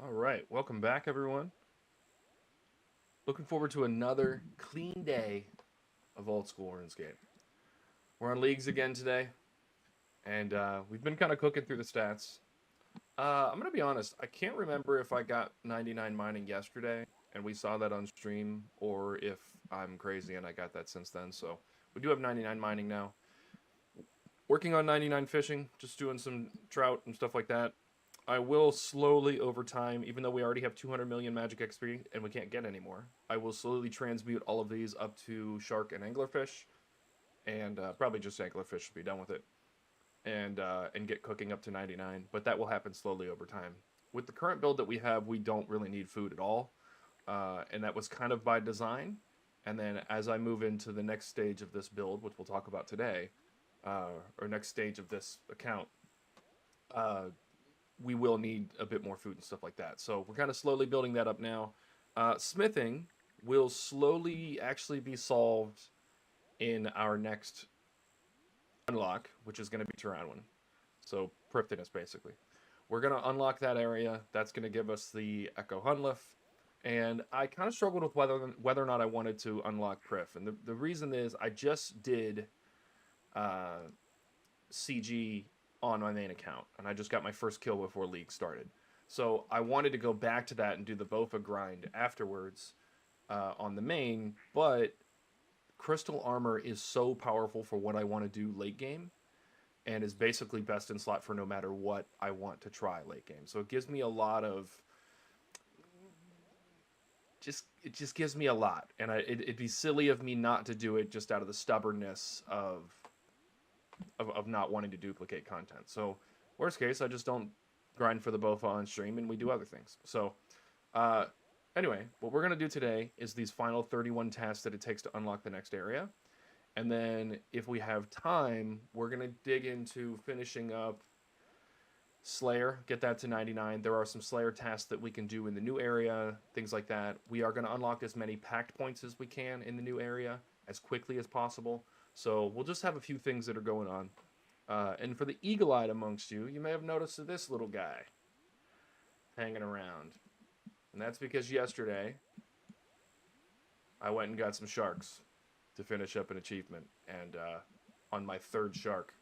All right, welcome back, everyone. Looking forward to another clean day of old school RuneScape. We're on leagues again today, and we've been kind of cooking through the stats. I'm gonna be honest, I can't remember if I got 99 mining yesterday and we saw that on stream, or if I'm crazy and I got that since then. So we do have 99 mining now. Working on 99 fishing, just doing some trout and stuff like that. I will slowly over time, even though we already have 200 million magic XP and we can't get any more, I will slowly transmute all of these up to shark and anglerfish, and probably just anglerfish should be done with it, and get cooking up to 99. But that will happen slowly over time. With the current build that we have, we don't really need food at all, and that was kind of by design. And then as I move into the next stage of this build, which we'll talk about today, or next stage of this account, uh, we will need a bit more food and stuff like that. So we're kind of slowly building that up now. Smithing will slowly actually be solved in our next unlock, which is going to be Tirannwn. So Prifdinus, basically. We're going to unlock that area. That's going to give us the Echo Hunlif. And I kind of struggled with whether or not I wanted to unlock Prif. And the reason is I just did uh, CG on my main account, and I just got my first kill before League started. So I wanted to go back to that and do the BowFa grind afterwards on the main, but Crystal Armor is so powerful for what I want to do late game, and is basically best in slot for no matter what I want to try late game. So it gives me a lot of it just gives me a lot, and it'd be silly of me not to do it just out of the stubbornness of not wanting to duplicate content. So worst case, I just don't grind for the BowFa on stream and we do other things. So uh, anyway, what we're going to do today is these final 31 tasks that it takes to unlock the next area. And then if we have time, we're going to dig into finishing up Slayer, get that to 99. There are some Slayer tasks that we can do in the new area, things like that. We are going to unlock as many packed points as we can in the new area as quickly as possible. So we'll just have a few things that are going on. And for the eagle-eyed amongst you, you may have noticed this little guy hanging around. And that's because yesterday, I went and got some sharks to finish up an achievement. And on my third shark,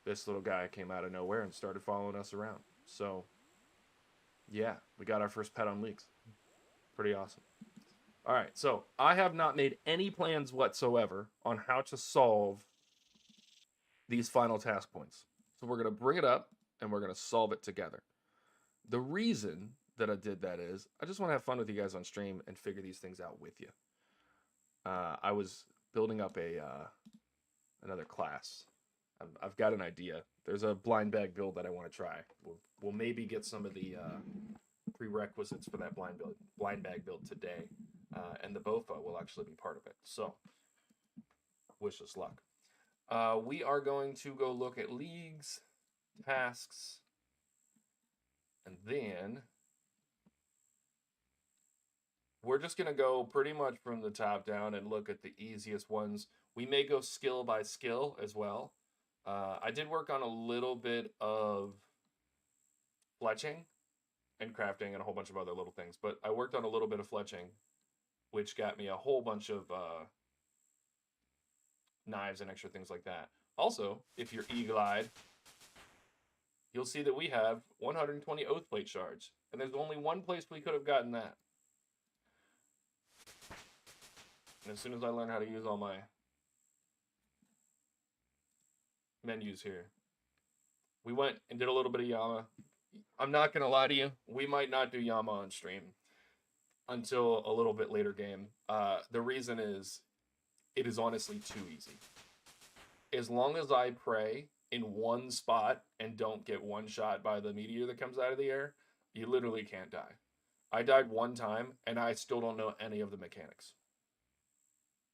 this little guy came out of nowhere and started following us around. So, yeah, we got our first pet on leaks. Pretty awesome. All right, so I have not made any plans whatsoever on how to solve these final task points. So we're going to bring it up and we're going to solve it together. The reason that I did that is I just want to have fun with you guys on stream and figure these things out with you. I was building up another class. I've got an idea. There's a blind bag build that I want to try. We'll maybe get some of the prerequisites for that blind bag build today, and the BowFa will actually be part of it. So, wish us luck. We are going to go look at leagues, tasks, and then we're just going to go pretty much from the top down and look at the easiest ones. We may go skill by skill as well. I did work on a little bit of fletching and crafting and a whole bunch of other little things, but I worked on a little bit of fletching, which got me a whole bunch of knives and extra things like that. Also, if you're eagle-eyed, you'll see that we have 120 oath plate shards, and there's only one place we could have gotten that. And as soon as I learn how to use all my menus here, we went and did a little bit of Yama. I'm not going to lie to you, we might not do Yama on stream until a little bit later game. The reason is, it is honestly too easy. As long as I pray in one spot and don't get one shot by the meteor that comes out of the air, you literally can't die. I died one time, and I still don't know any of the mechanics.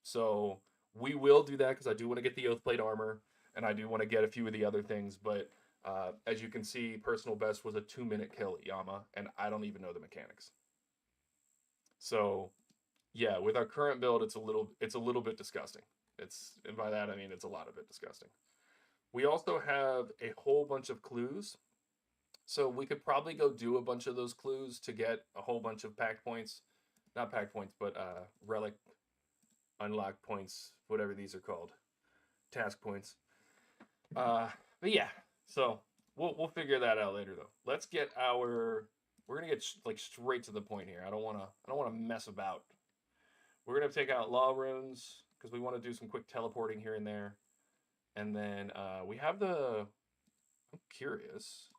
So we will do that because I do want to get the oath plate armor, and I do want to get a few of the other things, but as you can see, personal best was a 2-minute kill at Yama, and I don't even know the mechanics. So yeah, with our current build, it's a little bit disgusting. And by that I mean it's a lot of it disgusting. We also have a whole bunch of clues So we could probably go do a bunch of those clues to get a whole bunch of pack points. Not pack points, but relic unlock points, whatever these are called. Task points. But yeah, so we'll figure that out later though. Let's get our we're gonna get like straight to the point here. I don't wanna mess about. We're gonna take out law runes because we want to do some quick teleporting here and there, and then we have the. I'm curious.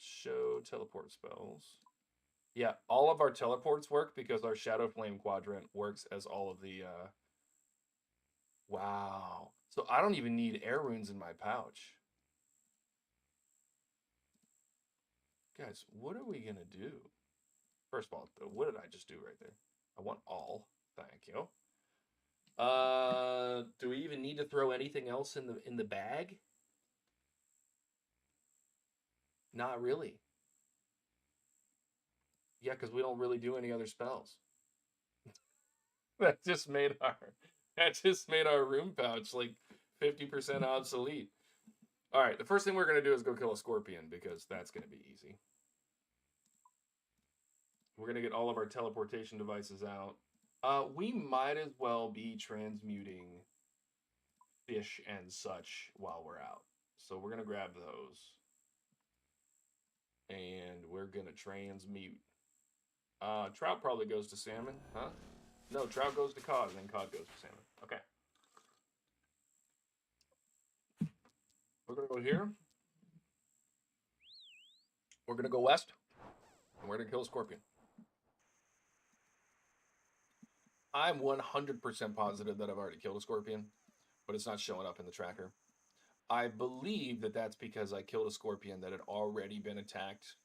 Show teleport spells. Yeah, all of our teleports work because our Shadow Flame quadrant works as all of the. Wow. So I don't even need air runes in my pouch. Guys, what are we gonna do? First of all, what did I just do right there? I want all. Thank you. Do we even need to throw anything else in the bag? Not really. Yeah, because we don't really do any other spells. that just made our room pouch like 50% obsolete. All right, the first thing we're gonna do is go kill a scorpion because that's gonna be easy. We're gonna get all of our teleportation devices out. We might as well be transmuting fish and such while we're out. So we're gonna grab those. And we're gonna transmute. Trout probably goes to salmon, huh? No, trout goes to cod, and then cod goes to salmon. Okay. We're gonna go here. We're gonna go west, and we're gonna kill a scorpion. I'm 100% positive that I've already killed a scorpion, but it's not showing up in the tracker. I believe that that's because I killed a scorpion that had already been attacked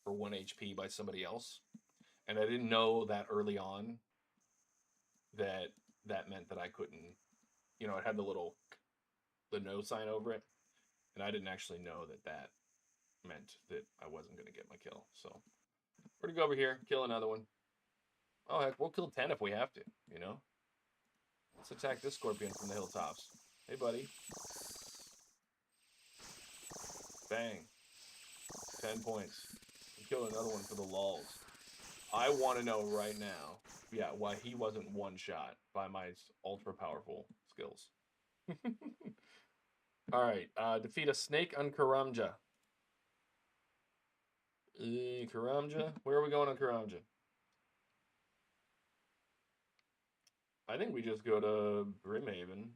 for 1 HP by somebody else, and I didn't know that early on that that meant that I couldn't, it had the no sign over it, and I didn't actually know that that meant that I wasn't going to get my kill. So we're going to go over here, kill another one. Oh, heck, we'll kill 10 if we have to, Let's attack this scorpion from the hilltops. Hey, buddy. Bang. 10 points. Kill another one for the lulz. I want to know right now, why he wasn't one shot by my ultra powerful skills. All right, defeat a snake on Karamja. Karamja? Where are we going on Karamja? I think we just go to Brimhaven.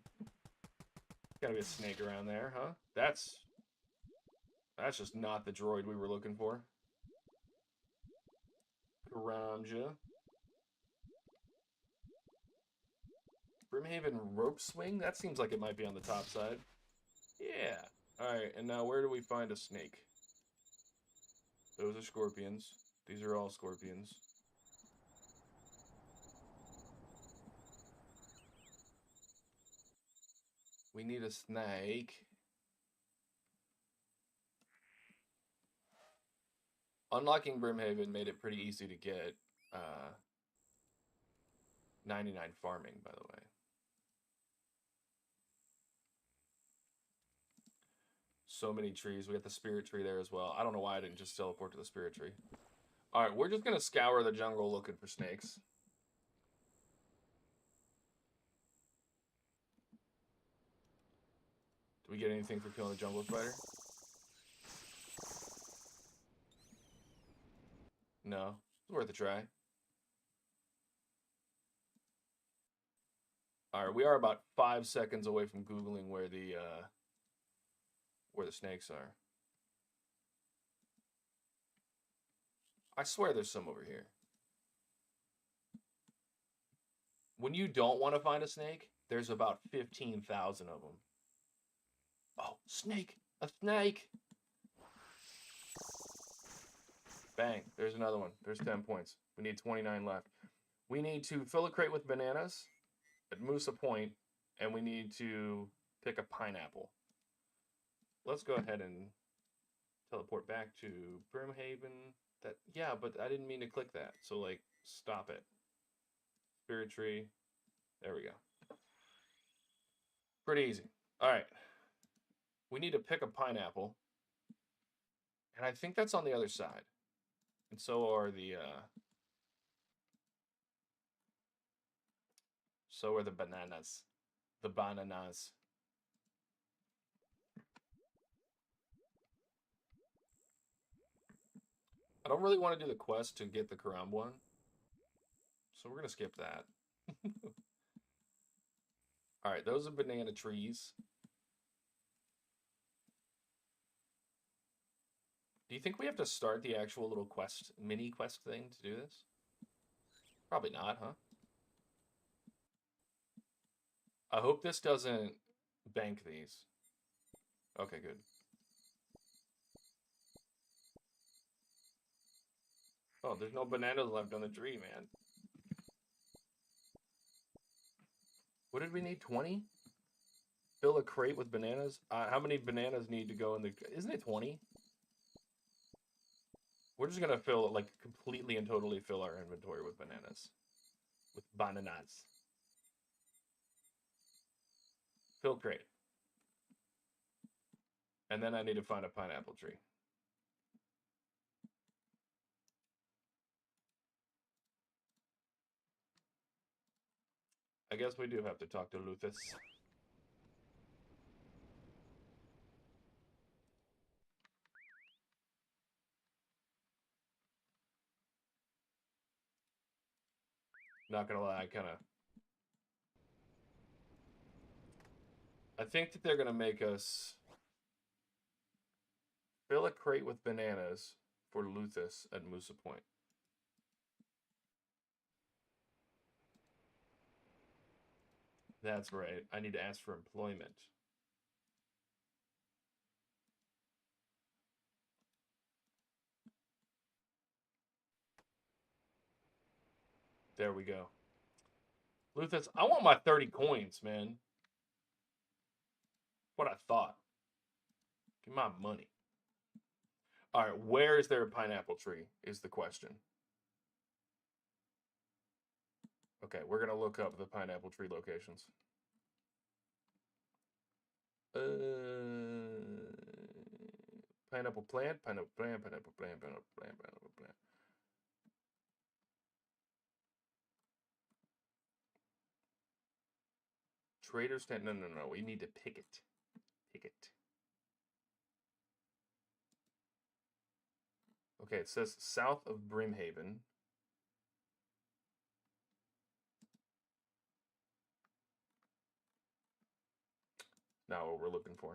Gotta be a snake around there, huh? That's just not the droid we were looking for. Karamja. Brimhaven rope swing? That seems like it might be on the top side. Yeah. Alright, and now where do we find a snake? Those are scorpions. These are all scorpions. We need a snake. Unlocking Brimhaven made it pretty easy to get 99 farming, by the way. So many trees. We got the spirit tree there as well. I don't know why I didn't just teleport to the spirit tree. Alright, we're just going to scour the jungle looking for snakes. Do we get anything for killing a jungle spider? No. It's worth a try. Alright, we are about 5 seconds away from Googling where the snakes are. I swear there's some over here. When you don't want to find a snake, there's about 15,000 of them. Oh, snake! A snake! Bang, there's another one. There's 10 points. We need 29 left. We need to fill a crate with bananas at Moosa Point, and we need to pick a pineapple. Let's go ahead and teleport back to Brimhaven. Yeah, but I didn't mean to click that. So, stop it. Spirit tree. There we go. Pretty easy. All right. We need to pick a pineapple. And I think that's on the other side. And so are the bananas. The bananas. I don't really want to do the quest to get the Karam one. So we're going to skip that. All right, those are banana trees. Do you think we have to start the actual little quest, mini quest thing to do this? Probably not, huh? I hope this doesn't bank these. Okay, good. Oh, there's no bananas left on the tree, man. What did we need? 20? Fill a crate with bananas? How many bananas need to go in the... Isn't it 20? We're just going to fill, like, completely and totally fill our inventory with bananas. With bananas. Fill crate. And then I need to find a pineapple tree. I guess we do have to talk to Luthus. Not gonna lie, I think that they're gonna make us fill a crate with bananas for Luthus at Musa Point. That's right. I need to ask for employment. There we go. Luthus, I want my 30 coins, man. What I thought. Give my money. All right, where is there a pineapple tree is the question. Okay, we're going to look up the pineapple tree locations. Pineapple plant, pineapple plant, pineapple plant, pineapple plant, pineapple plant. Trader stand. No. We need to pick it. Pick it. Okay, it says south of Brimhaven. Not what we're looking for.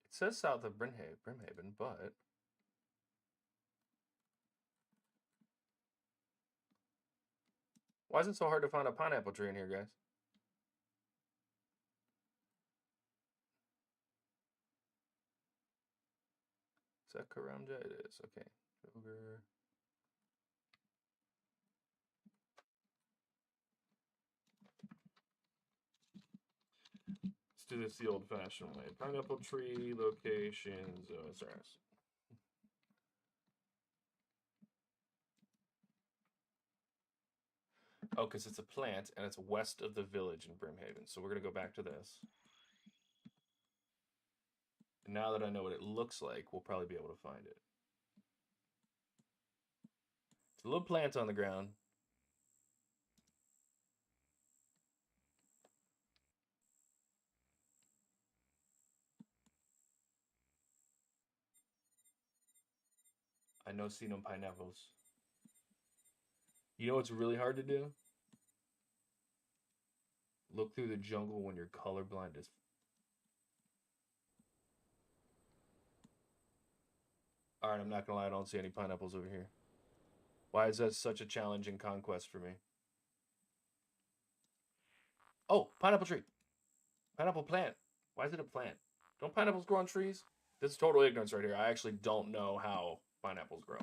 It says south of Brimhaven, but why is it so hard to find a pineapple tree in here, guys? Is that Karamja? It is. Okay. Sugar. Let's do this the old-fashioned way. Pineapple tree locations, OSRS. Oh, because it's a plant, and it's west of the village in Brimhaven. So we're going to go back to this. And now that I know what it looks like, we'll probably be able to find it. It's a little plant on the ground. I know see no pineapples. You know what's really hard to do? Look through the jungle when you're colorblind as... Alright, I'm not gonna lie, I don't see any pineapples over here. Why is that such a challenging conquest for me? Oh, pineapple tree. Pineapple plant. Why is it a plant? Don't pineapples grow on trees? This is total ignorance right here. I actually don't know how pineapples grow.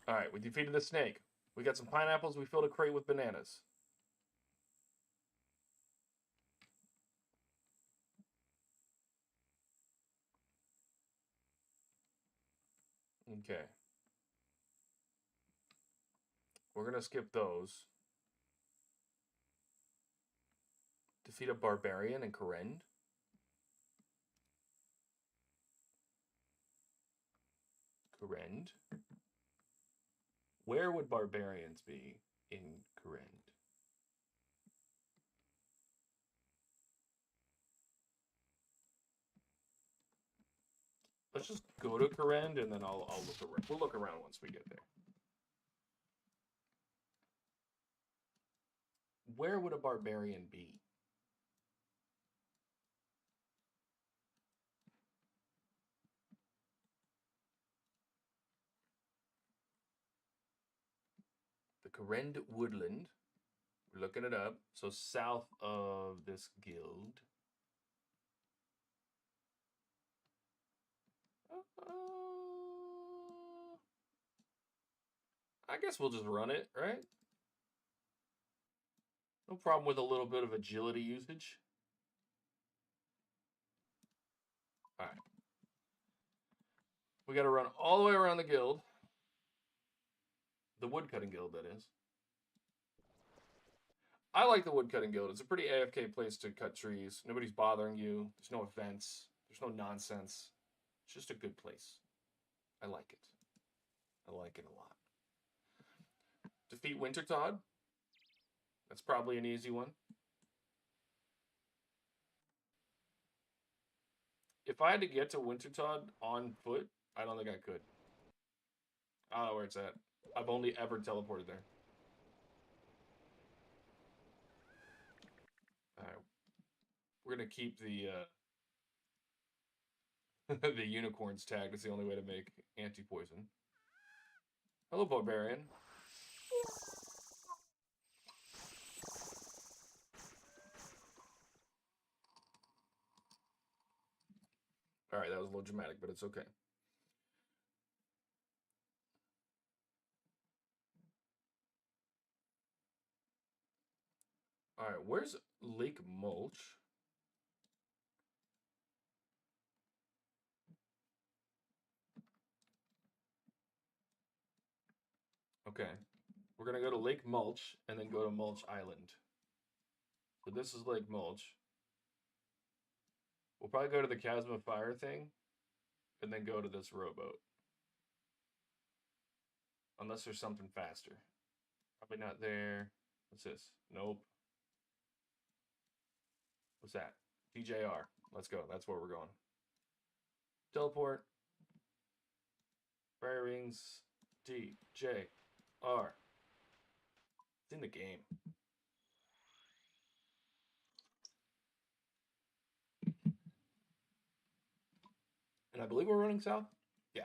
Alright, we defeated the snake. We got some pineapples. We filled a crate with bananas. Okay. We're going to skip those. Defeat a barbarian and Kourend. Kourend. Where would barbarians be in Kourend? Let's just go to Kourend and then I'll look around. We'll look around once we get there. Where would a barbarian be? The Kourend Woodland. We're looking it up. So south of this guild. I guess we'll just run it, right? No problem with a little bit of agility usage. All right. We got to run all the way around the guild. The woodcutting guild, that is. I like the woodcutting guild. It's a pretty AFK place to cut trees. Nobody's bothering you. There's no events. There's no nonsense. It's just a good place. I like it. I like it a lot. Defeat Wintertodd. That's probably an easy one. If I had to get to Wintertodd on foot, I don't think I could. I don't know where it's at. I've only ever teleported there. Alright. We're going to keep the the unicorns tagged. It's the only way to make anti-poison. Hello, barbarian. Alright, that was a little dramatic, but it's okay. Alright, where's Lake Mulch? Okay. We're going to go to Lake Mulch and then go to Mulch Island. So this is Lake Mulch. We'll probably go to the Chasm of Fire thing and then go to this rowboat. Unless there's something faster. Probably not there. What's this? Nope. What's that? DJR. Let's go. That's where we're going. Teleport. Fire rings. DJR. It's in the game. And I believe we're running south? Yeah.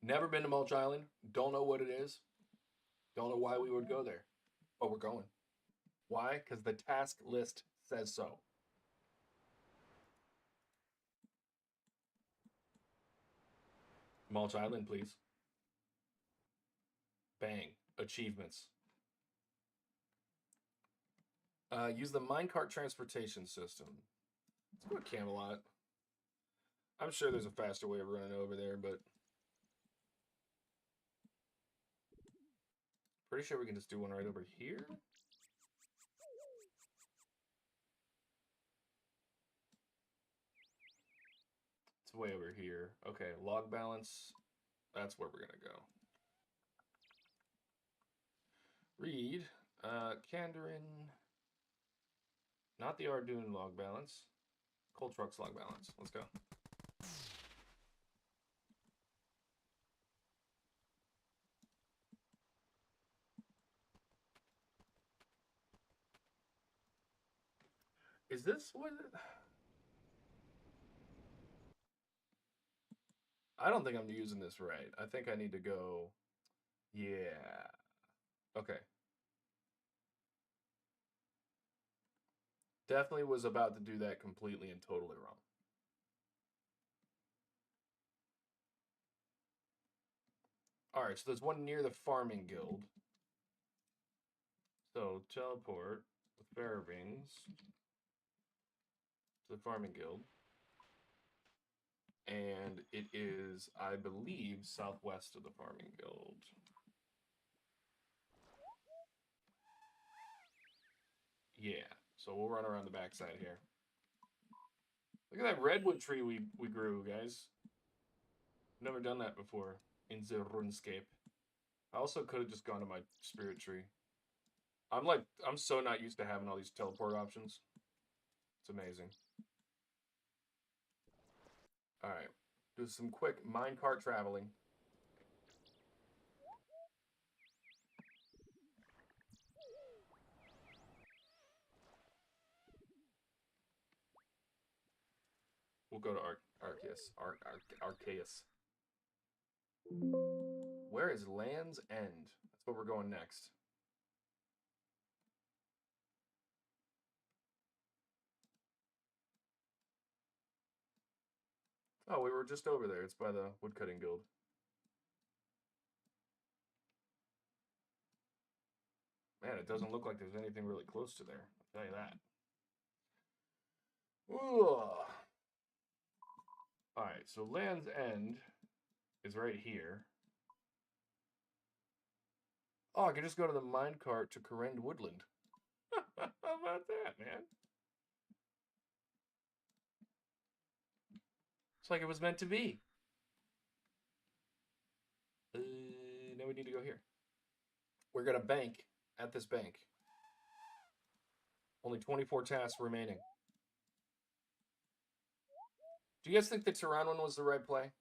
Never been to Mulch Island. Don't know what it is. Don't know why we would go there. But we're going. Why? Because the task list says so. Mulch Island, please. Bang. Achievements. Use the minecart transportation system. Let's go to Camelot. I'm sure there's a faster way of running over there, but pretty sure we can just do one right over here. It's way over here. Okay, log balance. That's where we're gonna go. Read. Kandarin. Not the Ardoon log balance. Coal trucks log balance. Let's go. Is this what? I don't think I'm using this right. I think I need to go. Yeah. Okay. Definitely was about to do that completely and totally wrong. Alright, so there's one near the farming guild. So teleport with bear rings to the farming guild. And it is, I believe, southwest of the farming guild. Yeah, so we'll run around the backside here. Look at that redwood tree we grew, guys. Never done that before in the RuneScape. I also could have just gone to my spirit tree. I'm so not used to having all these teleport options. It's amazing. All right, do some quick minecart traveling. We'll go to Arceus. Where is Land's End? That's where we're going next. Oh, we were just over there. It's by the woodcutting guild. Man, it doesn't look like there's anything really close to there. I'll tell you that. Ugh. All right, so Land's End is right here. Oh, I can just go to the minecart to Corrend Woodland. How about that, man? It's like it was meant to be. Now we need to go here. We're going to bank at this bank. Only 24 tasks remaining. Do you guys think the Tirannwn was the right play?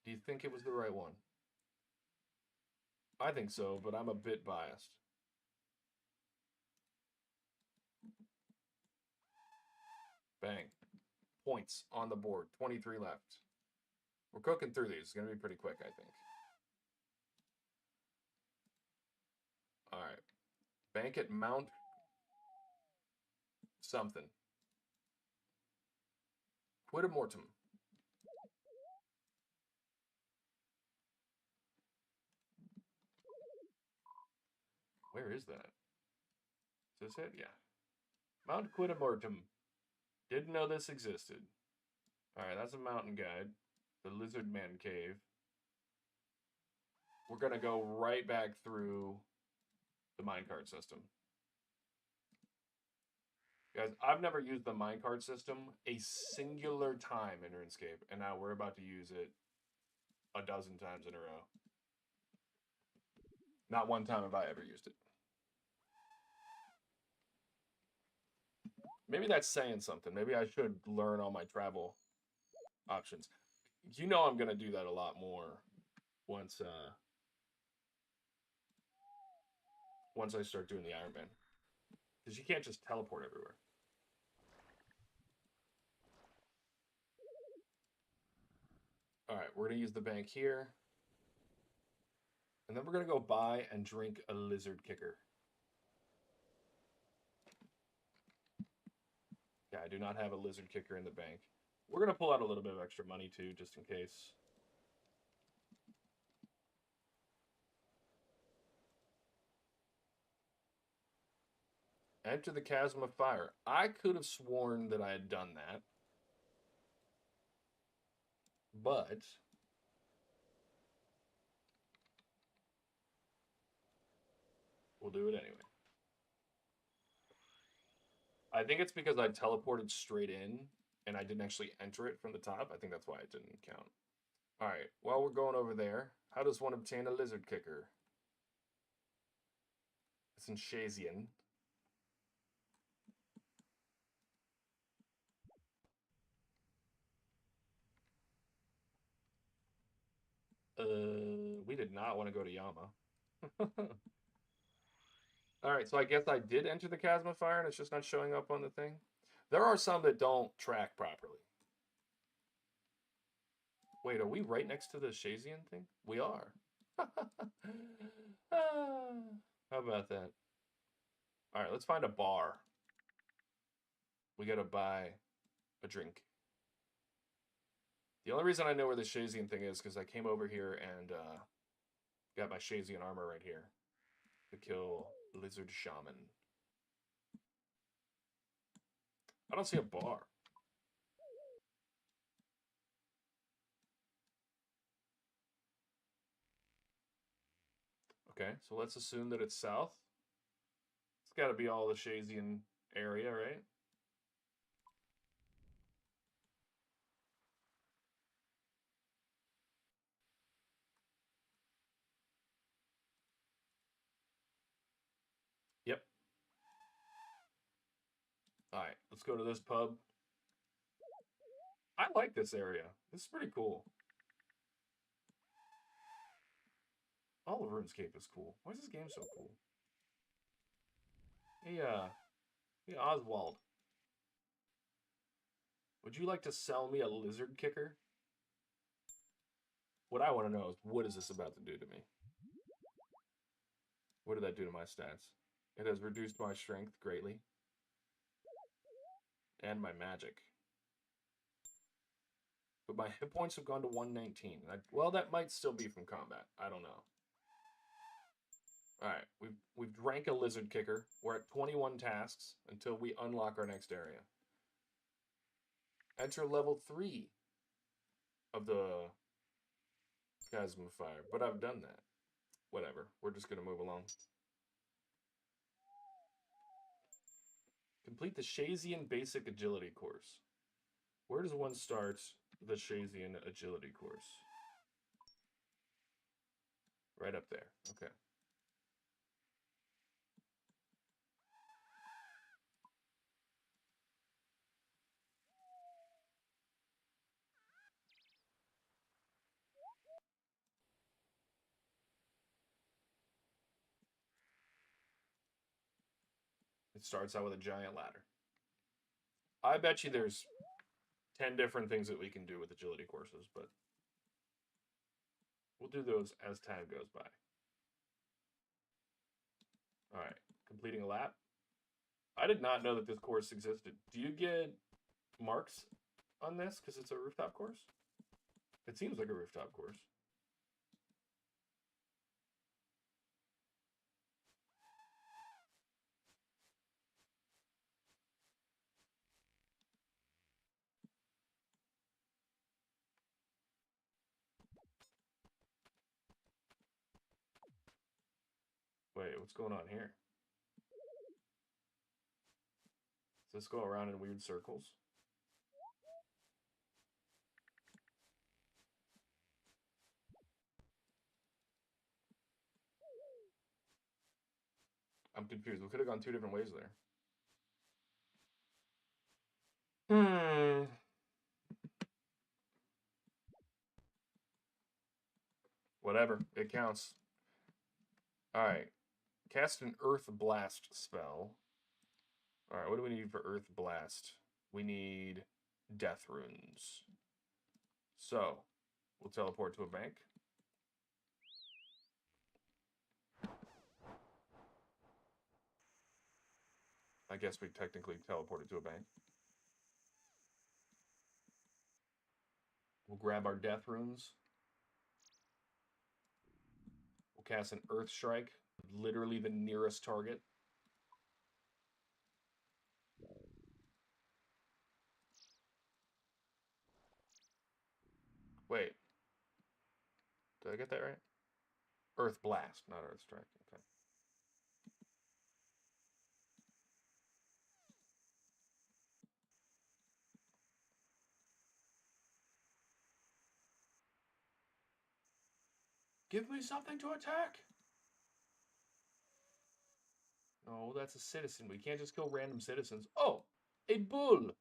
Do you think it was the right one? I think so, but I'm a bit biased. Bang. Points on the board. 23 left. We're cooking through these. It's going to be pretty quick, I think. All right. Bank at Mount something. Quidamortum. Where is that? Is this it? Yeah. Mount Quidamortum. Didn't know this existed. All right, that's a mountain guide. The Lizard Man Cave. We're going to go right back through the minecart system. Guys, I've never used the minecart system a singular time in RuneScape, and now we're about to use it a dozen times in a row. Not one time have I ever used it. Maybe that's saying something. Maybe I should learn all my travel options. You know I'm going to do that a lot more once I start doing the Iron Man. Because you can't just teleport everywhere. All right, we're going to use the bank here. And then we're going to go buy and drink a lizard kicker. Yeah, I do not have a lizard kicker in the bank. We're going to pull out a little bit of extra money too, just in case. Enter the Chasm of Fire. I could have sworn that I had done that. But we'll do it anyway. I think it's because I teleported straight in and I didn't actually enter it from the top. I think that's why it didn't count. All right, while we're going over there, how does one obtain a lizard kicker? It's in Shazian. We did not want to go to Yama. All right, so I guess I did enter the Chasm of Fire and it's just not showing up on the thing. There are some that don't track properly. Wait, are we right next to the Shazian thing? We are. How about that? All right, let's find a bar. We got to buy a drink. The only reason I know where the Shazian thing is because I came over here and got my Shazian armor right here to kill Lizard Shaman. I don't see a bar. Okay, so let's assume that it's south. It's got to be all the Shazian area, right? Yep. All right, let's go to this pub. I like this area. This is pretty cool. All of RuneScape is cool. Why is this game so cool? Hey, Oswald. Would you like to sell me a lizard kicker? What I want to know is, what is this about to do to me? What did that do to my stats? It has reduced my strength greatly. And my magic. But my hit points have gone to 119. Well, that might still be from combat. I don't know. All right, we've drank a lizard kicker. We're at 21 tasks until we unlock our next area. Enter level 3 of the Chasm of Fire, but I've done that. Whatever. We're just gonna move along. Complete the Shazian Basic Agility course. Where does one start the Shazian Agility course? Right up there. Okay. It starts out with a giant ladder. I bet you there's 10 different things that we can do with agility courses, but we'll do those as time goes by. All right, completing a lap. I did not know that this course existed. Do you get marks on this because it's a rooftop course? It seems like a rooftop course. Wait, what's going on here? Does this go around in weird circles? I'm confused. We could have gone 2 different ways there. Whatever. It counts. All right. Cast an Earth Blast spell. All right. What do we need for Earth Blast? We need Death Runes. So, we'll teleport to a bank. I guess we technically teleported to a bank. We'll grab our Death Runes. We'll cast an Earth Strike, literally the nearest target. Wait. Did I get that right? Earth Blast, not Earth Strike. Okay. Give me something to attack! No, that's a citizen. We can't just kill random citizens. Oh! A bull!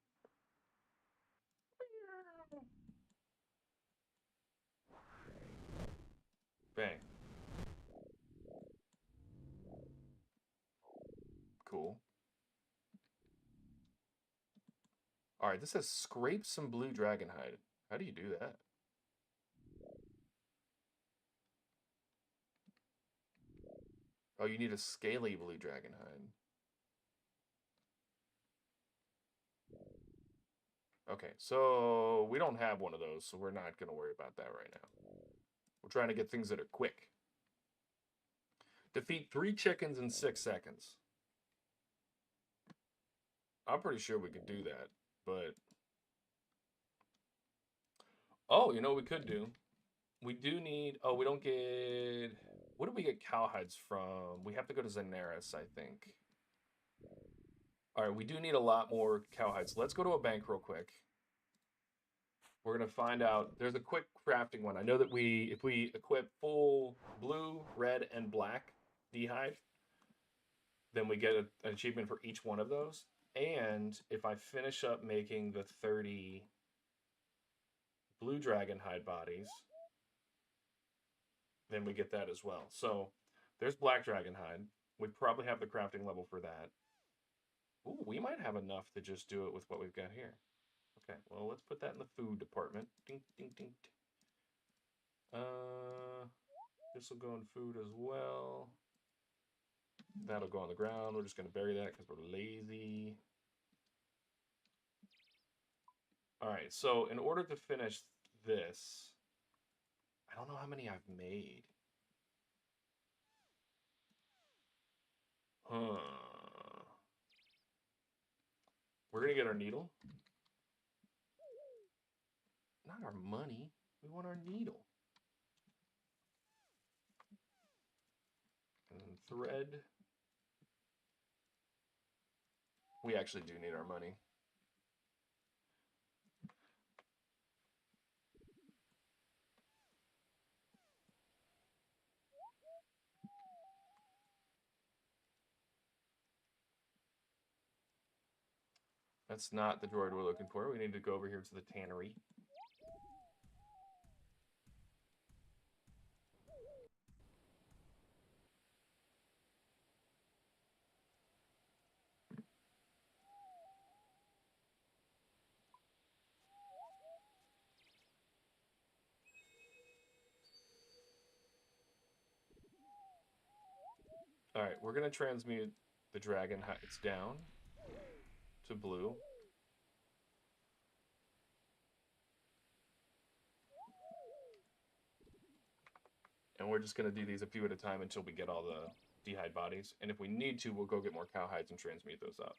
Bang. Cool. Alright, this says scrape some blue dragon hide. How do you do that? Oh, you need a scaly blue dragon hide. Okay, so we don't have one of those, so we're not going to worry about that right now. We're trying to get things that are quick. Defeat 3 chickens in 6 seconds. I'm pretty sure we could do that, but... Oh, you know what we could do? We do need... Oh, we don't get... What do we get cowhides from? We have to go to Zenaris, I think. All right, we do need a lot more cowhides. Let's go to a bank real quick. We're going to find out. There's a quick crafting one. I know that if we equip full blue, red, and black d'hide, then we get an achievement for each one of those. And if I finish up making the 30 blue dragon hide bodies, then we get that as well. So there's black dragon hide. We probably have the crafting level for that. Ooh, we might have enough to just do it with what we've got here. Okay, well, let's put that in the food department. Ding, ding, ding. This will go in food as well. That'll go on the ground. We're just going to bury that because we're lazy. All right, so in order to finish this, I don't know how many I've made. We're going to get our needle. Not our money. We want our needle. And thread. We actually do need our money. That's not the droid we're looking for. We need to go over here to the tannery. All right, we're going to transmute the dragon hides down to blue. And we're just going to do these a few at a time until we get all the d'hide bodies. And if we need to, we'll go get more cowhides and transmute those up.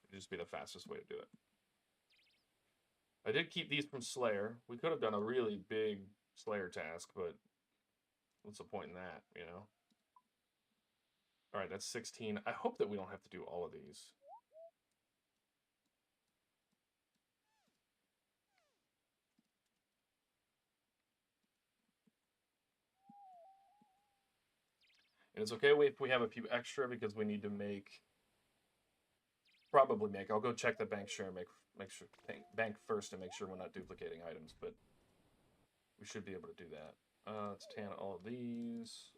It'll just be the fastest way to do it. I did keep these from Slayer. We could have done a really big Slayer task, but what's the point in that, you know? All right, that's 16. I hope that we don't have to do all of these. And it's okay if we have a few extra because we need to make... Probably make. I'll go check the bank sure and make sure bank first to make sure we're not duplicating items, but we should be able to do that. Let's tan all of these.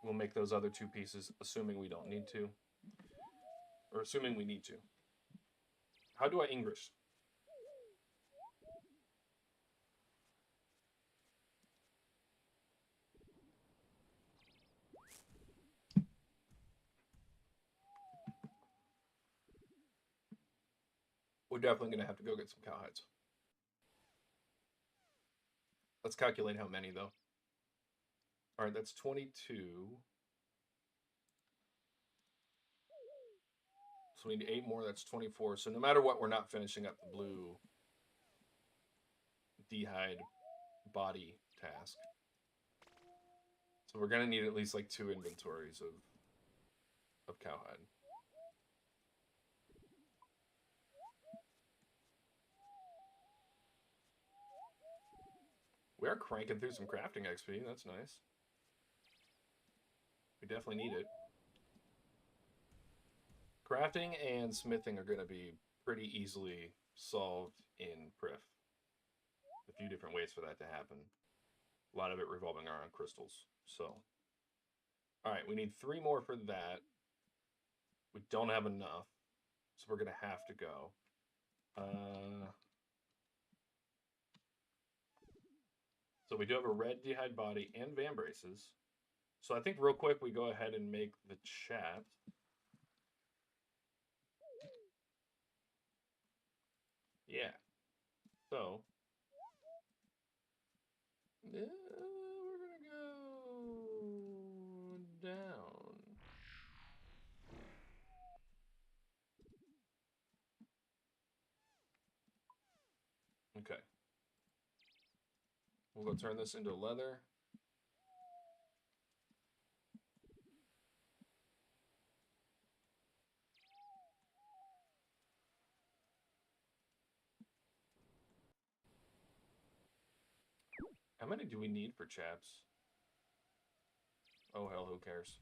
We'll make those other two pieces, assuming we don't need to. Or assuming we need to. How do I English? We're definitely going to have to go get some cowhides. Let's calculate how many, though. All right, that's 22. So we need 8 more, that's 24. So no matter what, we're not finishing up the blue d'hide body task. So we're going to need at least like 2 inventories of cowhide. We are cranking through some crafting XP. That's nice. We definitely need it. Crafting and smithing are going to be pretty easily solved in Prif. A few different ways for that to happen. A lot of it revolving around crystals. So, all right, we need 3 more for that. We don't have enough, so we're going to have to go. So we do have a red d'hide body and van braces. So I think real quick we go ahead and make the chat. Yeah. So we're gonna go down. We'll go turn this into leather. How many do we need for chaps? Oh, hell, who cares?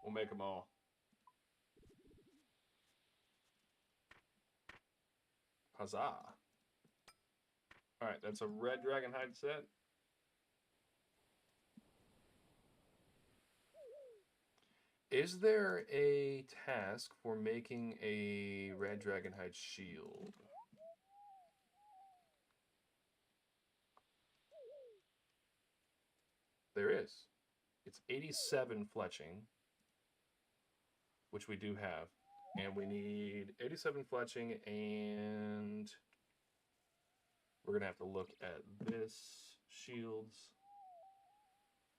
We'll make them all. Huzzah. Alright, that's a red dragon hide set. Is there a task for making a red dragon hide shield? There is. It's 87 fletching, which we do have. And we need 87 fletching, and we're going to have to look at this shields.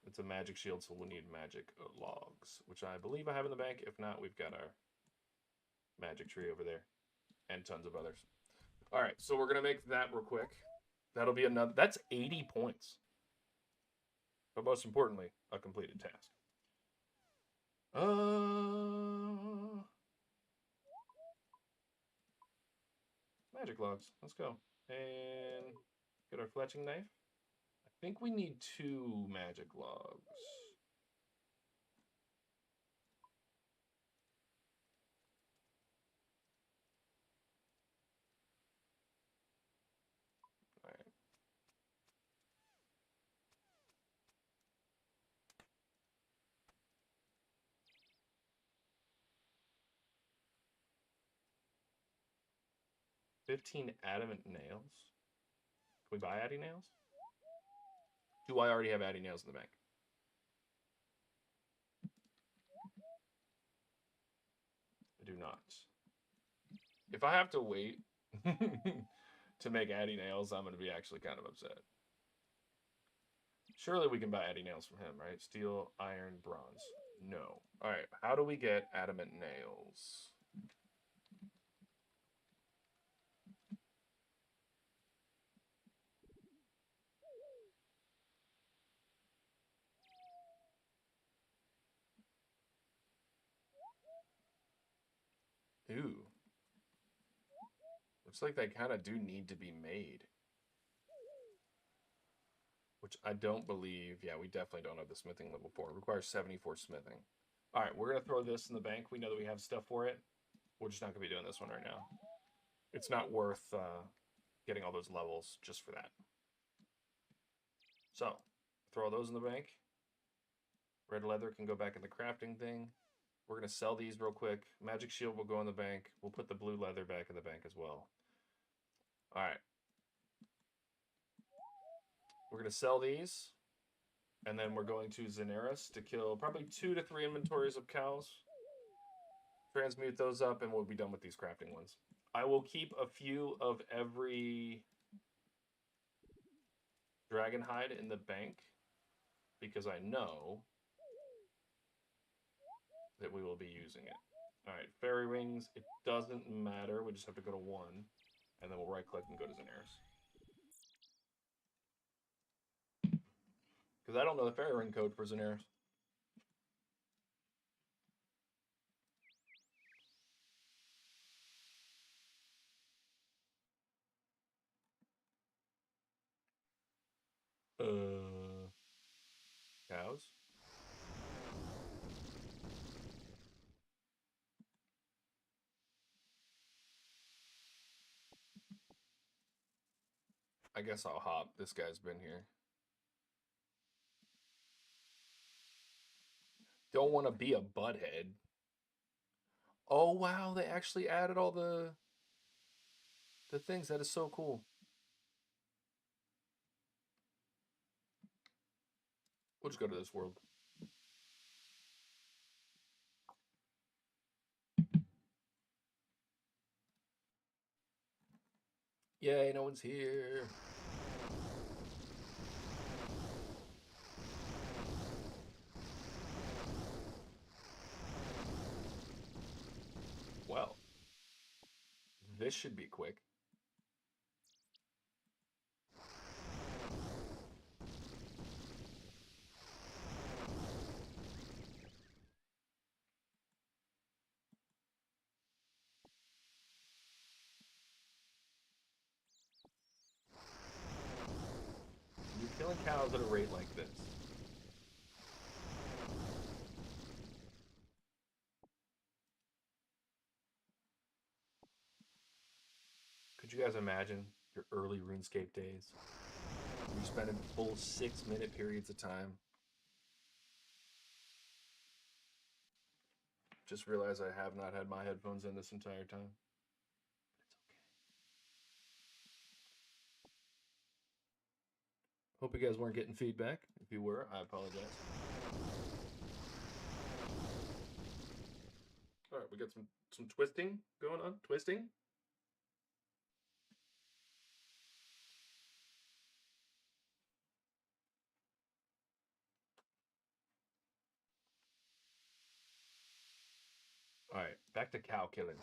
It's a magic shield, so we'll need magic logs, which I believe I have in the bank. If not, we've got our magic tree over there and tons of others. All right, so we're going to make that real quick. That'll be another. That's 80 points. But most importantly, a completed task. Magic logs. Let's go. And get our fletching knife. I think we need 2 magic logs. All right. $15 adamant nails. Can we buy addy nails? Do I already have addy nails in the bank? I do not. If I have to wait to make addy nails, I'm going to be actually kind of upset. Surely we can buy addy nails from him, right? Steel, iron, bronze. No. All right. How do we get adamant nails? Ooh. Looks like they kind of do need to be made. Which I don't believe. Yeah, we definitely don't have the smithing level 4. It requires 74 smithing. All right, we're going to throw this in the bank. We know that we have stuff for it. We're just not going to be doing this one right now. It's not worth getting all those levels just for that. So, throw those in the bank. Red leather can go back in the crafting thing. We're going to sell these real quick. Magic shield will go in the bank. We'll put the blue leather back in the bank as well. All right. We're going to sell these. And then we're going to Zeneris to kill probably 2 to 3 inventories of cows. Transmute those up, and we'll be done with these crafting ones. I will keep a few of every dragon hide in the bank because I know that we will be using it. All right, fairy wings, it doesn't matter. We just have to go to 1, and then we'll right-click and go to Zeneris. Because I don't know the fairy ring code for Zeneris. Cows? I guess I'll hop. This guy's been here. Don't want to be a butthead. Oh, wow. They actually added all the things. That is so cool. We'll just go to this world. Yay, no one's here. Well, this should be quick. cows at a rate like this. Could you guys imagine your early RuneScape days? You're spending full 6-minute periods of time. Just realized I have not had my headphones in this entire time. Hope you guys weren't getting feedback. If you were, I apologize. All right, we got some twisting going on. Twisting. All right, back to cow killing.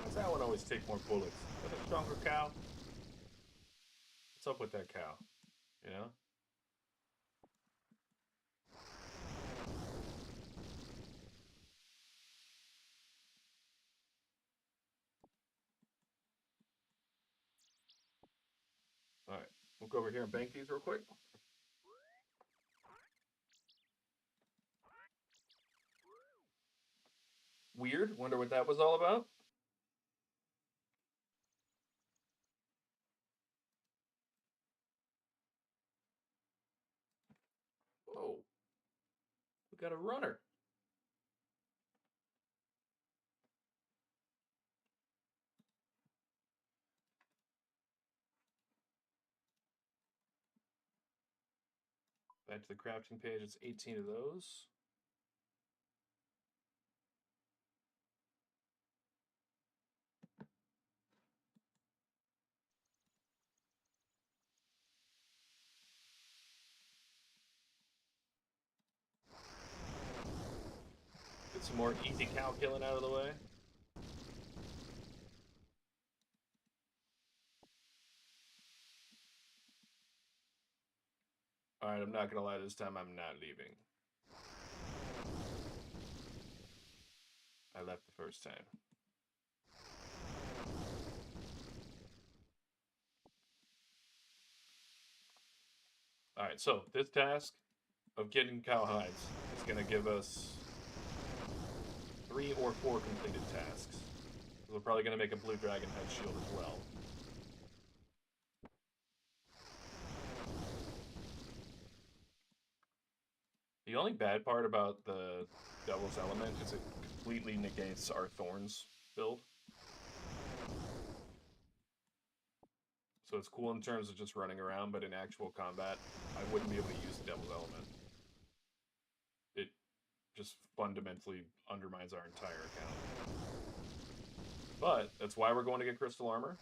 Why's that one always take more bullets? Is that a stronger cow? What's up with that cow? You know? All right, we'll go over here and bank these real quick. Weird. Wonder what that was all about. Whoa. We got a runner. Back to the crafting page. It's 18 of those. Get some more easy cow killing out of the way. All right, I'm not gonna lie. This time I'm not leaving. I left the first time. All right, so this task of getting cow hides is going to give us 3 or 4 completed tasks. We're probably going to make a blue dragon head shield as well. The only bad part about the Devil's Element is it completely negates our Thorns build. So it's cool in terms of just running around, but in actual combat, I wouldn't be able to use the Devil's Element. It just fundamentally undermines our entire account. But that's why we're going to get Crystal Armor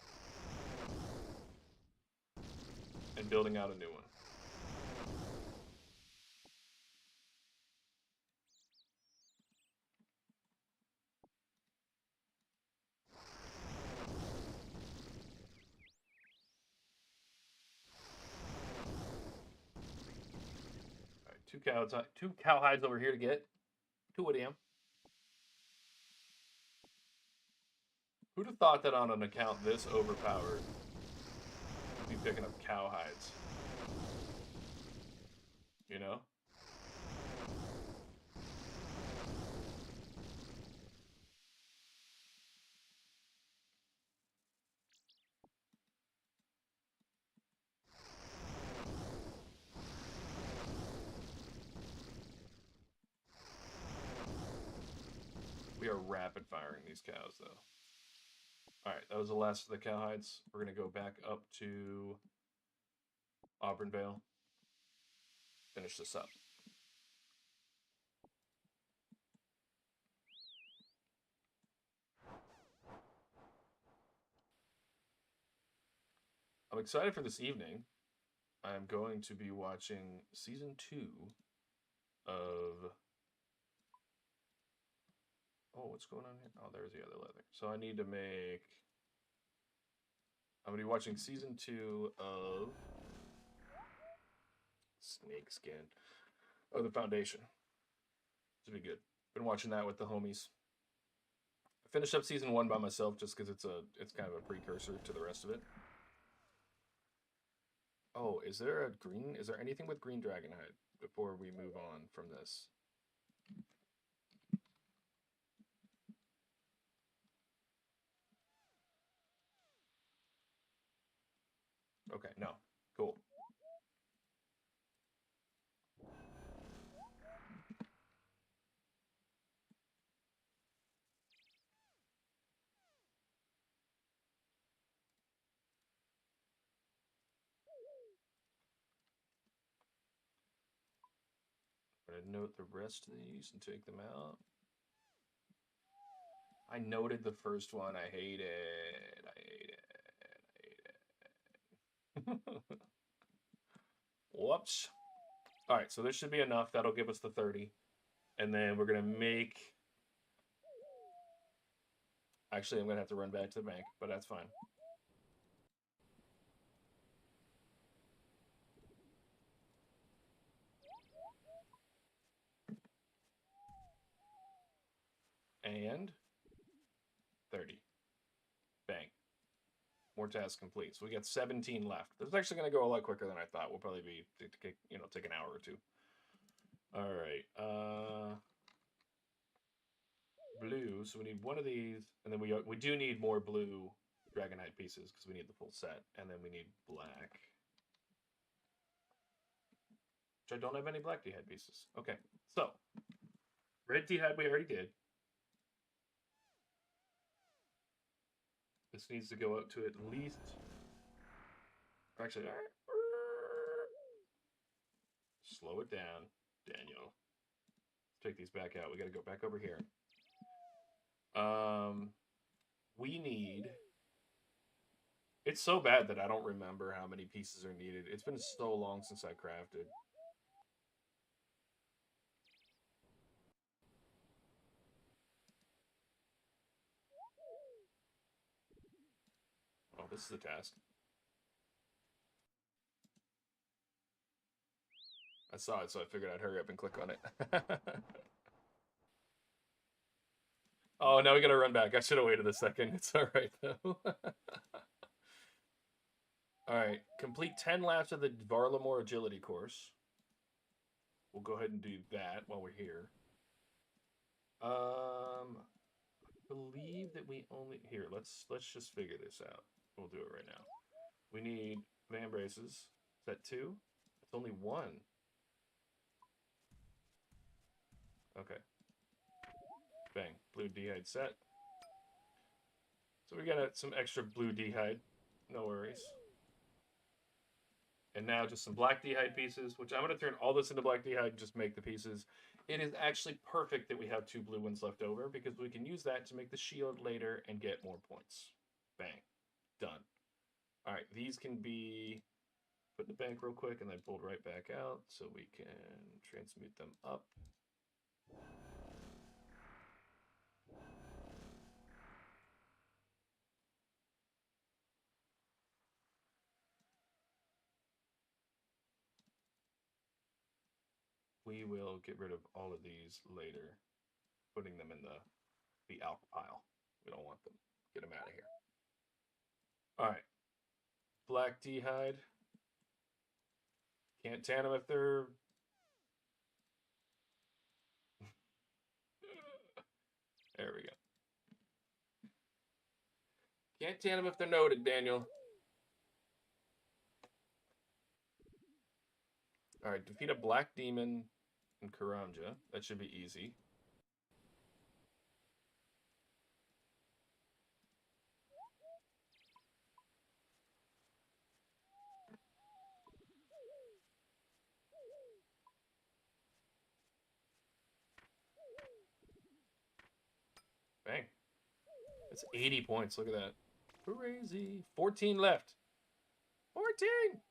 and building out a new one. Two cow hides over here to get. 2 of them. Who'd have thought that on an account this overpowered, you'd be picking up cow hides? You know? We are rapid firing these cows, though. All right, that was the last of the cow hides. We're going to go back up to Auburn Vale. Finish this up. I'm excited for this evening. I'm going to be watching season 2 of. Oh, what's going on here? Oh, there's the other leather. So I need to make. I'm going to be watching season 2 of Snake Skin. Oh, the Foundation. Should be good. Been watching that with the homies. I finished up season 1 by myself just because it's kind of a precursor to the rest of it. Oh, is there anything with green dragonhide before we move on from this? Okay, no. Cool. I'm going to note the rest of these and take them out. I noted the first one. I hate it. I hate it. I hate it. Whoops. All right, so this should be enough. That'll give us the 30. And then we're going to make... Actually, I'm going to have to run back to the bank, but that's fine. And 30. Bang. More tasks complete. So we got 17 left. This is actually going to go a lot quicker than I thought. We'll probably be, take an hour or two. All right. Blue. So we need one of these, and then we do need more blue dragonite pieces because we need the full set, and then we need black. Which I don't have any black D-head pieces. Okay, so red D-head we already did. This needs to go up to at least. Actually, all right. Slow it down, Daniel. Let's take these back out. We got to go back over here. We need. It's so bad that I don't remember how many pieces are needed. It's been so long since I crafted. Oh, this is a task. I saw it, so I figured I'd hurry up and click on it. Oh, now we gotta run back. I should have waited a second. It's all right, though. All right, complete 10 laps of the Varlamore agility course. We'll go ahead and do that while we're here. I believe that we only here. Let's just figure this out. We'll do it right now. We need van braces. Is that 2? It's only 1. Okay. Bang. Blue D-hide set. So we got some extra blue D-hide. No worries. And now just some black D-hide pieces, which I'm going to turn all this into black D-hide and just make the pieces. It is actually perfect that we have 2 blue ones left over because we can use that to make the shield later and get more points. Bang. Done. All right, these can be put in the bank real quick and then pulled right back out so we can transmute them up. We will get rid of all of these later, putting them in the alk pile. We don't want them. Get them out of here. All right. Black D-hide. Can't tan them if they're... There we go. Can't tan them if they're noted, Daniel. All right, defeat a black demon in Karanja. That should be easy. Bang. That's 80 points. Look at that. Crazy. 14 left. 15!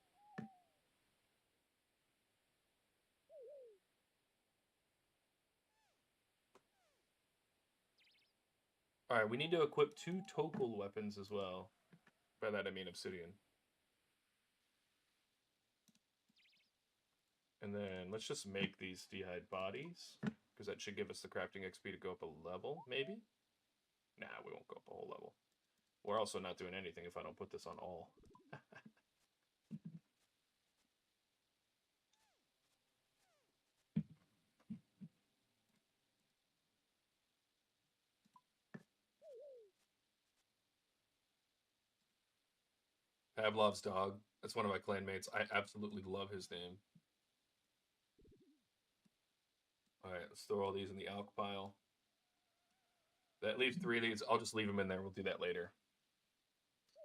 Alright, we need to equip 2 Tokul weapons as well. By that I mean obsidian. And then let's just make these d'hide bodies, because that should give us the crafting XP to go up a level, maybe? Nah, we won't go up a whole level. We're also not doing anything if I don't put this on all. Pavlov's dog. That's one of my clanmates. I absolutely love his name. Alright, let's throw all these in the alk pile. That leaves 3 of these. I'll just leave them in there. We'll do that later.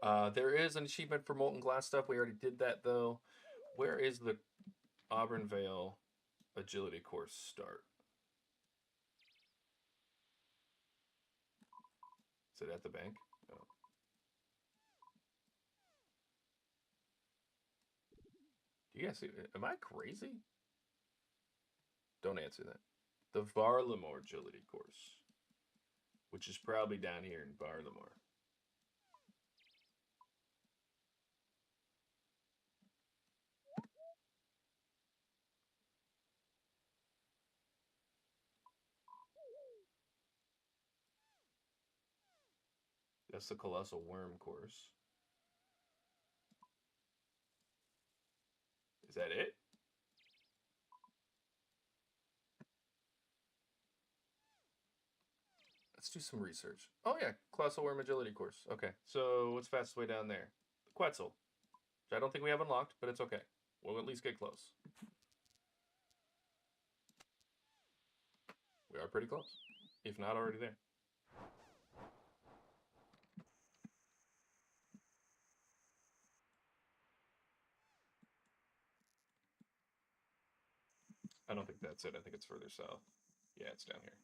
There is an achievement for molten glass stuff. We already did that, though. Where is the Auburn Vale agility course start? Is it at the bank? No. Do you guys see? Am I crazy? Don't answer that. The Varlamore agility course, which is probably down here in Varlamore. That's the Colossal Worm course. Is that it? Let's do some research. Oh yeah, Colossal Worm agility course. Okay, so what's the fastest way down there? The Quetzal, which I don't think we have unlocked, but it's okay. We'll at least get close. We are pretty close, if not already there. I don't think that's it. I think it's further south. Yeah, it's down here.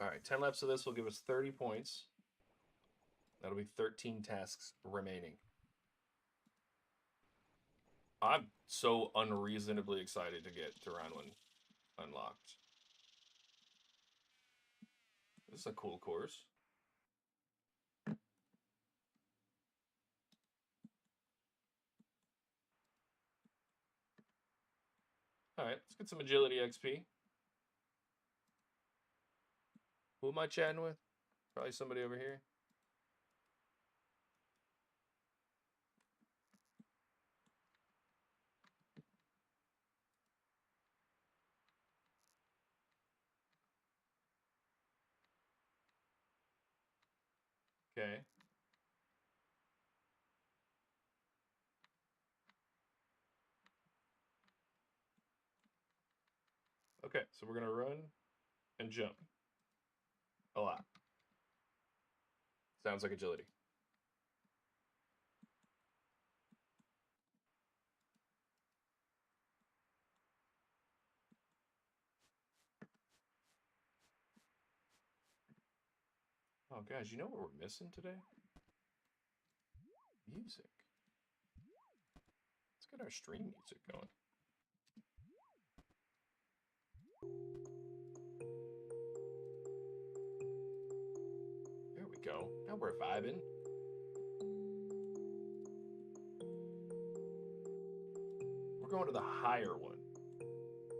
All right, 10 laps of this will give us 30 points. That'll be 13 tasks remaining. I'm so unreasonably excited to get Tirannwn unlocked. This is a cool course. All right, let's get some agility XP. Who am I chatting with? Probably somebody over here. Okay. Okay, so we're gonna run and jump a lot. Sounds like agility. Oh, guys, you know what we're missing today? Music. Let's get our stream music going. There we go. Now we're vibing. We're going to the higher one.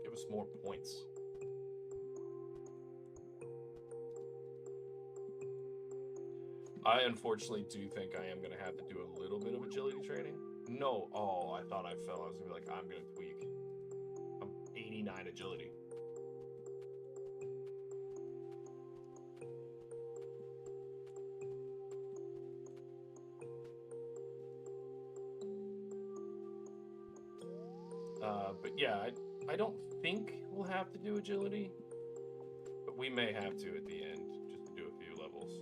Give us more points. I unfortunately do think I am going to have to do a little bit of agility training. No, oh, I thought I fell. I was going to be like, I'm going to tweak. I'm 89 agility. But yeah, I don't think we'll have to do agility, but we may have to at the end, just to do a few levels.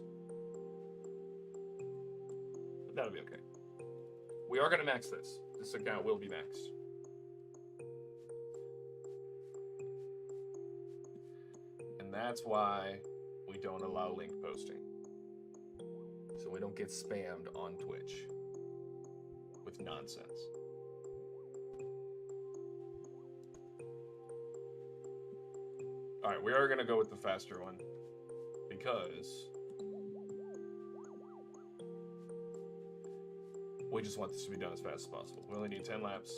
But that'll be okay. We are going to max this. This account will be maxed. And that's why we don't allow link posting. so we don't get spammed on Twitch with nonsense. All right, we are going to go with the faster one because we just want this to be done as fast as possible. We only need 10 laps.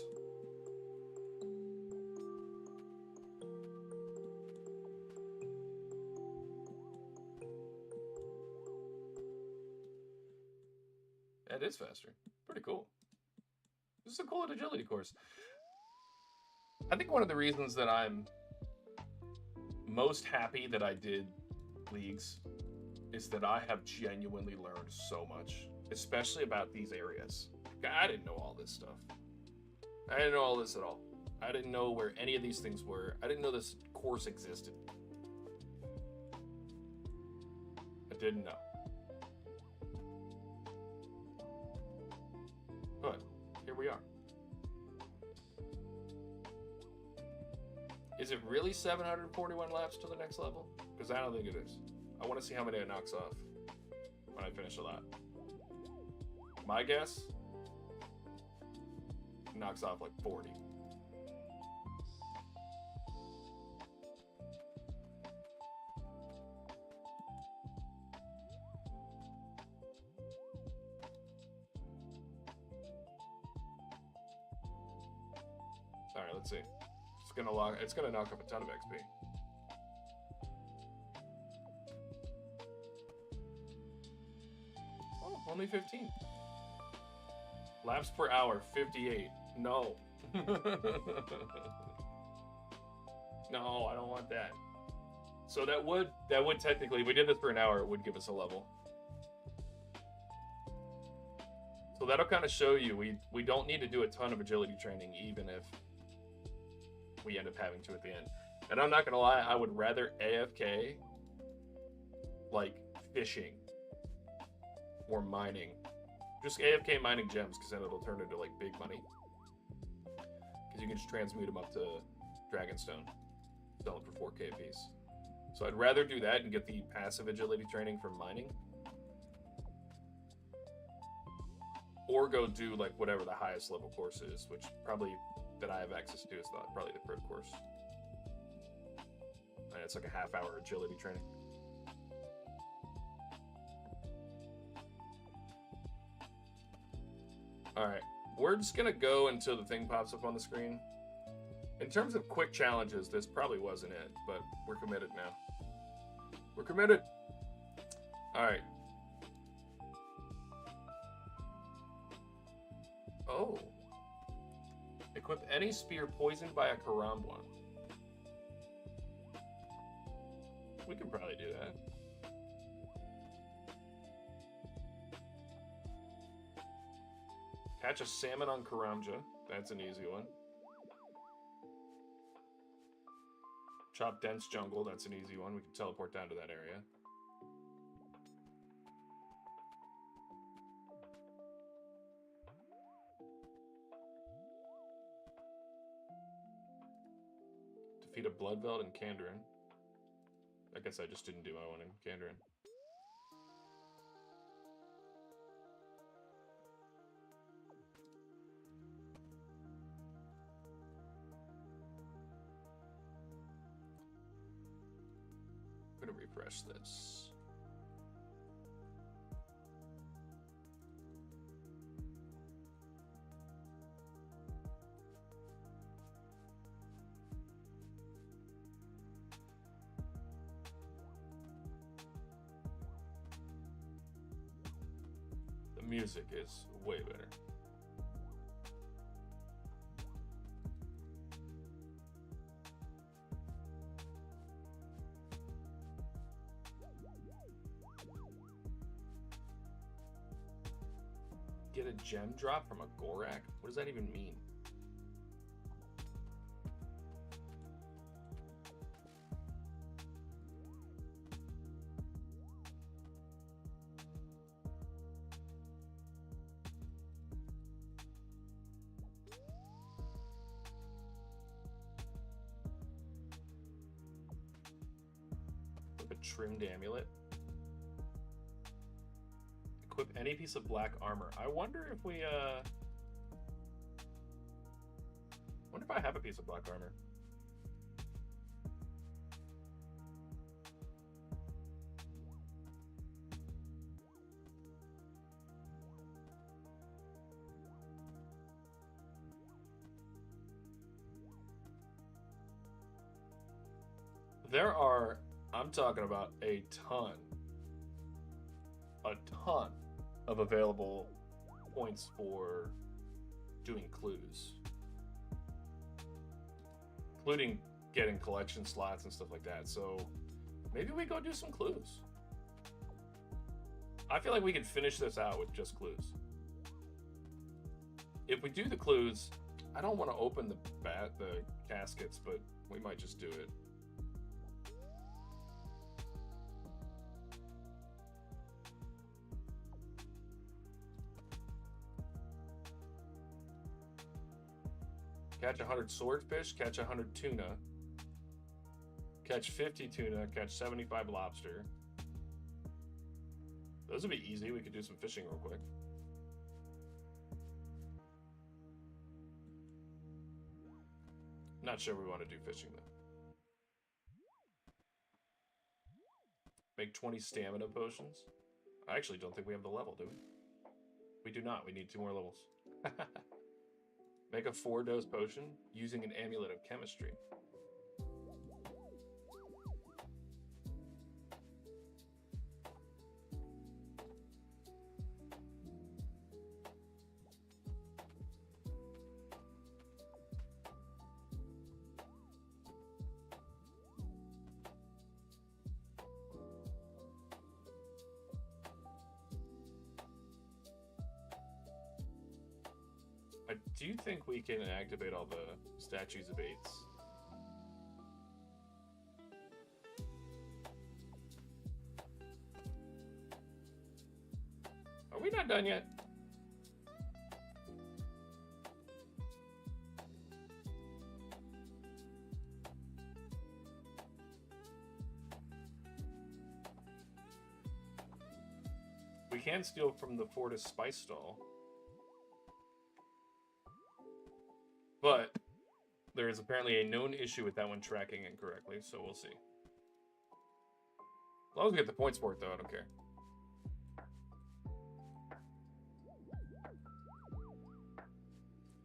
That is faster. Pretty cool. This is a cool agility course. I think one of the reasons that I'm most happy that I did leagues is that I have genuinely learned so much, especially about these areas. I didn't know all this stuff. I didn't know all this at all. I didn't know where any of these things were. I didn't know this course existed. I didn't know. But here we are. Is it really 741 laps to the next level? Because I don't think it is. I want to see how many it knocks off when I finish a lap. My guess, it knocks off like 40. All right, let's see. It's gonna knock up a ton of XP. Oh, only 15. Laps per hour, 58. No. No, I don't want that. So that would technically, if we did this for an hour, it would give us a level. So that'll kind of show you we don't need to do a ton of agility training, even if we end up having to at the end. And I'm not gonna lie, I would rather AFK like fishing or mining. Just AFK mining gems, because then it'll turn into like big money. Because you can just transmute them up to Dragonstone, sell them for 4K a piece. So I'd rather do that and get the passive agility training from mining, or go do like whatever the highest level course is, which probably that I have access to is probably the pro course. And it's like a half-hour agility training. Alright, we're just gonna go until the thing pops up on the screen. In terms of quick challenges, this probably wasn't it, but we're committed now. We're committed! Alright. Oh. Equip any spear poisoned by a Karambwan. We could probably do that. Catch a salmon on Karamja. That's an easy one. Chop dense jungle. That's an easy one. We can teleport down to that area. Defeat a Bloodveld in Kandrin. I guess I just didn't do my one in Kandrin. I'm gonna refresh this. The music is way better. Get a gem drop from a Gorak? What does that even mean? A trimmed amulet. equip any piece of black armor. I wonder if we, wonder if I have a piece of black armor. There are, I'm talking about a ton of available points for doing clues, including getting collection slots and stuff like that. So maybe we go do some clues. I feel like we can finish this out with just clues. If we do the clues, I don't want to open the caskets, but we might just do it. Catch 100 swordfish, catch 100 tuna, catch 50 tuna, catch 75 lobster. Those would be easy. We could do some fishing real quick. Not sure we want to do fishing though. Make 20 stamina potions. I actually don't think we have the level, do we? We do not. We need 2 more levels. Make a 4-dose potion using an amulet of chemistry. I do think we can activate all the statues of eights. Are we not done yet? We can steal from the Fortis Spice Stall. But there is apparently a known issue with that one tracking incorrectly, so we'll see. As long as we get the points for it, though, I don't care.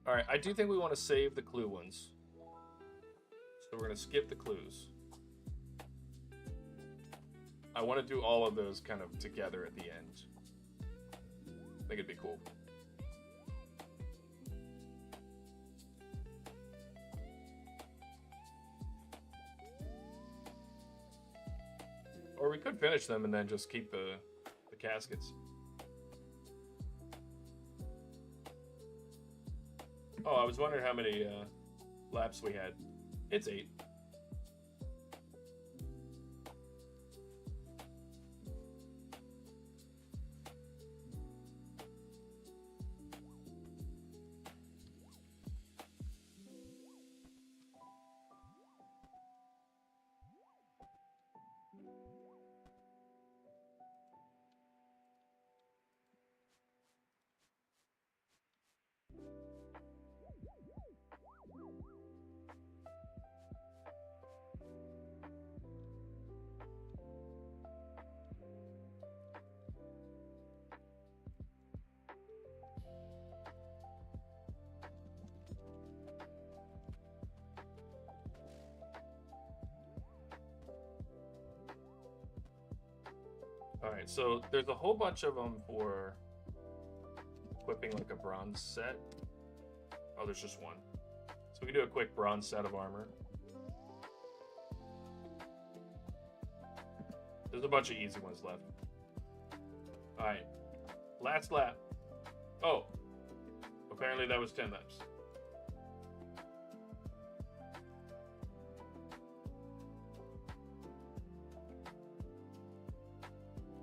Alright, I do think we want to save the clue ones. So we're going to skip the clues. I want to do all of those kind of together at the end. I think it'd be cool. Or we could finish them and then just keep the caskets. Oh, I was wondering how many laps we had. It's 8. Alright, so there's a whole bunch of them for equipping like a bronze set. Oh, there's just one. So we can do a quick bronze set of armor. There's a bunch of easy ones left. Alright, last lap. Oh, apparently that was 10 laps.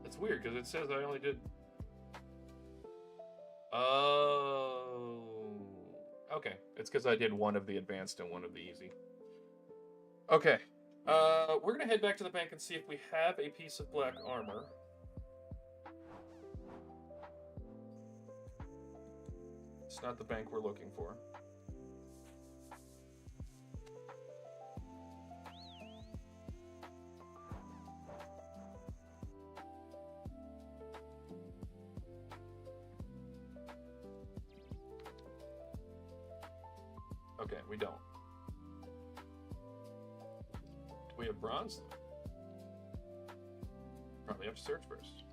It's weird because it says I only did. Oh, okay. It's because I did one of the advanced and one of the easy. Okay. We're gonna head back to the bank and see if we have a piece of black armor. It's not the bank we're looking for. Okay, we don't. Do we have bronze? Probably have to search first.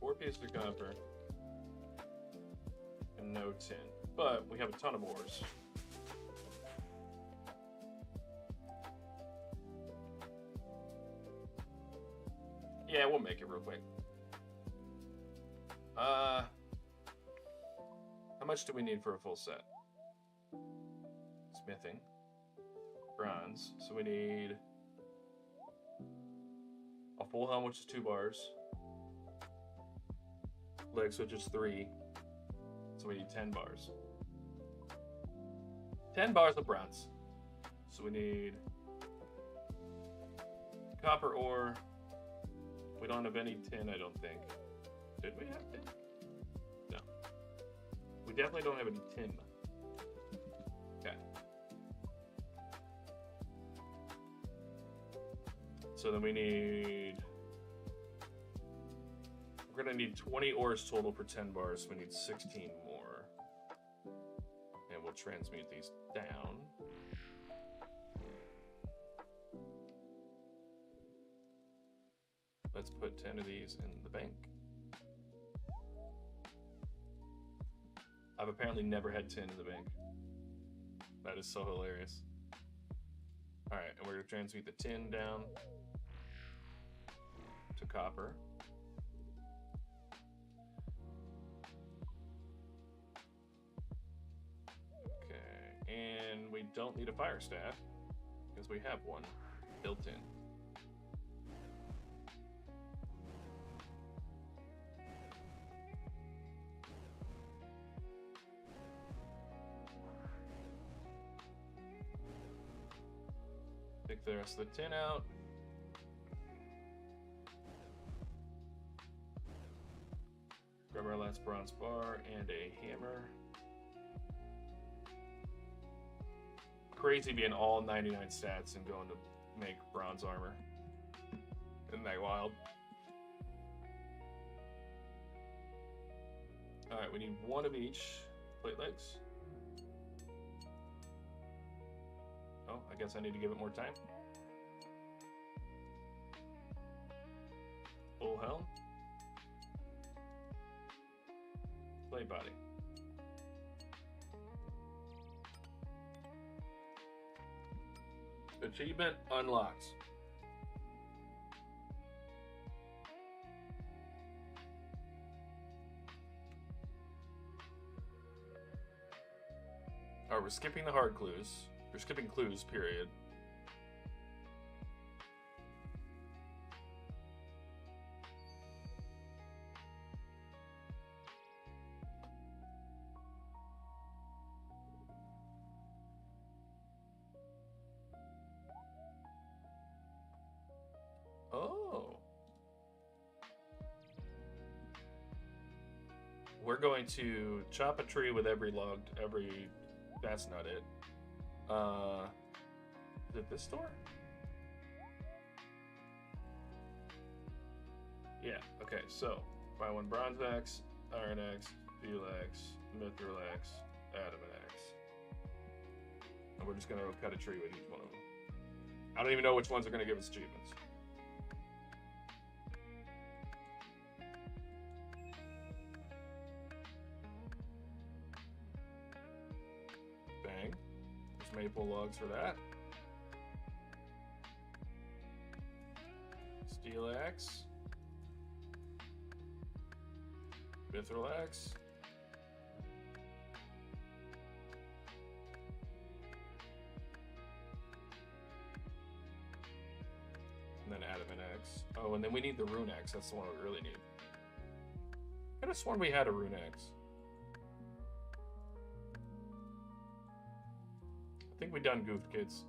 Four pieces of copper and no tin, but we have a ton of ores. Yeah, we'll make it real quick. How much do we need for a full set? Smithing. Bronze. So we need a full helm, which is 2 bars. Leg switch is 3. So we need 10 bars. 10 bars of bronze. So we need copper ore. We don't have any tin, I don't think. Did we have tin? No. We definitely don't have any tin. Okay. So then we need... We're going to need 20 ores total for 10 bars. So we need 16 more. And we'll transmute these down. Let's put 10 of these in the bank. I've apparently never had tin in the bank. That is so hilarious. Alright, and we're going to transmute the tin down to copper. Okay, and we don't need a fire staff because we have one built in. Take the rest of the tin out. Grab our last bronze bar and a hammer. Crazy being all 99 stats and going to make bronze armor. Isn't that wild? Alright, we need one of each plate legs. Oh, I guess I need to give it more time. Full helm. Plate body. Achievement unlocked. Alright, we're skipping the hard clues. We're skipping clues, period. Oh. We're going to chop a tree with every log, that's not it. Is it this store? Yeah, okay, so buy 1 bronze axe, iron axe, steel axe, mithril axe, adamant axe. And we're just gonna cut a tree with each one of them. I don't even know which ones are gonna give us achievements. Bang. There's maple logs for that. Steel axe. Mithril axe. And then adamant axe. Oh, and then we need the rune axe. That's the one we really need. I could have sworn we had a rune axe. I think we done goofed, kids.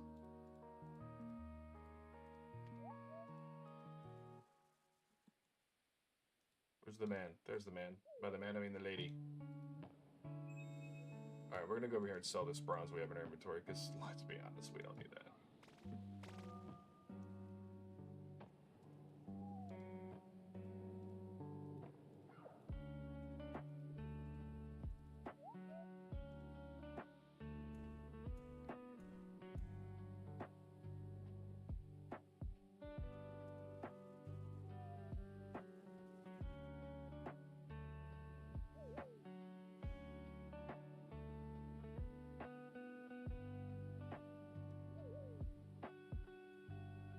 Who's the man? There's the man. By the man, I mean the lady. Alright, we're gonna go over here and sell this bronze we have in our inventory, because, let's be honest, we don't need that.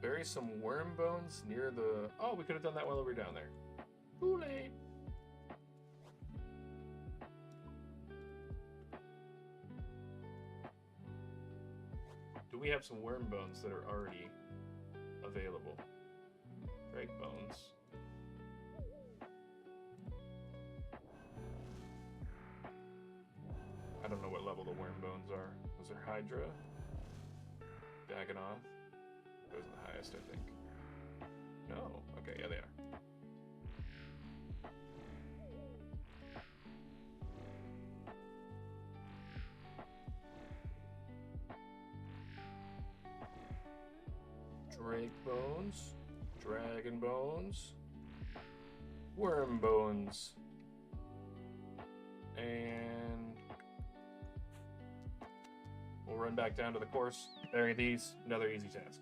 Bury some worm bones near the... Oh, we could have done that while we were down there. Too late. Do we have some worm bones that are already available? Drake bones. I don't know what level the worm bones are. Those are Hydra. Dagonoth. Those are the highest, I think. No. Okay, yeah, they are. Drake bones. Dragon bones. Worm bones. And we'll run back down to the course. Bury these. Another easy task.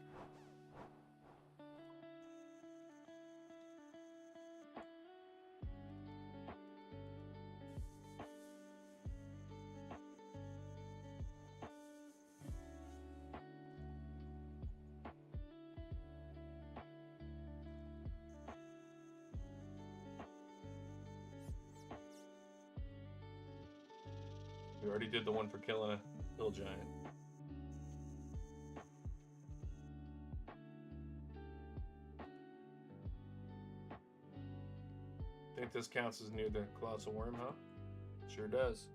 We already did the one for killing a hill giant. Think this counts as near the colossal worm, huh? Sure does.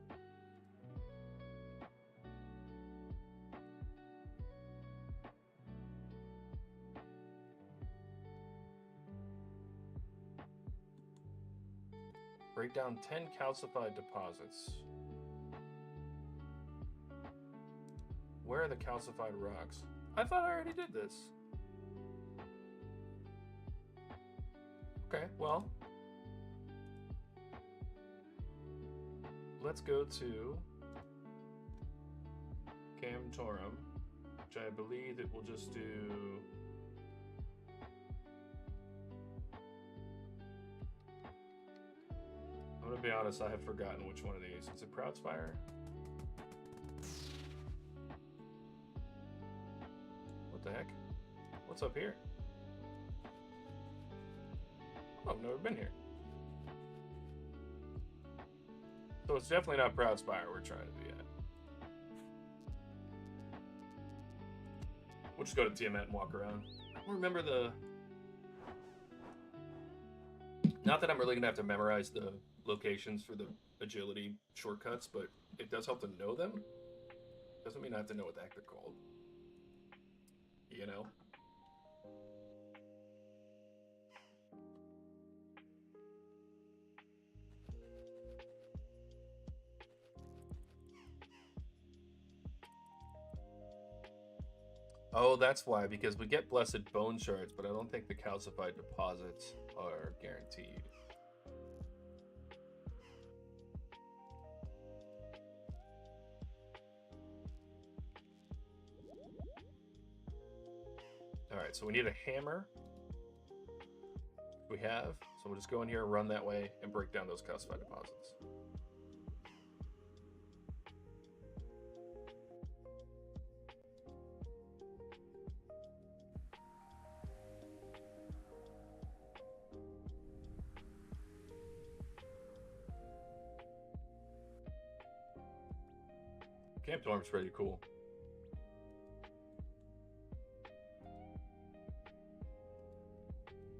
Break down 10 calcified deposits. Where are the calcified rocks? I thought I already did this. Okay, well. Let's go to Camtorum, which I believe it will just do... I'm gonna be honest, I have forgotten which one of these. Is it Proudspire? What the heck? What's up here? Oh, I've never been here. So it's definitely not Proudspire we're trying to be at. We'll just go to Tiamat and walk around. I don't remember the... Not that I'm really gonna have to memorize the locations for the agility shortcuts, but it does help to know them. Doesn't mean I have to know what the heck they're called. You know? Oh, that's why, because we get blessed bone shards, but I don't think the calcified deposits are guaranteed. Alright, so we need a hammer. We have, so we'll just go in here, run that way, and break down those calcified deposits. Camtorum's pretty cool.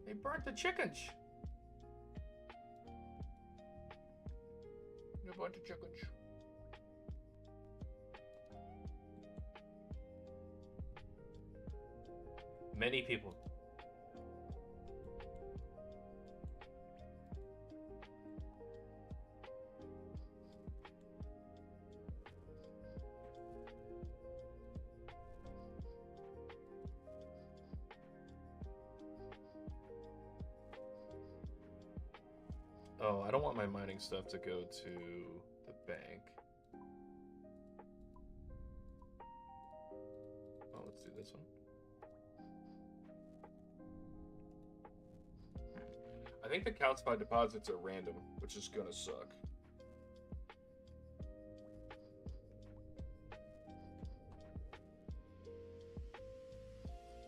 They burnt the chickens. They burnt the chickens. Many people. Oh, I don't want my mining stuff to go to the bank. Oh, let's do this one. I think the calcified deposits are random, which is gonna suck.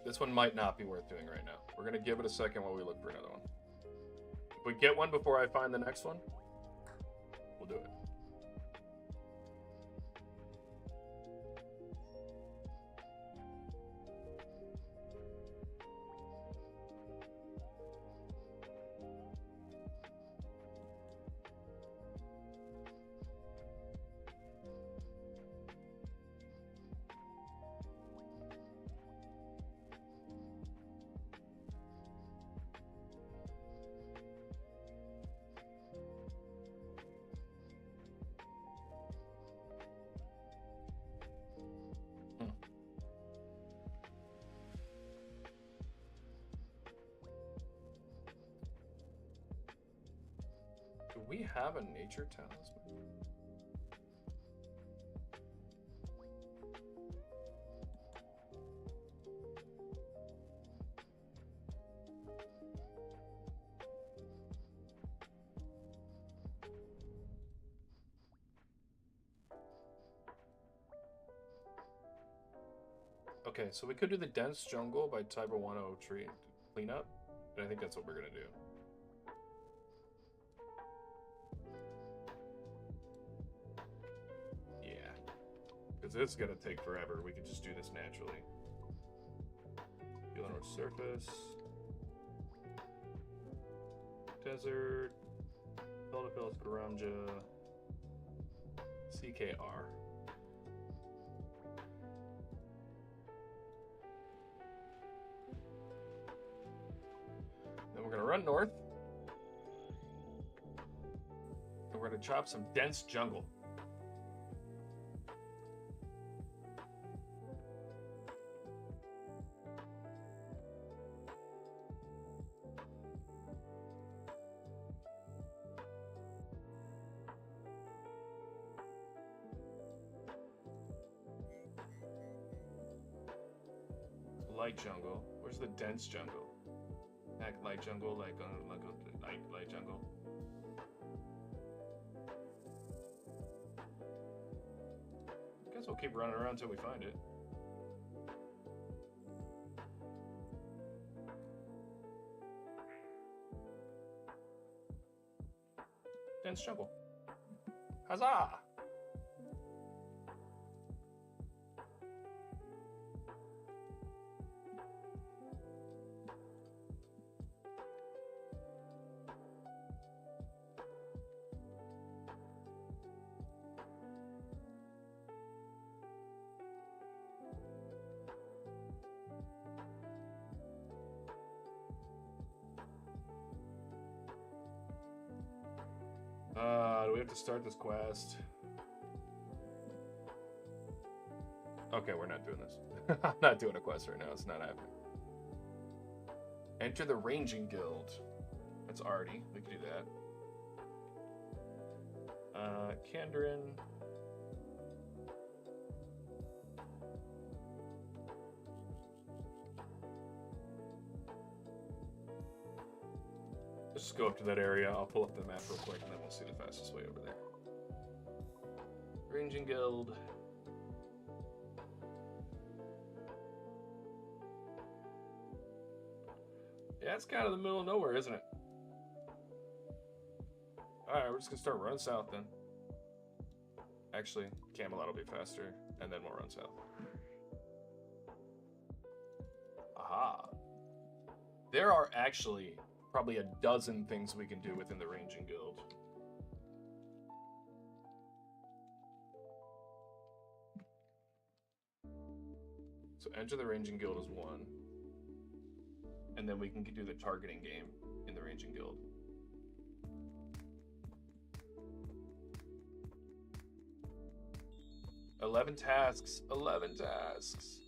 This one might not be worth doing right now. We're gonna give it a second while we look for another one. If we get one before I find the next one, we'll do it. Do we have a nature talisman? Okay, so we could do the dense jungle by type of 10 tree cleanup, and I think that's what we're gonna do. Yeah, because it's gonna take forever. We could just do this naturally. North surface, desert, Peltapils, Garamja, CKR. Then we're gonna run north, and we're gonna chop some dense jungle. Light jungle. Where's the dense jungle? Act light jungle, like a light jungle. I guess we'll keep running around until we find it. Dense jungle. Huzzah! Do we have to start this quest? Okay, we're not doing this. I'm not doing a quest right now. It's not happening. Enter the Ranging Guild. That's Artie. We can do that. Kandarin. Let's just go up to that area. I'll pull up the map real quick and then we'll see the fastest way over there. Ranging Guild. Yeah, it's kind of the middle of nowhere, isn't it? Alright, we're just gonna start running south then. Actually, Camelot will be faster, and then we'll run south. Aha. There are actually probably a dozen things we can do within the Ranging Guild. So enter the Ranging Guild as one. And then we can do the targeting game in the Ranging Guild. $11 tasks. 11 tasks.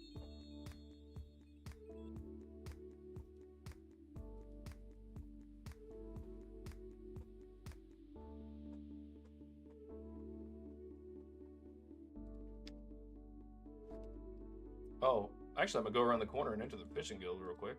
Actually, I'm going to go around the corner and enter the fishing guild real quick.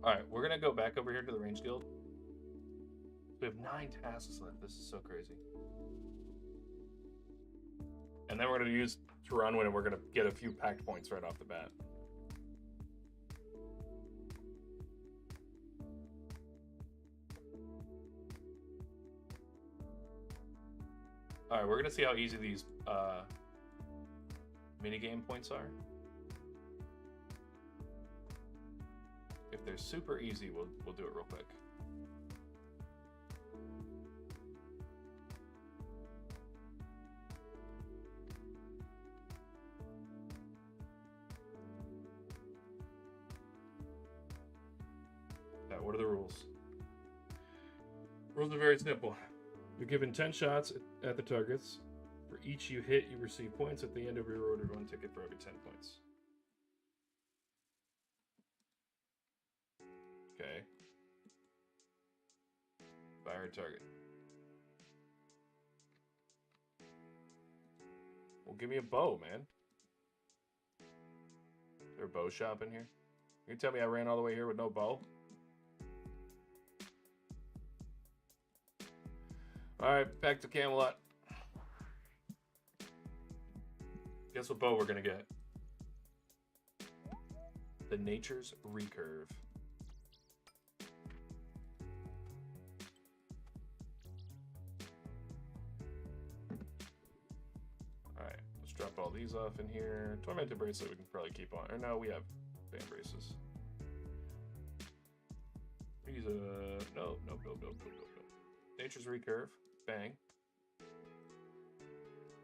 Alright, we're going to go back over here to the range guild. We have 9 tasks left. This is so crazy. And then we're going to use Tirannwn and we're going to get a few packed points right off the bat. Alright, we're going to see how easy these minigame points are. If they're super easy, we'll do it real quick. What are the rules? Rules are very simple. You're given 10 shots at the targets. For each you hit, you receive points. At the end of your order, 1 ticket for every 10 points. Okay. Fire a target. Well, give me a bow, man. Is there a bow shop in here? You tell me I ran all the way here with no bow? Alright, back to Camelot. Guess what bow we're gonna get? The Nature's Recurve. Alright, let's drop all these off in here. Tormented Bracelet we can probably keep on. Or no, we have band braces. These no. Nature's Recurve. Bang.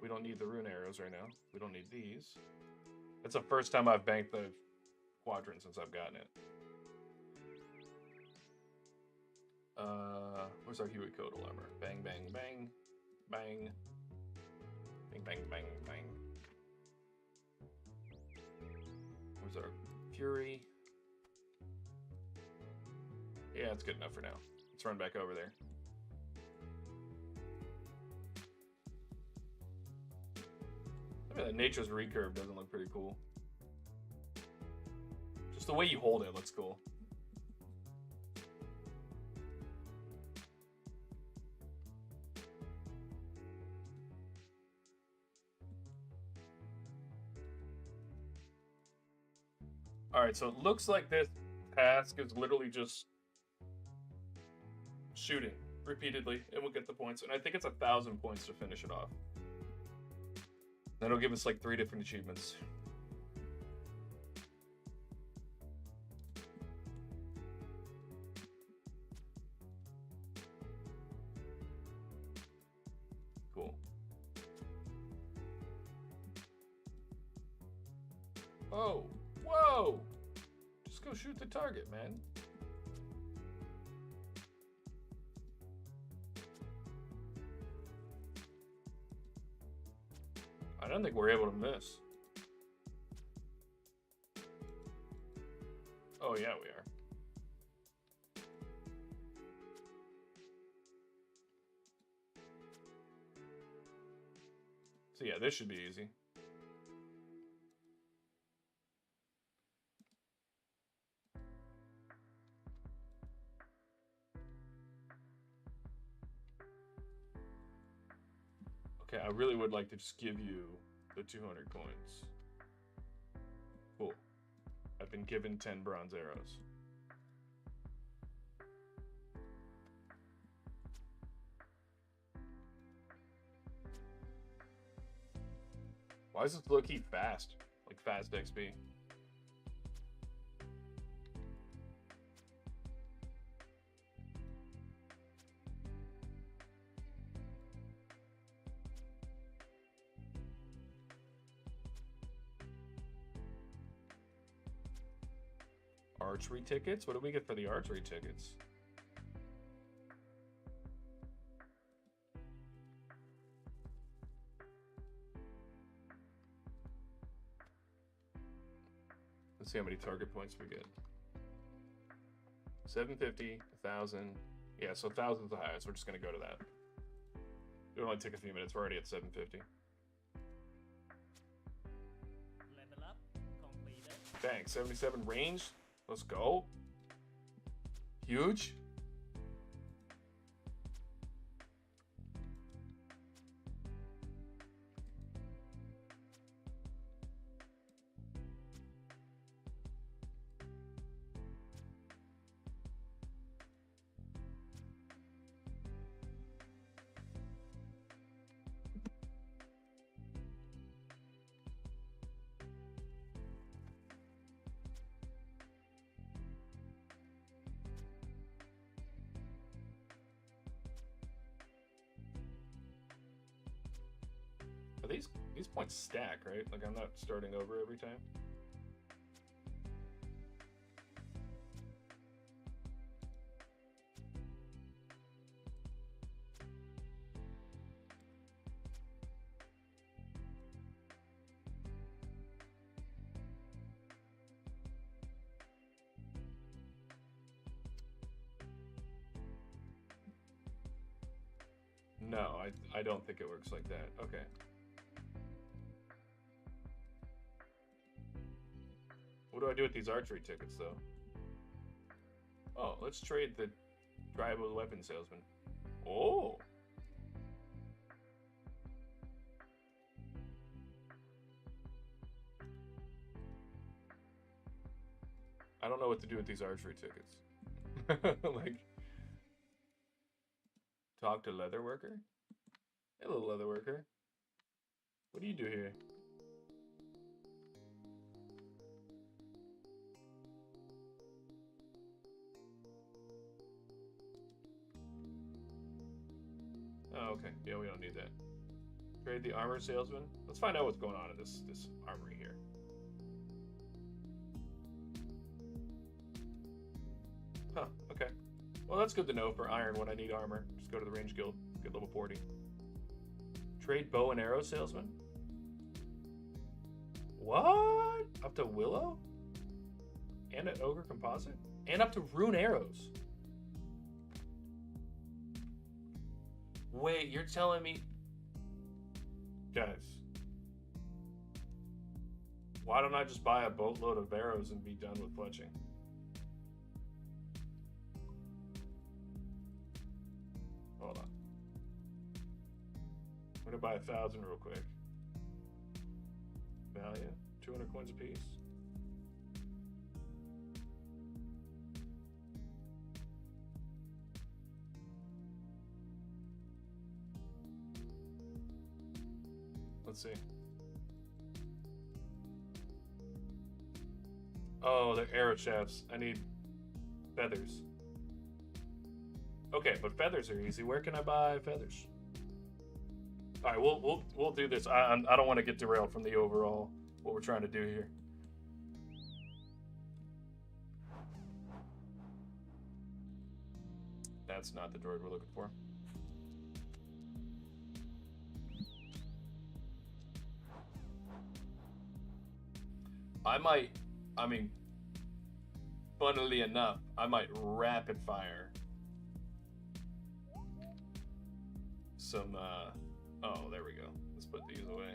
We don't need the rune arrows right now. We don't need these. That's the first time I've banked the quadrant since I've gotten it. Where's our Huey Codal armor? Bang, bang, bang. Bang. Bang, bang, bang, bang. Where's our Fury? Yeah, it's good enough for now. Let's run back over there. I mean, that Nature's Recurve doesn't look pretty cool. Just the way you hold it looks cool. Alright, so it looks like this task is literally just shooting repeatedly, and we'll get the points. And I think it's 1,000 points to finish it off. That'll give us like 3 different achievements. Cool. Oh, whoa! Just go shoot the target, man. I don't think we're able to miss. Oh yeah, we are. So yeah, this should be easy. Okay, I really would like to just give you the 200 coins. Cool. I've been given 10 bronze arrows. Why is this low-key fast? like fast XP. Archery tickets? What do we get for the archery tickets? Let's see how many target points we get. 750, 1,000. Yeah, so 1,000 is the highest. We're just going to go to that. It'll only take a few minutes. We're already at 750. Level up completed. Thanks. 77 range. Let's go. Huge. Are these points stack, right? Like I'm not starting over every time. No, I don't think it works like that. Okay. What do I do with these archery tickets, though? Oh, let's trade the tribal weapon salesman. Oh! I don't know what to do with these archery tickets. Like, talk to leather worker? Hello, leather worker. What do you do here? Oh, okay. Yeah, we don't need that. Trade the armor salesman. Let's find out what's going on in this armory here. Huh, okay. Well, that's good to know for iron when I need armor. Just go to the range guild, get level 40. Trade bow and arrow salesman? What? Up to willow? And an ogre composite? And up to rune arrows? Wait, you're telling me... Guys. Why don't I just buy a boatload of arrows and be done with fletching? Hold on. I'm gonna buy 1,000 real quick. Value, 200 coins apiece. Let's see. Oh, the arrow shafts. I need feathers. Okay, but feathers are easy. Where can I buy feathers? All right, we'll do this. I don't want to get derailed from the overall what we're trying to do here. That's not the droid we're looking for. I mean, funnily enough, I might rapid fire some, oh, there we go. Let's put these away.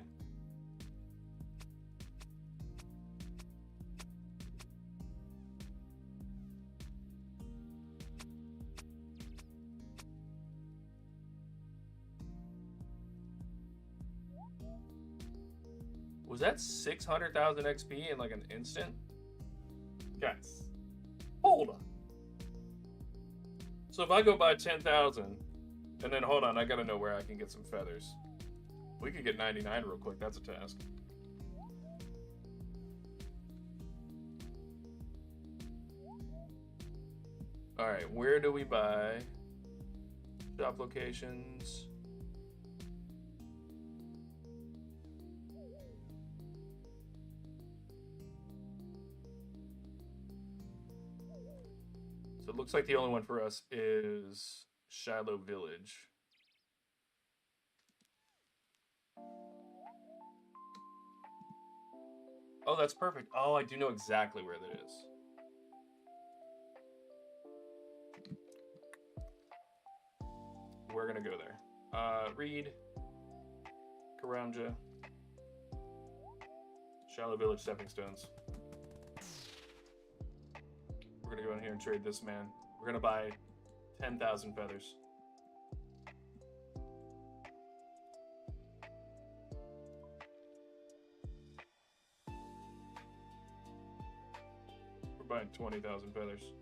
Was that 600,000 XP in like an instant? Guys, hold on. So if I go buy 10,000, and then hold on, I gotta know where I can get some feathers. We could get 99 real quick, that's a task. All right, where do we buy? Shop locations. So it looks like the only one for us is Shiloh Village. Oh, that's perfect. Oh, I do know exactly where that is. We're gonna go there. Reed, Karamja, Shiloh Village stepping stones. We're gonna go in here and trade this man. We're gonna buy 10,000 feathers. We're buying 20,000 feathers.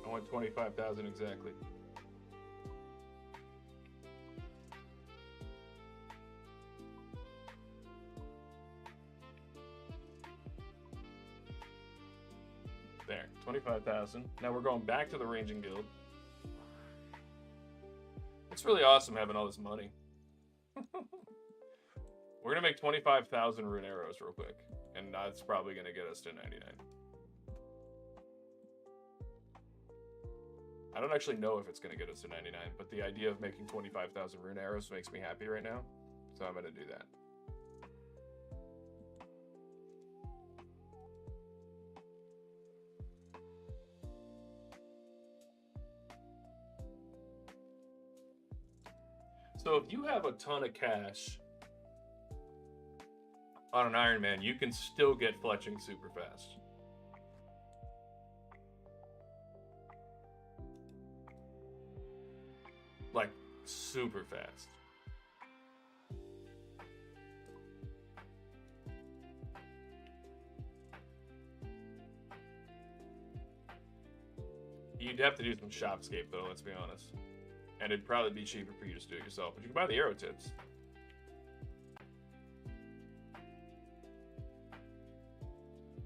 I want 25,000 exactly. There, 25,000. Now we're going back to the Ranging Guild. It's really awesome having all this money. We're gonna make 25,000 rune arrows real quick, and that's probably gonna get us to 99. I don't actually know if it's gonna get us to 99, but the idea of making 25,000 rune arrows makes me happy right now, so I'm gonna do that. So if you have a ton of cash on an Iron Man, you can still get fletching super fast. Like, super fast. You'd have to do some shopscape though, let's be honest. And it'd probably be cheaper for you to do it yourself, but you can buy the arrow tips.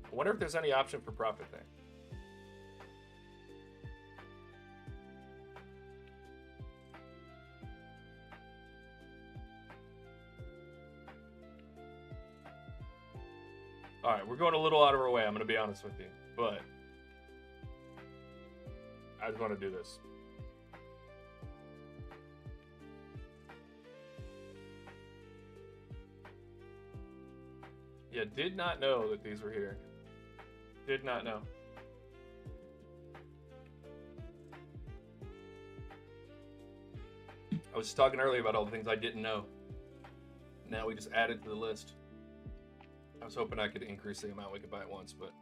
I wonder if there's any option for profit there. All right, we're going a little out of our way, I'm going to be honest with you, but I just want to do this. Yeah, did not know that these were here. Did not know. I was talking earlier about all the things I didn't know. Now we just added to the list. I was hoping I could increase the amount we could buy at once, but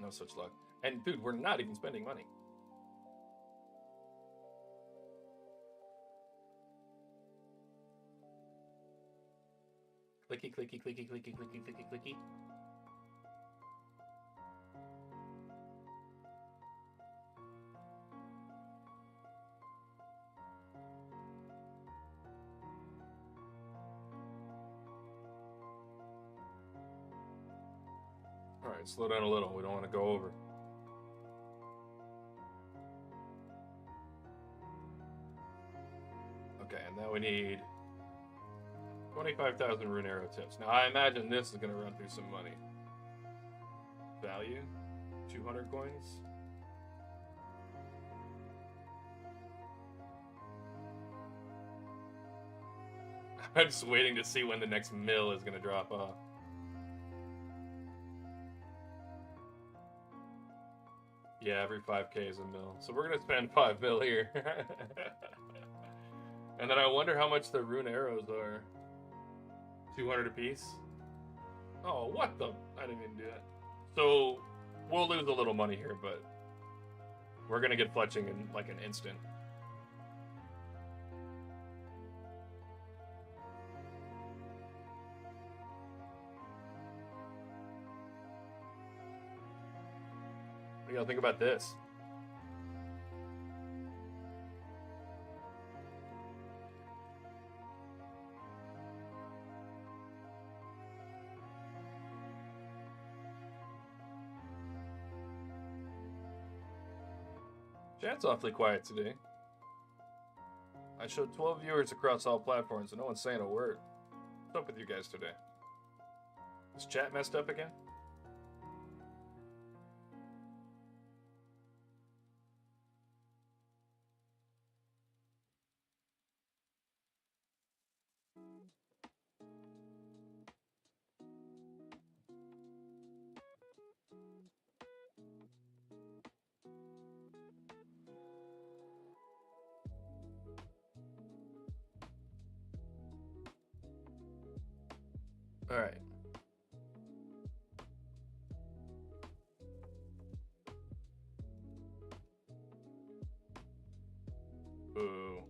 no such luck. And dude, we're not even spending money. Clicky, clicky, clicky, clicky, clicky, clicky, clicky. All right, slow down a little. We don't want to go over. Okay, and now we need 25,000 rune arrow tips. Now I imagine this is going to run through some money. Value, 200 coins. I'm just waiting to see when the next mill is going to drop off. Yeah, every 5k is a mil. So we're going to spend 5 mil here. And then I wonder how much the rune arrows are. 200 apiece? Oh, what the? I didn't even do that. So we'll lose a little money here, but we're going to get fletching in like an instant. do y'all think about this? Chat's awfully quiet today. I showed 12 viewers across all platforms, and no one's saying a word. What's up with you guys today? Is chat messed up again? All right. Boo.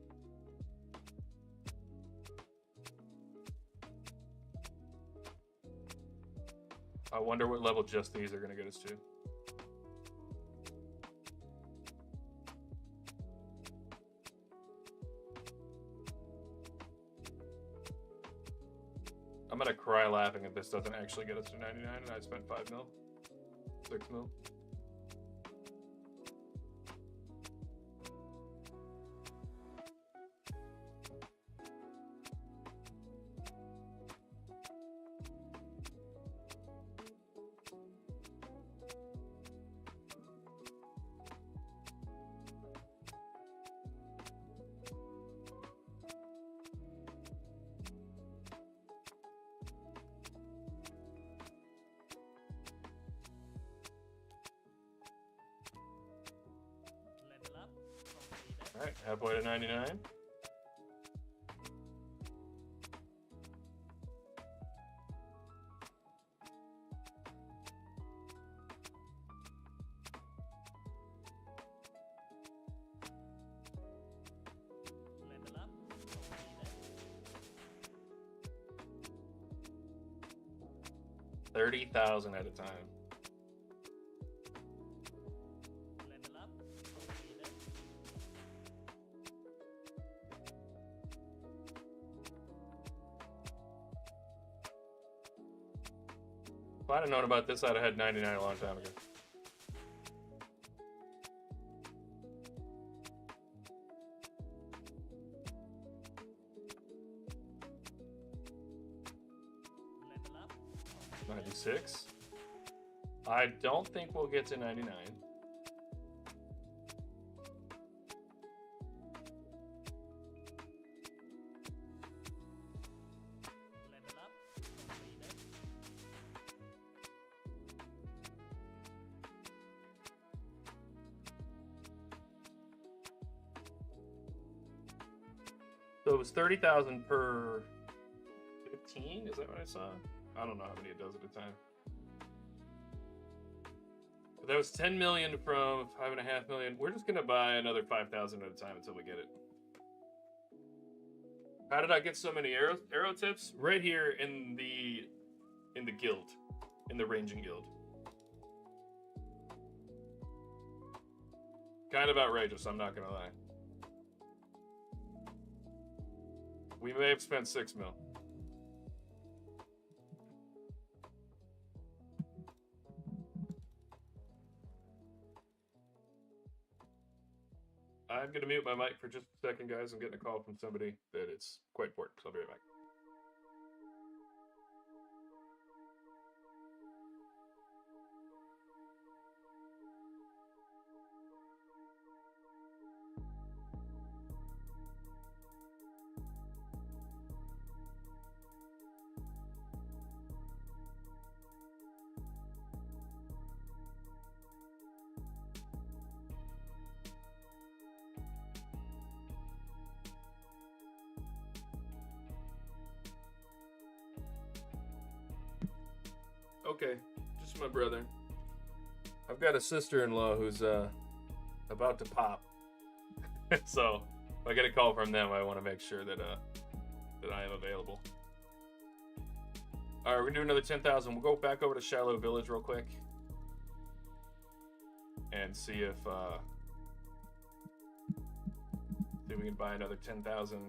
I wonder what level just these are going to get us to. I'm going to cry laughing if this doesn't actually get us to 99 and I spent 5 mil. 6 mil. Level up completed. All right, halfway to 99. Level up completed. 30,000 at a time. Level up completed. If I'd have known about this, I'd have had 99 a long time ago. Level up completed. 96. I don't think we'll get to 99. Level up completed. So it was 30,000 per 15? Is that what I saw? I don't know how many it does at a time. But that was 10 million from 5.5 million. We're just gonna buy another 5,000 at a time until we get it. How did I get so many arrow tips? Right here in the guild, in the ranging guild. Kind of outrageous, I'm not gonna lie. We may have spent 6 mil. I'm going to mute my mic for just a second, guys. I'm getting a call from somebody that it's quite important, so I'll be right back. Okay, just my brother. I've got a sister-in-law who's about to pop. So if I get a call from them, I want to make sure that that I am available. All right, we're gonna do another 10,000. We'll go back over to Shallow Village real quick. and see if we can buy another 10,000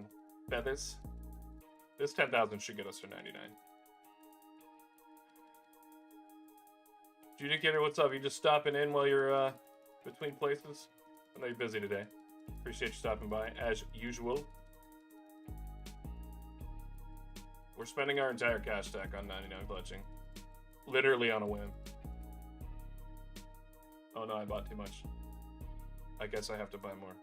feathers. This 10,000 should get us to 99. Judicator, what's up? You just stopping in while you're between places? I know you're busy today. Appreciate you stopping by, as usual. We're spending our entire cash stack on 99 clutching. Literally on a whim. Oh no, I bought too much. I guess I have to buy more.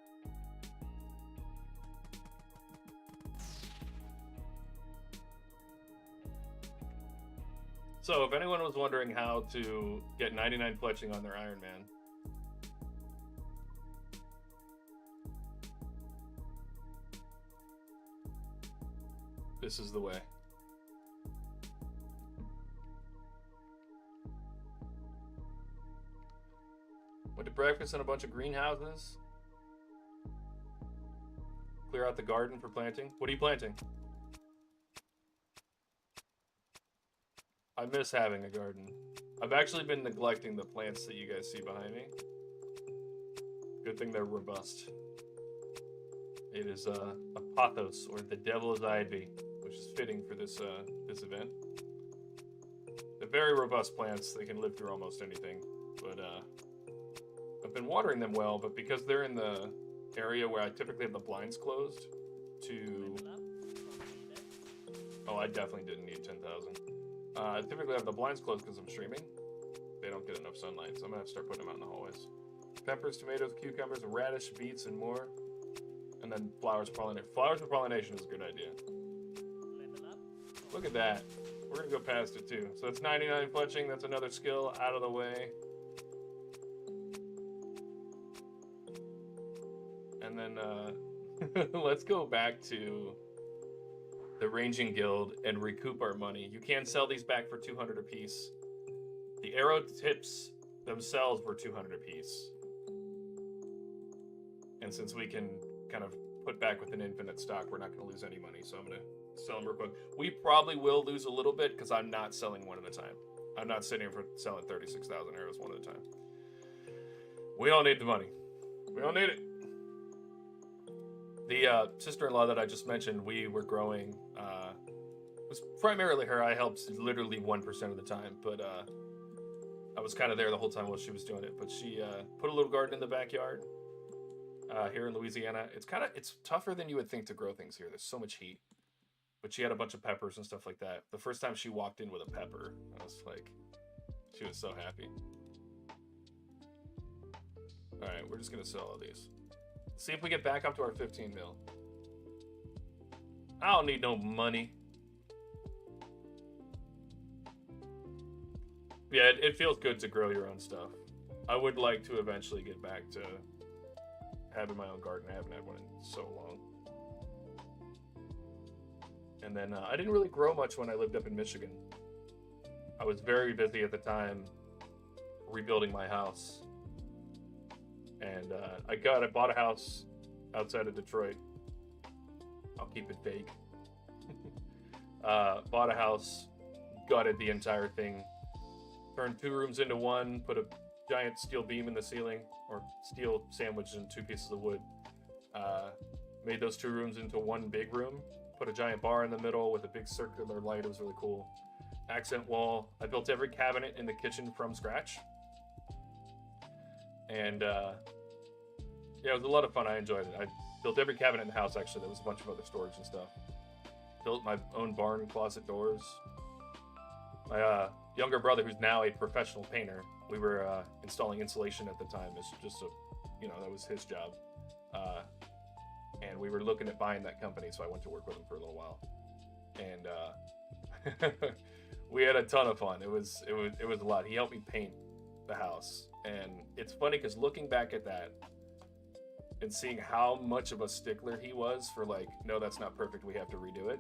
So, if anyone was wondering how to get 99 clutching on their Iron Man, this is the way. Went to breakfast in a bunch of greenhouses. Clear out the garden for planting. What are you planting? I miss having a garden. I've actually been neglecting the plants that you guys see behind me. Good thing they're robust. It is a pothos, or the devil's ivy, which is fitting for this this event. They're very robust plants. They can live through almost anything. But I've been watering them well, but because they're in the area where I typically have the blinds closed to... Oh, I definitely didn't need 10,000. I typically have the blinds closed because I'm streaming. They don't get enough sunlight, so I'm gonna have to start putting them out in the hallways. Peppers, tomatoes, cucumbers, radish, beets, and more. And then flowers pollination. Flowers for pollination is a good idea. Look at that. We're gonna go past it too. So that's 99 fletching. That's another skill out of the way. And then let's go back to the Ranging Guild and recoup our money. You can sell these back for 200 apiece. The arrow tips themselves were 200 apiece. And since we can kind of put back with an infinite stock, we're not going to lose any money. So I'm going to sell them real quick. We probably will lose a little bit because I'm not selling one at a time. I'm not sitting here for selling 36,000 arrows one at a time. We don't need the money. We don't need it. The sister-in-law that I just mentioned, we were growing. It was primarily her. I helped literally 1% of the time, but I was kind of there the whole time while she was doing it. But she put a little garden in the backyard here in Louisiana. It's tougher than you would think to grow things here. There's so much heat. But she had a bunch of peppers and stuff like that. The first time she walked in with a pepper, I was like, she was so happy. All right, we're just gonna sell all these. See if we get back up to our 15 mil. I don't need no money. Yeah, it feels good to grow your own stuff. I would like to eventually get back to having my own garden. I haven't had one in so long. And then I didn't really grow much when I lived up in Michigan. I was very busy at the time rebuilding my house. And I bought a house outside of Detroit. I'll keep it vague. Bought a house, gutted the entire thing, turned 2 rooms into one, put a giant steel beam in the ceiling, or steel sandwiched in 2 pieces of wood. Made those 2 rooms into one big room, put a giant bar in the middle with a big circular light. It was really cool. Accent wall. I built every cabinet in the kitchen from scratch. And yeah, it was a lot of fun. I enjoyed it. I built every cabinet in the house, actually. There was a bunch of other storage and stuff. Built my own barn closet doors. My younger brother, who's now a professional painter, we were installing insulation at the time. It's just that was his job. And we were looking at buying that company, so I went to work with him for a little while. And we had a ton of fun. It was a lot. He helped me paint the house. And it's funny because looking back at that and seeing how much of a stickler he was for like, no, that's not perfect, we have to redo it.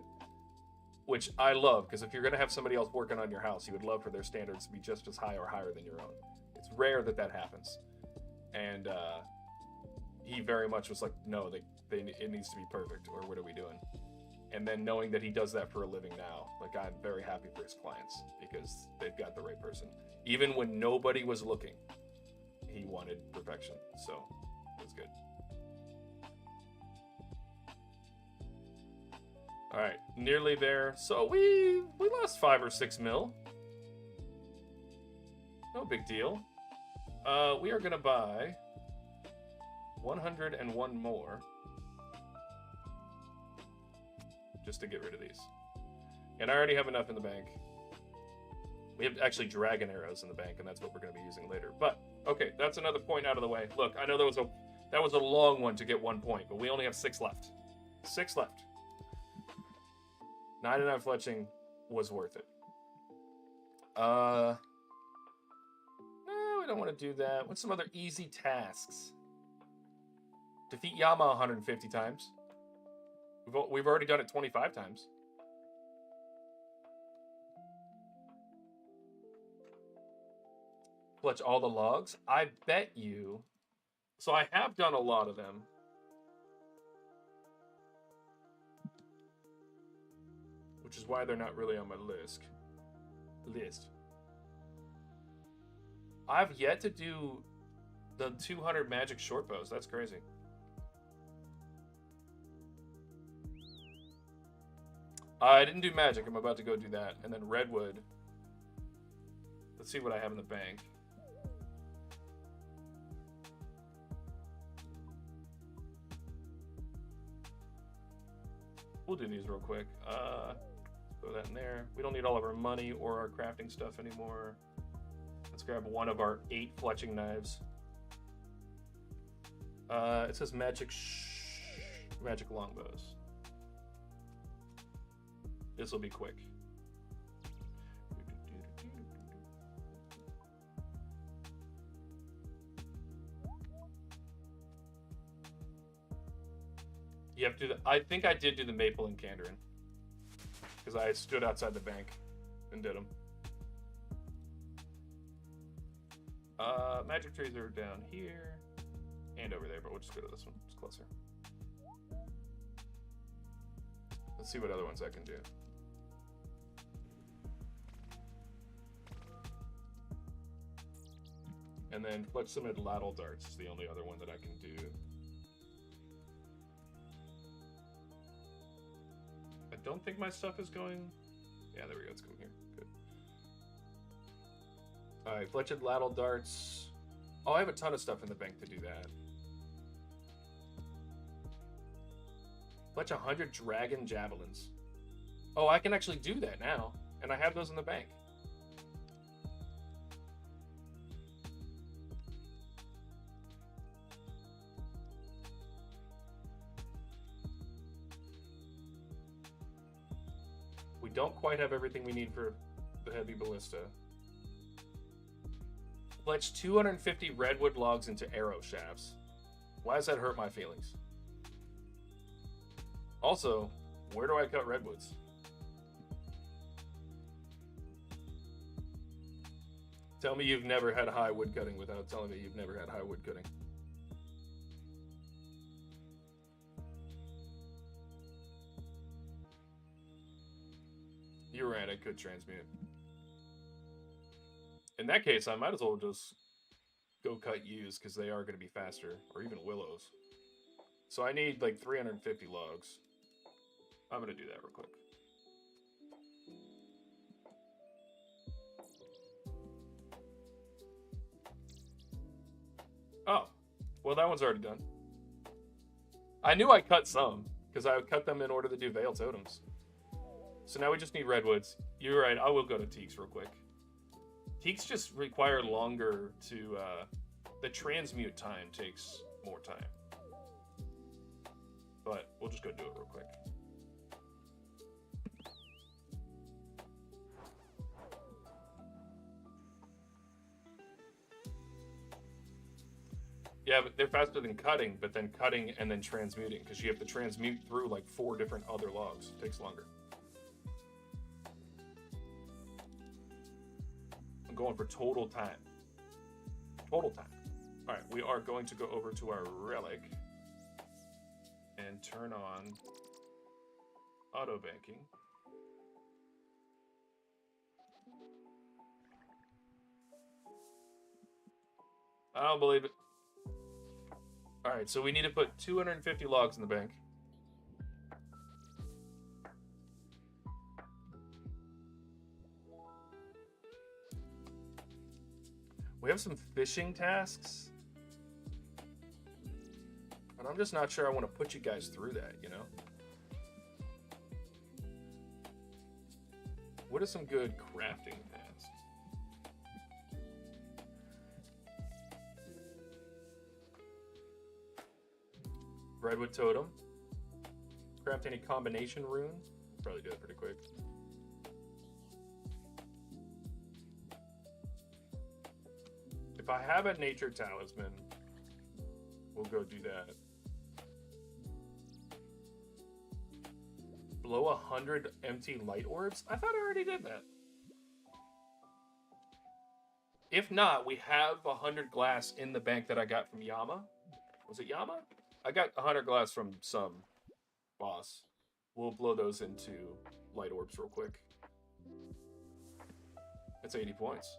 Which I love, because if you're going to have somebody else working on your house, you would love for their standards to be just as high or higher than your own. It's rare that happens. And he very much was like, no, it needs to be perfect, or what are we doing? And then knowing that he does that for a living now, like I'm very happy for his clients because they've got the right person. Even when nobody was looking, he wanted perfection, so that's good. All right, nearly there. So we lost 5 or 6 mil. No big deal. We are gonna buy 101 more just to get rid of these. And I already have enough in the bank. We have actually dragon arrows in the bank, and that's what we're going to be using later. But okay, that's another point out of the way. Look, I know that was a long one to get 1 point, but we only have 6 left. 6 left. 99 fletching was worth it. No, we don't want to do that. What's some other easy tasks? Defeat Yama 150 times. We've already done it 25 times. Fletch all the logs. I bet you. So I have done a lot of them. Which is why they're not really on my list. I've yet to do the 200 magic short bows. That's crazy. I didn't do magic. I'm about to go do that. And then redwood. Let's see what I have in the bank. We'll do these real quick. Throw that in there. We don't need all of our money or our crafting stuff anymore. Let's grab one of our 8 fletching knives. It says magic longbows. This will be quick. You have to do I think I did do the maple and Kandarin. Because I stood outside the bank and did them. Magic trees are down here and over there, but we'll just go to this one. It's closer. Let's see what other ones I can do. And then fletch some ladle darts is the only other one that I can do. I don't think my stuff is going. Yeah, there we go. It's coming here. Good. All right, fletched ladle darts. Oh, I have a ton of stuff in the bank to do that. Fletch 100 dragon javelins. Oh, I can actually do that now, and I have those in the bank. We don't quite have everything we need for the heavy ballista. Fletch 250 redwood logs into arrow shafts. Why does that hurt my feelings? Also, where do I cut redwoods? Tell me you've never had high wood cutting without telling me you've never had high wood cutting. You're right, I could transmute. In that case, I might as well just go cut yews because they are going to be faster, or even willows. So I need like 350 logs. I'm going to do that real quick. Oh, well that one's already done. I knew I cut some because I would cut them in order to do veil totems. So now we just need redwoods. You're right, I will go to teaks real quick. Teaks just require longer to, the transmute time takes more time. But we'll just go do it real quick. Yeah, but they're faster than cutting, but then cutting and then transmuting, because you have to transmute through like 4 different other logs. It takes longer. Going for total time. Total time. All right, we are going to go over to our relic and turn on auto banking. I don't believe it. All right, so we need to put 250 logs in the bank. We have some fishing tasks. But I'm just not sure I want to put you guys through that, you know? What are some good crafting tasks? Redwood Totem. Craft any combination rune. Probably do it pretty quick. If I have a nature talisman, we'll go do that. Blow 100 empty light orbs? I thought I already did that. If not, we have 100 glass in the bank that I got from Yama. Was it Yama? I got 100 glass from some boss. We'll blow those into light orbs real quick. That's 80 points.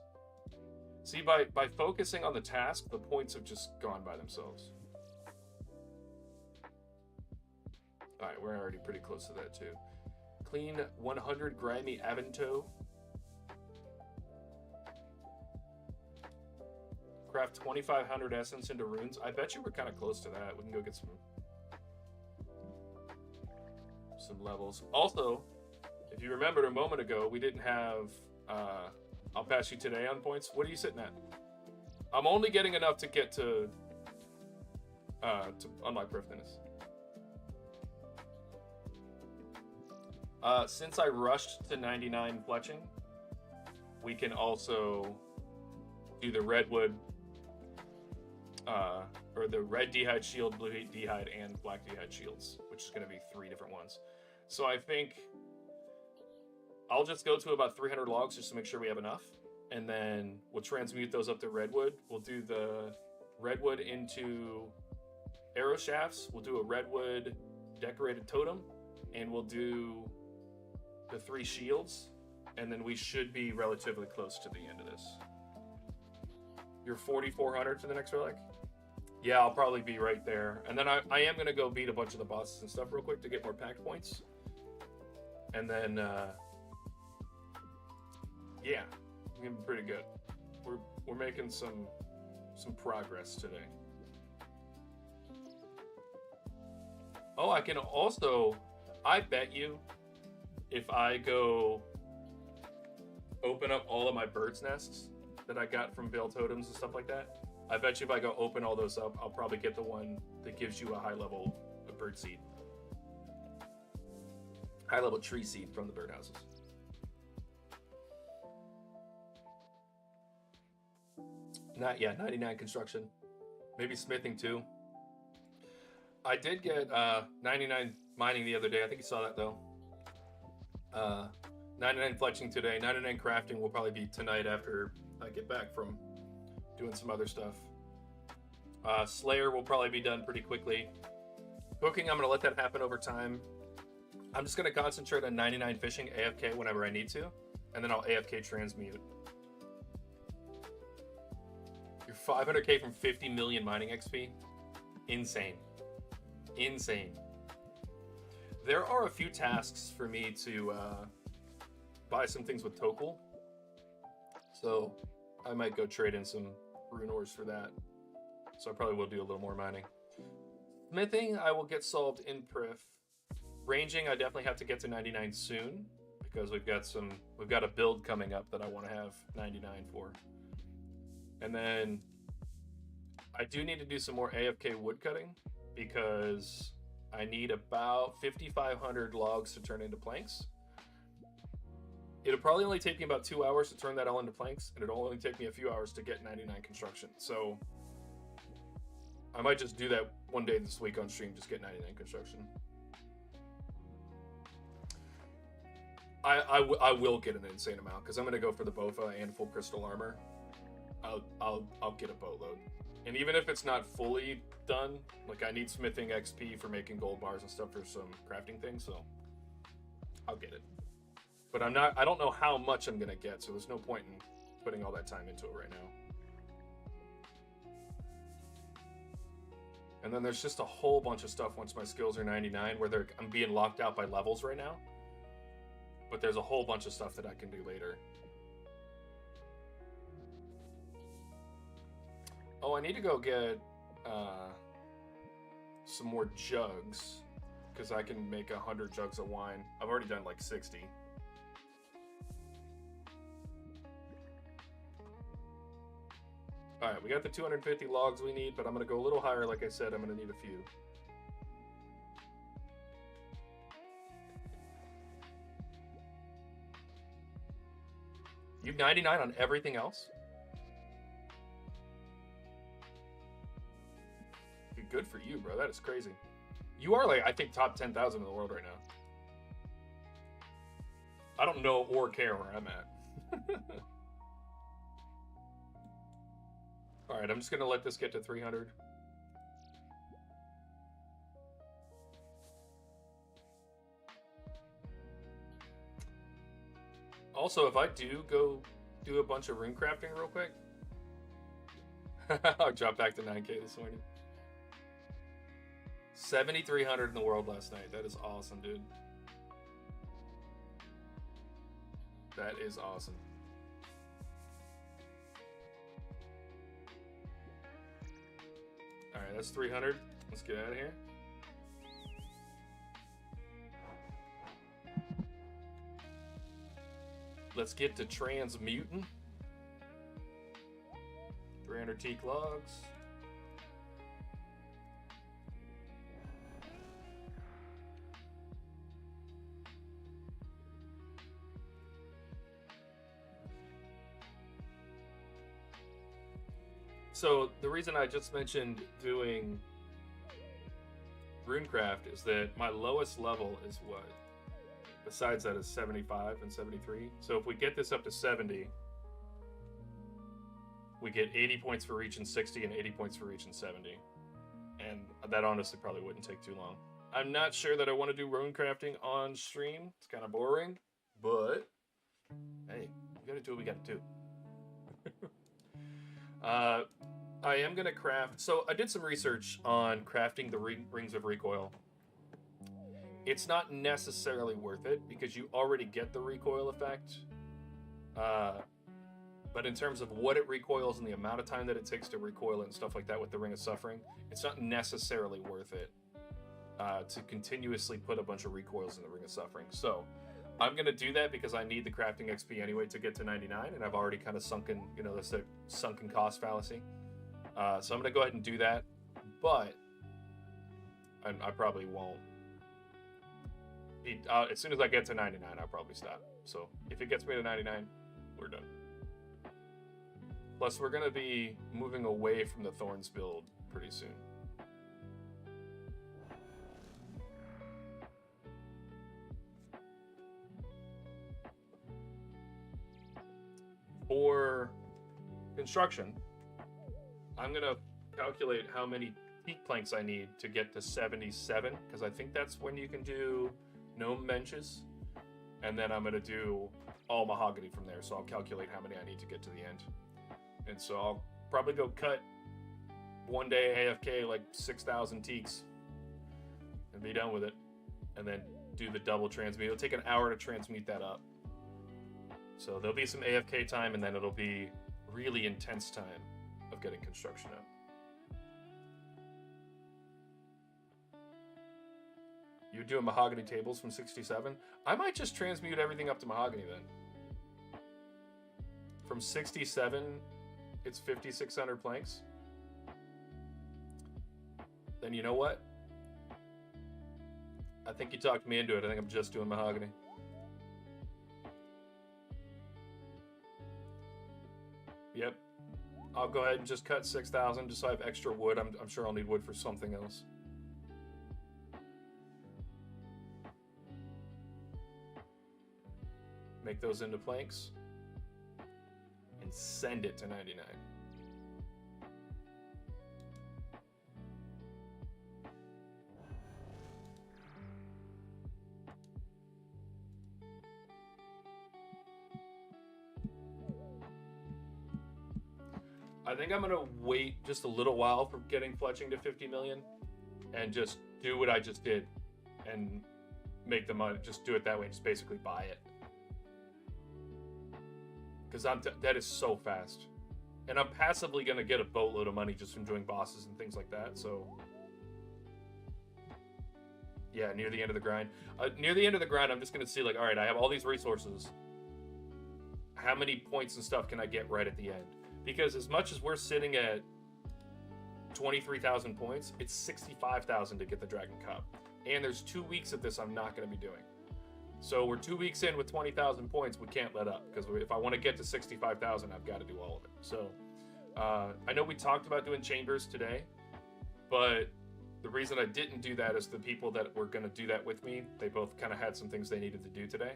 See, by focusing on the task, the points have just gone by themselves. Alright, we're already pretty close to that too. Clean 100 grimy Avento. Craft 2,500 essence into runes. I bet you we're kind of close to that. We can go get some levels. Also, if you remembered a moment ago, we didn't have I'll pass you today on points. What are you sitting at? I'm only getting enough to get to unlock Prifdinus. Since I rushed to 99 fletching, we can also do the redwood, or the red d'hide shield, blue d'hide, and black d'hide shields, which is going to be 3 different ones. So I think I'll just go to about 300 logs just to make sure we have enough, and then we'll transmute those up to redwood. We'll do the redwood into arrow shafts. We'll do a redwood decorated totem, and we'll do the 3 shields, and then we should be relatively close to the end of this. You're 4,400 for the next relic? Yeah, I'll probably be right there. And then I am going to go beat a bunch of the bosses and stuff real quick to get more pack points. And then, yeah, it's going to be pretty good. We're making some progress today. Oh, I can also, I bet you, if I go open up all of my bird's nests that I got from Veil Totems and stuff like that, I bet you if I go open all those up, I'll probably get the one that gives you a high level bird seed. High level tree seed from the birdhouses. Not yet, 99 construction. Maybe smithing too. I did get 99 mining the other day. I think you saw that though. 99 fletching today. 99 crafting will probably be tonight after I get back from doing some other stuff. Slayer will probably be done pretty quickly. Cooking, I'm going to let that happen over time. I'm just going to concentrate on 99 fishing AFK whenever I need to, and then I'll AFK transmute. You're 500k from 50 million mining XP? Insane. Insane. There are a few tasks for me to buy some things with Tokul. So I might go trade in some rune ores for that. So I probably will do a little more mining. Smithing, I will get solved in Prif. Ranging, I definitely have to get to 99 soon because we've got a build coming up that I want to have 99 for. And then I do need to do some more AFK woodcutting because I need about 5,500 logs to turn into planks. It'll probably only take me about 2 hours to turn that all into planks, and it'll only take me a few hours to get 99 construction. So I might just do that one day this week on stream, just get 99 construction. I will get an insane amount because I'm going to go for the BowFa and full crystal armor. I'll get a boatload. And even if it's not fully done, like I need smithing XP for making gold bars and stuff for some crafting things, so I'll get it. But I don't know how much I'm gonna get, so there's no point in putting all that time into it right now. And then there's just a whole bunch of stuff once my skills are 99 where I'm being locked out by levels right now. But there's a whole bunch of stuff that I can do later. Oh, I need to go get some more jugs, because I can make 100 jugs of wine. I've already done like 60. All right, we got the 250 logs we need, but I'm going to go a little higher. Like I said, I'm going to need a few. You've 99 on everything else? Good for you, bro. That is crazy. You are like, I think, top 10,000 in the world right now. I don't know or care where I'm at. All right, I'm just going to let this get to 300. Also, if I do go do a bunch of rune crafting real quick, I'll drop back to 9K this morning. 7,300 in the world last night. That is awesome, dude. That is awesome. All right, that's 300. Let's get out of here. Let's get to transmuting. 300 teak logs. So the reason I just mentioned doing runecraft is that my lowest level is what? Besides that is 75 and 73. So if we get this up to 70, we get 80 points for each in 60 and 80 points for each in 70. And that honestly probably wouldn't take too long. I'm not sure that I want to do runecrafting on stream. It's kind of boring, but hey, we gotta do what we gotta do. I am going to craft... So I did some research on crafting the rings of recoil. It's not necessarily worth it because you already get the recoil effect. But in terms of what it recoils and the amount of time that it takes to recoil and stuff like that with the Ring of Suffering, it's not necessarily worth it to continuously put a bunch of recoils in the Ring of Suffering. So I'm going to do that because I need the crafting XP anyway to get to 99, and I've already kind of sunken, you know, that's a sunken cost fallacy. So I'm going to go ahead and do that, but I probably won't. As soon as I get to 99, I'll probably stop. So if it gets me to 99, we're done. Plus, we're going to be moving away from the Thorns build pretty soon. For construction, I'm going to calculate how many teak planks I need to get to 77, because I think that's when you can do gnome benches. And then I'm going to do all mahogany from there, so I'll calculate how many I need to get to the end. And so I'll probably go cut one day AFK like 6,000 teaks and be done with it. And then do the double transmute. It'll take an hour to transmute that up. So there'll be some AFK time, and then it'll be really intense time of getting construction up. You're doing mahogany tables from 67? I might just transmute everything up to mahogany then. From 67, it's 5,600 planks. Then you know what? I think you talked me into it. I think I'm just doing mahogany. Yep. I'll go ahead and just cut 6,000 just so I have extra wood. I'm sure I'll need wood for something else. Make those into planks. And send it to 99. think I'm gonna wait just a little while for getting fletching to 50 million, and just do what I just did, and make the money. Just do it that way. Just basically buy it, because that is so fast, and I'm passively gonna get a boatload of money just from doing bosses and things like that. So yeah, near the end of the grind. Near the end of the grind, I'm just gonna see like, all right, I have all these resources. How many points and stuff can I get right at the end? Because as much as we're sitting at 23,000 points, it's 65,000 to get the Dragon Cup. And there's 2 weeks of this I'm not going to be doing. So we're 2 weeks in with 20,000 points. We can't let up, because if I want to get to 65,000, I've got to do all of it. So I know we talked about doing chambers today, but the reason I didn't do that is the people that were going to do that with me, they both kind of had some things they needed to do today.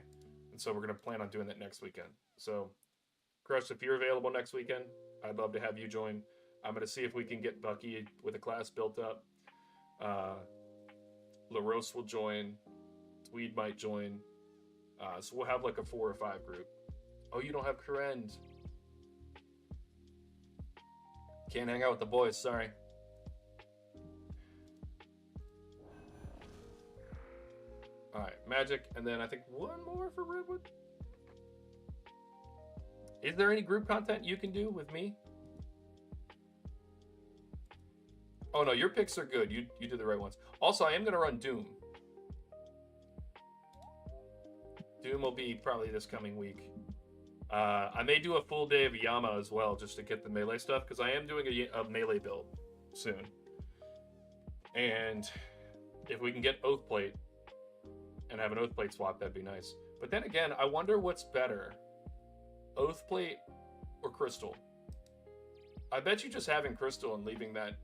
And so we're going to plan on doing that next weekend. So Crush, if you're available next weekend, I'd love to have you join. I'm going to see if we can get Bucky with a class built up. LaRose will join. Tweed might join. So we'll have like a 4 or 5 group. Oh, you don't have Corrend. Can't hang out with the boys, sorry. Alright, Magic, and then I think one more for Redwood. Is there any group content you can do with me? Oh no, your picks are good. You did the right ones. Also, I am going to run Doom. Doom will be probably this coming week. I may do a full day of Yama as well, just to get the melee stuff, because I am doing a melee build soon. And if we can get Oathplate and have an Oathplate swap, that'd be nice. But then again, I wonder what's better, Oathplate or Crystal? I bet you just having Crystal and leaving that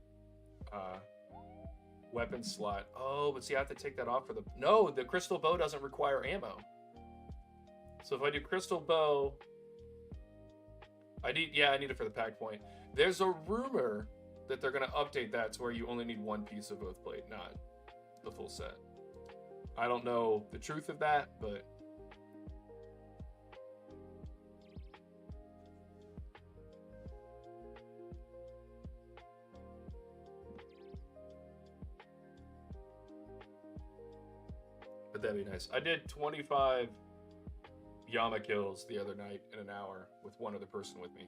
weapon slot. Oh, but see, I have to take that off for the... No, the Crystal Bow doesn't require ammo. So if I do Crystal Bow... I need it for the pack point. There's a rumor that they're going to update that to where you only need one piece of Oathplate, not the full set. I don't know the truth of that, but... But that'd be nice. I did 25 Yama kills the other night in an hour with one other person with me.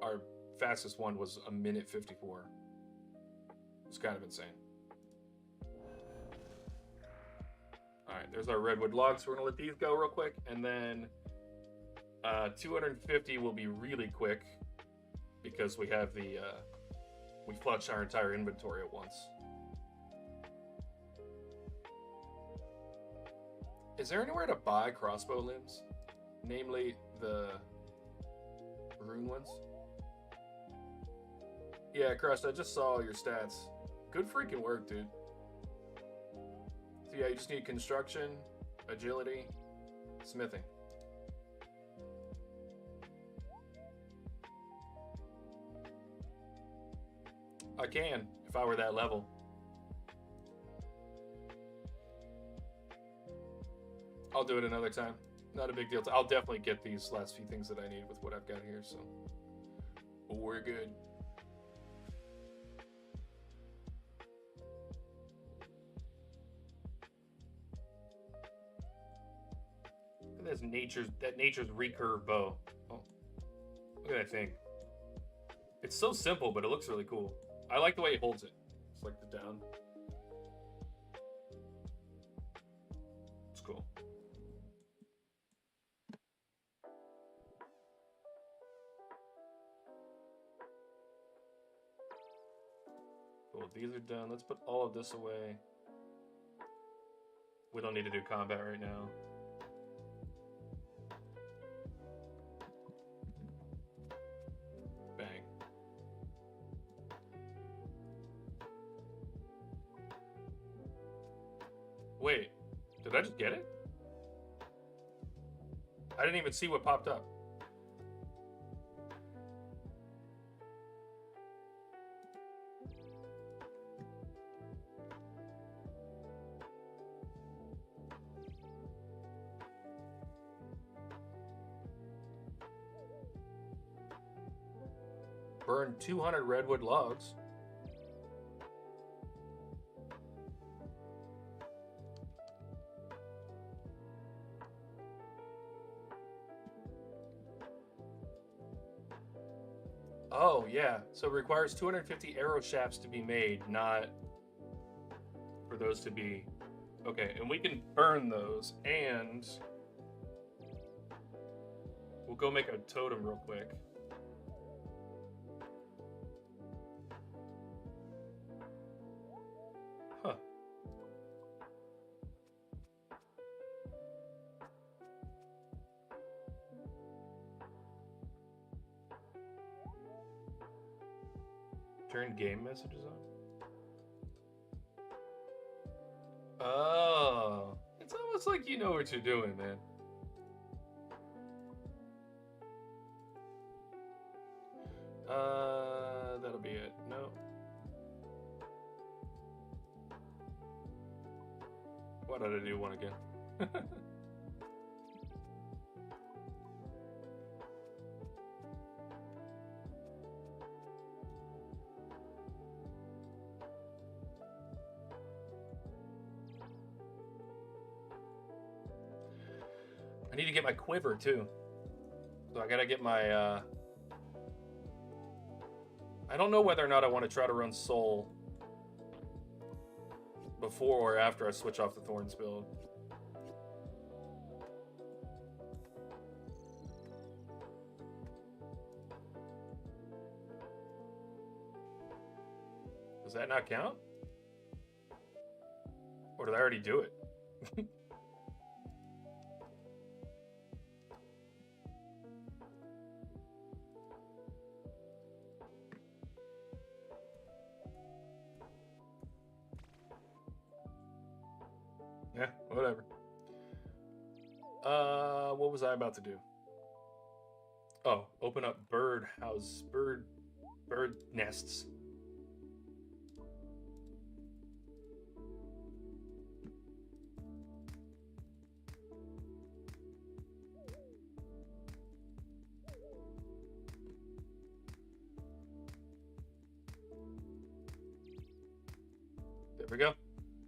Our fastest one was a minute 54. It's kind of insane. Alright, there's our redwood logs. We're gonna let these go real quick, and then 250 will be really quick because we have the we flush our entire inventory at once. Is there anywhere to buy crossbow limbs? Namely, the rune ones? Yeah, Crushed, I just saw your stats. Good freaking work, dude. So yeah, you just need construction, agility, smithing. I can, if I were that level. I'll do it another time. Not a big deal. I'll definitely get these last few things that I need with what I've got here, so we're good. That's nature's recurve bow. Oh, look at that thing. It's so simple, but it looks really cool. I like the way it holds it. It's like the down. It's cool. Cool, these are done. Let's put all of this away. We don't need to do combat right now. Bang. Wait, did I just get it? I didn't even see what popped up. burn 200 redwood logs. Oh, yeah. So it requires 250 arrow shafts to be made, not for those to be... Okay, and we can burn those, and... We'll go make a totem real quick. Huh. Turn game messages on. Oh, it's almost like you know what you're doing, man. That'll be it. No. Why did I do one again? I need to get my quiver too. So I gotta get my I don't know whether or not I want to try to run Soul before or after I switch off the Thorns build. Does that not count? Or did I already do it? Yeah, whatever. What was I about to do? Oh, open up bird nests. There we go.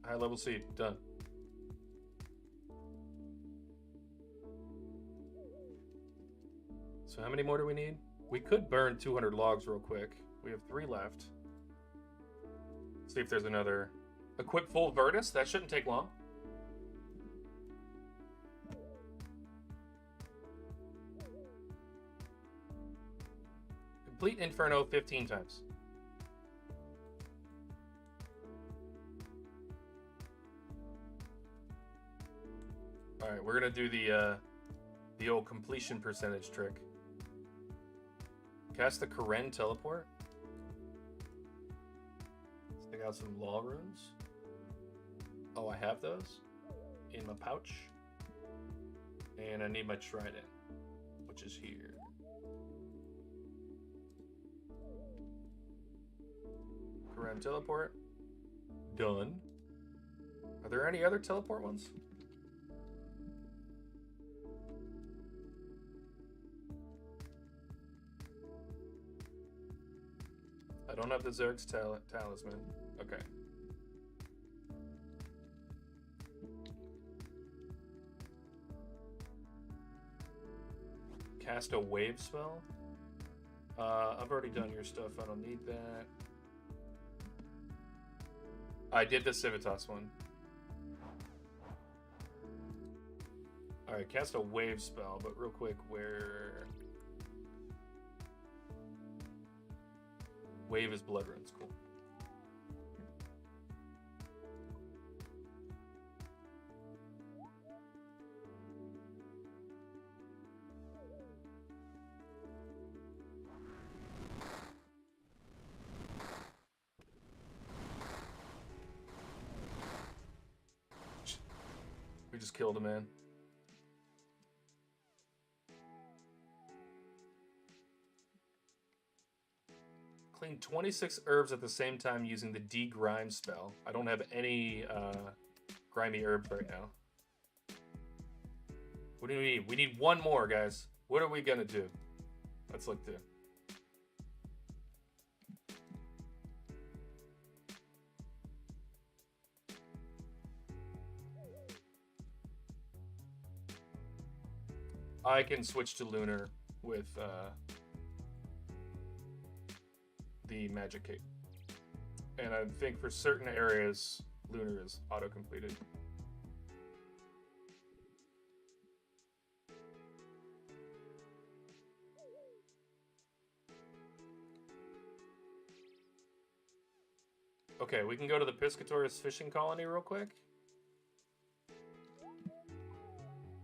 High level seed, done. So how many more do we need? We could burn 200 logs real quick. We have 3 left. See if there's another. Equip full Virtus. That shouldn't take long. Complete Inferno 15 times. All right, we're gonna do the old completion percentage trick. Cast the Karen teleport. Let's take out some law runes. Oh, I have those in my pouch. And I need my trident, which is here. Karen teleport. Done. Are there any other teleport ones? I don't have the Zerg's talisman. Okay. Cast a wave spell? I've already done your stuff. I don't need that. I did the Civitas one. Alright, cast a wave spell, but real quick, where... Wave is blood runes, cool. We just killed a man. Clean 26 herbs at the same time using the de-grime spell. I don't have any grimy herbs right now. What do we need? We need one more, guys. What are we gonna do? Let's look through. I can switch to lunar with the magic cape. And I think for certain areas, lunar is auto-completed. Okay, we can go to the Piscatorius fishing colony real quick.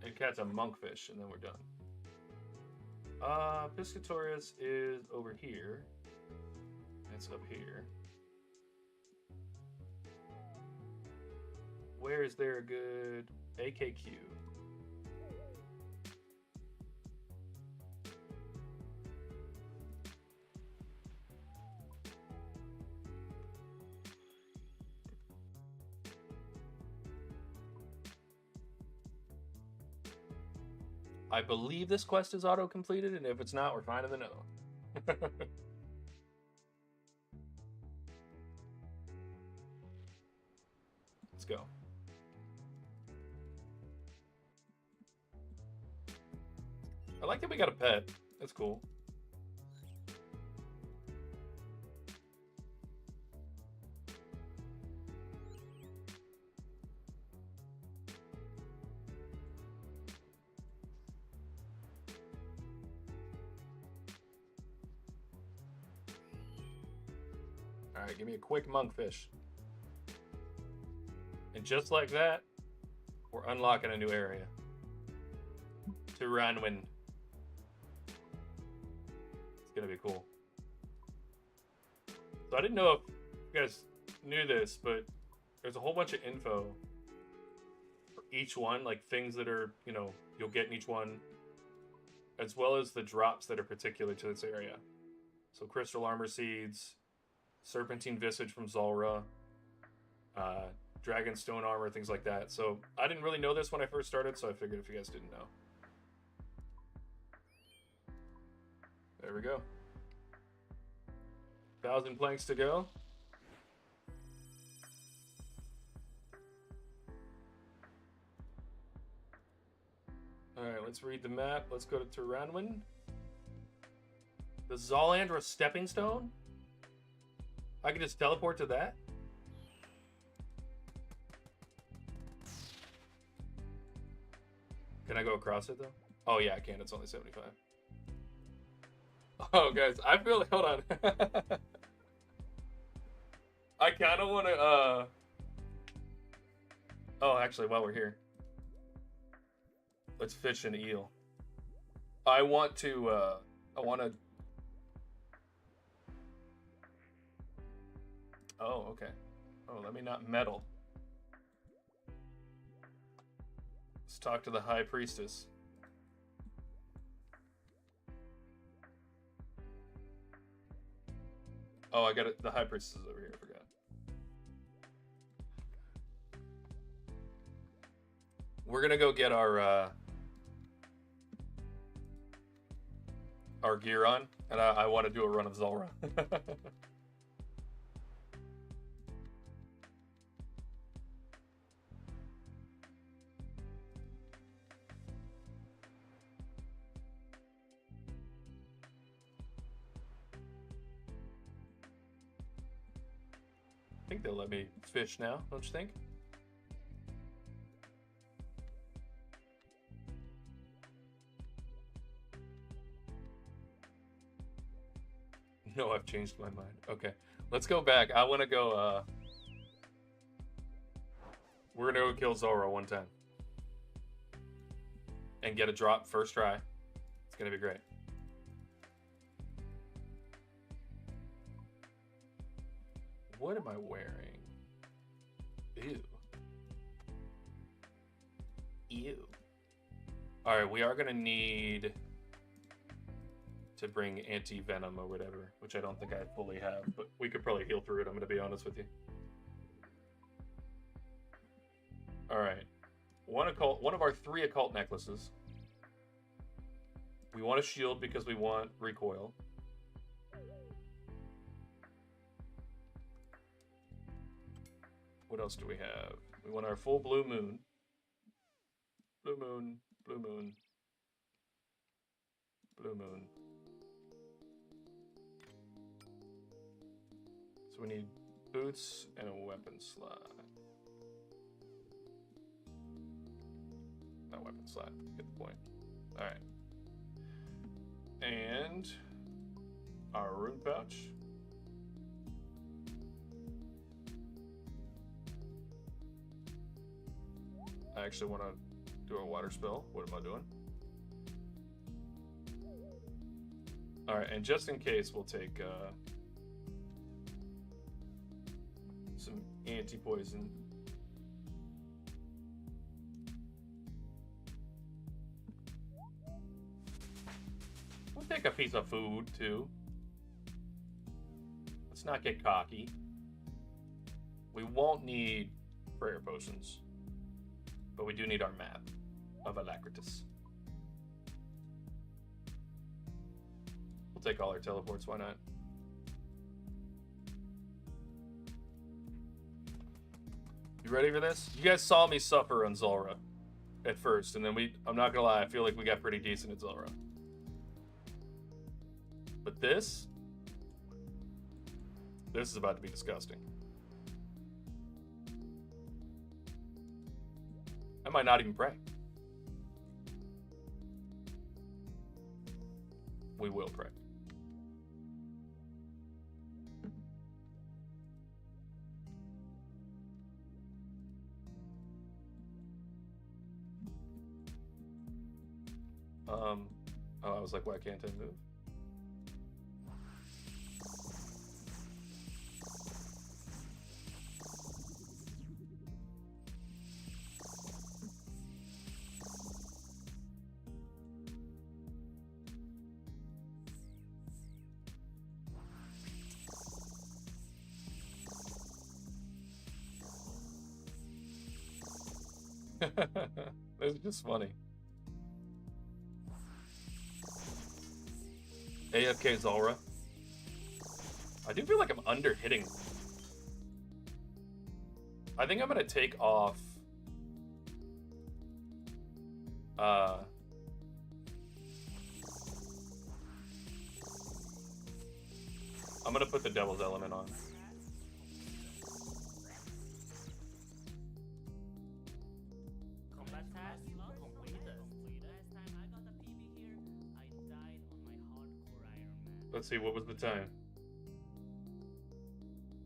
And catch a monkfish, and then we're done. Piscatorius is over here. It's up here. Where is there a good AKQ? I believe this quest is auto-completed, and if it's not, we're finding the no. Let's go. I like that we got a pet. That's cool. All right, give me a quick monkfish. And just like that, we're unlocking a new area. Tirannwn. It's gonna be cool. So I didn't know if you guys knew this, but there's a whole bunch of info for each one, like things that are, you know, you'll get in each one, as well as the drops that are particular to this area. So crystal armor seeds, serpentine visage from Zulrah, dragon stone armor, things like that. So I didn't really know this when I first started, so I figured if you guys didn't know. There we go. 1,000 planks to go. All right, let's read the map. Let's go to Tirannwn. The Zalandra stepping stone? I can just teleport to that? Can I go across it though? Oh yeah, I can. It's only 75. Oh guys, I feel like, hold on. I kind of want to oh, actually, while we're here, let's fish an eel. I want to oh, okay. Oh, let me not meddle. Let's talk to the High Priestess. Oh, I got it. The High Priestess is over here. I forgot. We're gonna go get our gear on, and I want to do a run of Zulrah. I think they'll let me fish now, don't you think? No, I've changed my mind. Okay, let's go back. I want to go, we're gonna go kill Zulrah one time. And get a drop first try. It's gonna be great. What am I wearing? Ew. Ew. All right, we are gonna need to bring anti-venom or whatever, which I don't think I fully have, but we could probably heal through it, I'm gonna be honest with you. All right, one of our 3 occult necklaces. We want a shield because we want recoil. What else do we have? We want our full blue moon. Blue moon, blue moon. Blue moon. So we need boots and a weapon slot. Not weapon slot. Get the point. All right. And our rune pouch. I actually want to do a water spell. What am I doing? All right, and just in case, we'll take some anti-poison. We'll take a piece of food, too. Let's not get cocky. We won't need prayer potions, but we do need our map of Alacritus. We'll take all our teleports, why not? You ready for this? You guys saw me suffer on Zulrah at first, and then I'm not gonna lie, I feel like we got pretty decent at Zulrah. But this is about to be disgusting. I might not even pray. We will pray. Oh, I was like, why can't I move? This is just funny. AFK Zulrah. I do feel like I'm under hitting. I think I'm gonna take off I'm gonna put the Devil's Element on. Combat task completed. Last time I got a PB here, I died on my hardcore Iron Man. Let's see, what was the time?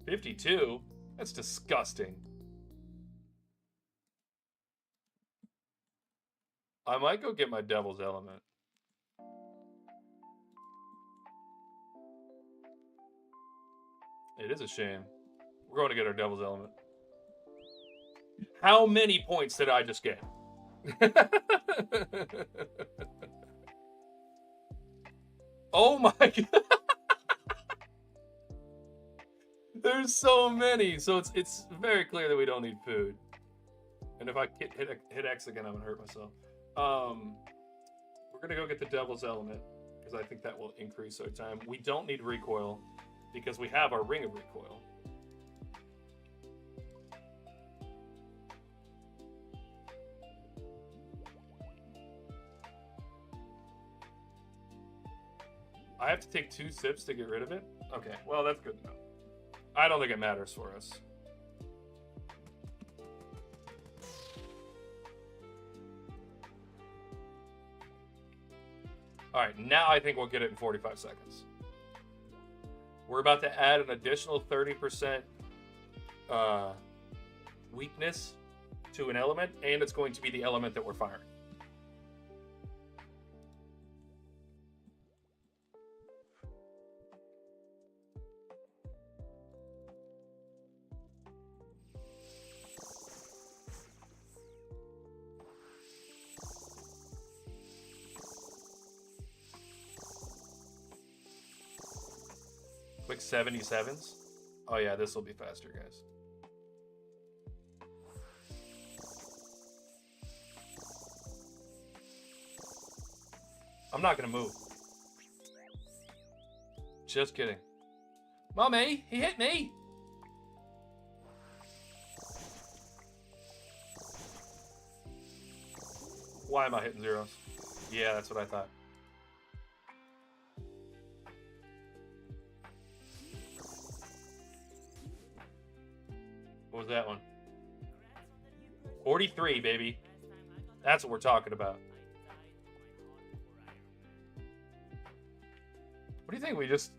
52? That's disgusting. I might go get my Devil's Element. It is a shame. We're going to get our Devil's Element. How many points did I just get? Oh my god. There's so many. So it's very clear that we don't need food. And if I hit X again, I'm going to hurt myself. We're going to go get the Devil's Element because I think that will increase our time. We don't need recoil because we have our Ring of Recoil. I have to take 2 sips to get rid of it? Okay, well, that's good enough. I don't think it matters for us. All right, now I think we'll get it in 45 seconds. We're about to add an additional 30% weakness to an element, and it's going to be the element that we're firing. Quick 77s. Oh yeah, this will be faster, guys. I'm not gonna move. Just kidding. Mommy, he hit me! Why am I hitting zeros? Yeah, that's what I thought. What was that one? 43, baby. That's what we're talking about. What do you think? We just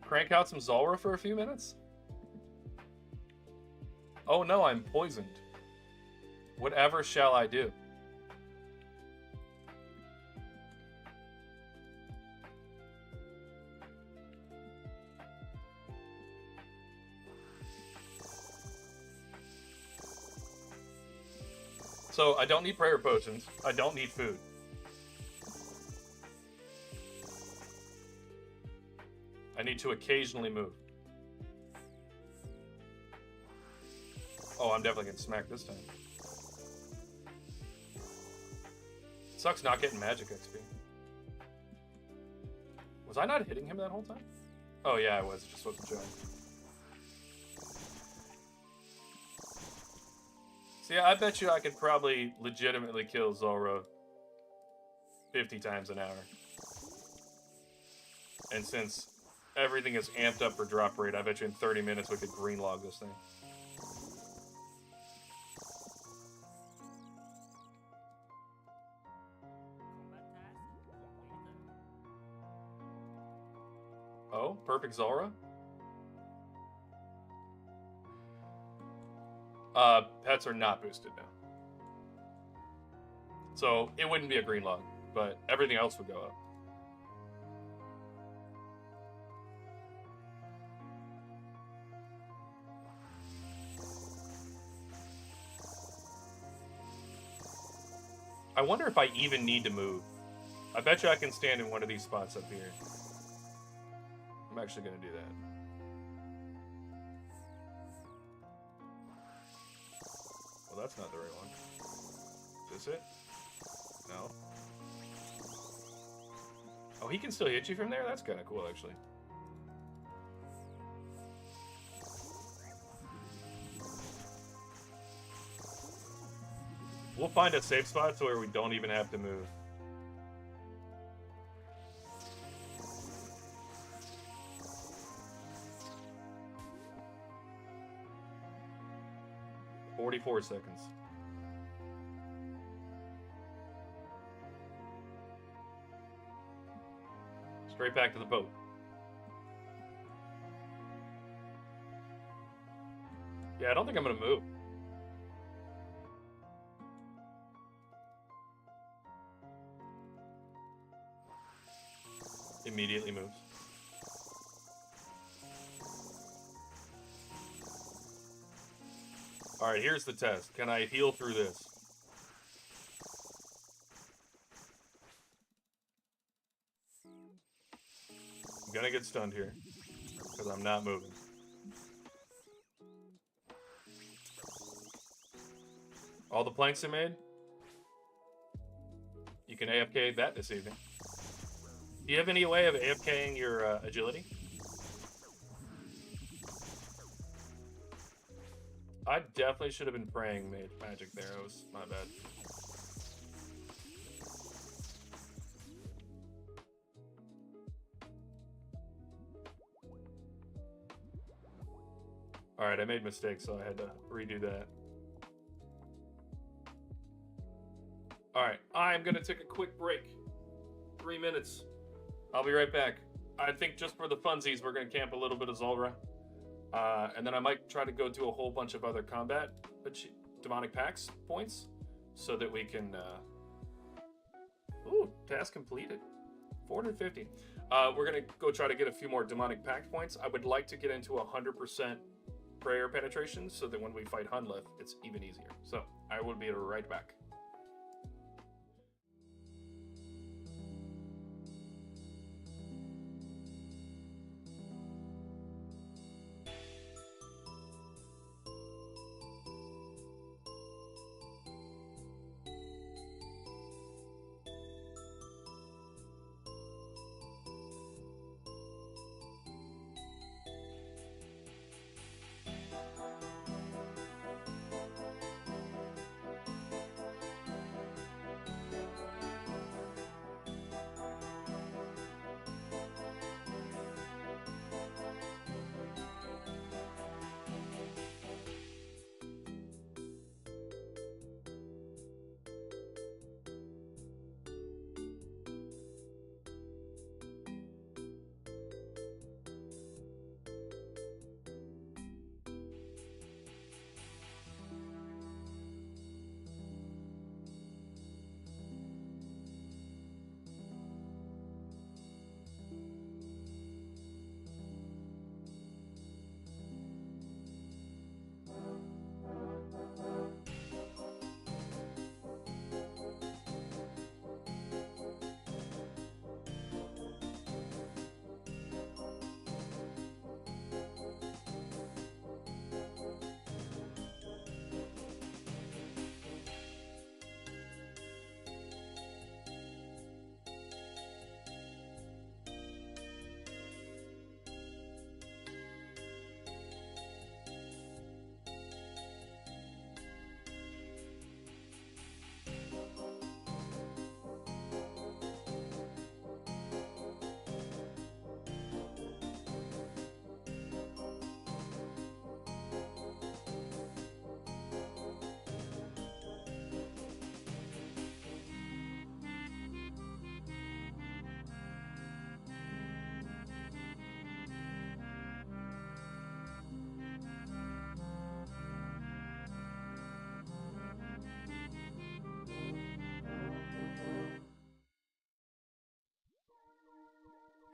crank out some Zulrah for a few minutes? Oh no, I'm poisoned. Whatever shall I do? So I don't need prayer potions. I don't need food. I need to occasionally move. Oh, I'm definitely getting smacked this time. Sucks not getting magic XP. Was I not hitting him that whole time? Oh yeah, I was. Just wasn't showing. See, I bet you I could probably legitimately kill Zulrah 50 times an hour. And since everything is amped up for drop rate, I bet you in 30 minutes we could green log this thing. Oh, perfect Zulrah? Pets are not boosted now. So it wouldn't be a green log, but everything else would go up. I wonder if I even need to move. I bet you I can stand in one of these spots up here. I'm actually going to do that. Well, that's not the right one. Is this it? No. Oh, he can still hit you from there? That's kind of cool, actually. We'll find a safe spot to where we don't even have to move. "44 seconds. Straight back to the boat. Yeah, I don't think I'm gonna move. Immediately moves. Alright, here's the test. Can I heal through this? I'm gonna get stunned here, because I'm not moving. All the planks I made? You can AFK that this evening. Do you have any way of AFKing your agility? I definitely should have been praying magic there. It was my bad. Alright, I made mistakes, so I had to redo that. Alright, I'm going to take a quick break. 3 minutes. I'll be right back. I think just for the funsies, we're going to camp a little bit of Zulrah. And then I might try to go do a whole bunch of other combat demonic packs points so that we can... Ooh, task completed. 450. We're going to go try to get a few more demonic pact points. I would like to get into 100% prayer penetration so that when we fight Hunlith, it's even easier. So I will be right back.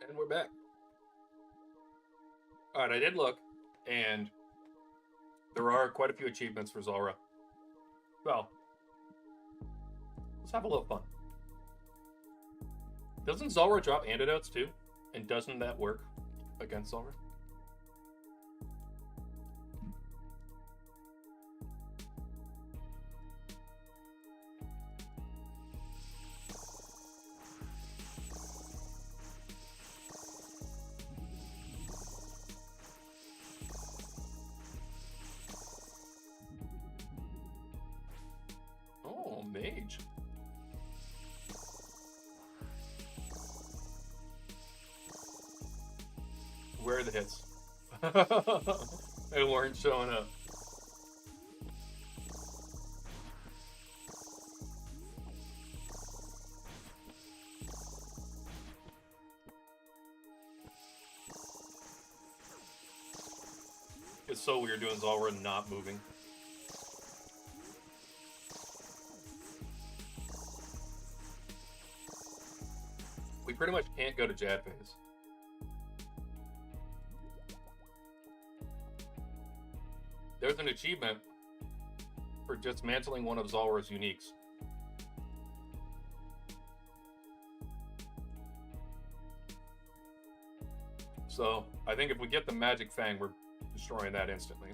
And we're back. Alright, I did look, and there are quite a few achievements for Zulrah. Well, let's have a little fun. Doesn't Zulrah drop antidotes too? And doesn't that work against Zulrah? Oh, mage. Where are the hits? They weren't showing up. It's so weird doing Zulrah not moving. We pretty much can't go to Jad phase. There's an achievement for dismantling one of Zulrah's uniques. So, I think if we get the Magic Fang, we're destroying that instantly.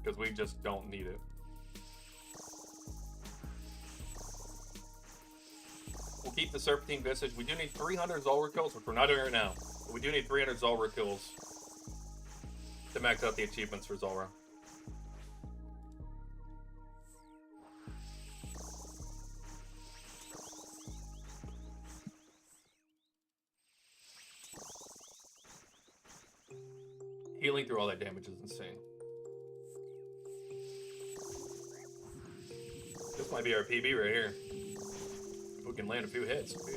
Because we just don't need it. We'll keep the Serpentine Visage. We do need 300 Zulrah kills, which we're not doing right now. But we do need 300 Zulrah kills to max out the achievements for Zulrah. Healing through all that damage is insane. This might be our PB right here. If we can land a few hits. Dude.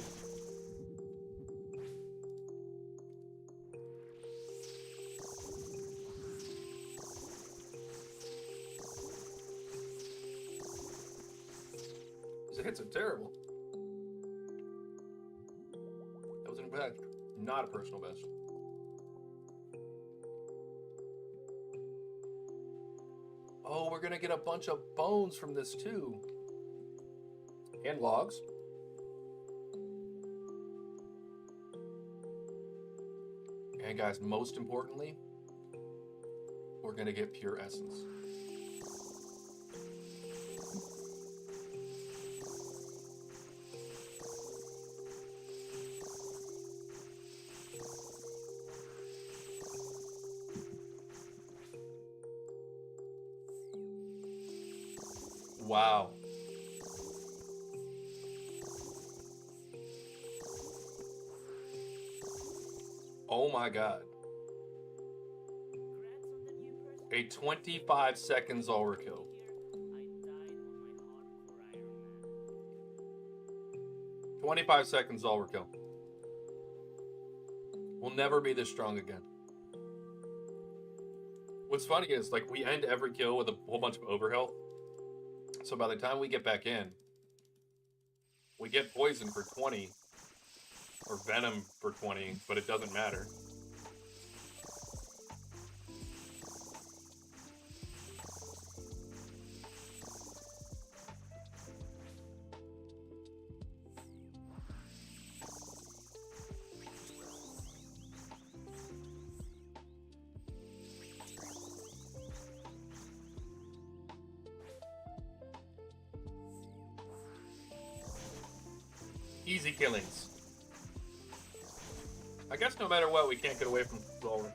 These hits are terrible. That was in fact not a personal best. Oh, we're gonna get a bunch of bones from this too. And logs. And guys, most importantly, we're gonna get pure essence. Wow. Oh my god. A 25-second Zulrah kill. 25 seconds Zulrah kill. We'll never be this strong again. What's funny is, like, we end every kill with a whole bunch of overhealth. So by the time we get back in, we get poison for 20. Or venom for 20, but it doesn't matter. Easy killings. I guess no matter what, we can't get away from Zulrah.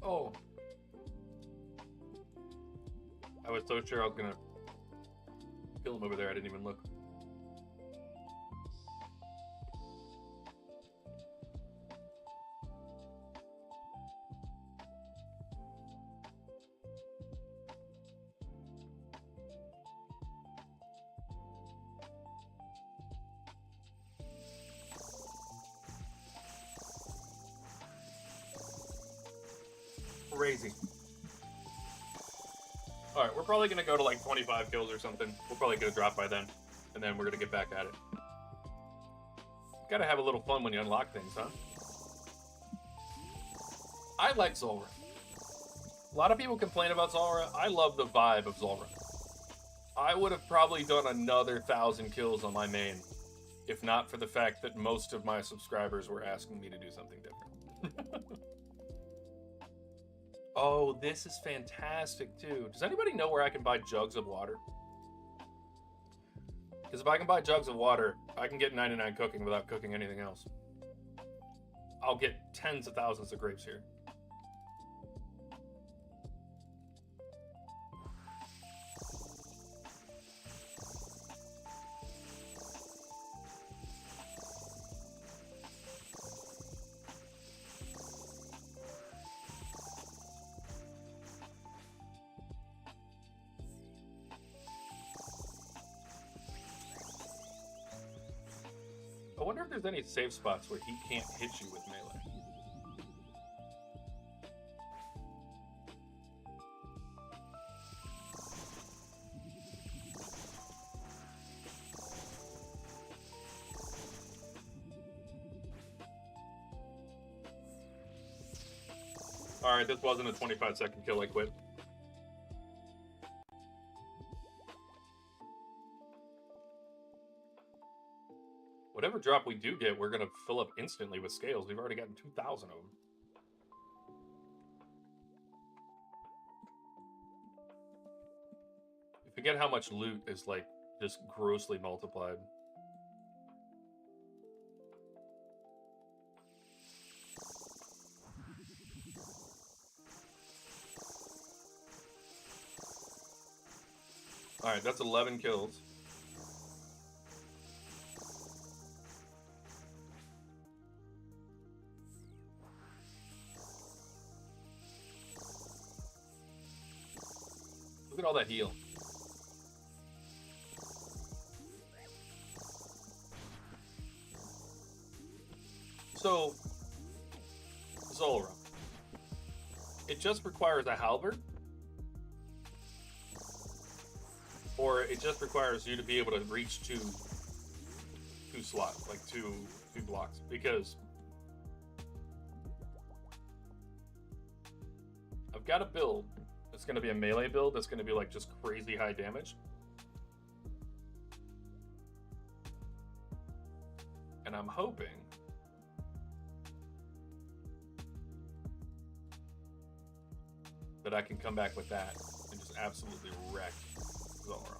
Oh. I was so sure I was gonna kill him over there, I didn't even look. Crazy. Alright, we're probably gonna go to like 25 kills or something. We'll probably get a drop by then. and then we're gonna get back at it. Gotta have a little fun when you unlock things, huh? I like Zulrah. A lot of people complain about Zulrah. I love the vibe of Zulrah. I would have probably done another 1,000 kills on my main, if not for the fact that most of my subscribers were asking me to do something different. Oh, this is fantastic too. Does anybody know where I can buy jugs of water? Because if I can buy jugs of water, I can get 99 cooking without cooking anything else. I'll get tens of thousands of grapes here. I wonder if there's any safe spots where he can't hit you with melee. Alright, this wasn't a 25-second kill, I quit. Whatever drop we do get, we're going to fill up instantly with scales. We've already gotten 2,000 of them. You forget how much loot is, like, just grossly multiplied. Alright, that's 11 kills. Look at all that heal. So, Zulrah. It just requires a halberd? Or it just requires you to be able to reach two slots, like two blocks. Because I've got a build. It's going to be a melee build that's going to be like just crazy high damage. And I'm hoping that I can come back with that and just absolutely wreck Zulrah.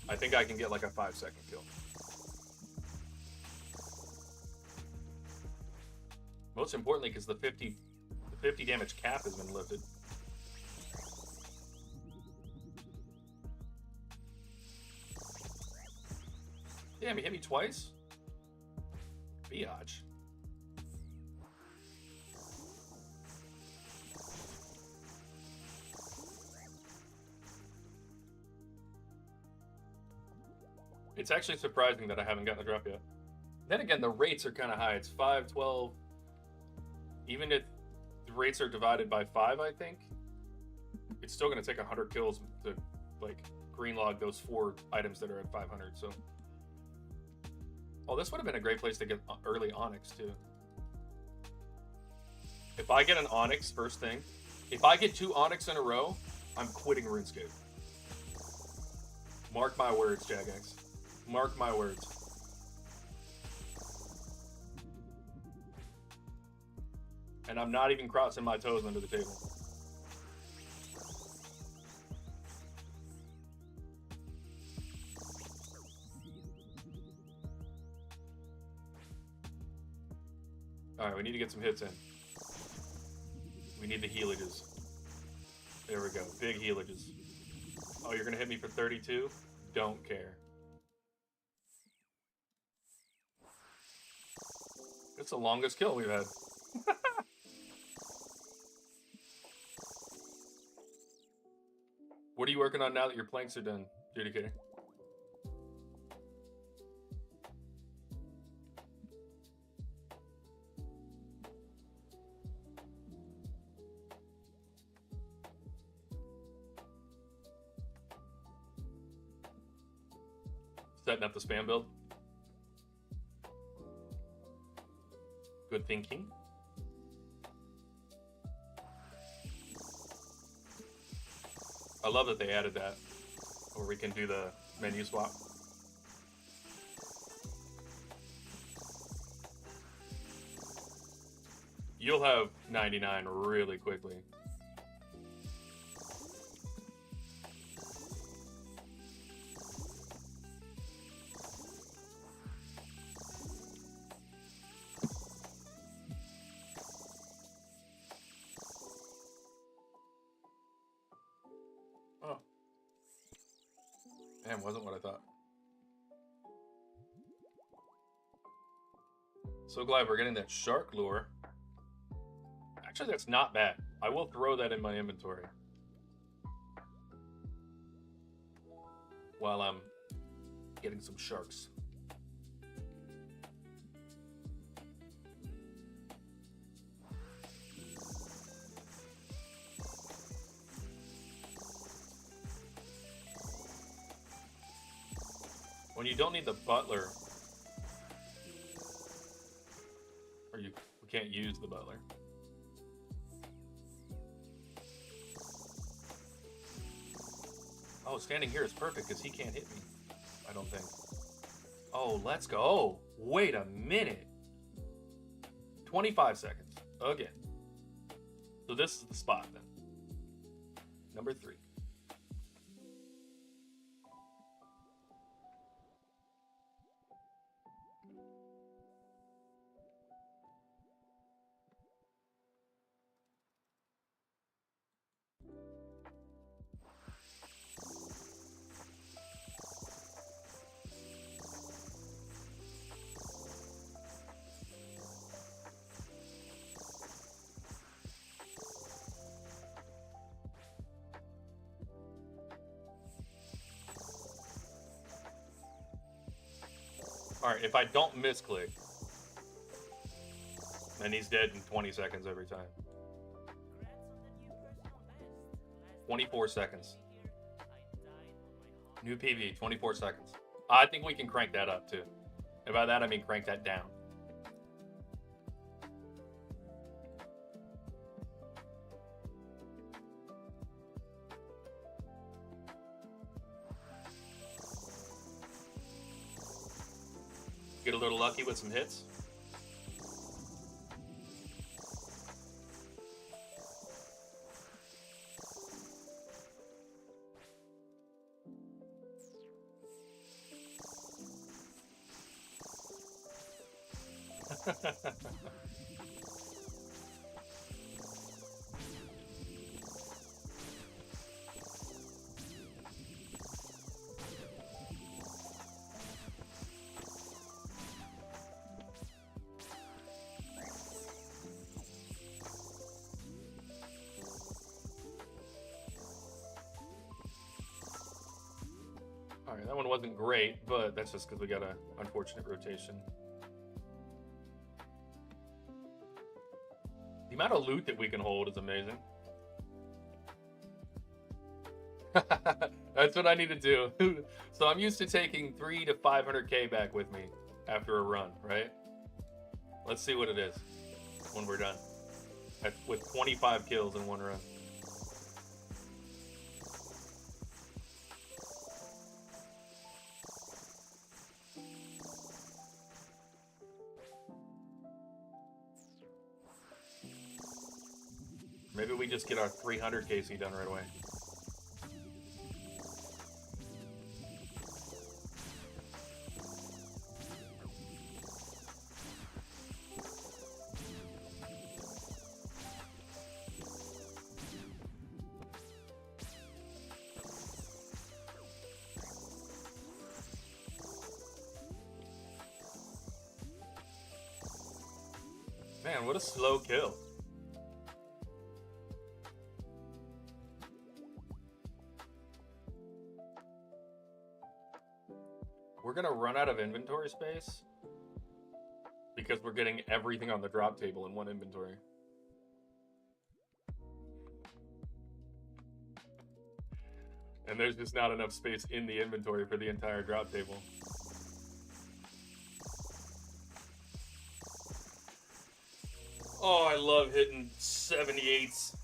I think I can get like a 5-second kill. Most importantly, because the 50 damage cap has been lifted. Damn, he hit me twice? Biatch. It's actually surprising that I haven't gotten the drop yet. Then again, the rates are kind of high. It's 5, 12. Even if the rates are divided by 5, I think, it's still going to take 100 kills to, like, green log those 4 items that are at 500, so. Oh, this would have been a great place to get early Onyx, too. If I get an Onyx first thing, if I get 2 Onyx in a row, I'm quitting RuneScape. Mark my words, Jagex. Mark my words. And I'm not even crossing my toes under the table. Alright, we need to get some hits in. We need the healages. There we go. Big healages. Oh, you're gonna hit me for 32? Don't care. It's the longest kill we've had. What are you working on now that your planks are done, Judicator? Setting up the spam build. Good thinking. I love that they added that, where we can do the menu swap. You'll have 99 really quickly. Oh. Damn, wasn't what I thought. So glad we're getting that shark lure. Actually, that's not bad. I will throw that in my inventory while I'm getting some sharks. When you don't need the butler, or we can't use the butler. Oh, standing here is perfect because he can't hit me, I don't think. Oh, let's go. Wait a minute. 25 seconds. Again. So this is the spot then. Number 3. Alright, if I don't misclick, then he's dead in 20 seconds every time. 24 seconds. New PB, 24 seconds. I think we can crank that up too. And by that I mean crank that down. Get a little lucky with some hits. Alright, that one wasn't great, but that's just because we got an unfortunate rotation. The amount of loot that we can hold is amazing. That's what I need to do. So I'm used to taking 300 to 500k back with me after a run, right? Let's see what it is when we're done. With 25 kills in one run. Maybe we just get our 300 KC done right away. Man, what a slow kill. We're gonna run out of inventory space because we're getting everything on the drop table in one inventory. And there's just not enough space in the inventory for the entire drop table. Oh, I love hitting 78s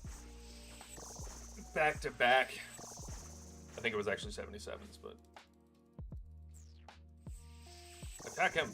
back to back. I think it was actually 77s, but attack him.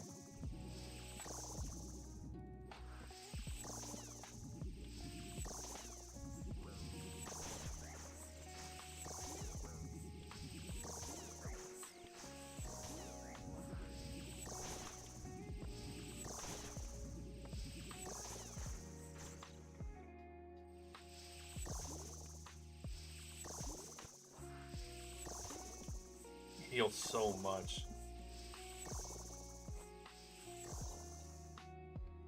Heals so much.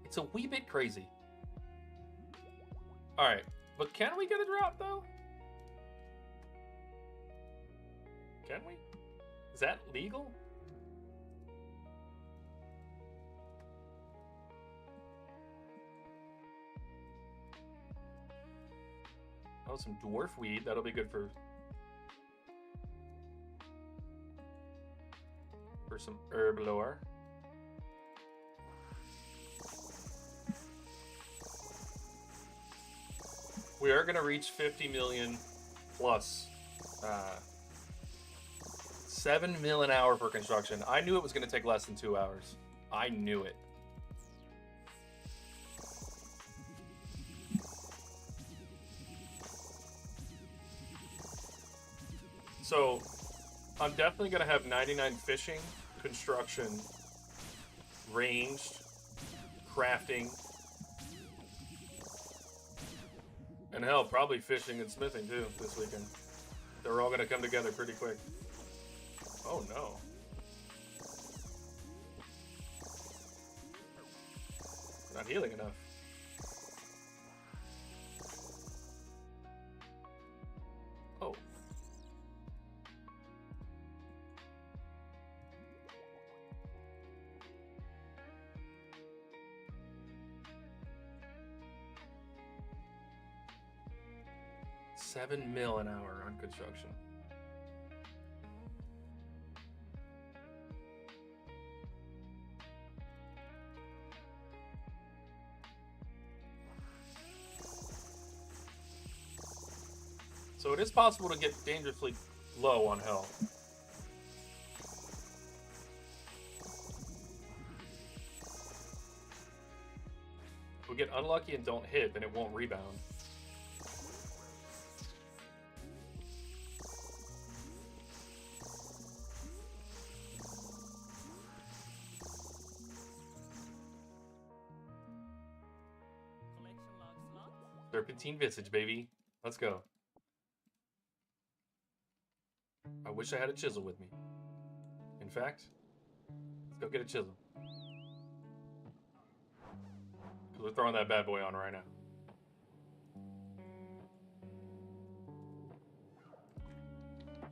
It's a wee bit crazy. Alright, but can we get a drop though? Can we? Is that legal? Oh, some dwarf weed. That'll be good for some herb lore. We are going to reach 50 million plus 7 mil an hour for construction. I knew it was going to take less than 2 hours. I knew it. So I'm definitely going to have 99 fishing, construction, ranged, crafting, and hell, probably fishing and smithing too this weekend. They're all going to come together pretty quick. Oh no. Not healing enough. Oh. $7 mil an hour on construction. So it is possible to get dangerously low on health. If we get unlucky and don't hit, then it won't rebound. Collection log slot. Serpentine Visage, baby. Let's go. I wish I had a chisel with me. In fact, let's go get a chisel. Because we're throwing that bad boy on right now.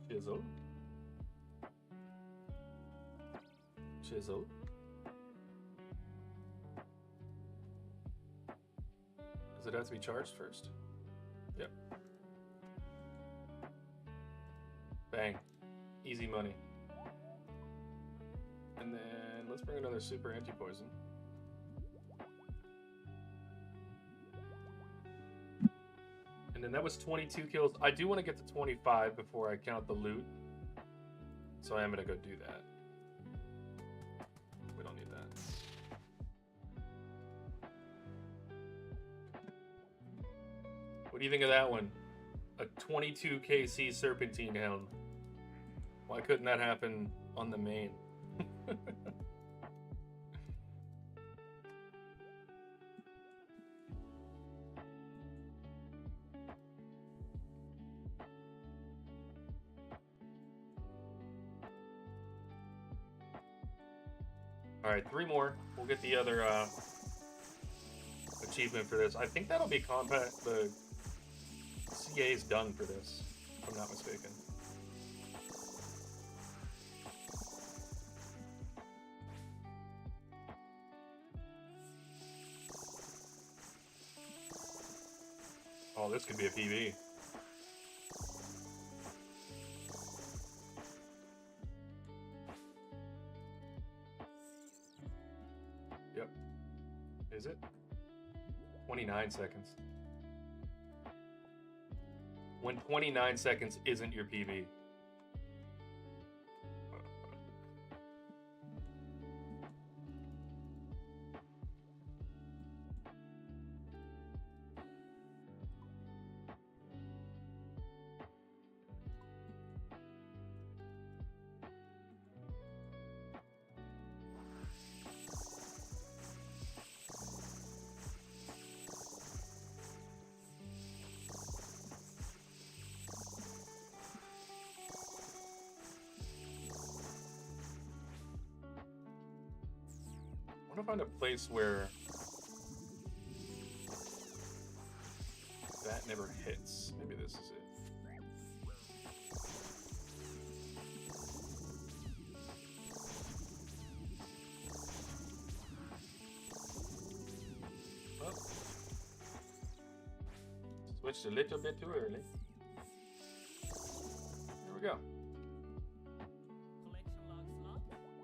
Chisel. Chisel. Does it have to be charged first? Yep. Bang. Easy money. And then let's bring another super anti-poison. And then that was 22 kills. I do want to get to 25 before I count the loot. So I am going to go do that. We don't need that. What do you think of that one? A 22 KC Serpentine Helm. Why couldn't that happen on the main? Alright, 3 more. We'll get the other achievement for this. I think that'll be compact. The CA is done for this, if I'm not mistaken. Oh, this could be a PB. Yep. Is it? 29 seconds. When 29 seconds isn't your PB. I want to find a place where that never hits. Maybe this is it. Oh. Switched a little bit too early. There we go. Collection log slot completed.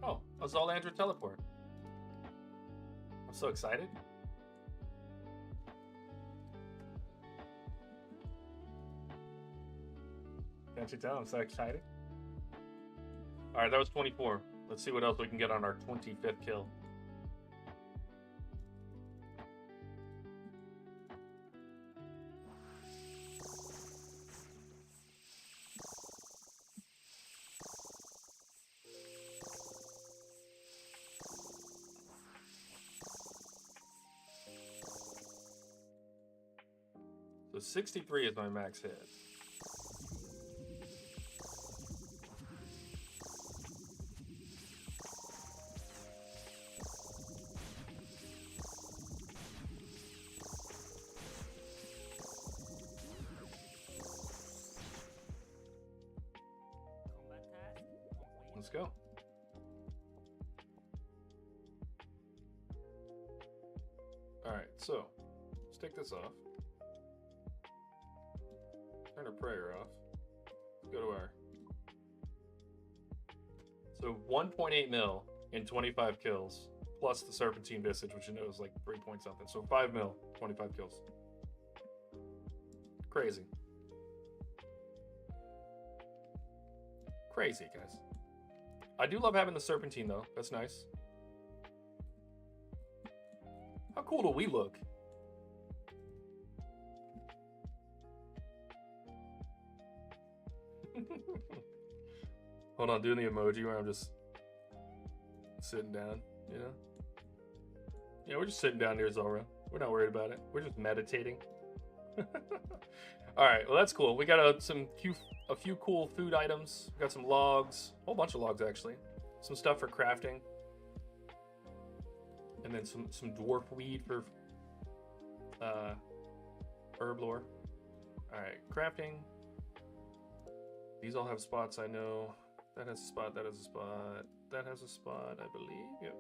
Oh, a Zolandra teleport. I'm so excited. Can't you tell? I'm so excited. Alright, that was 24. Let's see what else we can get on our 25th kill. So 63 is my max hit. Combat task complete. Let's go. Alright, so let's take this off. Turn our prayer off. Let's go to our. So 1.8 mil in 25 kills, plus the Serpentine Visage, which you know is like 3 point something. So 5 mil, 25 kills. Crazy. Crazy, guys. I do love having the Serpentine, though. That's nice. How cool do we look? Hold on, doing the emoji where I'm just sitting down, you know? Yeah, we're just sitting down near Zora. We're not worried about it. We're just meditating. All right, well, that's cool. We got a few cool food items. We got some logs, a whole bunch of logs, actually. Some stuff for crafting. And then some dwarf weed for herb lore. All right, crafting. These all have spots, I know. That has a spot, that has a spot, that has a spot, I believe. Yep.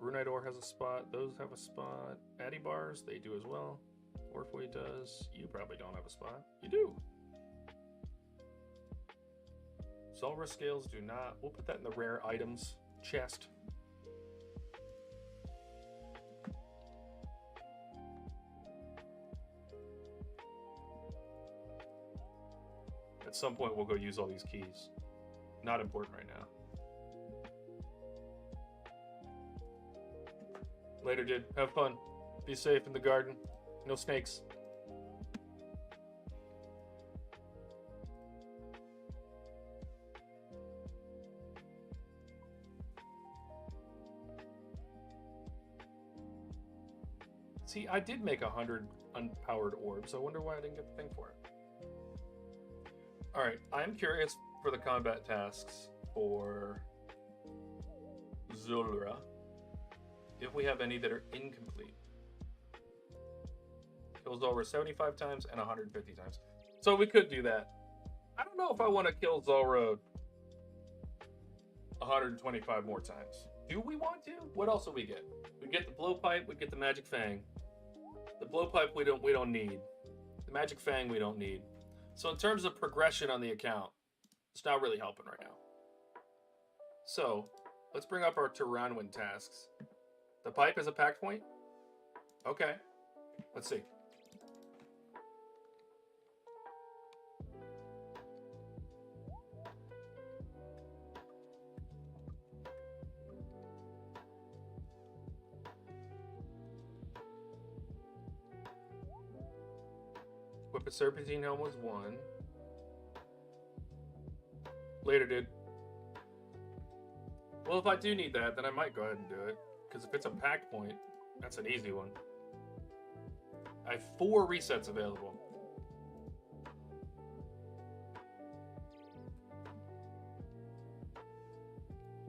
Runite ore has a spot. Those have a spot. Addy bars, they do as well. Dwarfway does. You probably don't have a spot. You do. Zulrah scales do not. We'll put that in the rare items chest. At some point, we'll go use all these keys. Not important right now. Later, dude. Have fun. Be safe in the garden. No snakes. See, I did make 100 unpowered orbs. I wonder why I didn't get the thing for it. Alright, I'm curious for the combat tasks for Zulrah, if we have any that are incomplete. Kills over 75 times and 150 times. So we could do that. I don't know if I want to kill Zulrah 125 more times. Do we want to? What else do we get? We get the blowpipe, we get the magic fang. The blowpipe we don't need. The magic fang we don't need. So in terms of progression on the account, it's not really helping right now. So let's bring up our Tirannwn tasks. The pipe is a pact point. Okay. Let's see. Whip a Serpentine Helm was 1. Later, dude. Well, if I do need that, then I might go ahead and do it. Because if it's a pack point, that's an easy one. I have 4 resets available.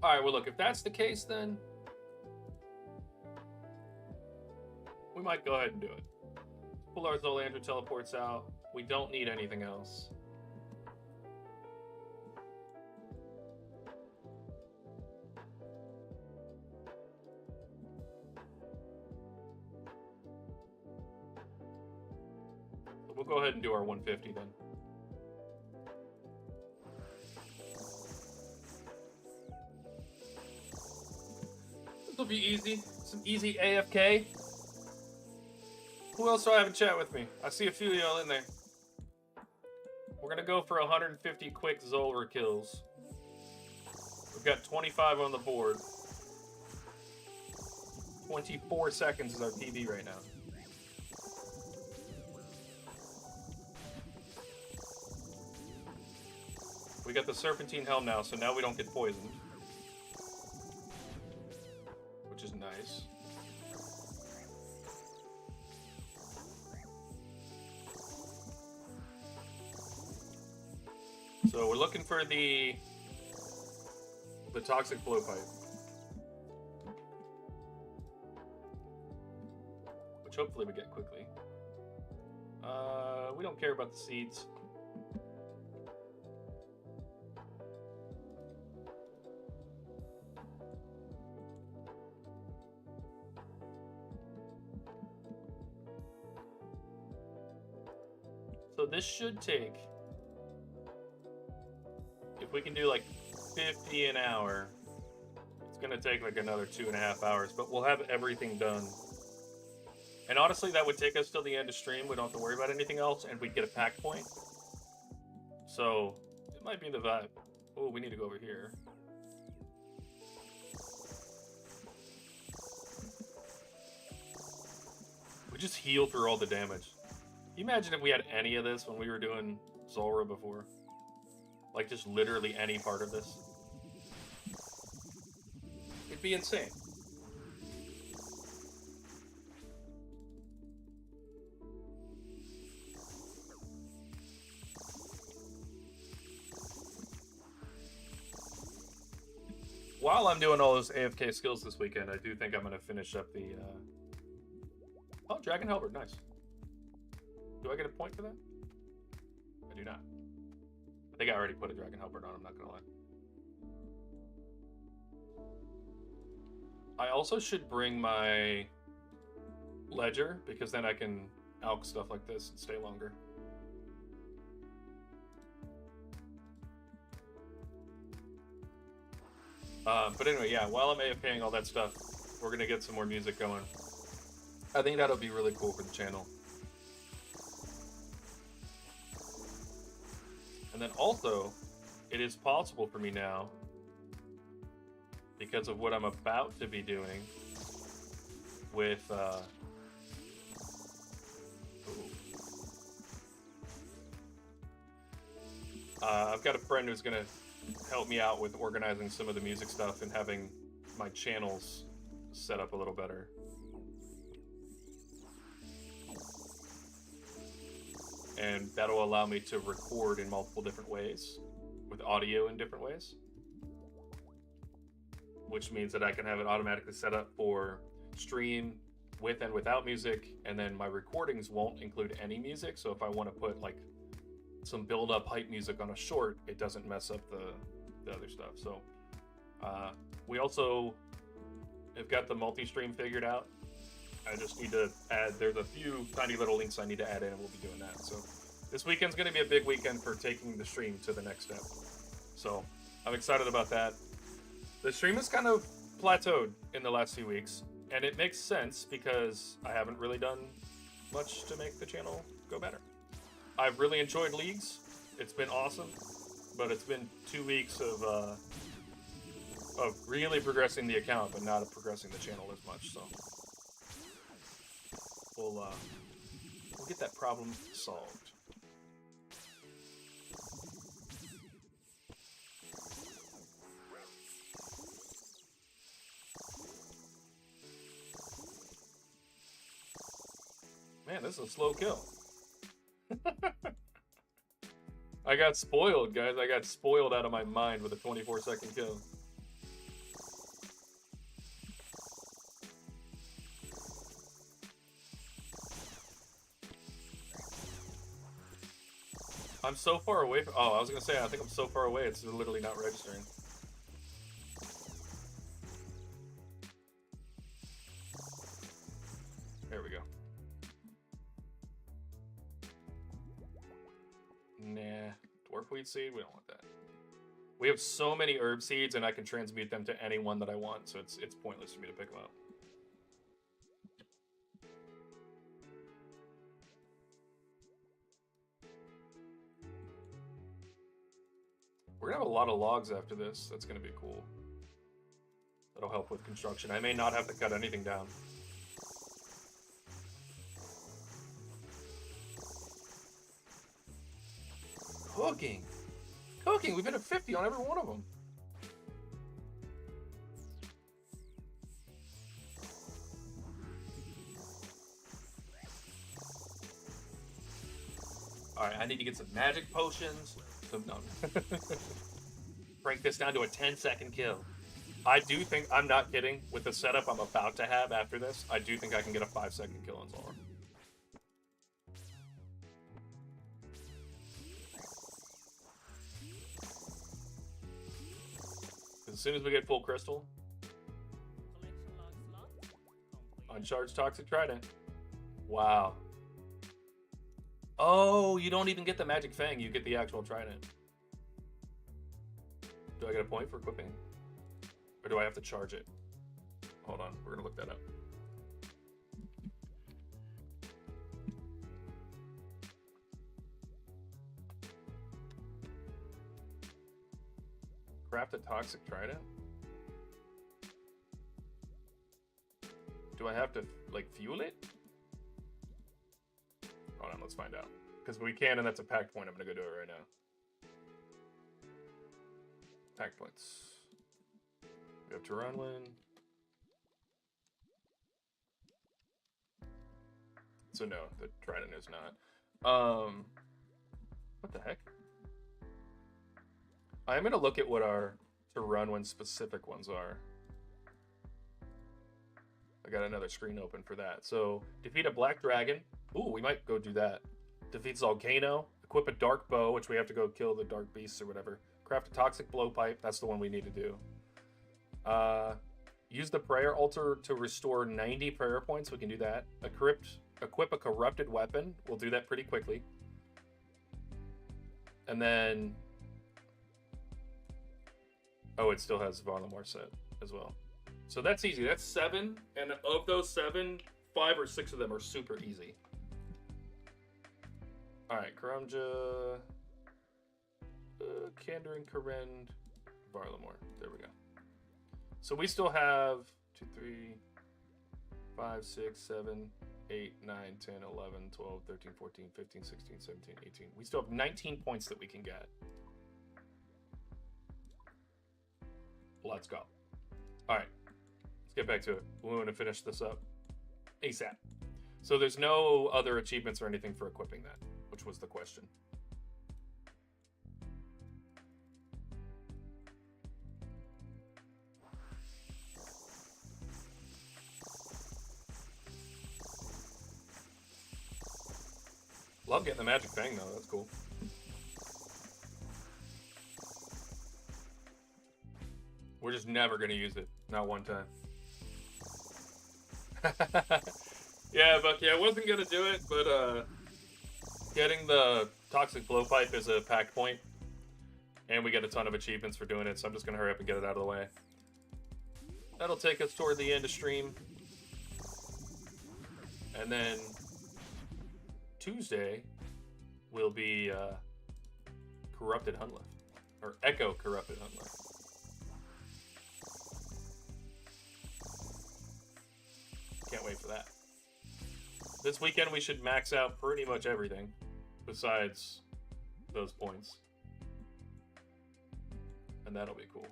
Alright, well look, if that's the case then, we might go ahead and do it. Pull our Zolandra teleports out. We don't need anything else. So we'll go ahead and do our 150 then. This will be easy. Some easy AFK. Who else do I have in chat with me? I see a few of y'all in there. We're gonna go for 150 quick Zolra kills. We've got 25 on the board. 24 seconds is our PB right now. We got the Serpentine Helm now, so now we don't get poisoned. Which is nice. So we're looking for the toxic blowpipe, which hopefully we get quickly. We don't care about the seeds. So this should take, if we can do like 50 an hour, it's gonna take like another 2.5 hours, but we'll have everything done. And honestly, that would take us till the end of stream. We don't have to worry about anything else, and we'd get a pack point. So it might be the vibe. Oh, we need to go over here. We just heal through all the damage. Can you imagine if we had any of this when we were doing Zolra before? Like, just literally any part of this. It'd be insane. While I'm doing all those AFK skills this weekend, I do think I'm going to finish up the... Oh, Dragon Halberd, nice. Do I get a point for that? I do not. I think I already put a Dragon Halberd on, I'm not going to lie. I also should bring my Ledger, because then I can alch stuff like this and stay longer. But anyway, yeah, while I'm AFKing all that stuff, we're going to get some more music going. I think that'll be really cool for the channel. And then also, it is possible for me now, because of what I'm about to be doing with, I've got a friend who's going to help me out with organizing some of the music stuff and having my channels set up a little better. And that'll allow me to record in multiple different ways, with audio in different ways. Which means that I can have it automatically set up for stream with and without music, and then my recordings won't include any music, so if I want to put like some build-up hype music on a short, it doesn't mess up the other stuff. So we also have got the multi-stream figured out. I just need to add, there's a few tiny little links I need to add in, and we'll be doing that. So this weekend's going to be a big weekend for taking the stream to the next step. So I'm excited about that. The stream has kind of plateaued in the last few weeks, And it makes sense because I haven't really done much to make the channel go better. I've really enjoyed leagues. It's been awesome, but it's been 2 weeks of really progressing the account, but not progressing the channel as much. So we'll get that problem solved. Man, this is a slow kill. I got spoiled, guys. I got spoiled out of my mind with a 24-second kill. I'm so far away from... Oh, I was going to say, I think I'm so far away, it's literally not registering. There we go. Nah. Dwarf wheat seed? We don't want that. We have so many herb seeds, and I can transmute them to anyone that I want, so it's pointless for me to pick them up. We're gonna have a lot of logs after this. That's gonna be cool. That'll help with construction. I may not have to cut anything down. Cooking! Cooking! We've hit a 50 on every one of them. Alright, I need to get some magic potions. No. Break this down to a 10-second kill. I do think, I'm not kidding, with the setup I'm about to have after this, I do think I can get a 5-second kill on Zolor. As soon as we get full crystal, uncharged toxic trident. Wow. Oh, you don't even get the magic fang, you get the actual trident. Do I get a point for equipping? Or do I have to charge it? Hold on, we're gonna look that up. Craft a toxic trident? Do I have to, like, fuel it? Hold on, let's find out. Because we can, and that's a pack point. I'm gonna go do it right now. Pack points. We have Tirannwn. So no, the trident is not. What the heck? I am gonna look at what our Tirannwn specific ones are. I got another screen open for that. So defeat a black dragon. Ooh, we might go do that. Defeats Volcano. Equip a dark bow, which we have to go kill the dark beasts or whatever. Craft a toxic blowpipe. That's the one we need to do. Use the prayer altar to restore 90 prayer points. We can do that. Equip a corrupted weapon. We'll do that pretty quickly. And then... Oh, it still has Varlamore set as well. So that's easy. That's 7. And of those 7, 5 or 6 of them are super easy. Alright, Karamja... Kandarin, Karen, Varlamore. There we go. So we still have 2, 3, 5, 6, 7, 8, 9, 10, 11, 12, 13, 14, 15, 16, 17, 18. We still have 19 points that we can get. Let's go. All right, let's get back to it. We want to finish this up ASAP. So there's no other achievements or anything for equipping that, which was the question. Love getting the magic fang though, that's cool. We're just never gonna use it, not one time. Yeah, Bucky, I wasn't gonna do it, but getting the toxic blowpipe is a pack point, and we get a ton of achievements for doing it, so I'm just gonna hurry up and get it out of the way. That'll take us toward the end of stream. And then Tuesday will be Corrupted Hunlef. Or Echo Corrupted Hunlef. Can't wait for that. This weekend we should max out pretty much everything besides those points. And that'll be cool.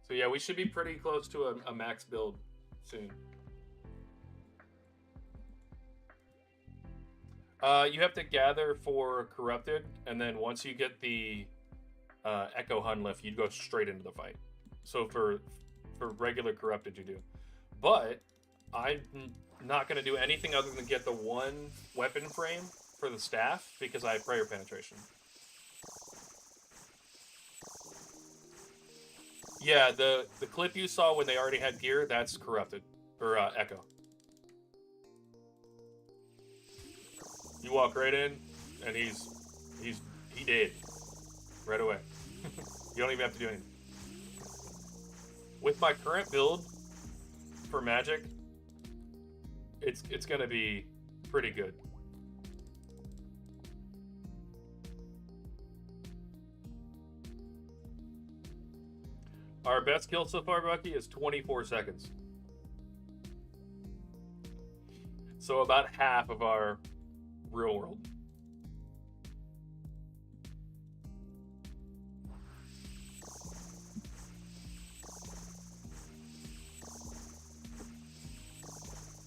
So yeah, we should be pretty close to a max build soon. You have to gather for Corrupted, and then once you get the Echo Hunlef, you'd go straight into the fight. So for regular Corrupted, you do. But I'm not going to do anything other than get the one weapon frame for the staff because I have prayer penetration. Yeah, the clip you saw when they already had gear, that's Corrupted. Or Echo. You walk right in, and he did. Right away. You don't even have to do anything. With my current build for Magic, it's gonna be pretty good. Our best kill so far, Bucky, is 24 seconds. So about half of our real world.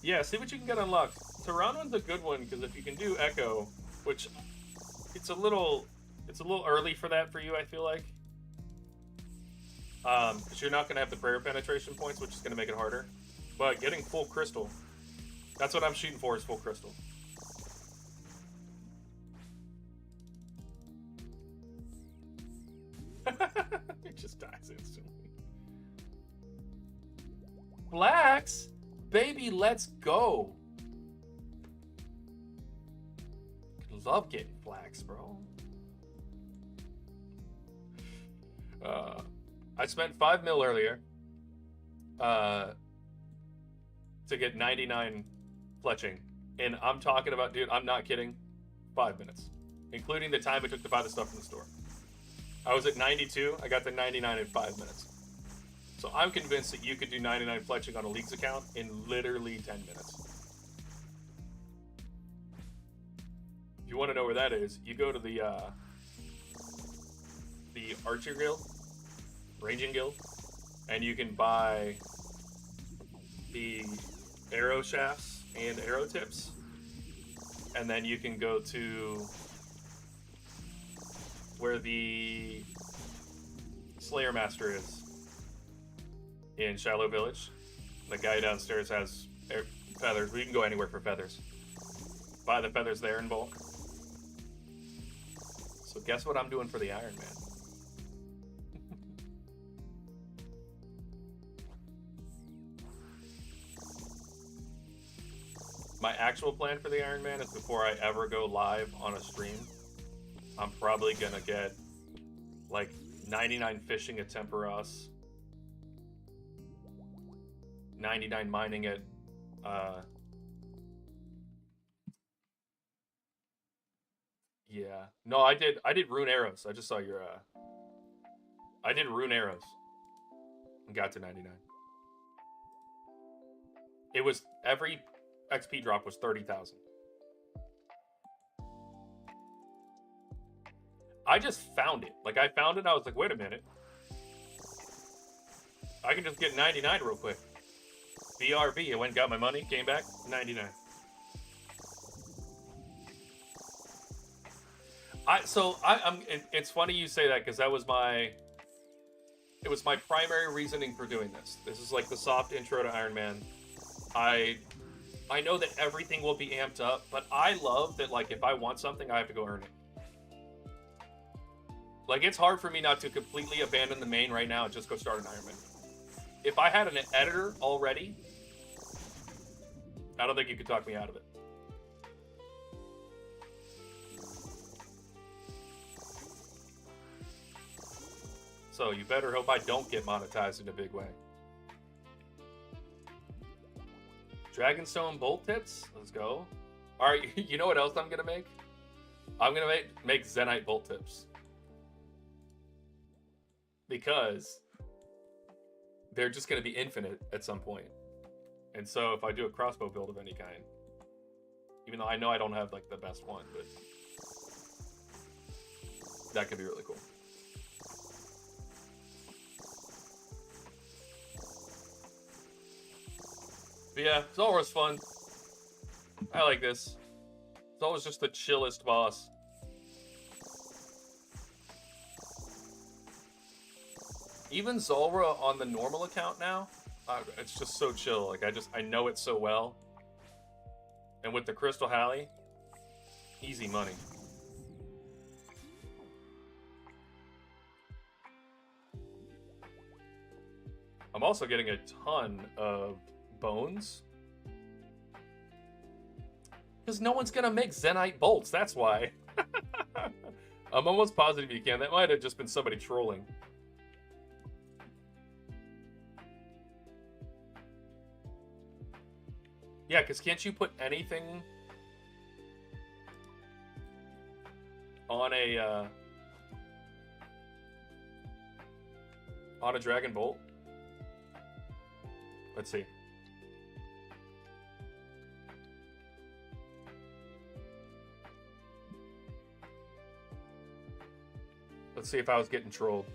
Yeah, see what you can get unlocked. Tirannwn's a good one because if you can do Echo, which it's a little early for that for you, I feel like. Because you're not going to have the prayer penetration points, which is going to make it harder. But getting full crystal, that's what I'm shooting for, is full crystal. It just dies instantly. Blacks? Baby, let's go. Love getting flax, bro. I spent 5 mil earlier to get 99 fletching. And I'm talking about, dude, I'm not kidding, 5 minutes. Including the time it took to buy the stuff from the store. I was at 92, I got to 99 in 5 minutes. So I'm convinced that you could do 99 fletching on a Leagues account in literally 10 minutes. If you want to know where that is, you go to the Archer Guild, Ranging Guild, and you can buy the arrow shafts and arrow tips. And then you can go to where the Slayer Master is in Shallow Village. The guy downstairs has feathers. We can go anywhere for feathers. Buy the feathers there in bulk. So guess what I'm doing for the Iron Man? My actual plan for the Iron Man is before I ever go live on a stream, I'm probably gonna get like 99 fishing at Temperos, 99 mining at yeah. No, I did rune arrows. I just saw your I did rune arrows and got to 99. It was every XP drop was 30,000. I just found it. Like, I found it, I was like, wait a minute. I can just get 99 real quick. BRB, I went and got my money, came back, 99. It's funny you say that, because it was my primary reasoning for doing this. This is like the soft intro to Iron Man. I know that everything will be amped up, but I love that, like, if I want something, I have to go earn it. Like, it's hard for me not to completely abandon the main right now and just go start an Iron Man. If I had an editor already, I don't think you could talk me out of it. So you better hope I don't get monetized in a big way. Dragonstone bolt tips. Let's go. All right, you know what else I'm gonna make? I'm gonna make Zenite bolt tips because they're just gonna be infinite at some point. And so if I do a crossbow build of any kind, even though I know I don't have like the best one, but that could be really cool. But yeah, Zulrah's fun. I like this. It's always just the chillest boss. Even Zulrah on the normal account now, it's just so chill. Like I know it so well. And with the Crystal Halley, easy money. I'm also getting a ton of bones. Because no one's gonna make Zenite bolts, that's why. I'm almost positive you can. That might have just been somebody trolling. Yeah, because can't you put anything on a Dragon Bolt? Let's see. Let's see if I was getting trolled.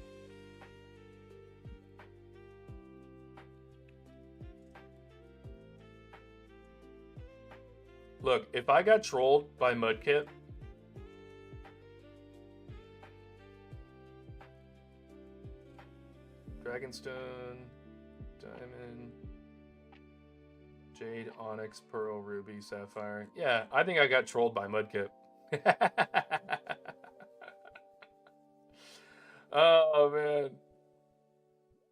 Look, if I got trolled by Mudkip, Dragonstone, Diamond, Jade, Onyx, Pearl, Ruby, Sapphire. Yeah, I think I got trolled by Mudkip. Oh, man.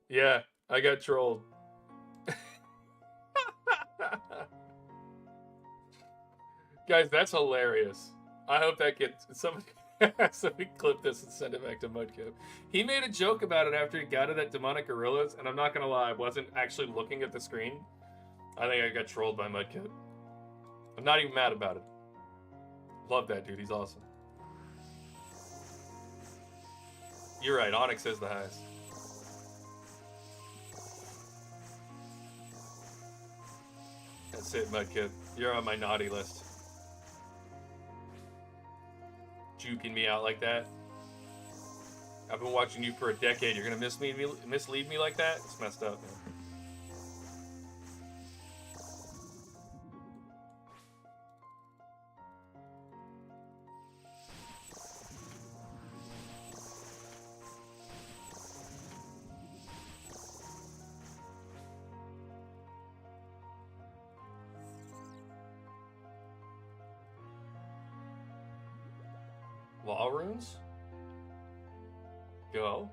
Yeah, I got trolled. Guys, that's hilarious. I hope that gets somebody clip this and send it back to Mudkip. He made a joke about it after he got it at Demonic Gorillas, and I'm not gonna lie, I wasn't actually looking at the screen. I think I got trolled by Mudkip. I'm not even mad about it. Love that dude, he's awesome. You're right, Onyx is the highest. That's it, Mudkip. You're on my naughty list. Juking me out like that. I've been watching you for a decade. You're gonna mislead me like that? It's messed up, man. Law runes? Go.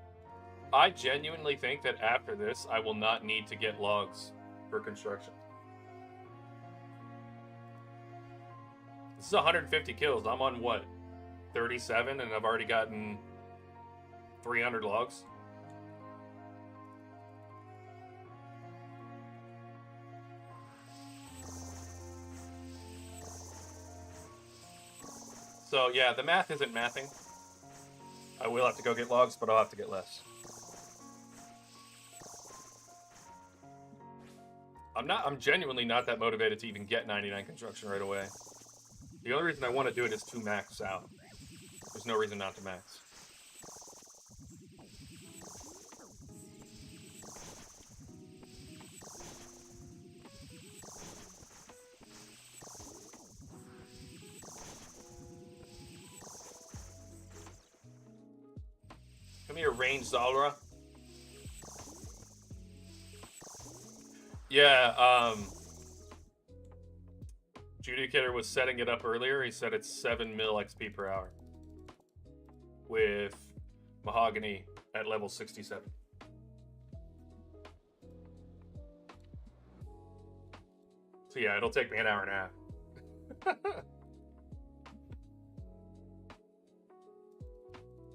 I genuinely think that after this, I will not need to get logs for construction. This is 150 kills. I'm on what? 37, and I've already gotten 300 logs. So yeah, the math isn't mathing. I will have to go get logs, but I'll have to get less. I'm genuinely not that motivated to even get 99 construction right away. The only reason I want to do it is to max out. There's no reason not to max. Come here, range Zulrah. Yeah, Judicator was setting it up earlier. He said it's 7 mil XP per hour with Mahogany at level 67. So yeah, it'll take me an hour and a half.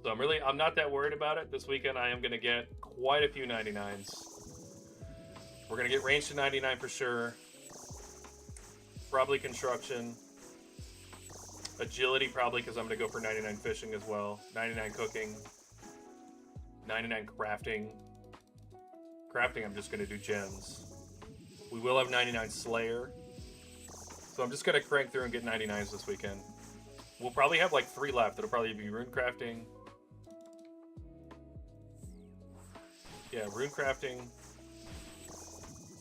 So I'm not that worried about it. This weekend I am going to get quite a few 99s. We're going to get range to 99 for sure. probably construction. Agility, probably, because I'm going to go for 99 fishing as well. 99 cooking. 99 crafting. Crafting, I'm just going to do gems. We will have 99 Slayer. So I'm just going to crank through and get 99s this weekend. We'll probably have like 3 left. It'll probably be rune crafting. Yeah, rune crafting.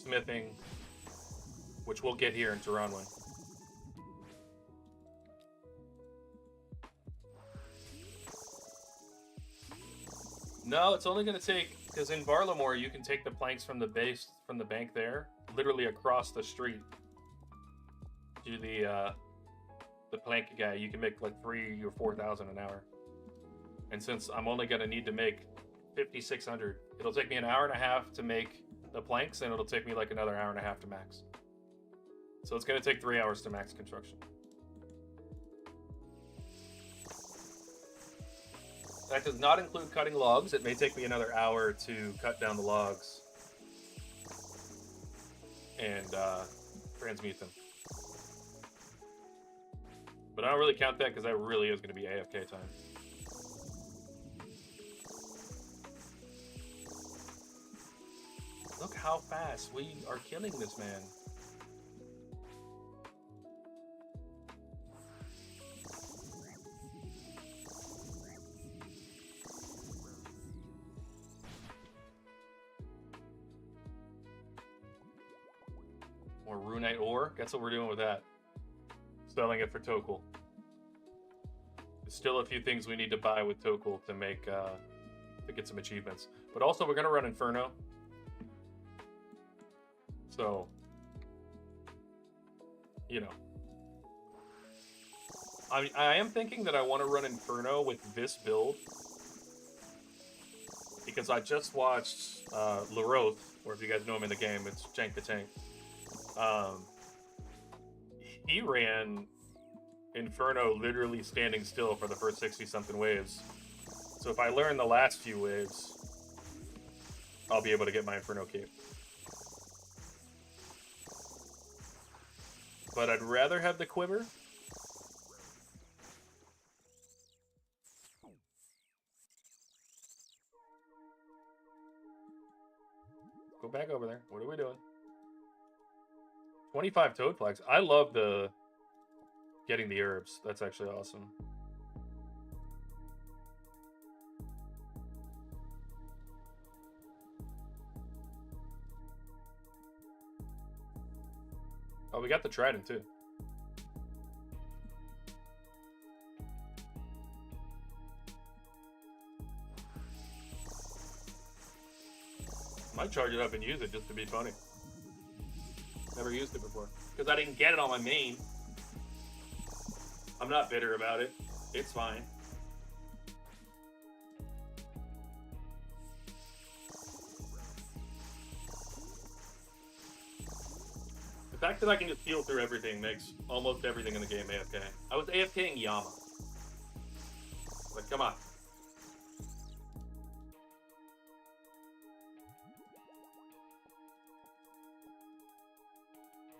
Smithing. Which we'll get here in Tirannwn. No, it's only going to take, because in Varlamore you can take the planks from the base, from the bank there, literally across the street to the plank guy. You can make like 3,000 or 4,000 an hour. And since I'm only going to need to make 5,600, it'll take me an hour and a half to make the planks, and it'll take me like another hour and a half to max. So it's going to take 3 hours to max construction. That does not include cutting logs. It may take me another hour to cut down the logs and transmute them. But I don't really count that because that really is going to be AFK time. Look how fast we are killing this man. More runite ore. Guess what we're doing with that? Selling it for Tokul. There's still a few things we need to buy with Tokul to make to get some achievements. But also we're gonna run Inferno. So, you know, I am thinking that I want to run Inferno with this build because I just watched Laroth, or if you guys know him in the game, it's Jank the Tank. He ran Inferno literally standing still for the first 60-something waves. So if I learn the last few waves, I'll be able to get my Inferno cape. But I'd rather have the quiver. Go back over there. What are we doing? 25 toad flags. I love the getting the herbs. That's actually awesome. Oh, we got the trident too. Might charge it up and use it just to be funny. Never used it before. Because I didn't get it on my main. I'm not bitter about it. It's fine. The fact that I can just heal through everything makes almost everything in the game AFK. I was AFKing Yama. Like, come on.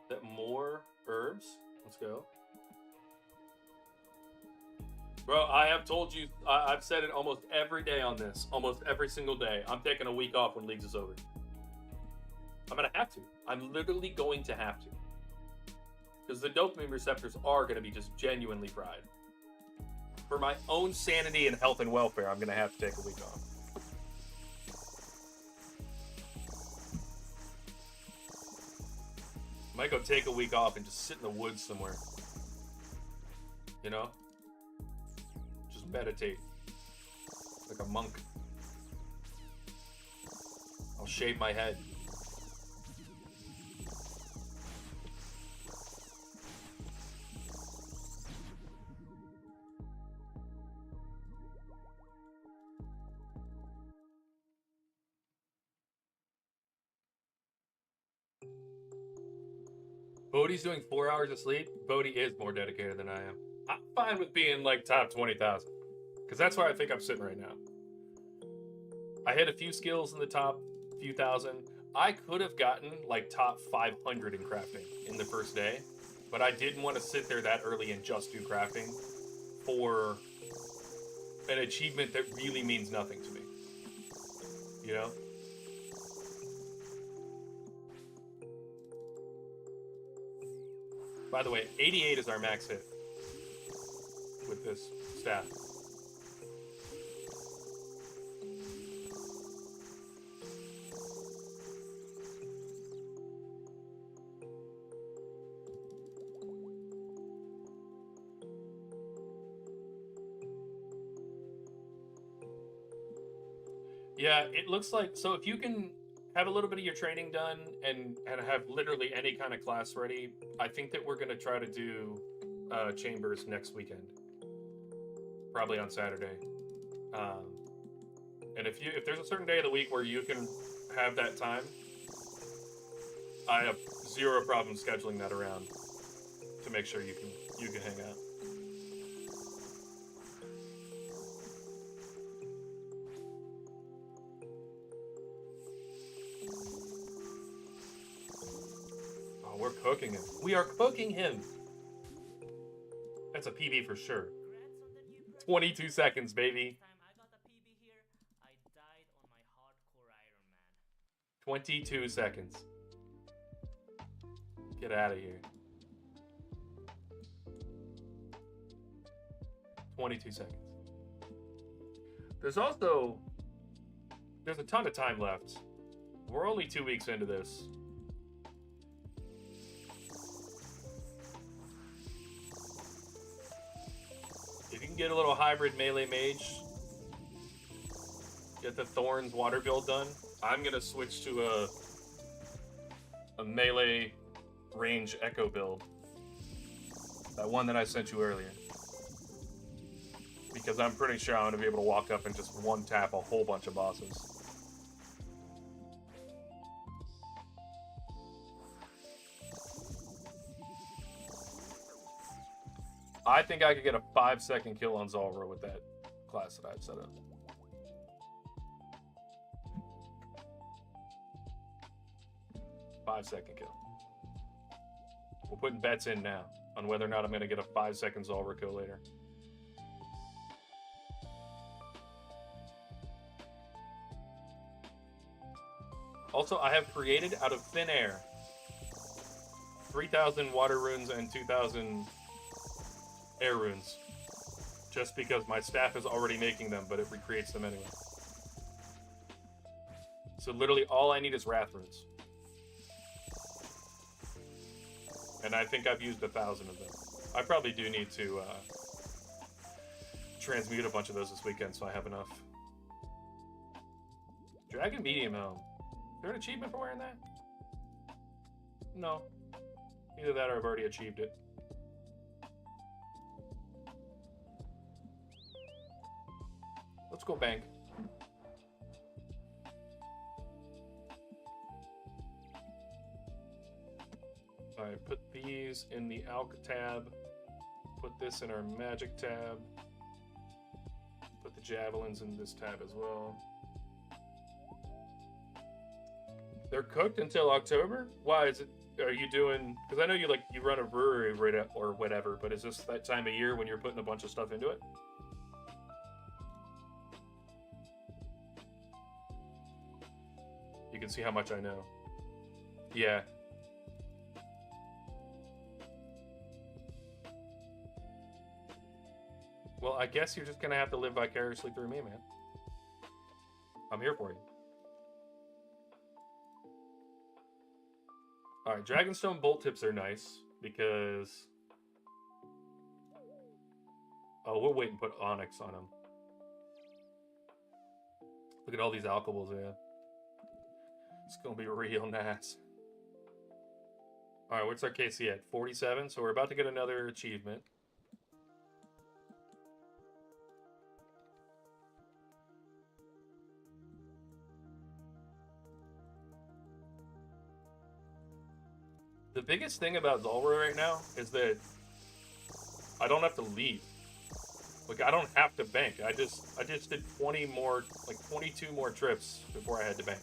That more herbs? Let's go. Bro, I have told you, I've said it almost every day on this. Almost every single day. I'm taking a week off when Leagues is over. I'm going to have to. I'm literally going to have to. Because the dopamine receptors are going to be just genuinely fried. For my own sanity and health and welfare, I'm going to have to take a week off. I might go take a week off and just sit in the woods somewhere. You know? Just meditate. Like a monk. I'll shave my head. Bodhi's doing 4 hours of sleep. Bodhi is more dedicated than I am. I'm fine with being like top 20,000. Because that's where I think I'm sitting right now. I hit a few skills in the top few thousand. I could have gotten like top 500 in crafting in the first day. but I didn't want to sit there that early and just do crafting for an achievement that really means nothing to me. You know? By the way, 88 is our max hit with this staff. Yeah, it looks like, so if you can have a little bit of your training done and have literally any kind of class ready, I think that we're going to try to do chambers next weekend, probably on Saturday. And if there's a certain day of the week where you can have that time, I have zero problem scheduling that around to make sure you can hang out. Oh, we're cooking him. We are cooking him. That's a PB for sure. 22 seconds, baby. 22 seconds. Get out of here. 22 seconds. There's a ton of time left. We're only 2 weeks into this. If you can get a little hybrid melee mage, get the Thorns water build done, I'm gonna switch to a melee range echo build. That one that I sent you earlier. Because I'm pretty sure I'm gonna be able to walk up and just one tap a whole bunch of bosses. I think I could get a 5-second kill on Zulrah with that class that I've set up. Five-second kill. We're putting bets in now on whether or not I'm going to get a 5-second Zulrah kill later. Also, I have created out of thin air 3,000 water runes and 2,000 air runes. Just because my staff is already making them, but it recreates them anyway. So literally all I need is wrath runes. And I think I've used 1,000 of them. I probably do need to transmute a bunch of those this weekend so I have enough. Dragon Medium Helm. Is there an achievement for wearing that? No. Either that or I've already achieved it. Let's go bank. Alright, put these in the Alch tab. Put this in our Magic tab. Put the Javelins in this tab as well. They're cooked until October? Why is it? Are you doing? Because I know you run a brewery right at, or whatever. But is this that time of year when you're putting a bunch of stuff into it? You can see how much I know. Yeah. Well, I guess you're just gonna have to live vicariously through me, man. I'm here for you. Alright, Dragonstone bolt tips are nice because... Oh, we'll wait and put Onyx on them. Look at all these alcohols, yeah. It's gonna be real nice. Alright, what's our KC at? 47, so we're about to get another achievement. The biggest thing about Zulrah right now is that I don't have to leave. Like, I don't have to bank. I just did 20 more, like 22 more trips before I had to bank.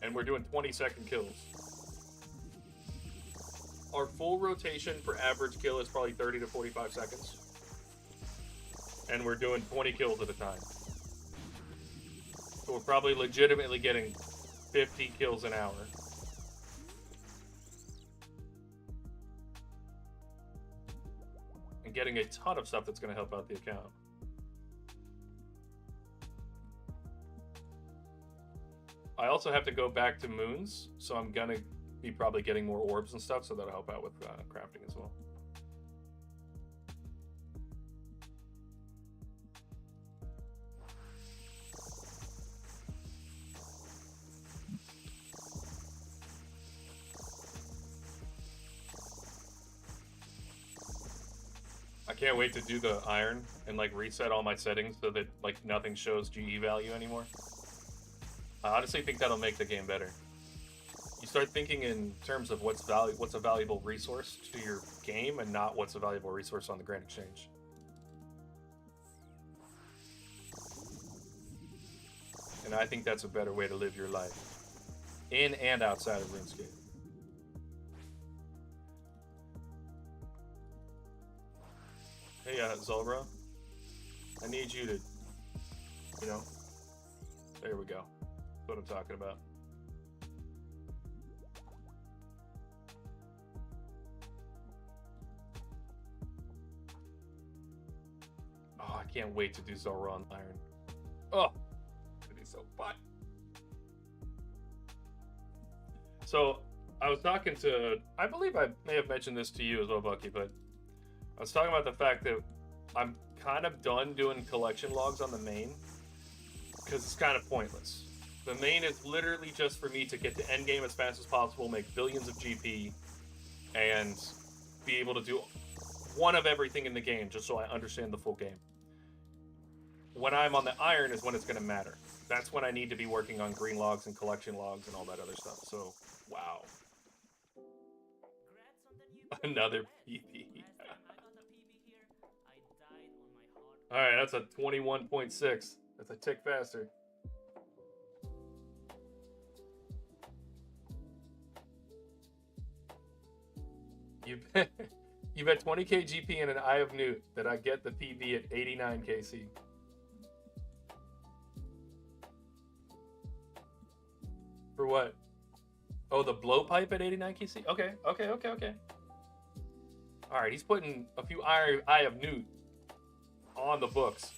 And we're doing 20-second kills. Our full rotation for average kill is probably 30 to 45 seconds. And we're doing 20 kills at a time. So we're probably legitimately getting 50 kills an hour. And getting a ton of stuff that's going to help out the account. I also have to go back to moons, so I'm going to be probably getting more orbs and stuff, so that'll help out with crafting as well. I can't wait to do the iron and like reset all my settings so that like nothing shows GE value anymore. I honestly think that'll make the game better. You start thinking in terms of what's a valuable resource to your game and not what's a valuable resource on the Grand Exchange. And I think that's a better way to live your life. In and outside of RuneScape. Hey, Zulbra. I need you to, you know, there we go. That's what I'm talking about. Oh, I can't wait to do Zulrah on Iron. Oh, it's gonna be so fun. So, I was talking to, I believe I may have mentioned this to you as well, Bucky, but I was talking about the fact that I'm kind of done doing collection logs on the main because it's kind of pointless. The main is literally just for me to get to end game as fast as possible, make billions of GP, and be able to do one of everything in the game just so I understand the full game. When I'm on the iron is when it's going to matter. That's when I need to be working on green logs and collection logs and all that other stuff. So, wow. Another PB. Alright, that's a 21.6. That's a tick faster. You bet 20k GP and an Eye of Newt that I get the PB at 89 KC. For what? Oh, the blowpipe at 89 KC? Okay. Alright, he's putting a few Eye of Newt on the books.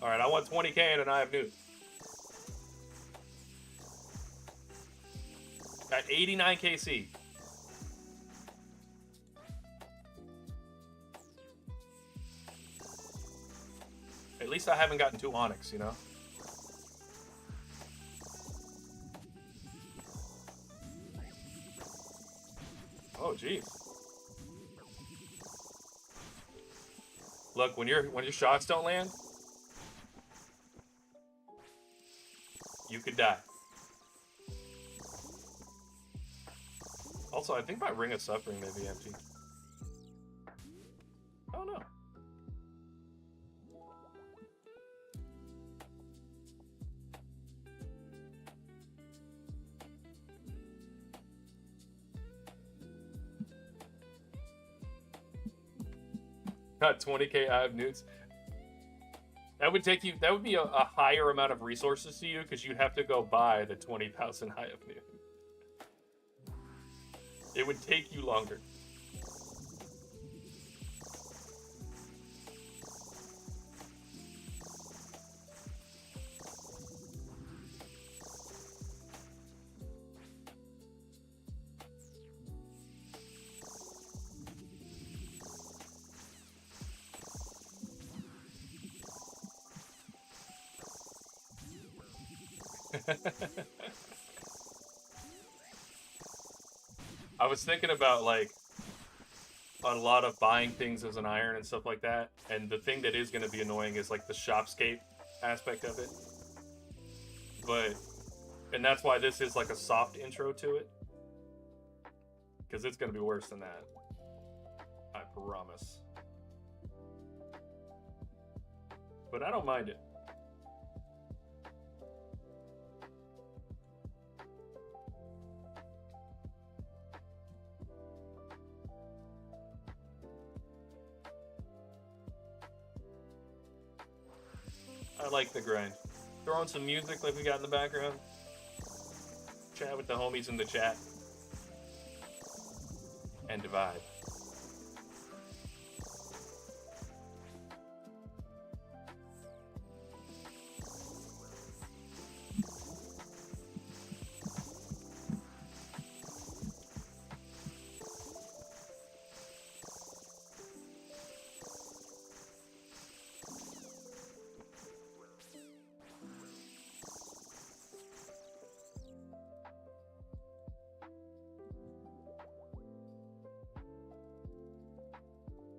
Alright, I want 20k and an Eye of Newt. At 89 KC. At least I haven't gotten 2 Onyx, you know? Oh, jeez. Look, when your shots don't land, you could die. Also, I think my Ring of Suffering may be empty. Oh no. Got 20k Eye of Newts. That would take you. That would be a higher amount of resources to you because you'd have to go buy the 20,000 Eye of Newt. It would take you longer. I was thinking about like a lot of buying things as an iron and stuff like that, and the thing that is going to be annoying is like the shopscape aspect of it. And that's why this is like a soft intro to it, because it's going to be worse than that. I promise. But I don't mind it. I like the grind. Throw on some music like we got in the background. Chat with the homies in the chat. And vibe.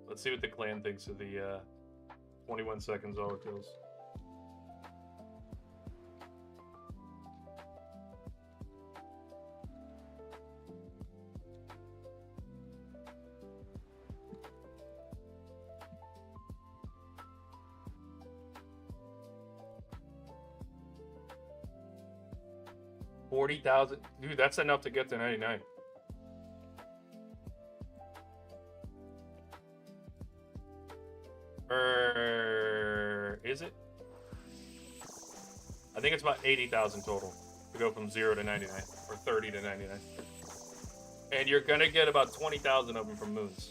Let's see what the clan thinks of the 21 seconds all it kills. $40,000, dude. That's enough to get to 99. Is it? I think it's about 80,000 total to go from 0 to 99 or 30 to 99. And you're gonna get about 20,000 of them from moons.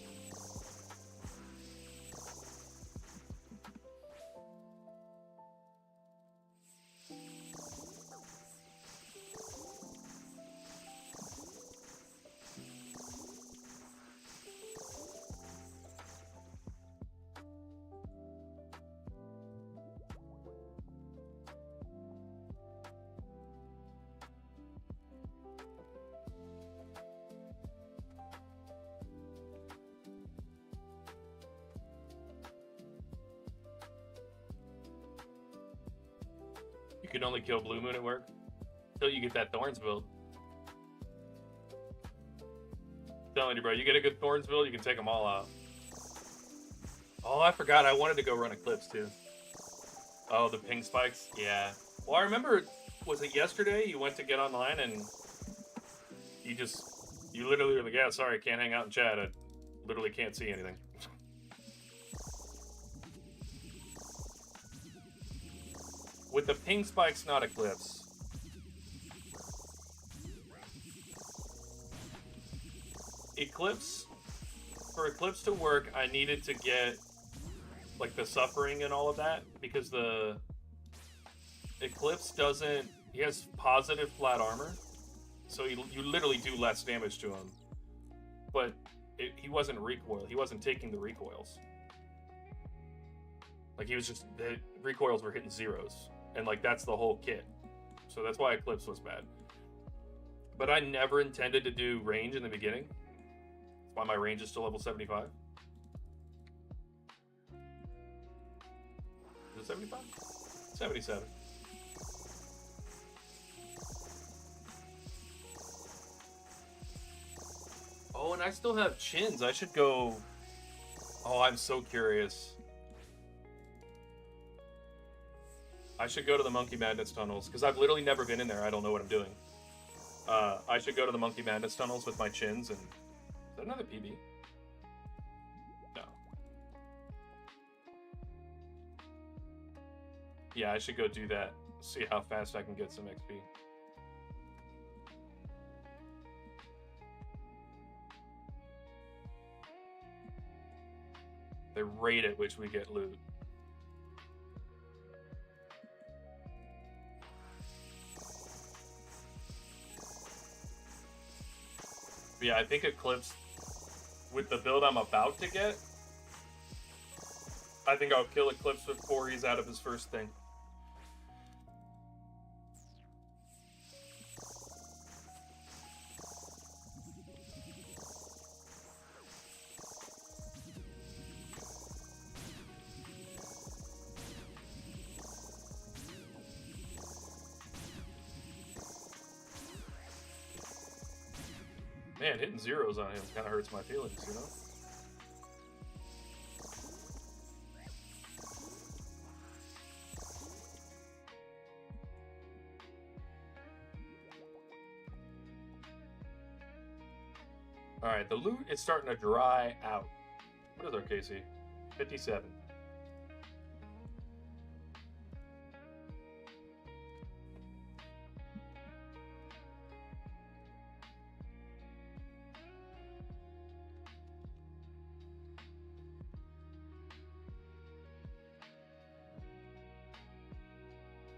You can only kill Blue Moon at work until you get that Thorns build. I'm telling you, bro, you get a good Thorns build, you can take them all out. Oh, I forgot. I wanted to go run Eclipse too. Oh, the ping spikes? Yeah. Well, I remember, was it yesterday you went to get online and you literally were like, yeah, sorry, I can't hang out in chat. I literally can't see anything. With the ping spikes, not Eclipse. For Eclipse to work, I needed to get like the suffering and all of that, because the Eclipse doesn't, he has positive flat armor, so you literally do less damage to him, but he wasn't recoil, he wasn't taking the recoils. Like he was just, the recoils were hitting zeros, and like that's the whole kit. So that's why Eclipse was bad. But I never intended to do range in the beginning. That's why my range is still level 75. Is it 75? 77. Oh, and I still have chins. I should go... Oh, I'm so curious. I should go to the Monkey Madness tunnels, because I've literally never been in there. I don't know what I'm doing. I should go to the Monkey Madness tunnels with my chins and... Is that another PB? No. Yeah, I should go do that. See how fast I can get some XP. The rate at which we get loot. But yeah, I think Eclipse, with the build I'm about to get, I think I'll kill Eclipse before he's out of his first thing. Man, hitting zeros on him kind of hurts my feelings, you know? Alright, the loot is starting to dry out. What is our KC? 57.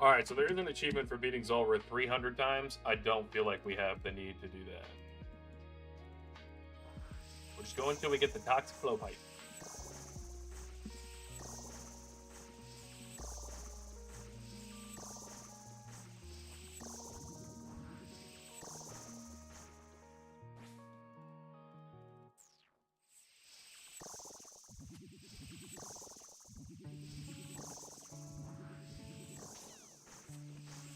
Alright, so there is an achievement for beating Zulrah 300 times. I don't feel like we have the need to do that. We'll just go until we get the toxic flow pipe.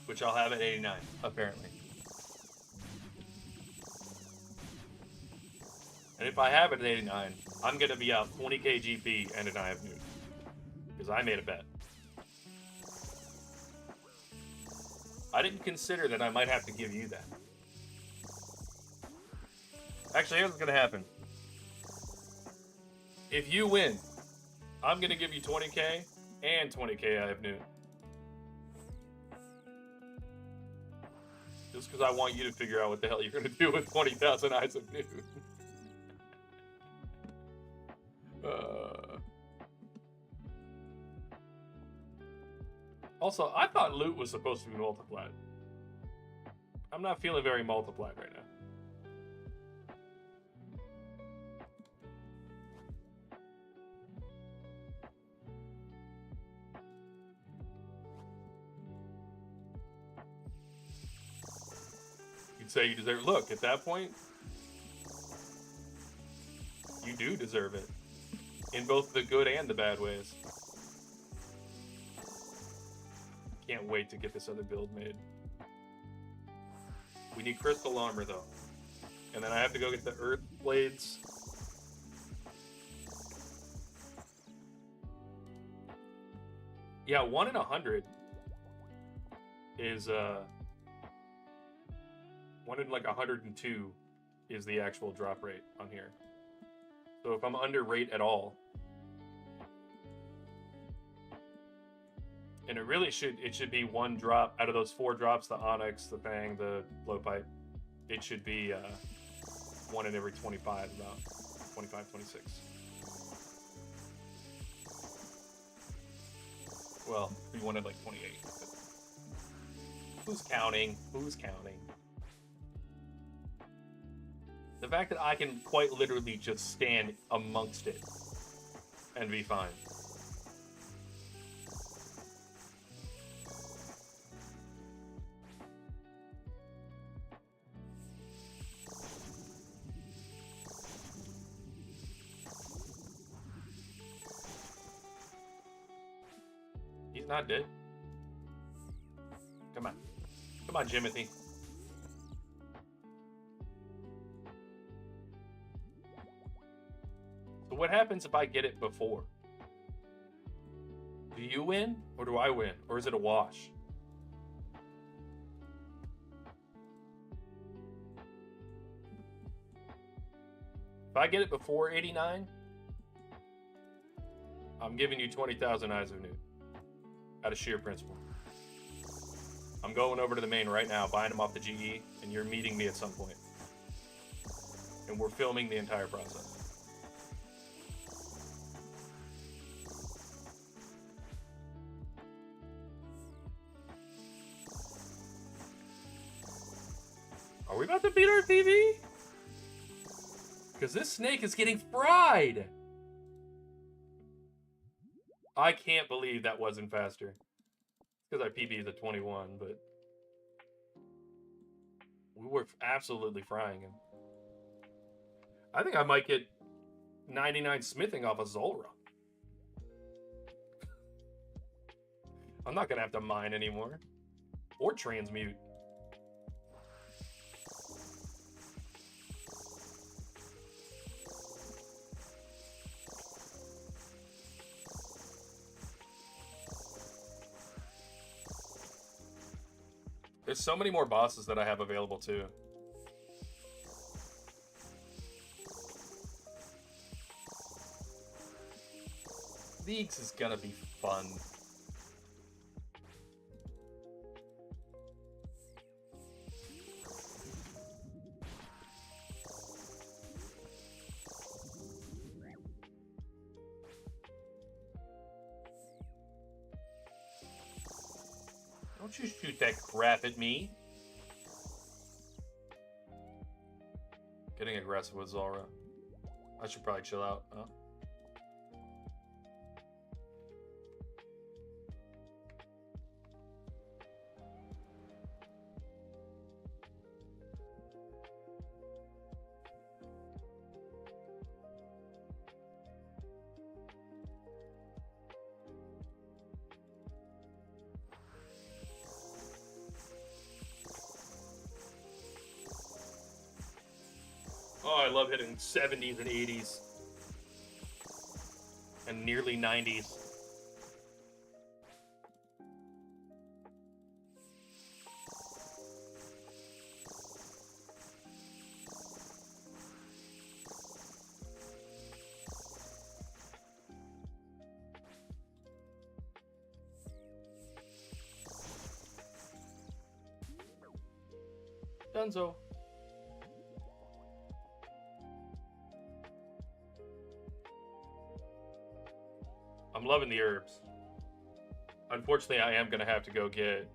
Which I'll have at 89, apparently. And if I have it at 89, I'm going to be out 20k GP and an Eye of Newt. Because I made a bet. I didn't consider that I might have to give you that. Actually, here's what's going to happen. If you win, I'm going to give you 20k and 20k Eye of Newt. Just because I want you to figure out what the hell you're going to do with 20,000 Eyes of Newt. Also, I thought loot was supposed to be multiplied. I'm not feeling very multiplied right now. You'd say you deserve. Look, at that point, you do deserve it. In both the good and the bad ways. Can't wait to get this other build made. We need crystal armor though. And then I have to go get the earth blades. Yeah, 1 in 100 is 1 in like 102 is the actual drop rate on here. So if I'm under rate at all, and it should be 1 drop out of those 4 drops, the Onyx, the Fang, the Blowpipe. It should be 1 in every 25, about 25, 26. Well, we wanted like 28. Who's counting? Who's counting? The fact that I can quite literally just stand amongst it and be fine. He's not dead. Come on. Come on, Jimothy. So what happens if I get it before? Do you win or do I win? Or is it a wash? If I get it before 89, I'm giving you 20,000 Eyes of Newt. Out of sheer principle. I'm going over to the main right now, buying them off the GE, and you're meeting me at some point. And we're filming the entire process. Are we about to beat our PV? Because this snake is getting fried! I can't believe that wasn't faster. It's because our PB is at 21, but we were absolutely frying him. I think I might get 99 smithing off of Zulrah. I'm not going to have to mine anymore. Or transmute. There's so many more bosses that I have available too. Leagues is gonna be fun. Don't you shoot that crap at me. Getting aggressive with Zulrah. I should probably chill out, huh? Oh, I love hitting 70s and 80s. And nearly 90s. Dunzo. I'm loving the herbs. Unfortunately, I am going to have to go get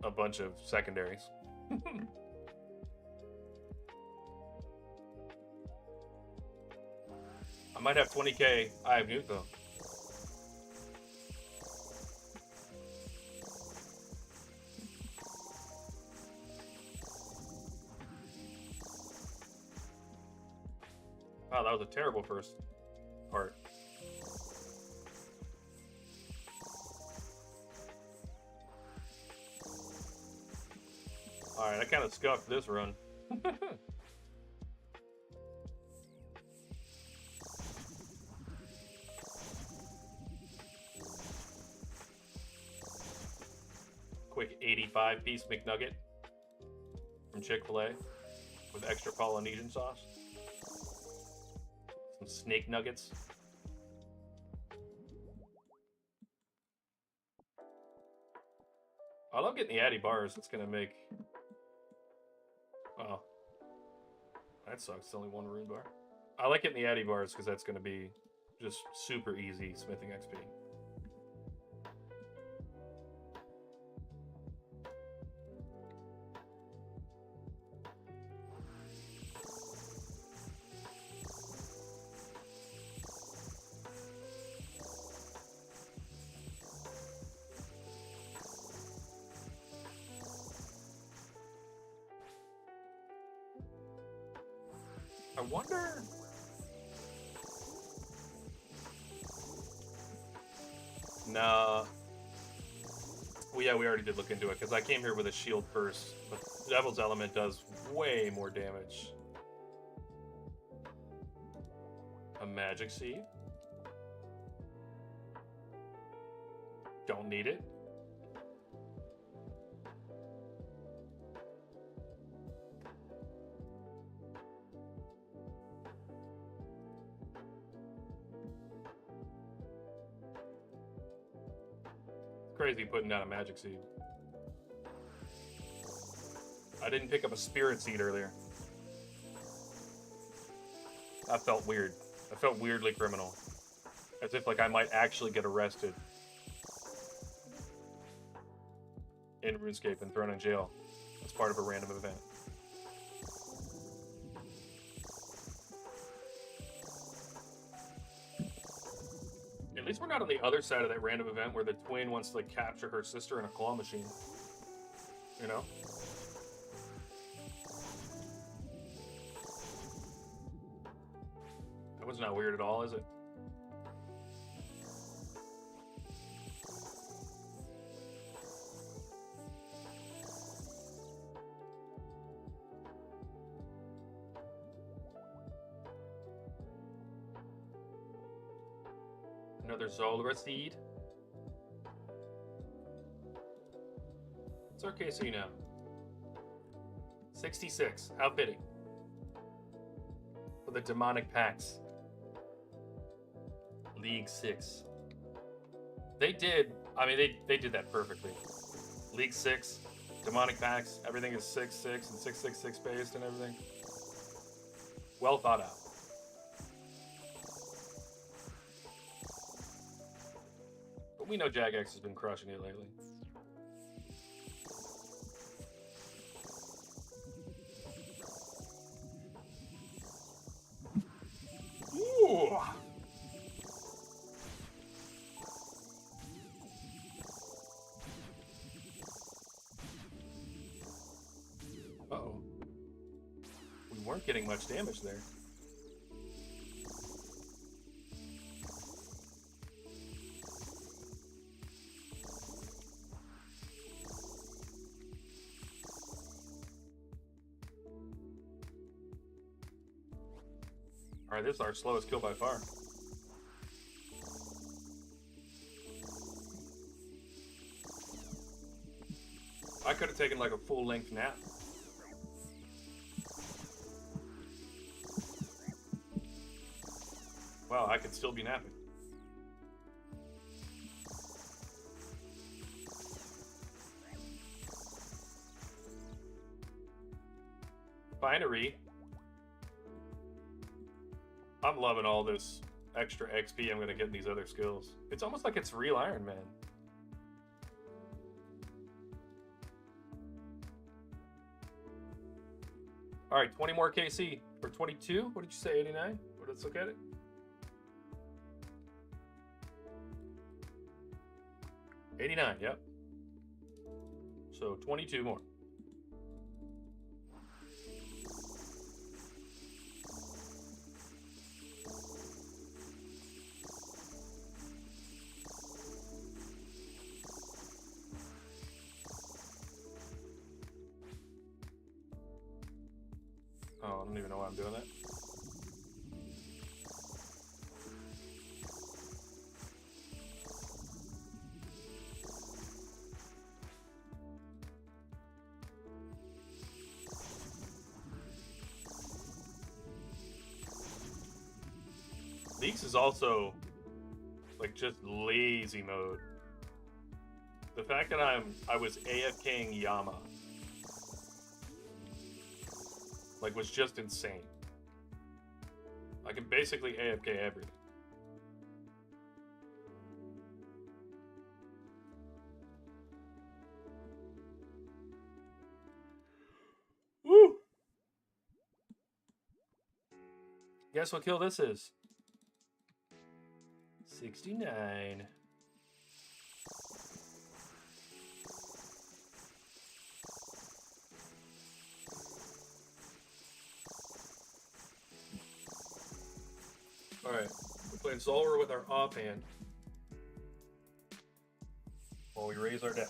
a bunch of secondaries. I might have 20k. I have nuke though. Wow, that was a terrible first part. Alright, I kind of scuffed this run. Quick 85-piece McNugget from Chick-fil-A with extra Polynesian sauce. Some snake nuggets. I love getting the Addy bars. It's going to make... Oh. That sucks. It's only one rune bar. I like getting the Addy bars because that's going to be just super easy smithing XP. I wonder... Nah. Well, yeah, we already did look into it, because I came here with a shield first, but Devil's Element does way more damage. A Magic Seed. Don't need it. Crazy putting down a Magic Seed. I didn't pick up a Spirit Seed earlier. That felt weird. I felt weirdly criminal. As if like I might actually get arrested in RuneScape and thrown in jail as part of a random event. At least we're not on the other side of that random event where the twin wants to like capture her sister in a claw machine. You know? That was not weird at all, is it? Another Zulrah seed. What's our KC now? 66. How fitting. For the demonic packs. League 6. They did, I mean, they did that perfectly. League 6, demonic packs, everything is 6-6 and 6-6-6 based and everything. Well thought out. But we know Jagex has been crushing it lately. weren't getting much damage there. Alright, this is our slowest kill by far. I could have taken like a full length nap. Wow, I could still be napping. Binary. I'm loving all this extra XP I'm going to get in these other skills. It's almost like it's real Iron Man. All right, 20 more KC. Or 22? What did you say, 89? Well, let's look at it. $89, yep. So 22 more. Oh, I don't even know why I'm doing that. Leaks is also like just lazy mode. The fact that I was AFKing Yama like was just insane. I can basically AFK everything. Woo! Guess what kill this is? 69. Alright, we're playing Zolra with our offhand while we raise our deck.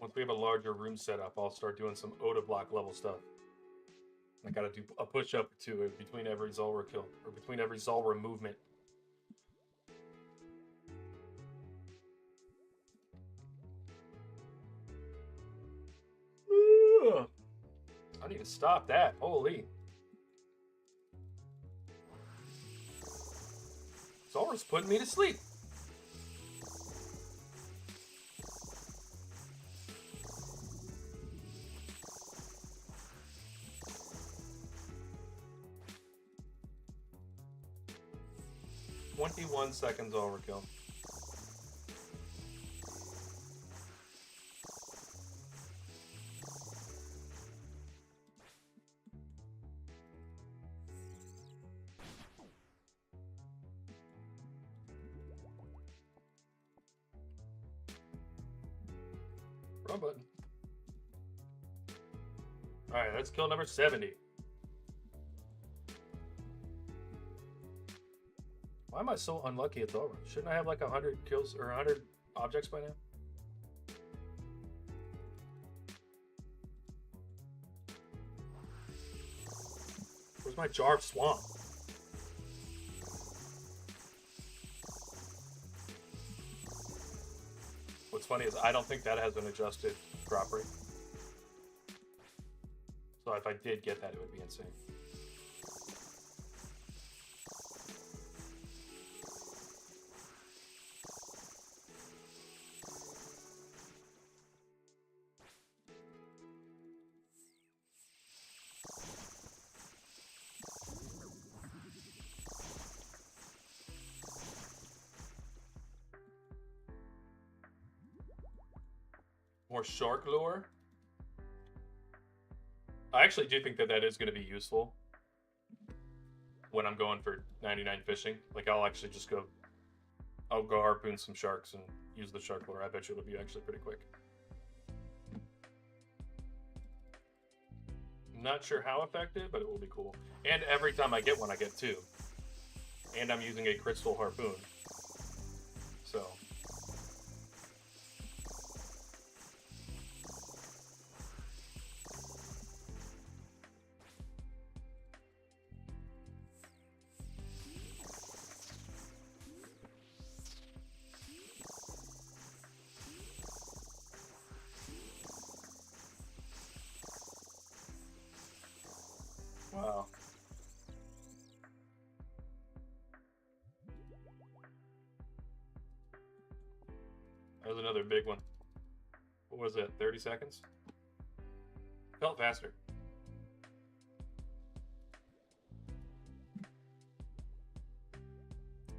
Once we have a larger room set up, I'll start doing some Oda block level stuff. I gotta do a push up or two between every Zolra kill, or between every Zolra movement. Ugh. I need to stop that. Holy. Zolra's putting me to sleep. "21 seconds overkill." Wrong button. Alright, that's kill number 70. Why am I so unlucky at Zolra? Shouldn't I have like 100 kills or 100 objects by now? Where's my jar of swamp? What's funny is I don't think that has an adjusted drop rate. So if I did get that, it would be insane. More shark lure. I actually do think that that is going to be useful when I'm going for 99 fishing. Like, I'll actually just go... I'll go harpoon some sharks and use the shark lure. I bet you it'll be actually pretty quick. I'm not sure how effective, but it will be cool. And every time I get one, I get two. And I'm using a crystal harpoon. So... Wow. That was another big one. What was it, 30 seconds? Felt faster.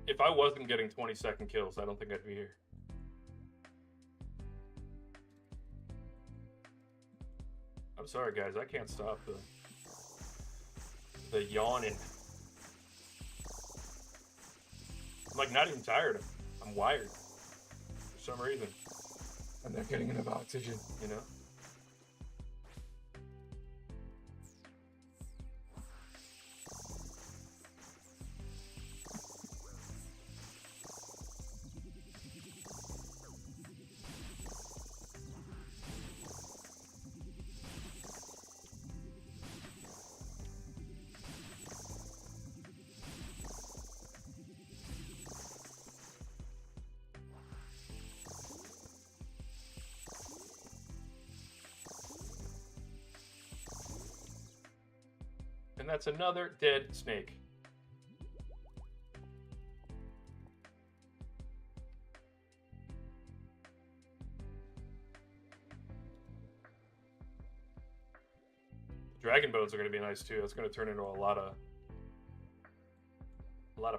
If I wasn't getting 20-second kills, I don't think I'd be here. I'm sorry, guys. I can't stop the yawning. I'm like not even tired. I'm wired for some reason. I'm not getting enough oxygen, you know? And that's another dead snake. Dragon bones are going to be nice too. That's going to turn into a lot of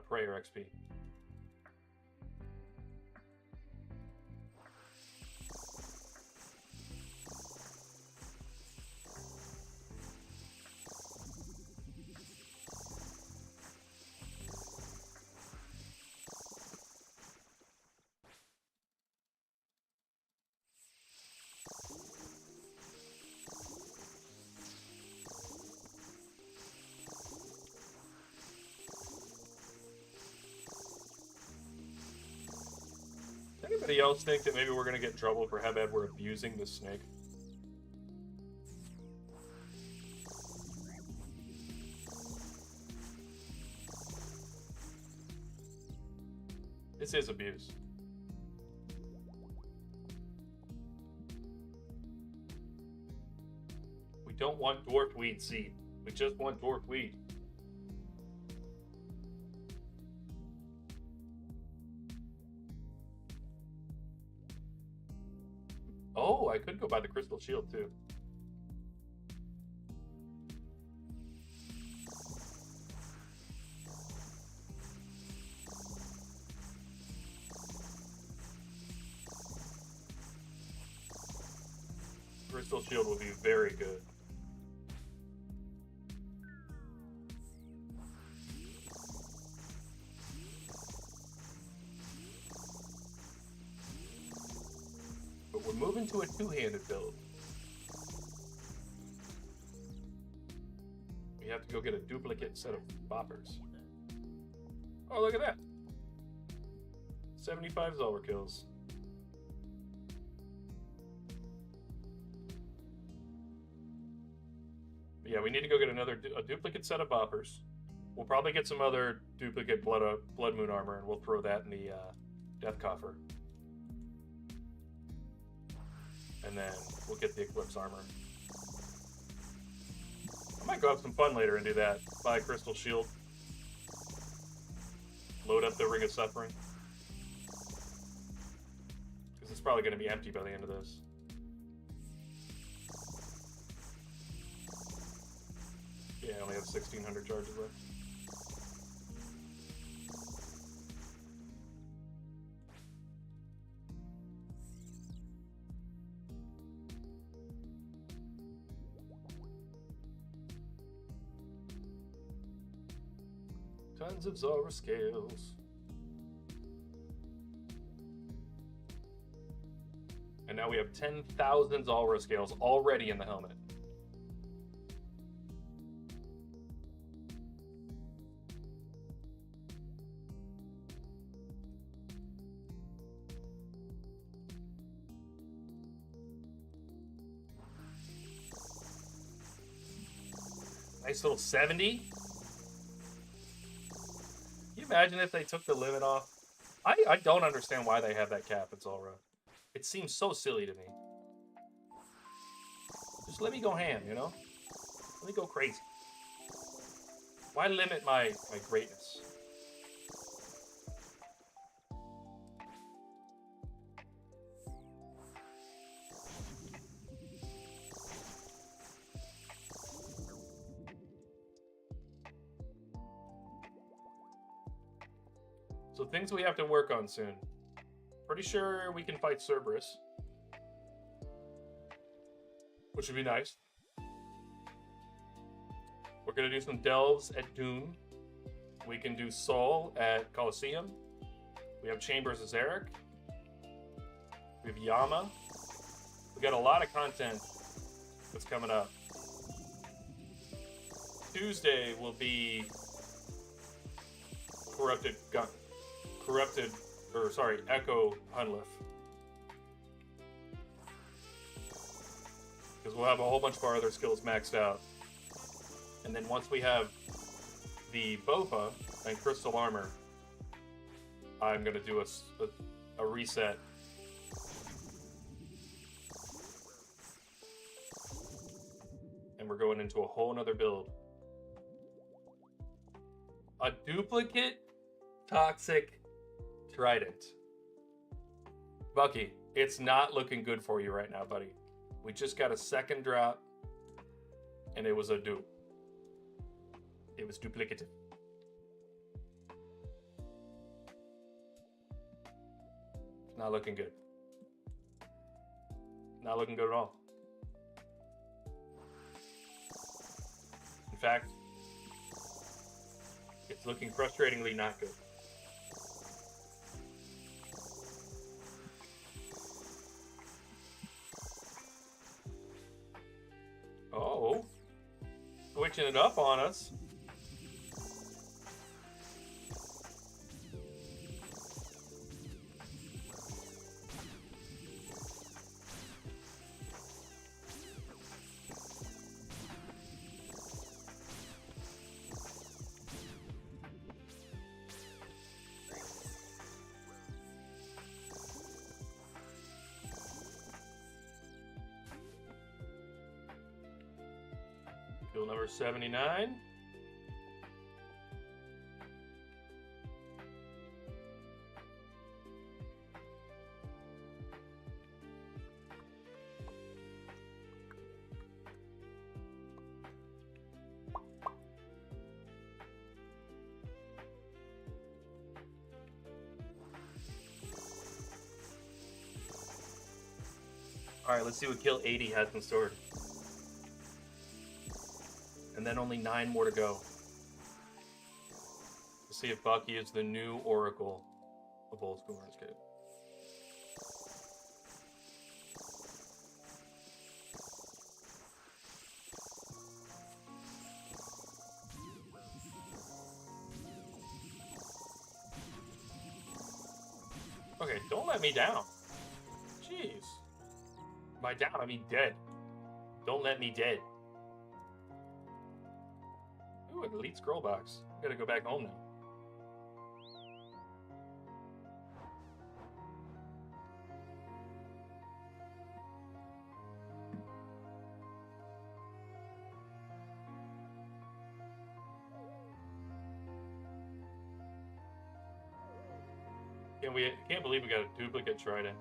prayer XP. Anybody else think that maybe we're going to get in trouble for how bad we're abusing this snake? This is abuse. We don't want dwarf weed seed. We just want dwarf weed. Oh, I could go buy the crystal shield too. Crystal shield will be very good. But we're moving to a two-handed build. We have to go get a duplicate set of boppers. Oh, look at that. 75 Zolver kills. Yeah, we need to go get a duplicate set of boppers. We'll probably get some other duplicate blood moon armor, and we'll throw that in the death coffer. And then we'll get the eclipse armor. I might go have some fun later and do that. Buy a crystal shield. Load up the Ring of Suffering. Because it's probably going to be empty by the end of this. Yeah, I only have 1,600 charges left. Tons of Zara scales. And now we have 10,000 Zara scales already in the helmet. Nice little 70. Can you imagine if they took the limit off? I don't understand why they have that cap at Zara. It seems so silly to me. Just let me go ham, you know? Let me go crazy. Why limit my greatness? So things we have to work on soon. Pretty sure we can fight Cerberus, which would be nice. We're gonna do some delves at Doom. We can do Sol at Coliseum. We have Chambers as Eric. We have Yama. We got a lot of content that's coming up. Tuesday will be Echo Hunliff. Because we'll have a whole bunch of our other skills maxed out. And then once we have the BowFa and Crystal Armor, I'm going to do a reset. And we're going into a whole nother build. A duplicate Toxic Trident. Bucky, it's not looking good for you right now, buddy. We just got a second drop, and it was a dupe. It was duplicative. It's not looking good. Not looking good at all. In fact, it's looking frustratingly not good. Oh, switching it up on us. Kill number 79. All right, let's see what kill 80 has in store. And then only 9 more to go. Let's see if Bucky is the new Oracle of Old School RuneScape. Okay, don't let me down. Jeez. By down, I mean dead. Don't let me dead. Ooh, an elite scroll box. I gotta go back home now. Can't believe we got a duplicate Trident.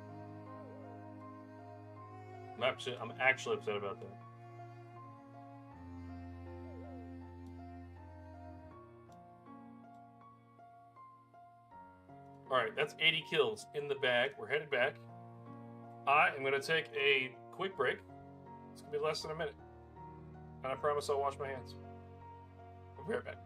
I'm actually upset about that. Alright, that's 80 kills in the bag. We're headed back. I am going to take a quick break. It's going to be less than a minute. And I promise I'll wash my hands. We'll be right back.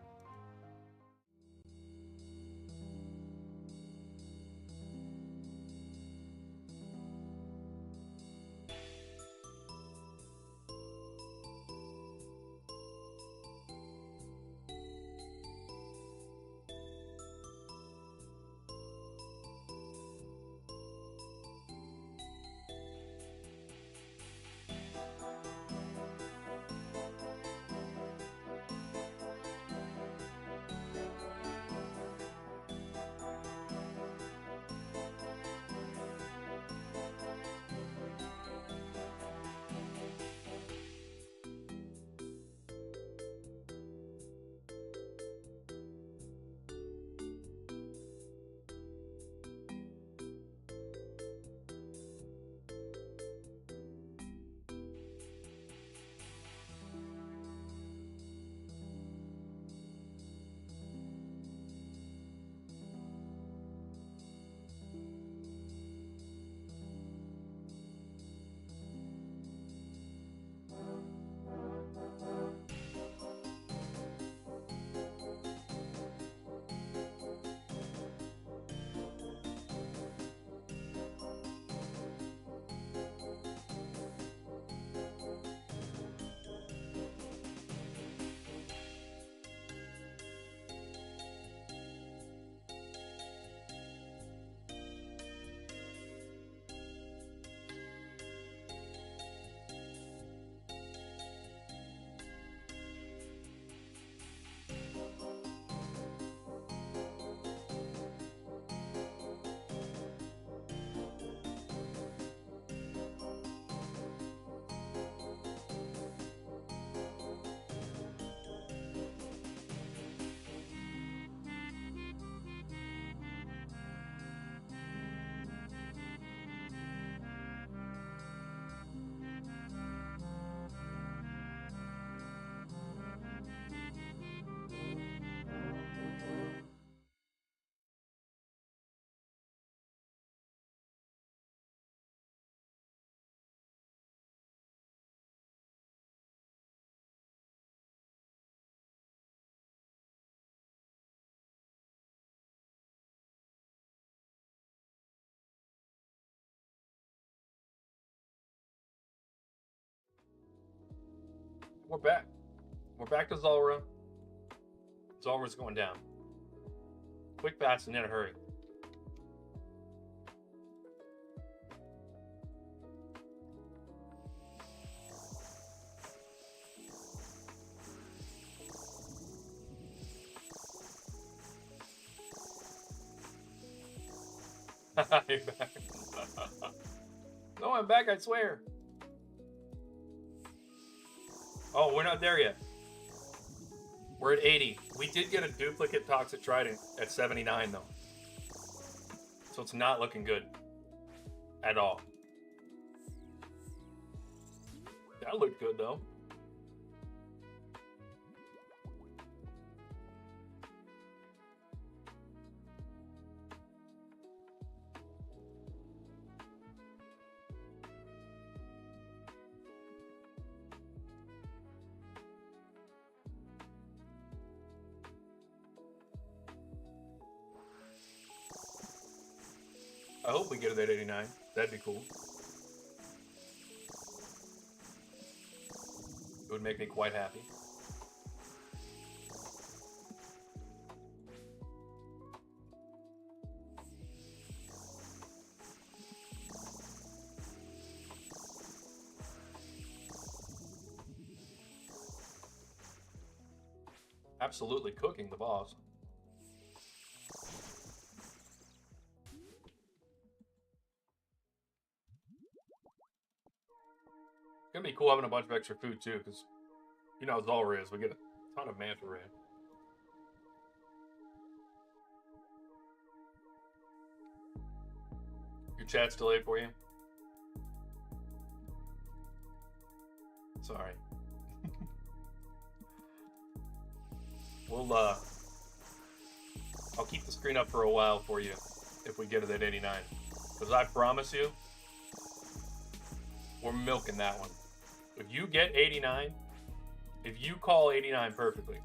We're back. We're back to Zulrah. Zulrah's going down. Quick, fast, and in a hurry. I'm back. No, I'm back, I swear. Oh, we're not there yet. We're at 80. We did get a duplicate Toxic Trident at 79, though. So it's not looking good. At all. That looked good, though. I hope we get it at 89. That'd be cool. It would make me quite happy. Absolutely cooking the boss. It's gonna be cool having a bunch of extra food too, because you know how Zulrah is. We get a ton of manta ray. Your chat's delayed for you. Sorry. We'll I'll keep the screen up for a while for you if we get it at 89, because I promise you, we're milking that one. If you get 89, if you call 89 perfectly,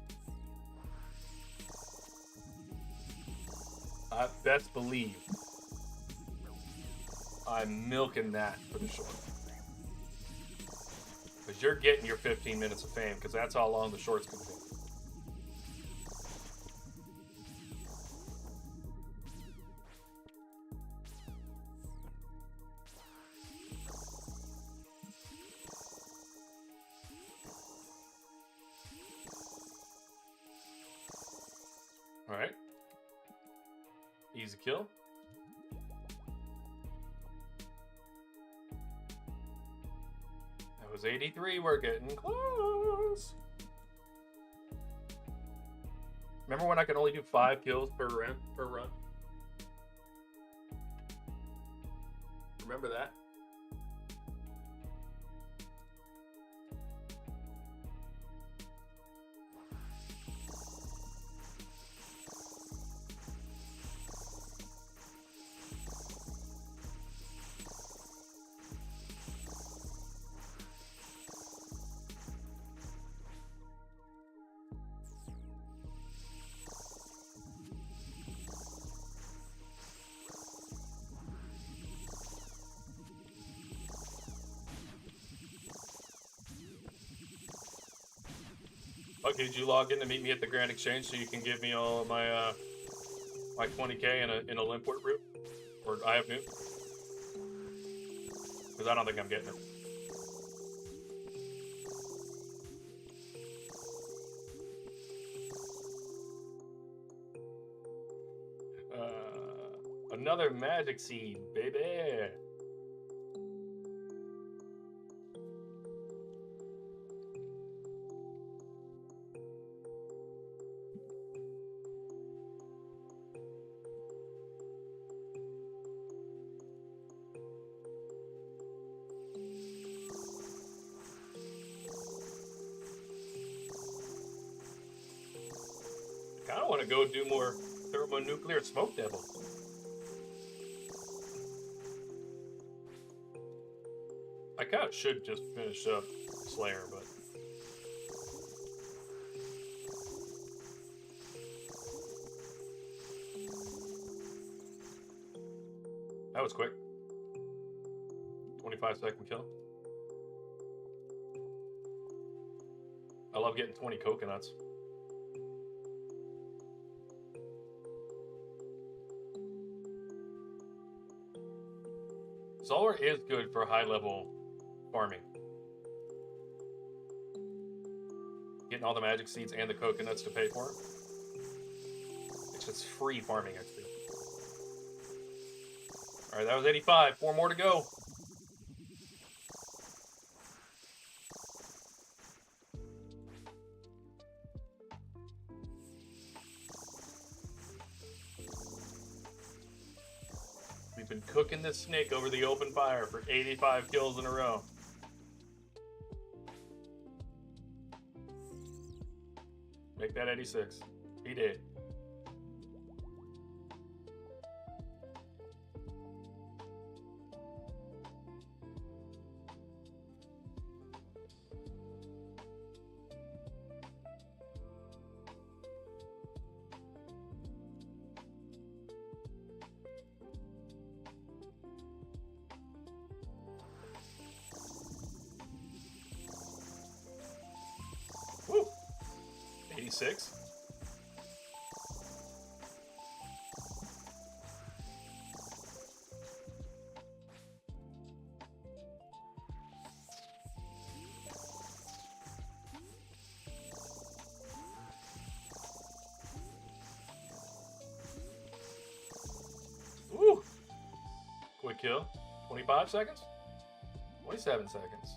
I best believe I'm milking that for the short. Because you're getting your 15 minutes of fame, because that's how long the short's going to be. Alright. Easy kill. That was 83. We're getting close. Remember when I could only do 5 kills per run? Remember that? Okay, did you log in to meet me at the Grand Exchange so you can give me all of my my 20k in a Limport route? Or I have new? Because I don't think I'm getting it. Another magic seed, baby. I kind of want to go do more thermonuclear smoke devil. I kind of should just finish up Slayer, but that was quick. 25-second kill. I love getting 20 coconuts. Solar is good for high-level farming. Getting all the magic seeds and the coconuts to pay for it. It's just free farming XP. Alright, that was 85. 4 more to go. We've been cooking this snake over the open fire for 85 kills in a row. Make that 86. He did. Woo! 86. Woo! Quick kill. 25 seconds? 27 seconds.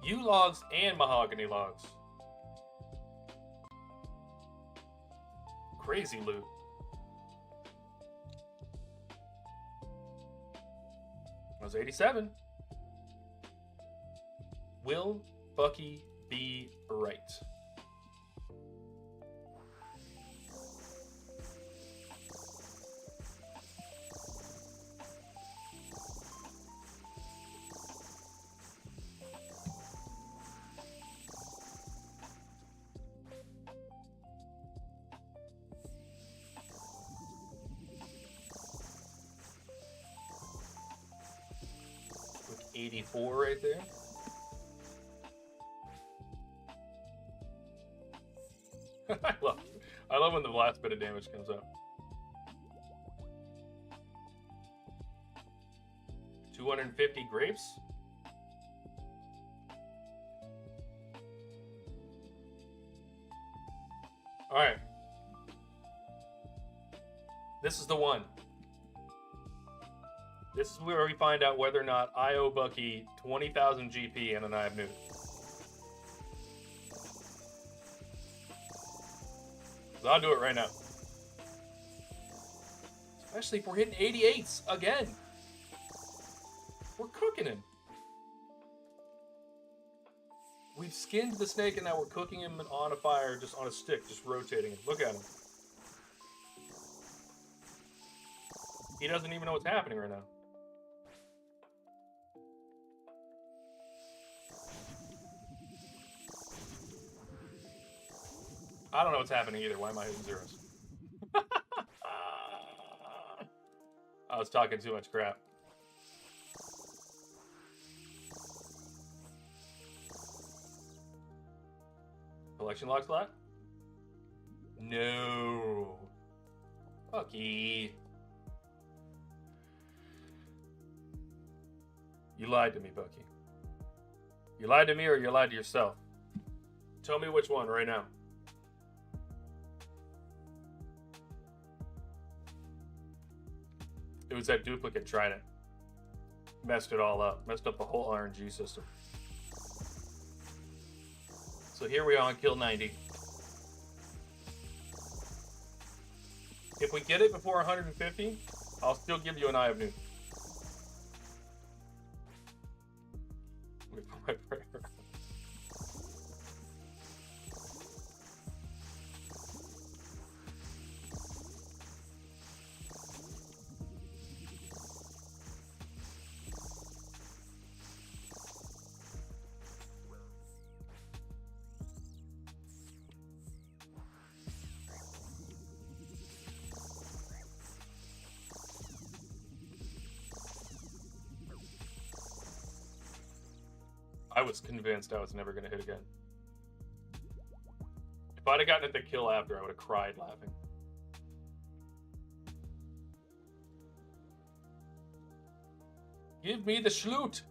Yew logs and mahogany logs. Crazy loot. That was 87. Will Bucky be right? Quick 84 right there. I love when the last bit of damage comes up. 250 grapes. All right. This is the one. This is where we find out whether or not I owe Bucky 20,000 GP and an Eye of Newt. So I'll do it right now. Especially if we're hitting 88s again. We're cooking him. We've skinned the snake and now we're cooking him on a fire, just on a stick, just rotating him. Look at him. He doesn't even know what's happening right now. I don't know what's happening either. Why am I hitting zeros? I was talking too much crap. Collection log slot? No. Bucky. You lied to me, Bucky. You lied to me or you lied to yourself? Tell me which one right now. It was that duplicate trident. Messed it all up. Messed up the whole RNG system. So here we are on kill 90. If we get it before 150, I'll still give you an Eye of Newt. Wait for my prayer. I was convinced I was never going to hit again. I'd have gotten at the kill after, I would have cried laughing. Give me the schloot.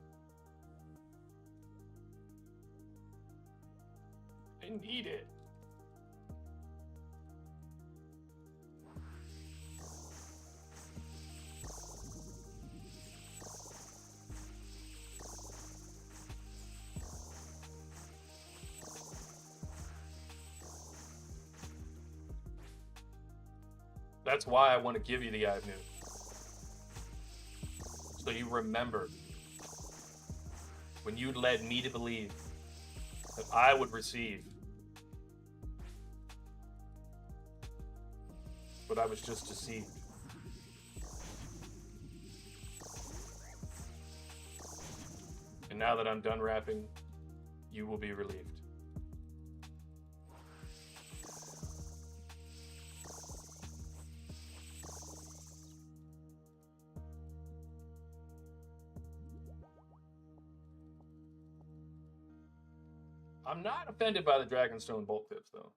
I need it. That's why I want to give you the Eye of Newt. So you remember when you led me to believe that I would receive, but I was just deceived. And now that I'm done rapping, you will be relieved. I'm not offended by the Dragonstone bolt tips, though.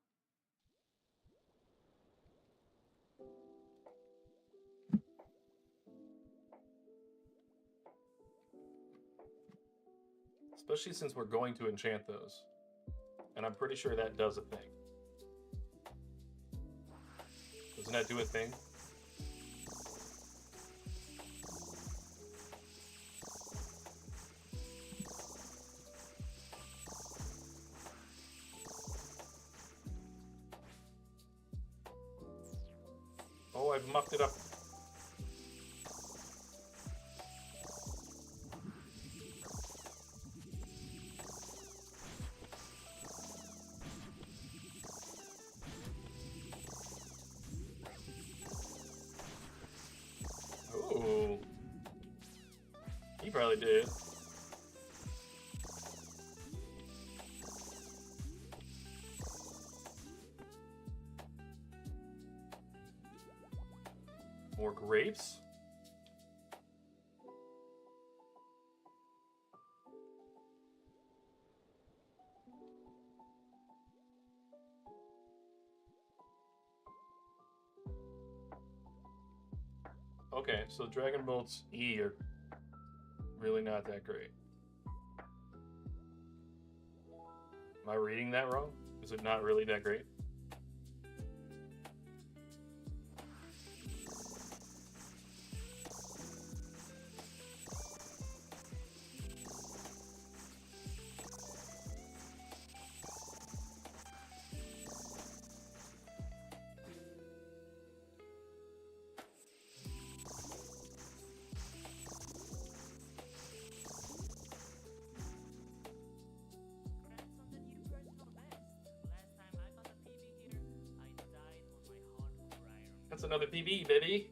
Especially since we're going to enchant those. And I'm pretty sure that does a thing. Doesn't that do a thing? Oh, I've mucked it up. Oh. He probably did. More grapes? Okay, so Dragon Bolts E are really not that great. Am I reading that wrong? Is it not really that great? That's another PB, baby.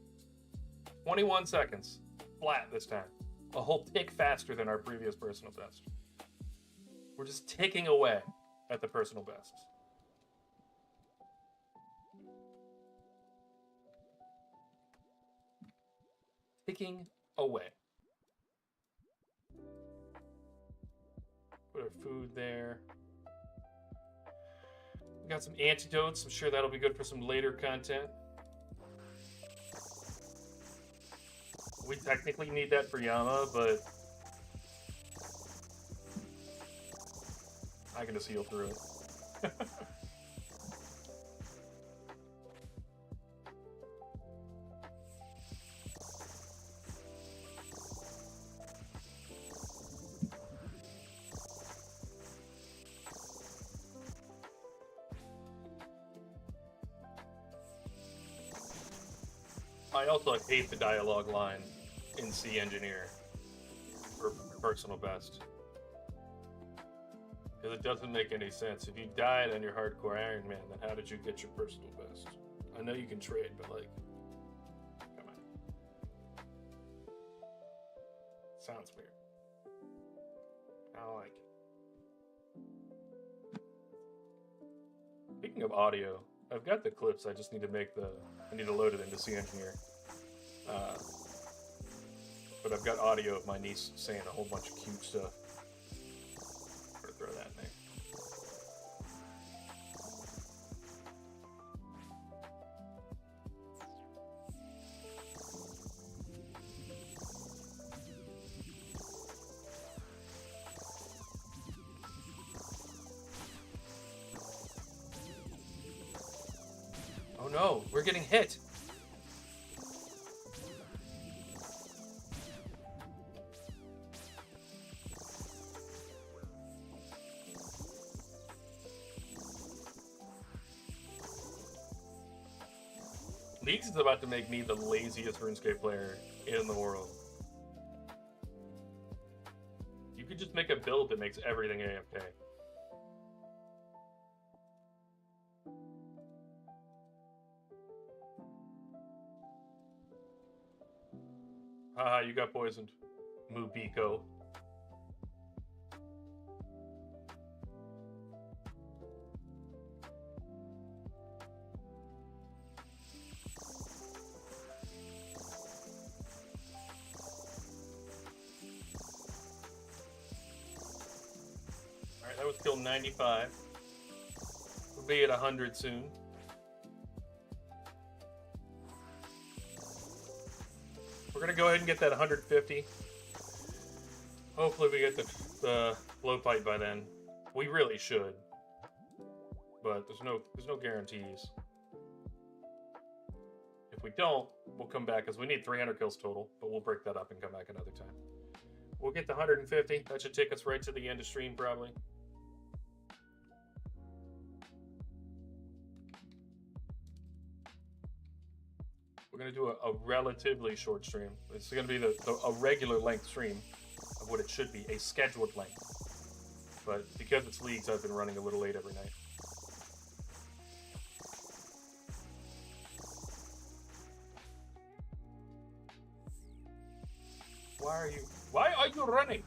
21 seconds. Flat this time. A whole tick faster than our previous personal best. We're just ticking away at the personal bests. Ticking away. Put our food there. We got some antidotes. I'm sure that'll be good for some later content. We technically need that for Yama, but I can just heal through it. I also hate the dialogue line in C Engineer for personal best. Because it doesn't make any sense. If you died on your hardcore Iron Man, then how did you get your personal best? I know you can trade, but like, come on. Sounds weird. I don't like it. Speaking of audio, I've got the clips. I just need to I need to load it into C Engineer. But I've got audio of my niece saying a whole bunch of cute stuff. I'm gonna throw that in there. no, we're getting hit. Leagues is about to make me the laziest RuneScape player in the world. You could just make a build that makes everything AFK. Haha, you got poisoned. Mubiko. Alright, that was kill 95. We'll be at 100 soon. We're gonna go ahead and get that 150. Hopefully we get the blowpipe by then. We really should, but there's no guarantees. If we don't, we'll come back because we need 300 kills total, but we'll break that up and come back another time. We'll get the 150. That should take us right to the end of stream probably. We're going to do a relatively short stream. It's going to be a regular length stream of what it should be, a scheduled length. But because it's leagues, I've been running a little late every night. Why are you running?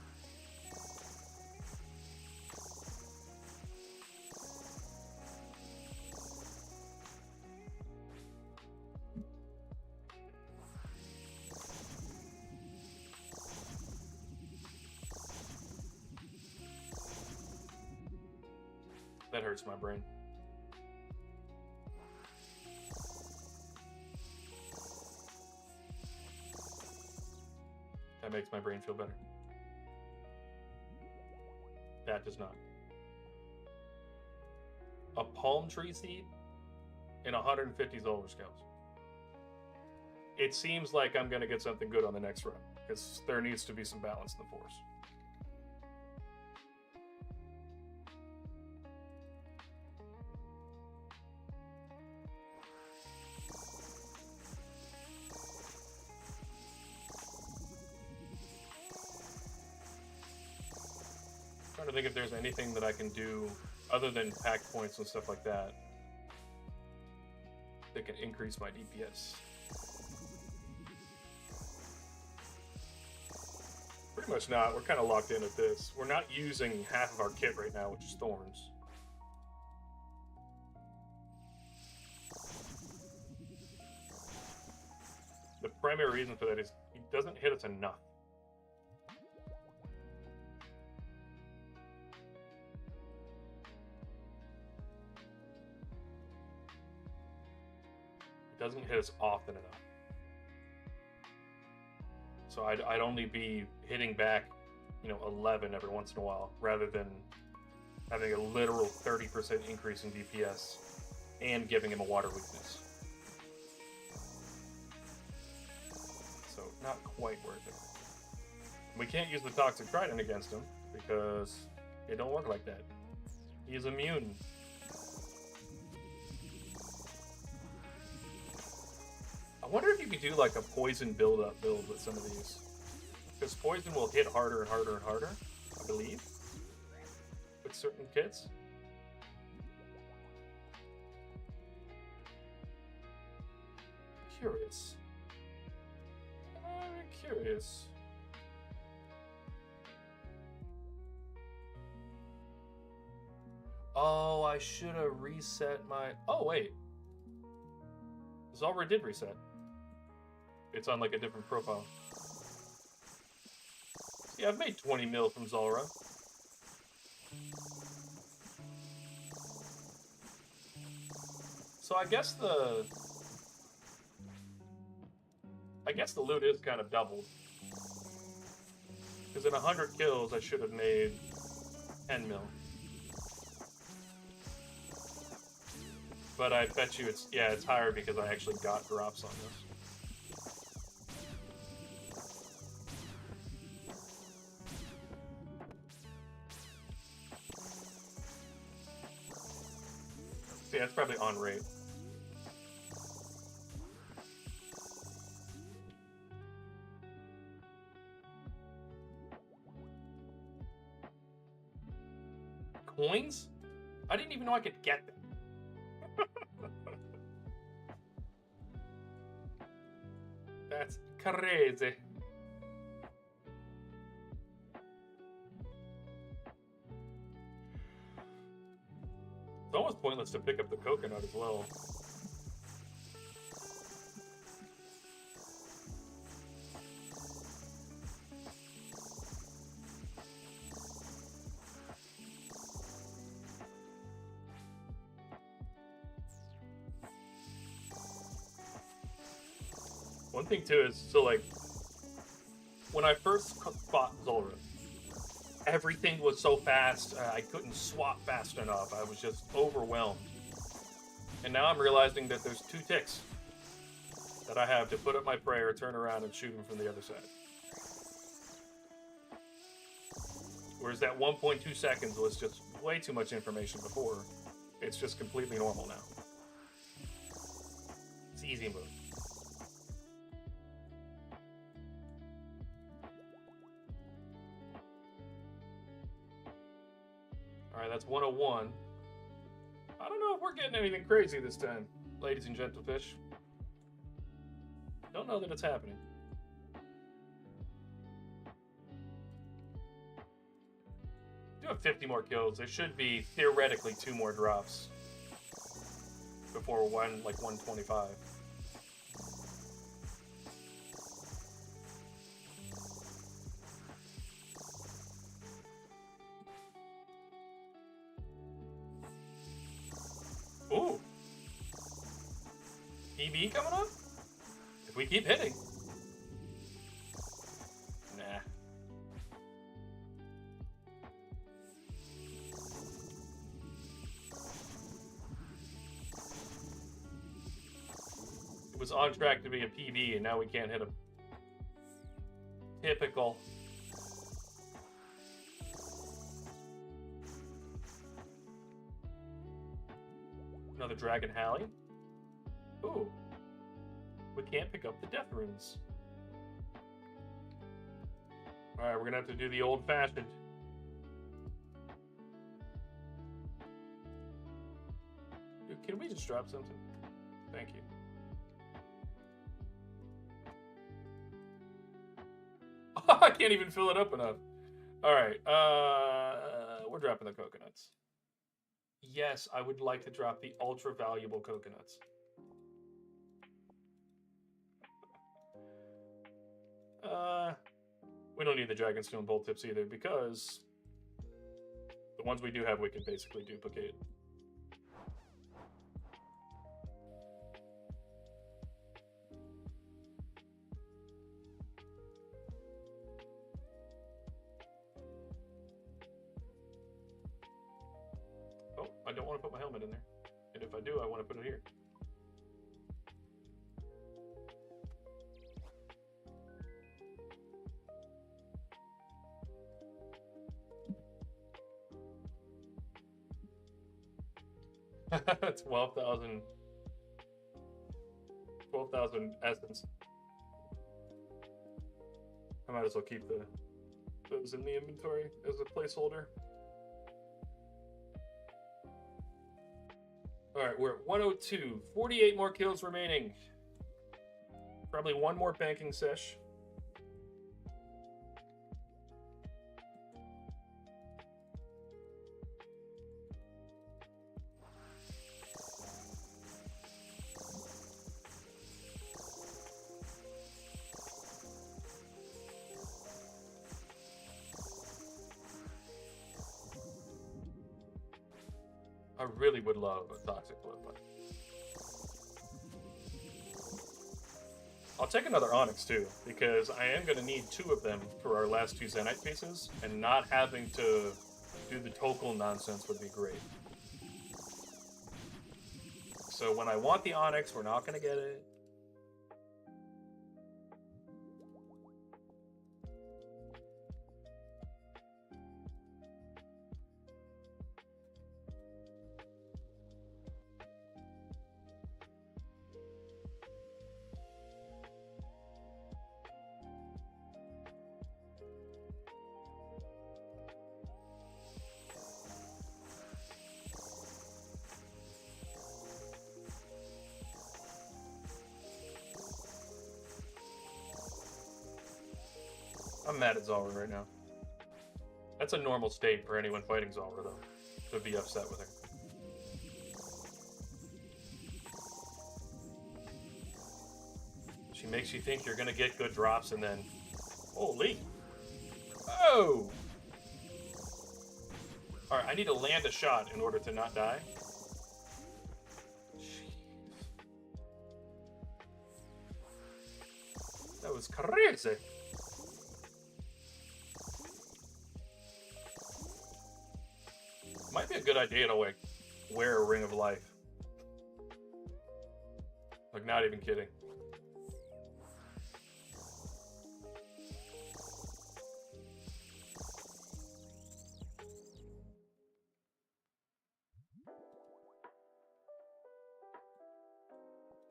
That hurts my brain. That makes my brain feel better. That does not. A palm tree seed and 150 Zolar scouts. It seems like I'm going to get something good on the next run, because there needs to be some balance in the force. Trying to think if there's anything that I can do other than pack points and stuff like that that can increase my DPS. Pretty much not. We're kind of locked in at this. We're not using half of our kit right now, which is Thorns. The primary reason for that is he doesn't hit us enough. Doesn't hit us often enough. So I'd only be hitting back, 11 every once in a while, rather than having a literal 30% increase in DPS and giving him a water weakness. So not quite worth it. We can't use the Toxic Trident against him because it don't work like that. He's immune. I wonder if you could do like a poison build with some of these. Because poison will hit harder and harder and harder, I believe, with certain kits. Curious. I'm curious. Oh, I should have reset my... Oh, wait. Zulrah did reset. It's on like a different profile. Yeah, I've made 20 mil from Zulrah. So I guess the loot is kind of doubled. Because in 100 kills, I should have made 10 mil. But I bet you it's higher because I actually got drops on this. Yeah, it's probably on rate. Coins? I didn't even know I could get them. That's crazy. It's almost pointless to pick up the coconut as well. One thing too is, so like, when I first fought Zulrah, everything was so fast, I couldn't swap fast enough. I was just overwhelmed. And now I'm realizing that there's 2 ticks that I have to put up my prayer, turn around, and shoot him from the other side. Whereas that 1.2 seconds was just way too much information before. It's just completely normal now. It's easy move. Alright, that's 101. I don't know if we're getting anything crazy this time, ladies and gentlefish. Don't know that it's happening. Do have 50 more kills. There should be theoretically 2 more drops before 125. Ooh. PB coming up? If we keep hitting. Nah. It was on track to be a PB, and now we can't hit him. Typical. Another Dragon Halley. Ooh. We can't pick up the Death Runes. Alright, we're gonna have to do the old-fashioned. Dude, can we just drop something? Thank you. I can't even fill it up enough. Alright, we're dropping the coconuts. Yes, I would like to drop the ultra valuable coconuts. We don't need the Dragonstone Bolt Tips either, because the ones we do have we can basically duplicate. Oh, I don't want to put my helmet in there. And if I do, I want to put it here. That's 12,000 essence. I might as well keep those in the inventory as a placeholder. Alright, we're at 102. 48 more kills remaining. Probably one more banking sesh. I really would love a Toxic Bloodline. I'll take another Onyx too, because I am going to need 2 of them for our last 2 Zenyte pieces, and not having to do the Tokal nonsense would be great. So when I want the Onyx, we're not going to get it. I'm mad at Zalra right now. That's a normal state for anyone fighting Zalra, though, to be upset with her. She makes you think you're gonna get good drops, and then, holy, oh! All right, I need to land a shot in order to not die. Jeez. That was crazy. Might be a good idea to, like, wear a Ring of Life. Like, not even kidding.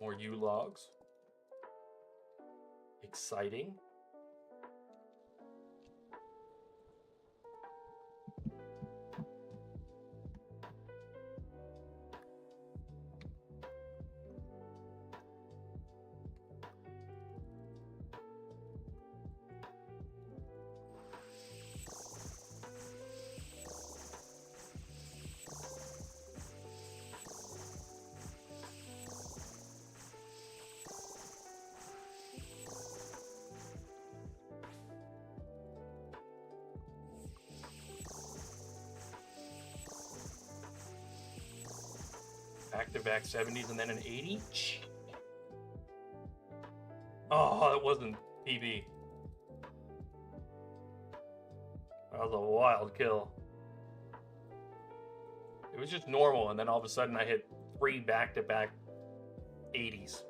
More U-logs. Exciting. Back-to-back 70s and then an 80? Oh, that wasn't PB. That was a wild kill. It was just normal, and then all of a sudden I hit 3 back-to-back 80s.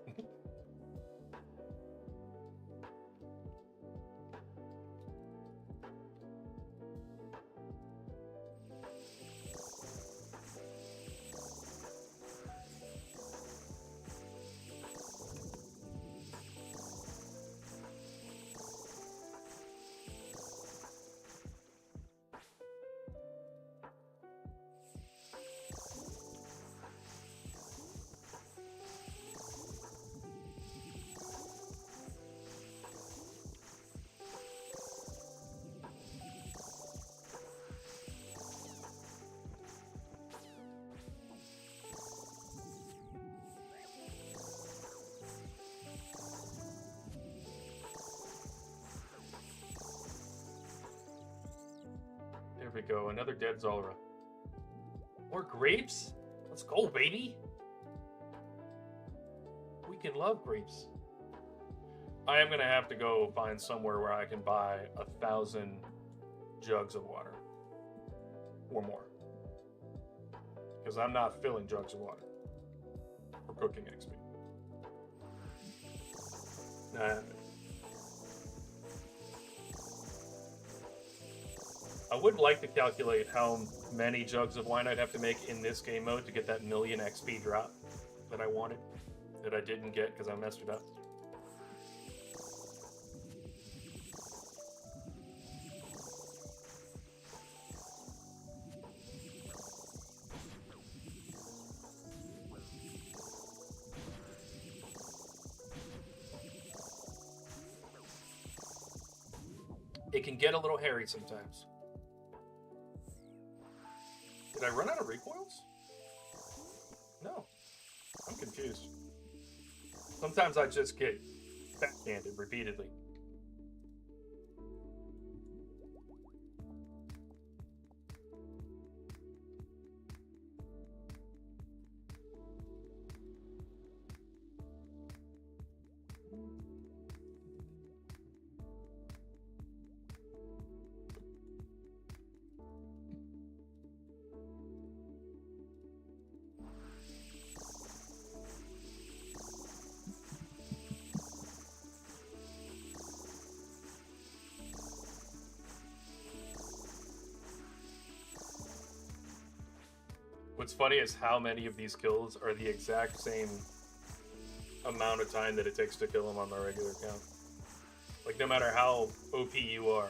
There we go, another dead Zalra. More grapes? Let's go, baby! We can love grapes. I am gonna have to go find somewhere where I can buy 1,000 jugs of water. Or more. Because I'm not filling jugs of water. For cooking XP. I would like to calculate how many jugs of wine I'd have to make in this game mode to get that 1,000,000 XP drop that I wanted, that I didn't get because I messed it up. It can get a little hairy sometimes. Did I run out of recoils? No. I'm confused. Sometimes I just get backhanded repeatedly. What's funny is how many of these kills are the exact same amount of time that it takes to kill them on my regular account. Like, no matter how OP you are.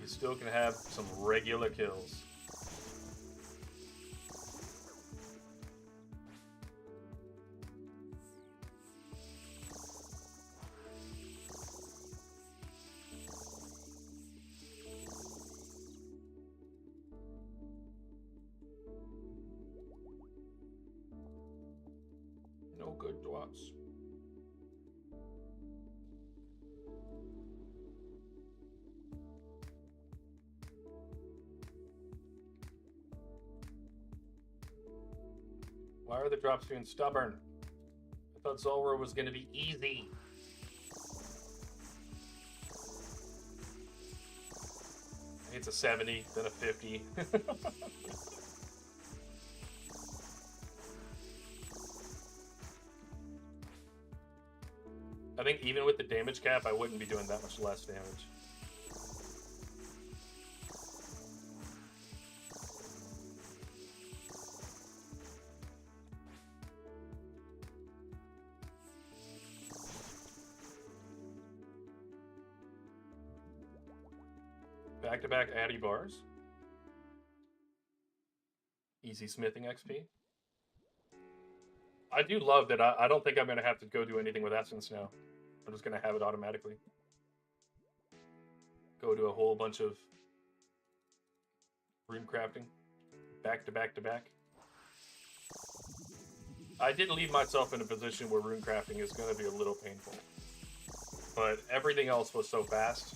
You still can have some regular kills. No good dots. Why are the drops being stubborn? I thought Zulrah was going to be easy. It's a 70, then a 50. I think even with the damage cap, I wouldn't be doing that much less damage. Back-to-back Addy bars. Easy smithing XP. I do love that I don't think I'm going to have to go do anything with Essence now. I'm just going to have it automatically. Go to a whole bunch of rune crafting. Back to back to back. I did leave myself in a position where rune crafting is going to be a little painful. But everything else was so fast.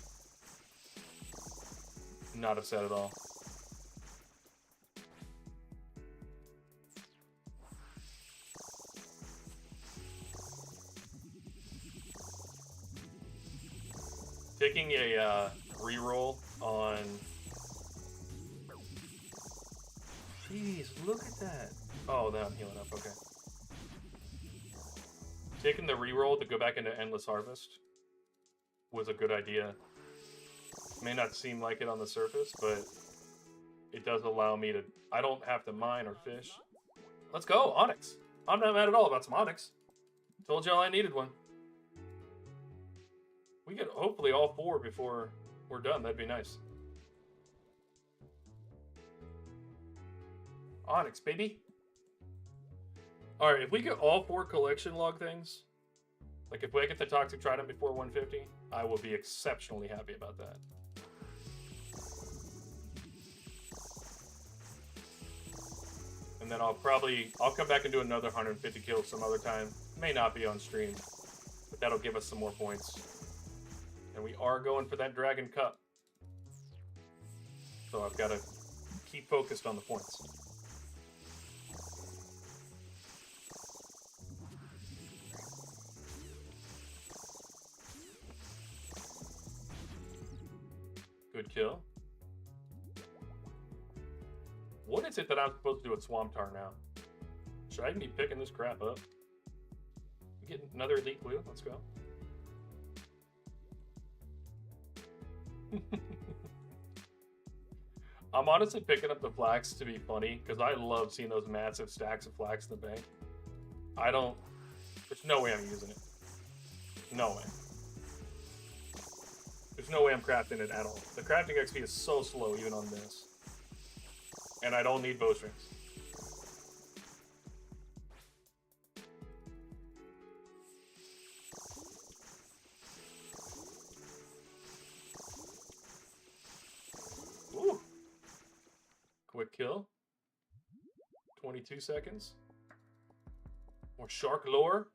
Not upset at all. Taking a reroll on... Jeez, look at that. Oh, now I'm healing up, okay. Taking the reroll to go back into Endless Harvest was a good idea. May not seem like it on the surface, but it does allow me to... I don't have to mine or fish. Let's go, Onyx. I'm not mad at all about some Onyx. Told y'all I needed one. We get hopefully all 4 before we're done. That'd be nice. Onyx, baby. Alright, if we get all 4 collection log things, like if we get the Toxic Trident before 150, I will be exceptionally happy about that. And then I'll come back and do another 150 kills some other time. May not be on stream, but that'll give us some more points. And we are going for that Dragon Cup. So I've got to keep focused on the points. Good kill. What is it that I'm supposed to do with Swamp Tar now? Should I even be picking this crap up? We get another elite clue. Let's go. I'm honestly picking up the flax to be funny because I love seeing those massive stacks of flax in the bank. There's no way I'm using it. No way. There's no way I'm crafting it at all. The crafting XP is so slow even on this. And I don't need bowstrings. Ooh. Quick kill. 22 seconds. More shark lore.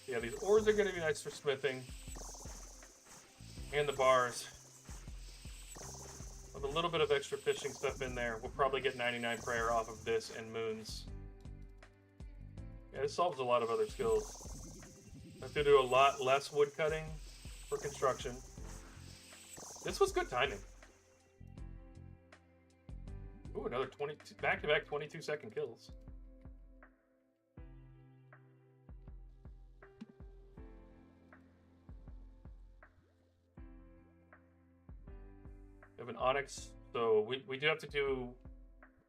Yeah, these ores are going to be nice for smithing. And the bars. With a little bit of extra fishing stuff in there, we'll probably get 99 prayer off of this and moons. Yeah, it solves a lot of other skills. I have to do a lot less wood cutting for construction. This was good timing. Ooh, another 22 back-to-back 22-second kills. We have an Onyx, so we do have to do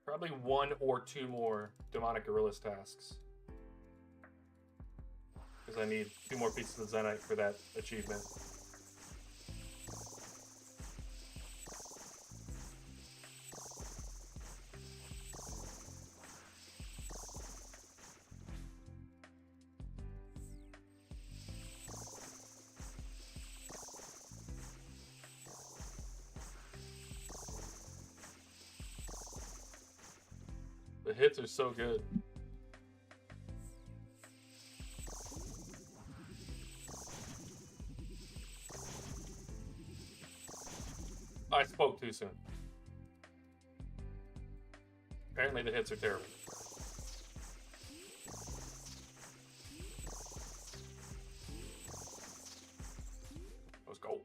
probably 1 or 2 more Demonic Gorillas tasks. Because I need 2 more pieces of Zenyte for that achievement. The hits are so good. I spoke too soon. Apparently the hits are terrible. Let's go.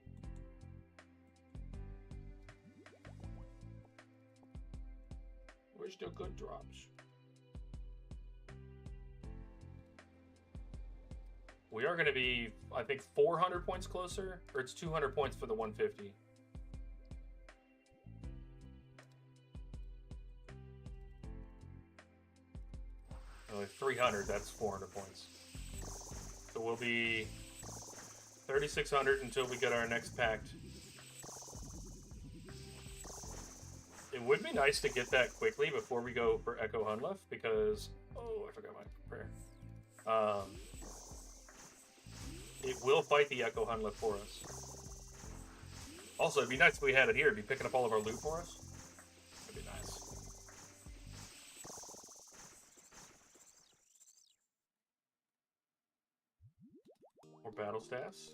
Where's the good drops? We are going to be, I think, 400 points closer, or it's 200 points for the 150. Only 300, that's 400 points. So we'll be 3,600 until we get our next pact. It would be nice to get that quickly before we go for Echo Hunlef, because... Oh, I forgot my prayer. It will fight the Echo Hunlef for us. Also, it'd be nice if we had it here. It'd be picking up all of our loot for us. That'd be nice. More battle staffs.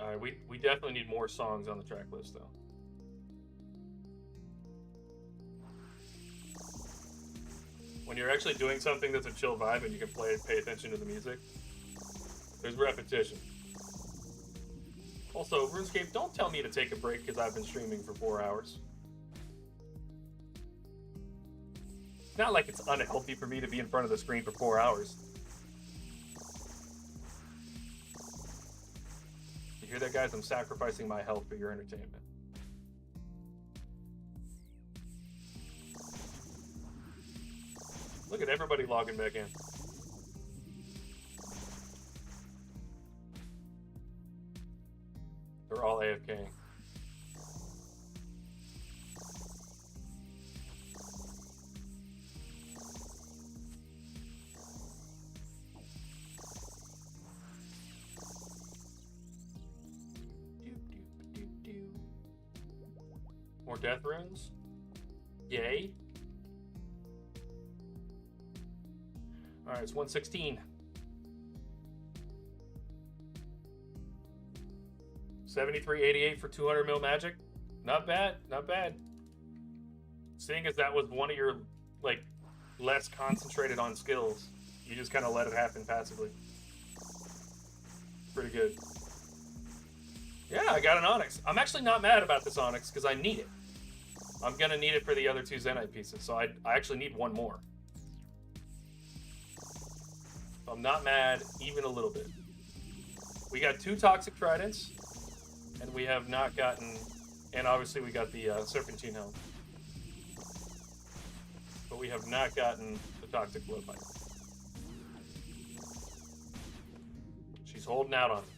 Alright, we definitely need more songs on the track list, though. When you're actually doing something that's a chill vibe and you can pay attention to the music, there's repetition. Also, RuneScape, don't tell me to take a break because I've been streaming for 4 hours. It's not like it's unhealthy for me to be in front of the screen for 4 hours. You hear that, guys? I'm sacrificing my health for your entertainment. Look at everybody logging back in. They're all AFK. More death runes? Yay. Alright, it's 116. 73.88 for 200 mil magic. Not bad, not bad. Seeing as that was one of your, like, less concentrated on skills, you just kind of let it happen passively. Pretty good. Yeah, I got an Onyx. I'm actually not mad about this Onyx because I need it. I'm going to need it for the other 2 Zenyte pieces, so I actually need 1 more. I'm not mad even a little bit. We got 2 Toxic Tridents, and we have not gotten... And obviously we got the Serpentine Helm. But we have not gotten the Toxic Blowpipe. She's holding out on me.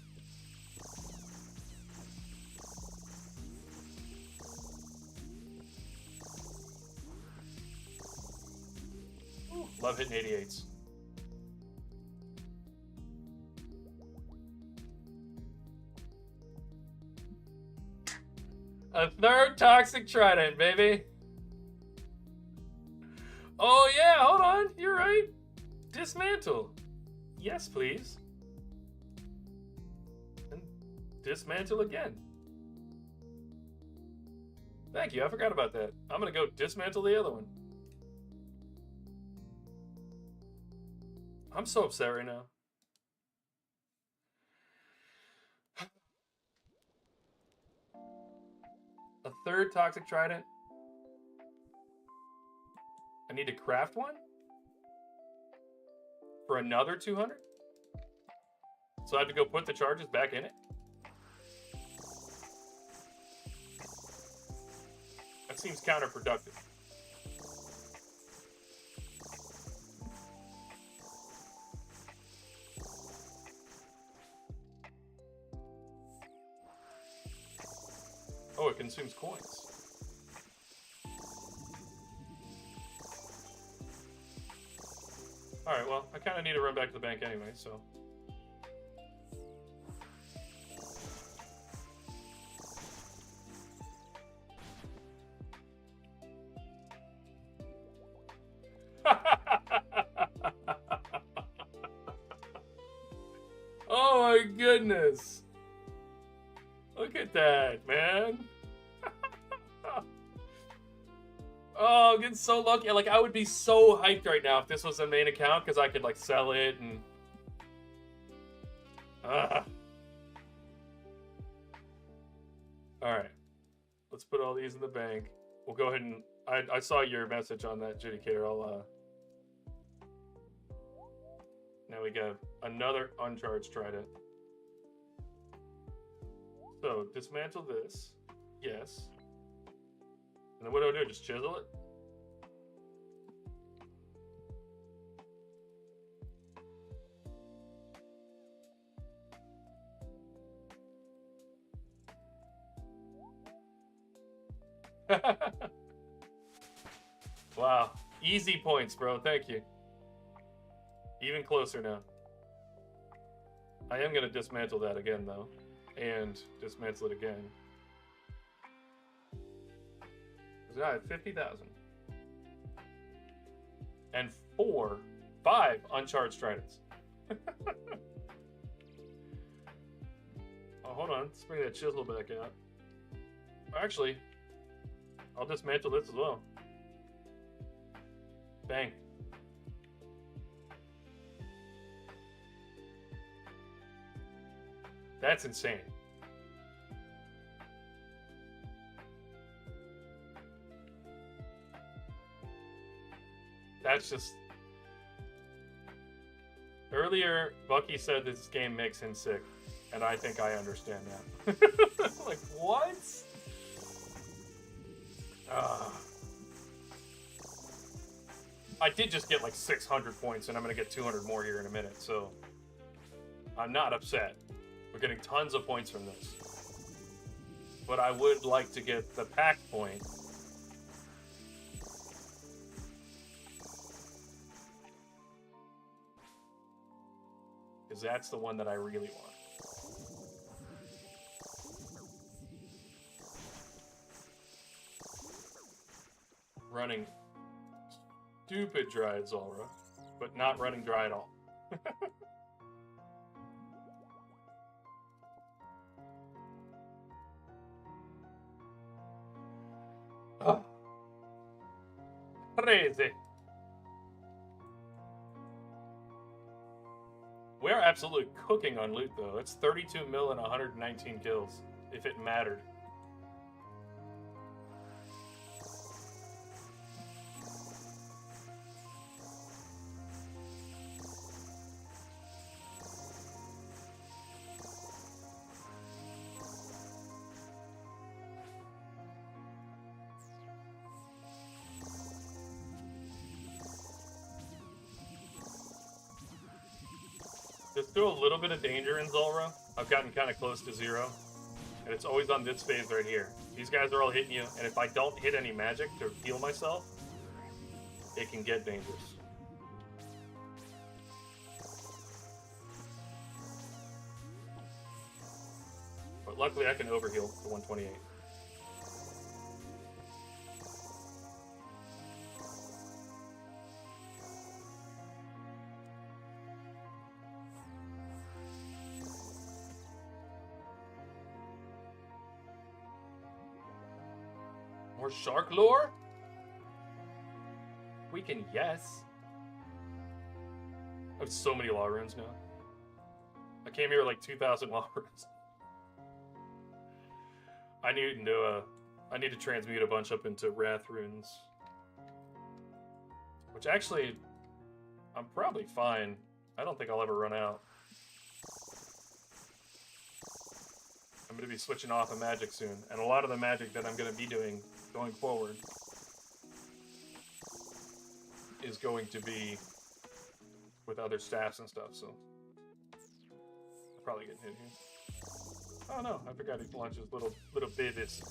Ooh, love hitting 88s. A 3rd Toxic Trident, baby. Oh yeah, hold on. You're right. Dismantle. Yes, please. dismantle again. Thank you, I forgot about that. I'm gonna go dismantle the other one. I'm so upset right now. A third toxic trident. I need to craft one? For another 200? So I have to go put the charges back in it? That seems counterproductive. Oh, it consumes coins. Alright, well, I kind of need to run back to the bank anyway, so... Oh my goodness! Look at that, man! Oh, I'm getting so lucky. Like, I would be so hyped right now if this was a main account, because I could, like, sell it and... Alright. Let's put all these in the bank. We'll go ahead and... I saw your message on that, Judicator. I'll, Now we got another uncharged trident. So, dismantle this. Yes. And then what do? Just chisel it? Wow. Easy points, bro. Thank you. Even closer now. I am going to dismantle that again, though. And dismantle it again. Because I have 50,000. And 5 uncharged tridents. Oh, hold on. Let's bring that chisel back out. Actually, I'll dismantle this as well. Bang. That's insane. That's just... Earlier, Bucky said this game makes him sick, and I think I understand that. Like, what? I did just get like 600 points, and I'm going to get 200 more here in a minute, so I'm not upset. We're getting tons of points from this. But I would like to get the pack point. Because that's the one that I really want. Running stupid Dryad Zulrah, but not running dry at all. Oh. Crazy. We're absolutely cooking on loot, though. It's 32 mil and 119 kills, if it mattered. There's still a little bit of danger in Zulrah. I've gotten kind of close to 0. And it's always on this phase right here. These guys are all hitting you, and if I don't hit any magic to heal myself, it can get dangerous. But luckily I can overheal to 128. More shark lore? We can yes. I have so many law runes now. I came here with like 2,000 law runes. I need to transmute a bunch up into wrath runes. Which actually, I'm probably fine. I don't think I'll ever run out. I'm going to be switching off of magic soon. And a lot of the magic that I'm going to be doing going forward is going to be with other staffs and stuff, so I'll probably get hit here. Oh no, I forgot he launches little babies.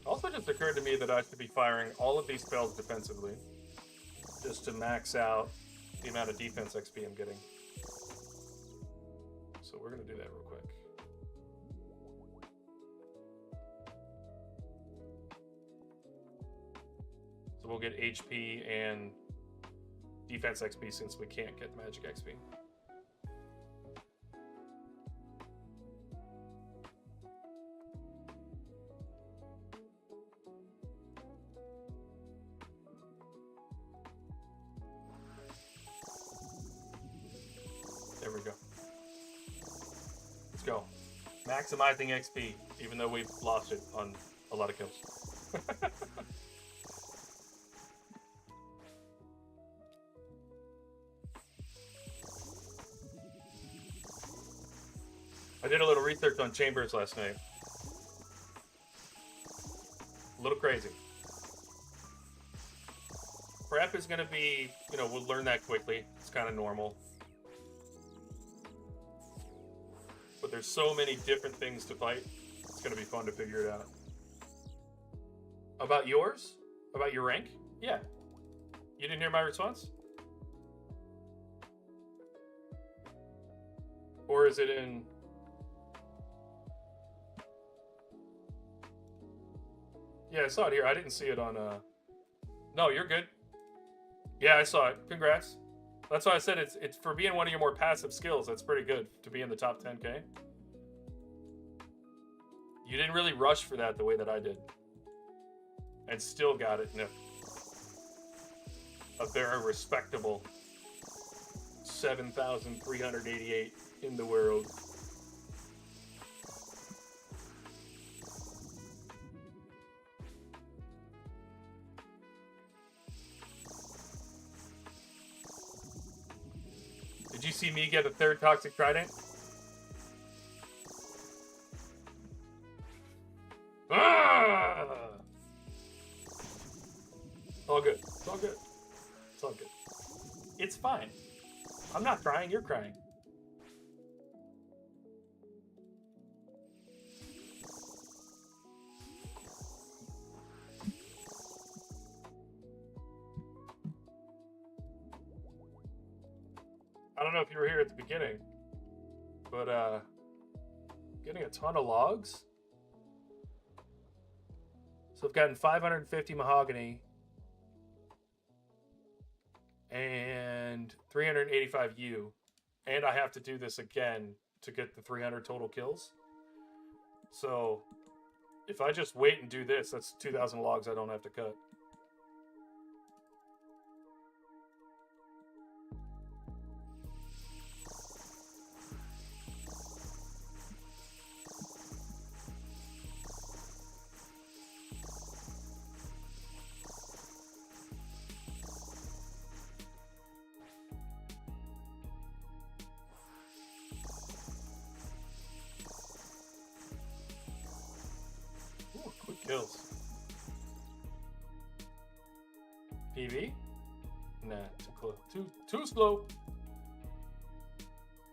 Also just occurred to me that I should be firing all of these spells defensively just to max out the amount of defense XP I'm getting. So we're going to do that real quick. So we'll get HP and defense XP since we can't get magic XP. There we go. Let's go. Maximizing XP, even though we've lost it on a lot of kills. I did a little research on chambers last night. A little crazy. Prep is going to be, we'll learn that quickly. It's kind of normal. But there's so many different things to fight. It's going to be fun to figure it out. About yours? About your rank? Yeah. You didn't hear my response? Or is it in... Yeah, I saw it here. I didn't see it on... No, you're good. Yeah, I saw it. Congrats. That's why I said it's for being one of your more passive skills. That's pretty good to be in the top 10K. You didn't really rush for that the way that I did. And still got it. No. A very respectable 7,388 in the world. Did you see me get a third Toxic Trident? Ah! It's all good. It's all good. It's all good. It's fine. I'm not crying, you're crying. I don't know if you were here at the beginning, but getting a ton of logs. So I've gotten 550 mahogany and 385 U, and I have to do this again to get the 300 total kills. So if I just wait and do this, that's 2,000 logs I don't have to cut. Kills. PV? Nah, too close. Too slow.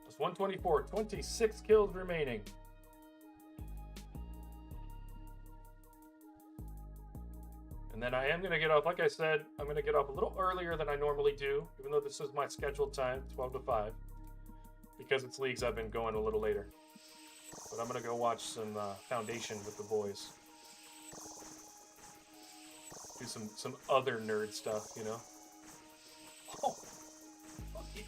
Just 124. 26 kills remaining. And then I am going to get off, like I said, I'm going to get off a little earlier than I normally do, even though this is my scheduled time, 12 to 5. Because it's leagues, I've been going a little later. But I'm gonna go watch some Foundation with the boys. Do some other nerd stuff, you know. Oh, fuck you.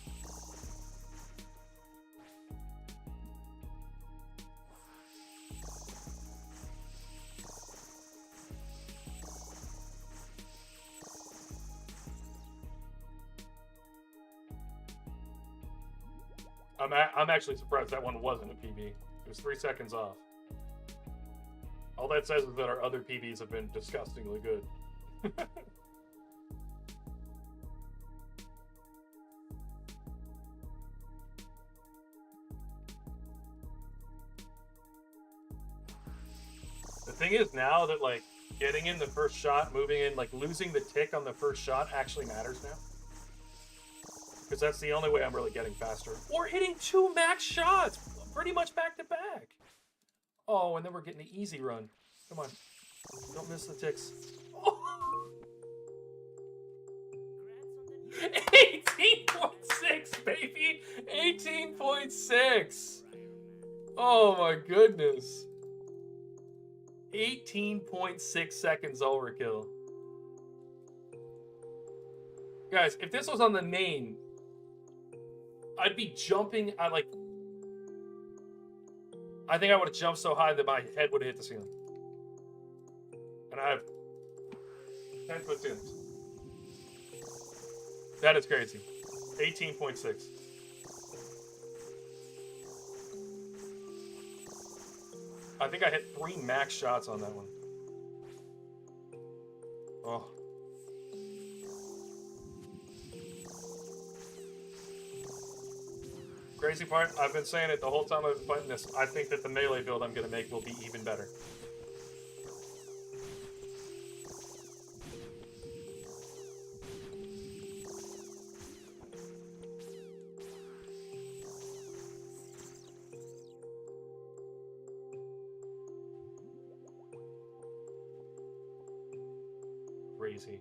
I'm actually surprised that one wasn't a PB. It was 3 seconds off. All that says is that our other PBs have been disgustingly good. The thing is now that, like, getting in the first shot, moving in, like, losing the tick on the first shot actually matters now. Because that's the only way I'm really getting faster. Or hitting 2 max shots, pretty much back to back. Oh, and then we're getting the easy run. Come on. Don't miss the ticks. Oh. 18.6, baby! 18.6! Oh my goodness. 18.6 seconds overkill. Guys, if this was on the main, I'd be jumping. I think I would have jumped so high that my head would have hit the ceiling. And I have 10-foot ceilings. That is crazy. 18.6. I think I hit 3 max shots on that one. Oh. Crazy part, I've been saying it the whole time I've been fighting this. I think that the melee build I'm going to make will be even better. Crazy.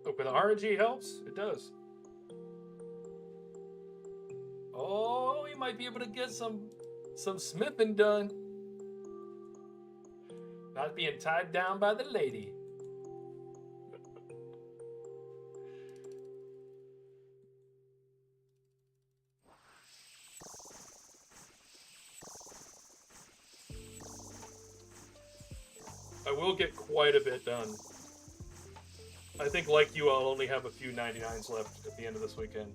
Look, but the RNG helps. It does. Oh, you might be able to get some smithing done. Not being tied down by the lady. I will get quite a bit done. I think, like you, I'll only have a few 99s left at the end of this weekend.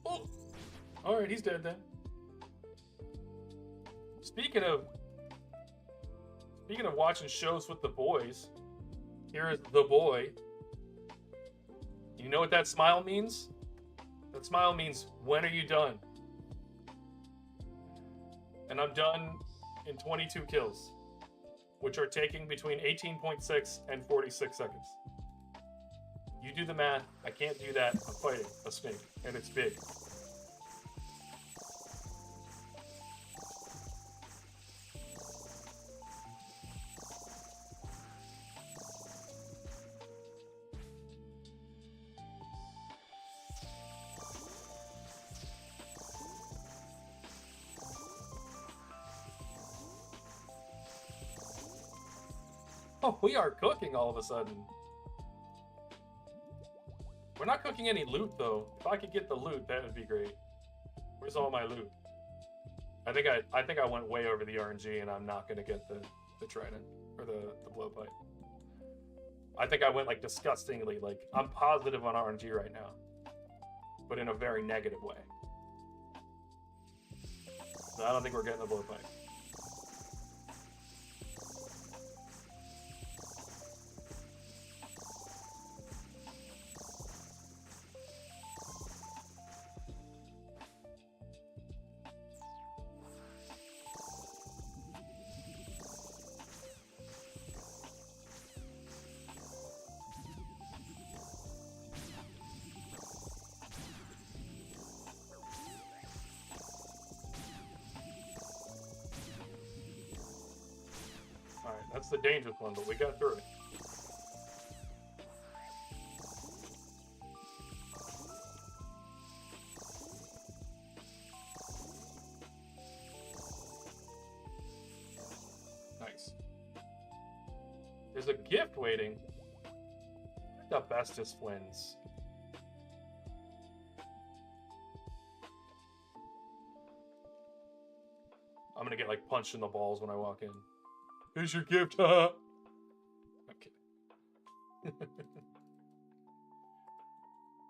Oh! Alright, he's dead then. Speaking of watching shows with the boys, here is the boy. You know what that smile means? That smile means, when are you done? And I'm done in 22 kills, which are taking between 18.6 and 46 seconds. You do the math. I can't do that. I'm fighting a snake, and it's big. Oh, we are cooking all of a sudden. We're not cooking any loot, though. If I could get the loot, that would be great. Where's all my loot? I think I went way over the RNG, and I'm not going to get the trident or the blowpipe. I think I went, like, disgustingly. Like, I'm positive on RNG right now, but in a very negative way. So I don't think we're getting the blowpipe. That's the dangerous one, but we got through it. Nice. There's a gift waiting. The bestest wins. I'm gonna get like punched in the balls when I walk in. Here's your gift, huh? Okay.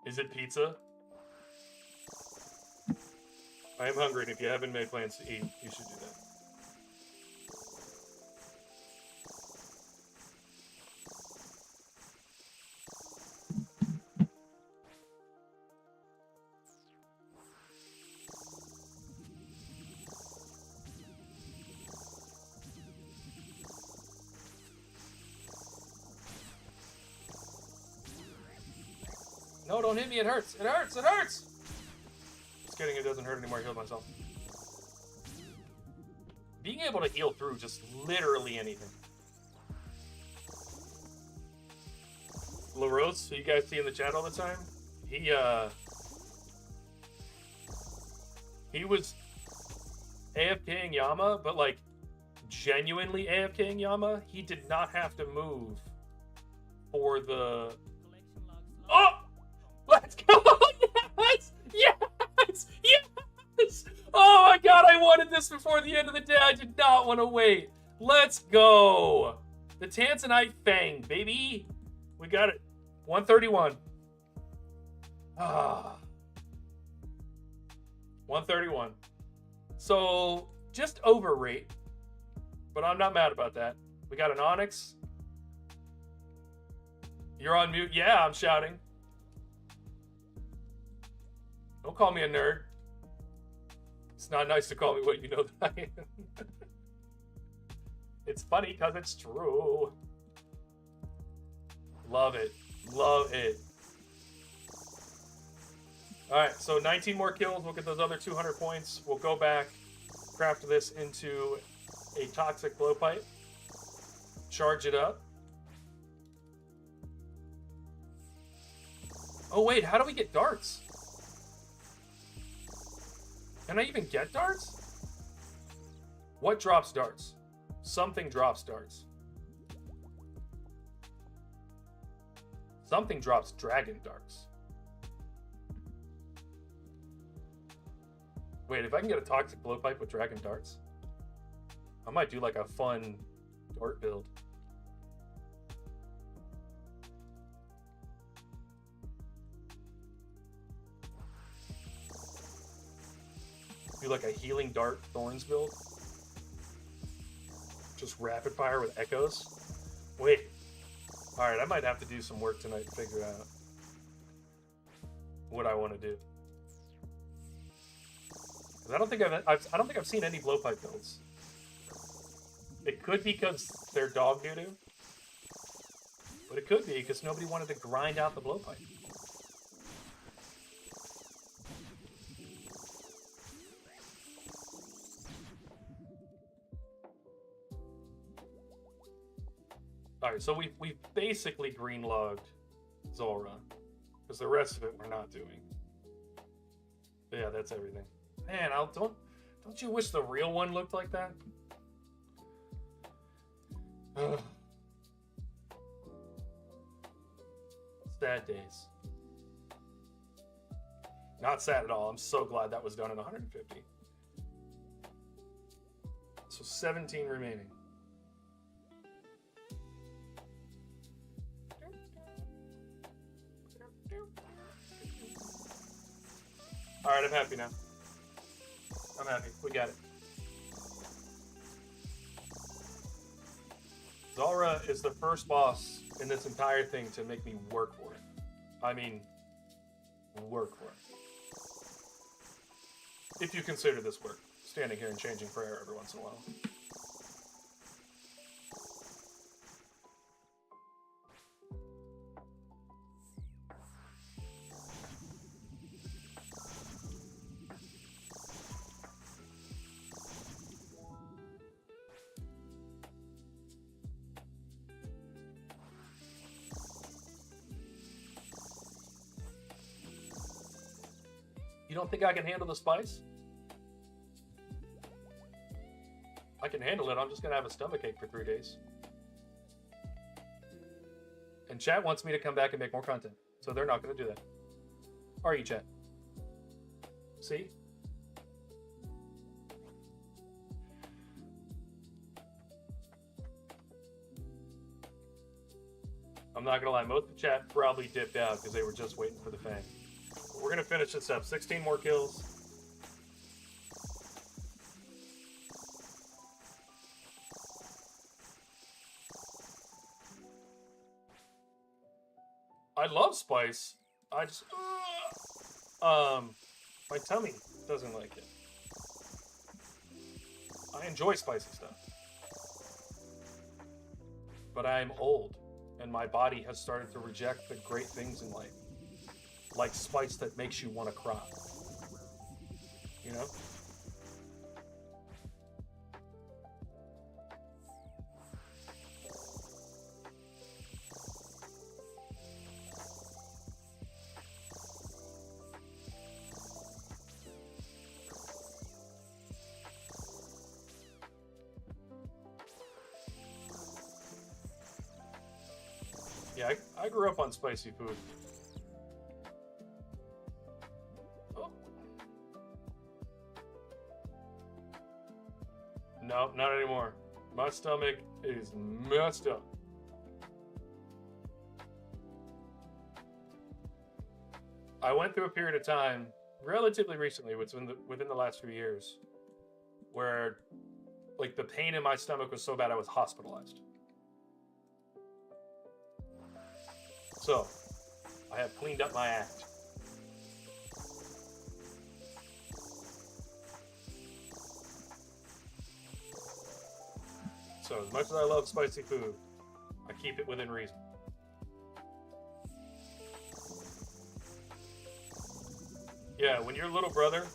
Is it pizza? I am hungry, and if you haven't made plans to eat, you should do that. No, don't hit me. It hurts. It hurts. It hurts. Just kidding. It doesn't hurt anymore. I healed myself. Being able to heal through just literally anything. LaRose, who you guys see in the chat all the time, he was AFKing Yama, but like genuinely AFKing Yama. He did not have to move for the... Oh! Let's go! Yes! Yes! Yes! Oh my god, I wanted this before the end of the day. I did not want to wait. Let's go! The Tanzanite Fang, baby! We got it. 131. Ah. 131. So, just overrate. But I'm not mad about that. We got an Onyx. You're on mute. Yeah, I'm shouting. Don't call me a nerd. It's not nice to call me what you know that I am. It's funny because it's true. Love it. Love it. Alright, so 19 more kills. We'll get those other 200 points. We'll go back, craft this into a toxic blowpipe. Charge it up. Oh wait, how do we get darts? Can I even get darts? What drops darts? Something drops darts. Something drops dragon darts. Wait, if I can get a toxic blowpipe with dragon darts, I might do like a fun dart build. Do like a healing dart thorns build. Just rapid fire with echoes. Wait. Alright, I might have to do some work tonight to figure out what I want to do. Because I don't think I've seen any blowpipe builds. It could be because they're dog doo-doo. But it could be because nobody wanted to grind out the blowpipe. Alright, so we've basically green-logged Zulrah. Because the rest of it we're not doing. But yeah, that's everything. Man, don't you wish the real one looked like that? Sad days. Not sad at all. I'm so glad that was done in 150. So 17 remaining. Alright, I'm happy now. I'm happy. We got it. Zulrah is the first boss in this entire thing to make me work for it. I mean, work for it. If you consider this work. Standing here and changing prayer every once in a while. You don't think I can handle the spice? I can handle it. I'm just going to have a stomachache for 3 days. And chat wants me to come back and make more content. So they're not going to do that. Are you, chat? See? I'm not going to lie. Most of the chat probably dipped out because they were just waiting for the fang. But we're going to finish this up. 16 more kills. I love spice. I just my tummy doesn't like it. I enjoy spicy stuff. But I'm old and my body has started to reject the great things in life. Like spice that makes you want to cry. You know? Yeah, I grew up on spicy food. Oh. No, not anymore. My stomach is messed up. I went through a period of time, relatively recently, within the last few years, where like the pain in my stomach was so bad I was hospitalized. So, I have cleaned up my act. So, as much as I love spicy food, I keep it within reason. Yeah, when your little brother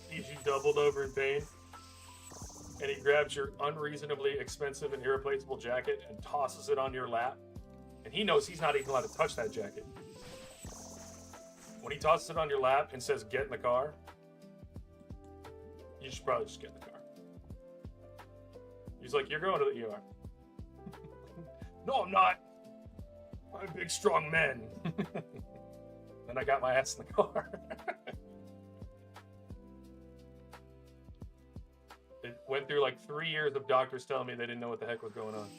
sees you doubled over in pain, and he grabs your unreasonably expensive and irreplaceable jacket and tosses it on your lap, and he knows he's not even allowed to touch that jacket. When he tosses it on your lap and says, "Get in the car," you should probably just get in the car. He's like, "You're going to the ER." No, I'm not. I'm a big, strong man. Then I got my ass in the car. It went through like 3 years of doctors telling me they didn't know what the heck was going on.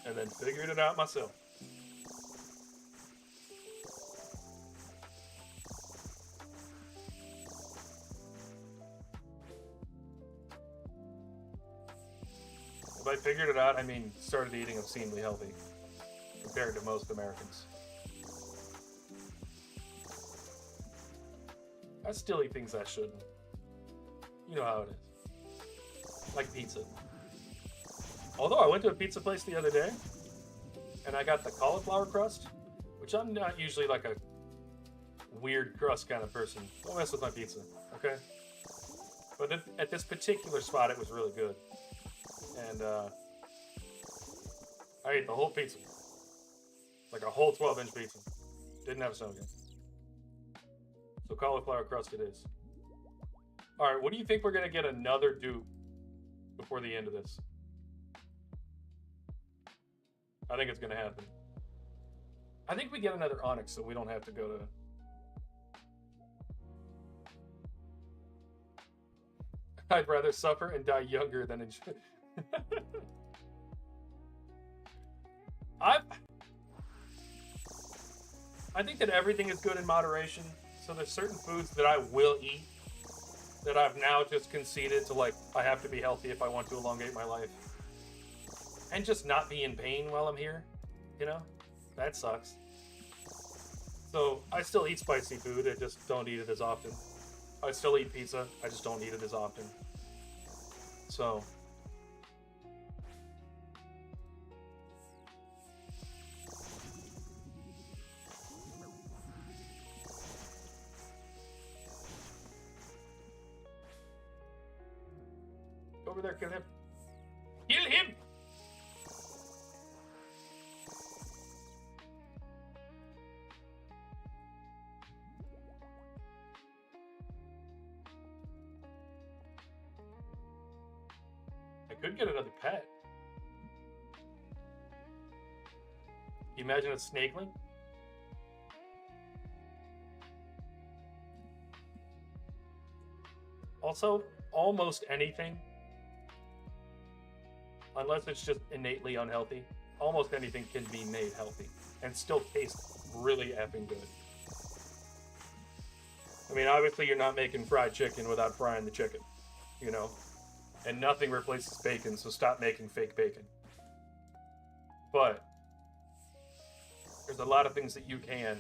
And then figured it out myself. By figured it out, I mean started eating obscenely healthy compared to most Americans. I still eat things I shouldn't. You know how it is. Like pizza. Although I went to a pizza place the other day, and I got the cauliflower crust, which I'm not usually like a weird crust kind of person. Don't mess with my pizza, okay? But at this particular spot, it was really good. And I ate the whole pizza. Like a whole 12-inch pizza. Didn't have a stomach. So cauliflower crust it is. Alright, what do you think we're going to get another dupe before the end of this? I think it's going to happen. I think we get another Onyx so we don't have to go to... I'd rather suffer and die younger than enjoy... I think that everything is good in moderation. So there's certain foods that I will eat that I've now just conceded to, like, I have to be healthy if I want to elongate my life. And just not be in pain while I'm here, you know? That sucks. So I still eat spicy food, I just don't eat it as often. I still eat pizza, I just don't eat it as often. So... over there, kill him. Kill him! Could get another pet. You imagine a snakeling? Also, almost anything, unless it's just innately unhealthy, almost anything can be made healthy and still taste really effing good. I mean, obviously you're not making fried chicken without frying the chicken, you know? And nothing replaces bacon, so stop making fake bacon. But there's a lot of things that you can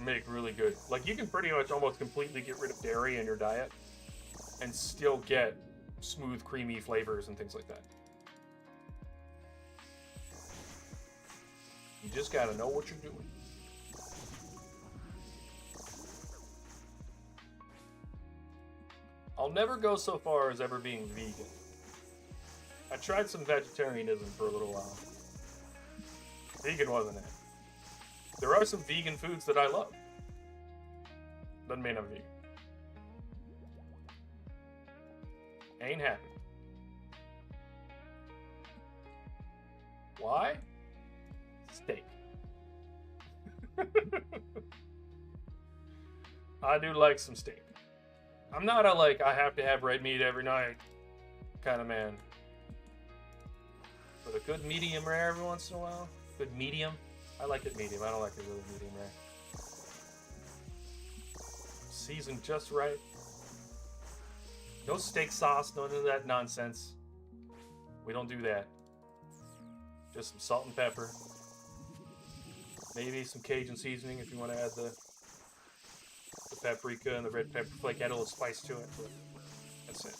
make really good. Like, you can pretty much almost completely get rid of dairy in your diet and still get smooth, creamy flavors and things like that. You just gotta know what you're doing. I'll never go so far as ever being vegan. I tried some vegetarianism for a little while. Vegan wasn't it. There are some vegan foods that I love. Doesn't mean I'm vegan. Ain't happy. Why? Steak. I do like some steak. I'm not a like I have to have red meat every night kind of man. But a good medium rare every once in a while. Good medium. I like it medium. I don't like it really medium rare. Seasoned just right. No steak sauce, none of that nonsense. We don't do that. Just some salt and pepper. Maybe some Cajun seasoning if you want to add the paprika and the red pepper flake, add a little spice to it. But that's it.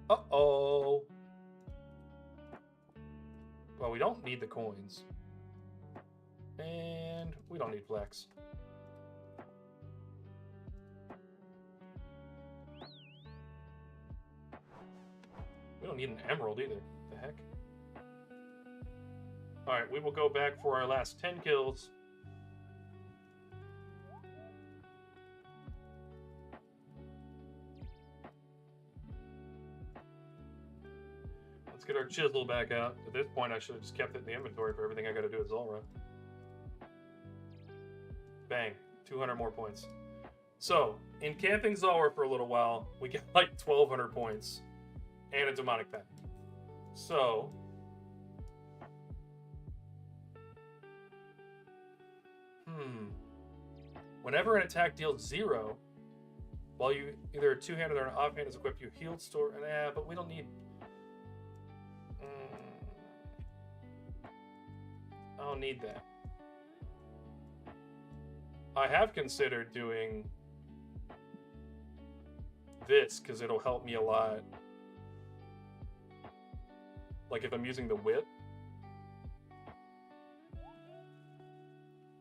Uh-oh. Well, we don't need the coins. And we don't need flex. We don't need an emerald either. What the heck? Alright, we will go back for our last 10 kills. Let's get our chisel back out. At this point, I should have just kept it in the inventory for everything I gotta do at Zulrah. Bang. 200 more points. So, in camping Zulrah for a little while, we get like 1,200 points. And a demonic pet. So, whenever an attack deals 0, while you either a two-handed or an offhand is equipped, you healed store. But we don't need. I don't need that. I have considered doing this because it'll help me a lot. Like if I'm using the whip.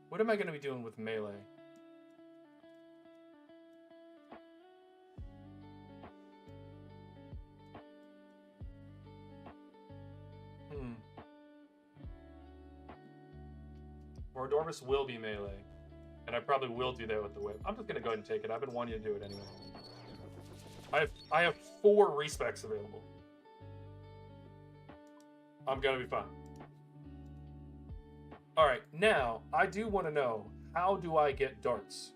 What am I going to be doing with melee? Mordorvis will be melee. And I probably will do that with the whip. I'm just going to go ahead and take it. I've been wanting to do it anyway. I have 4 respecs available. I'm gonna be fine. Alright, now, I do want to know, how do I get darts?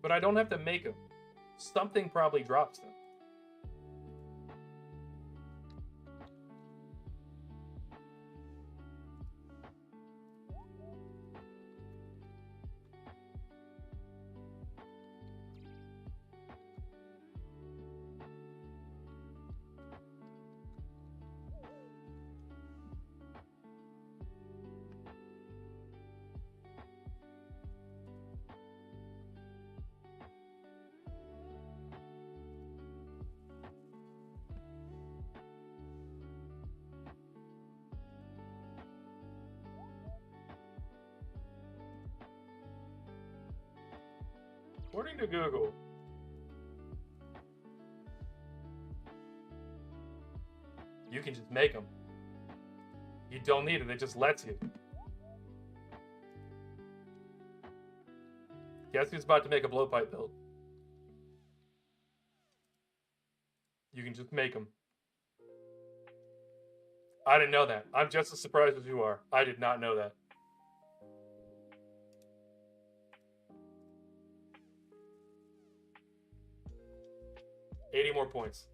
But I don't have to make them. Something probably drops them. According to Google, you can just make them. You don't need it, it just lets you. Guess who's about to make a blowpipe build? You can just make them. I didn't know that. I'm just as surprised as you are. I did not know that. $80 more points.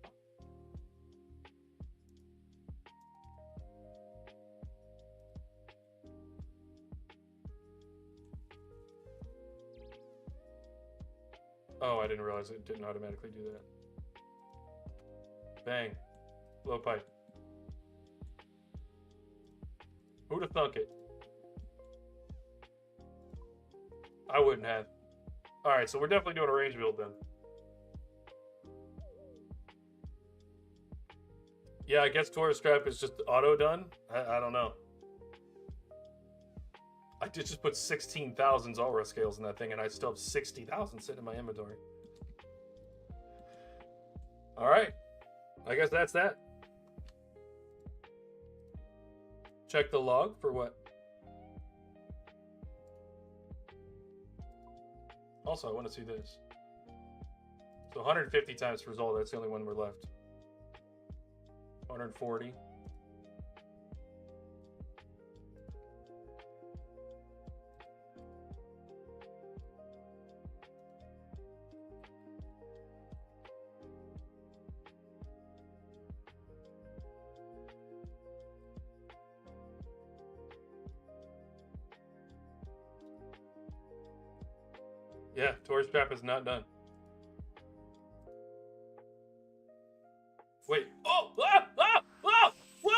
Oh, I didn't realize it didn't automatically do that. Bang. Blowpipe. Who'd have thunk it? I wouldn't have. Alright, so we're definitely doing a range build then. Yeah, I guess Taurus Trap is just auto done. I don't know. I did just put 16,000 Zalra scales in that thing, and I still have 60,000 sitting in my inventory. Alright. I guess that's that. Check the log for what? Also, I want to see this. So 150 times for Zol, that's the only one we're left. 140. Yeah, Taurus Trap is not done. Wait. Oh! Ah! Ah! Ah! Whoa!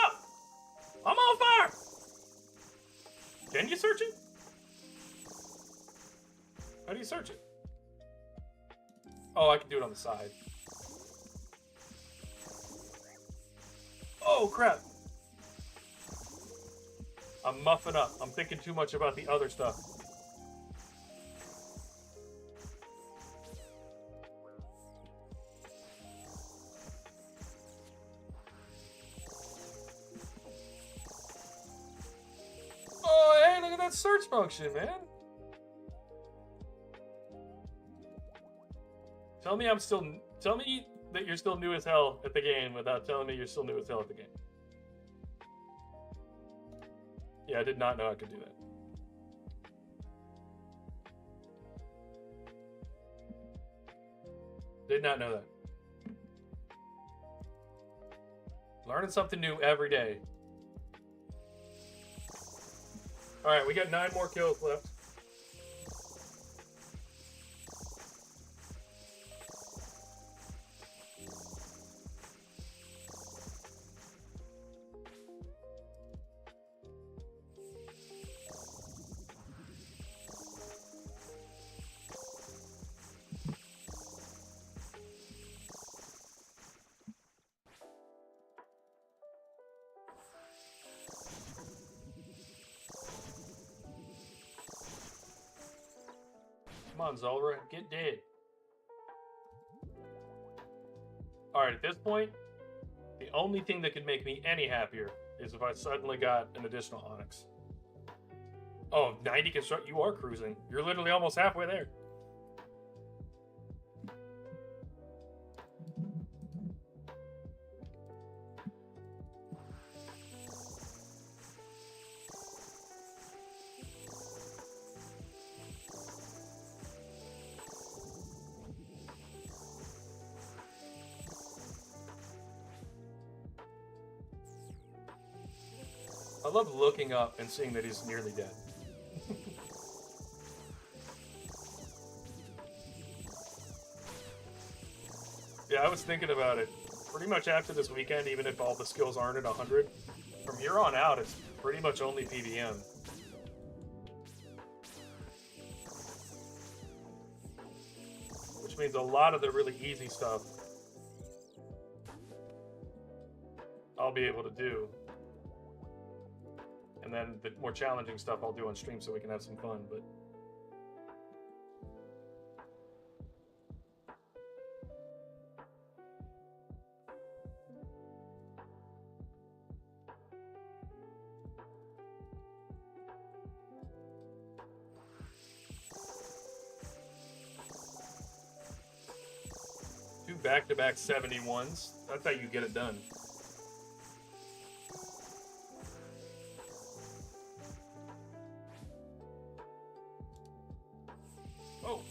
I'm on fire! Can you search it? How do you search it? Oh, I can do it on the side. Oh, crap. I'm muffing up. I'm thinking too much about the other stuff. Oh, hey, look at that search function, man. Tell me that you're still new as hell at the game without telling me you're still new as hell at the game. Yeah, I did not know I could do that. Did not know that. Learning something new every day. Alright, we got 9 more kills left. Come on, Zolra, get dead. Alright, at this point, the only thing that could make me any happier is if I suddenly got an additional Onyx. Oh, 90 construct, you are cruising. You're literally almost halfway there. I love looking up and seeing that he's nearly dead. Yeah, I was thinking about it. Pretty much after this weekend, even if all the skills aren't at 100, from here on out, it's pretty much only PVM. Which means a lot of the really easy stuff I'll be able to do. And then the more challenging stuff I'll do on stream so we can have some fun, but... back-to-back 71s. That's how you get it done. Oh.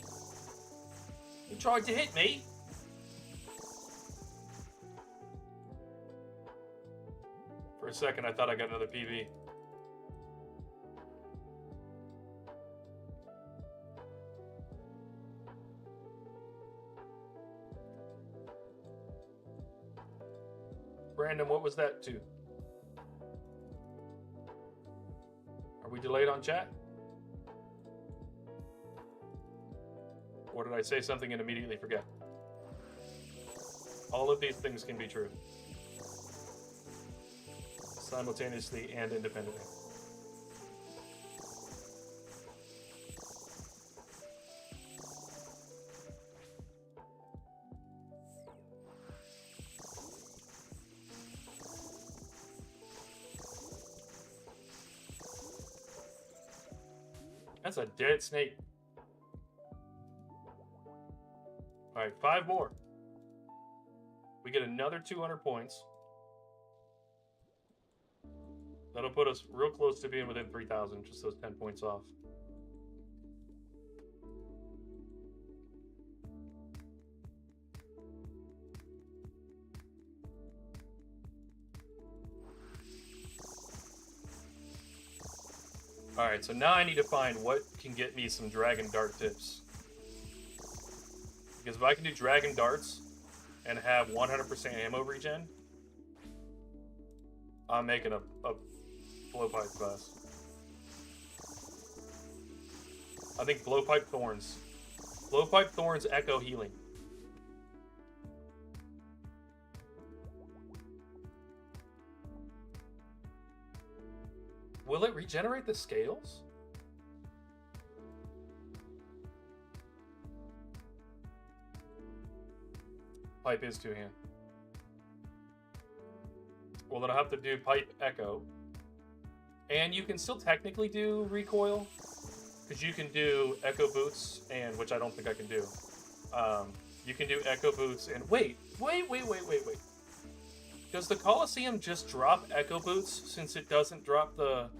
You tried to hit me. For a second, I thought I got another PB. Brandon, what was that to? Are we delayed on chat? Or did I say something and immediately forget? All of these things can be true. Simultaneously and independently. That's a dead snake. All right, 5 more. We get another 200 points. That'll put us real close to being within 3,000, just those 10 points off. Alright, so now I need to find what can get me some Dragon Dart tips. Because if I can do Dragon Darts and have 100% ammo regen, I'm making a Blowpipe class. I think Blowpipe Thorns. Blowpipe Thorns Echo Healing. Will it regenerate the scales? Pipe is 2-hand. Well, then I'll have to do Pipe Echo. And you can still technically do Recoil, because you can do Echo Boots, and which I don't think I can do. You can do Echo Boots, and wait. Does the Coliseum just drop Echo Boots, since it doesn't drop the...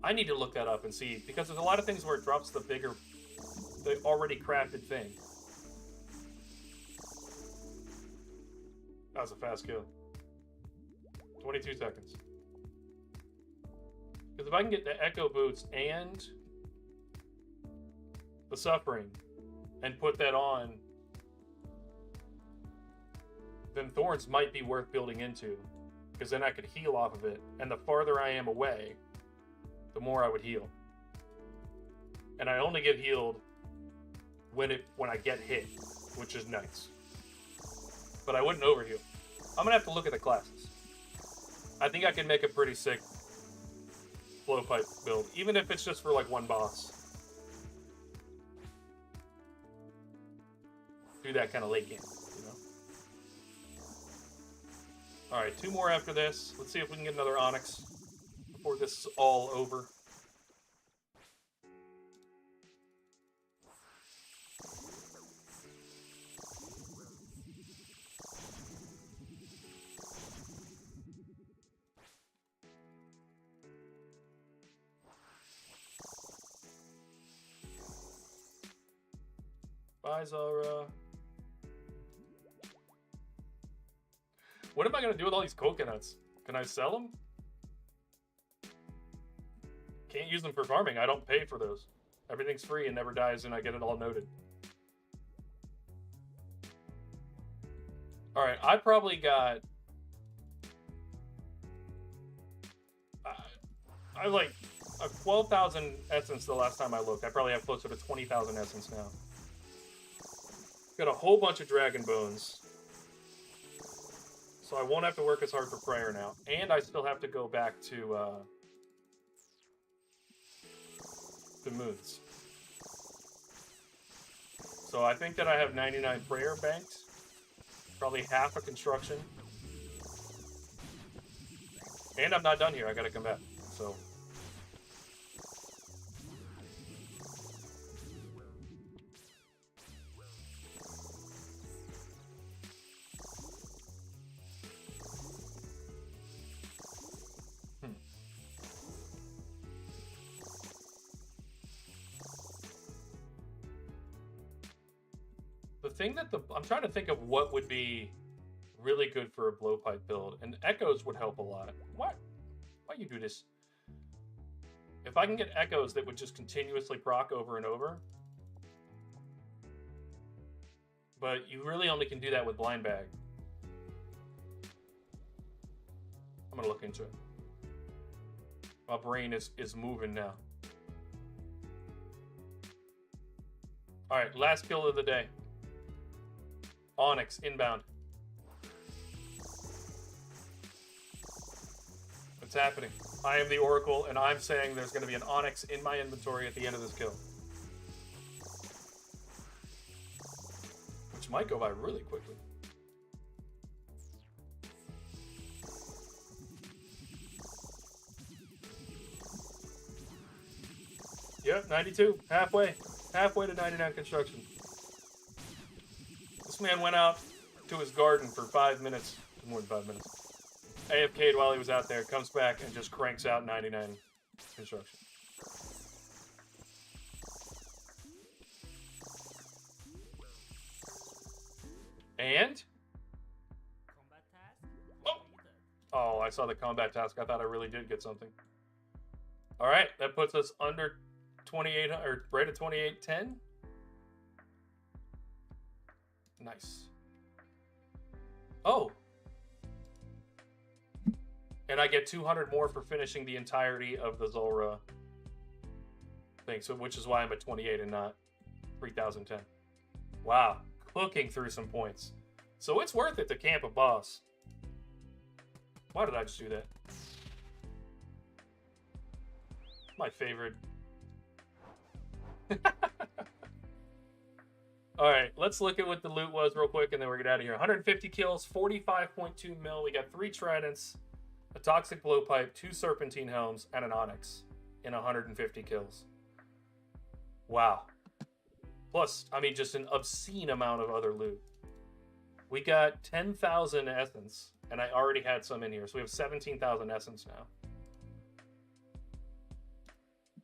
I need to look that up and see, because there's a lot of things where it drops the bigger, the already crafted thing. That was a fast kill. 22 seconds. Because if I can get the Echo Boots and the Suffering and put that on, then Thorns might be worth building into. Because then I could heal off of it. And the farther I am away, the more I would heal. And I only get healed when I get hit, which is nice. But I wouldn't overheal. I'm going to have to look at the classes. I think I can make a pretty sick Blowpipe build, even if it's just for like one boss. Do that kind of late game, you know? Alright, 2 more after this. Let's see if we can get another Onyx before this is all over. Bye, Zara. What am I going to do with all these coconuts? Can I sell them? Can't use them for farming. I don't pay for those. Everything's free and never dies, and I get it all noted. Alright, I probably got... I like 12,000 essence the last time I looked. I probably have closer to 20,000 essence now. Got a whole bunch of Dragon Bones. So I won't have to work as hard for Prayer now. And I still have to go back to the Moons. So I think that I have 99 Prayer banked. Probably half a construction. And I'm not done here. I gotta come back. So... thing that I'm trying to think of what would be really good for a blowpipe build, and echoes would help a lot. Why you do this? If I can get echoes that would just continuously proc over and over, but you really only can do that with blind bag. I'm gonna look into it. My brain is moving now. All right, last kill of the day. Onyx inbound. What's happening? I am the Oracle, and I'm saying there's going to be an Onyx in my inventory at the end of this kill. Which might go by really quickly. Yep, 92. Halfway to 99 construction. This man went out to his garden for 5 minutes, more than 5 minutes. AFK'd while he was out there, comes back and just cranks out 99 construction. And? Combat task Oh! completed. Oh, I saw the combat task. I thought I really did get something. All right, that puts us under 28, or right at 2810. Nice. Oh. And I get 200 more for finishing the entirety of the Zulrah thing, so which is why I'm at 28 and not 3010. Wow, cooking through some points. So it's worth it to camp a boss. Why did I just do that? My favorite. All right, let's look at what the loot was real quick, and then we're getting out of here. 150 kills, 45.2 mil. We got 3 tridents, a toxic blowpipe, 2 serpentine helms, and an onyx in 150 kills. Wow. Plus, I mean, just an obscene amount of other loot. We got 10,000 essence, and I already had some in here, so we have 17,000 essence now.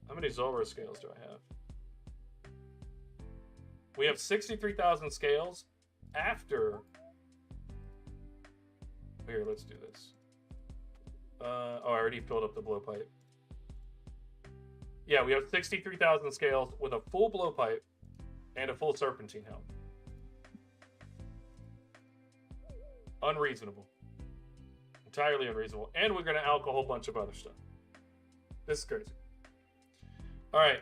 How many Zulrah scales do I have? We have 63,000 scales after... Here, let's do this. Oh, I already filled up the blowpipe. Yeah, we have 63,000 scales with a full blowpipe and a full serpentine helm. Unreasonable. Entirely unreasonable. And we're going to alch a whole bunch of other stuff. This is crazy. All right.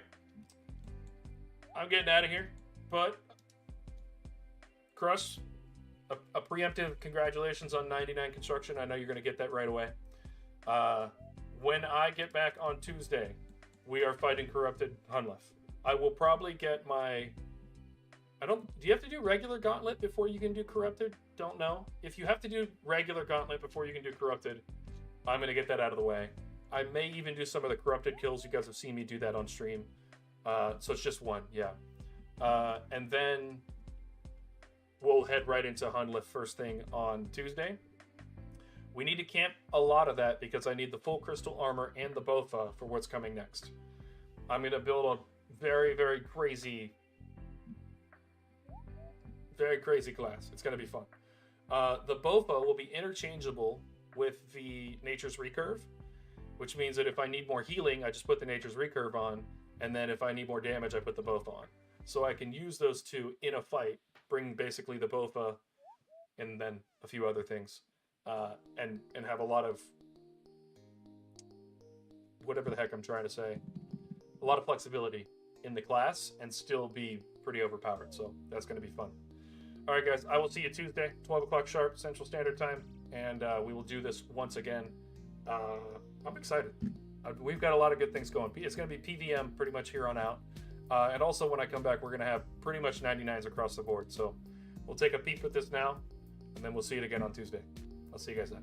I'm getting out of here. But, Crush, a preemptive congratulations on 99 construction. I know you're going to get that right away. When I get back on Tuesday, we are fighting Corrupted Hunlef. I will probably get my... do you have to do regular Gauntlet before you can do Corrupted? Don't know. If you have to do regular Gauntlet before you can do Corrupted, I'm going to get that out of the way. I may even do some of the Corrupted kills. You guys have seen me do that on stream. So it's just one, yeah. And then we'll head right into Hunlef first thing on Tuesday. We need to camp a lot of that because I need the full crystal armor and the BowFa for what's coming next. I'm going to build a very, very crazy class. It's going to be fun. The BowFa will be interchangeable with the Nature's Recurve, which means that if I need more healing, I just put the Nature's Recurve on, and then if I need more damage, I put the BowFa on. So I can use those two in a fight, bring basically the BowFa and then a few other things, and have a lot of whatever the heck I'm trying to say, a lot of flexibility in the class and still be pretty overpowered. So that's going to be fun. All right, guys, I will see you Tuesday, 12 o'clock sharp, Central Standard Time, and we will do this once again. I'm excited. We've got a lot of good things going. It's going to be PVM pretty much here on out. And also, when I come back, we're going to have pretty much 99s across the board. So we'll take a peep at this now, and then we'll see it again on Tuesday. I'll see you guys then.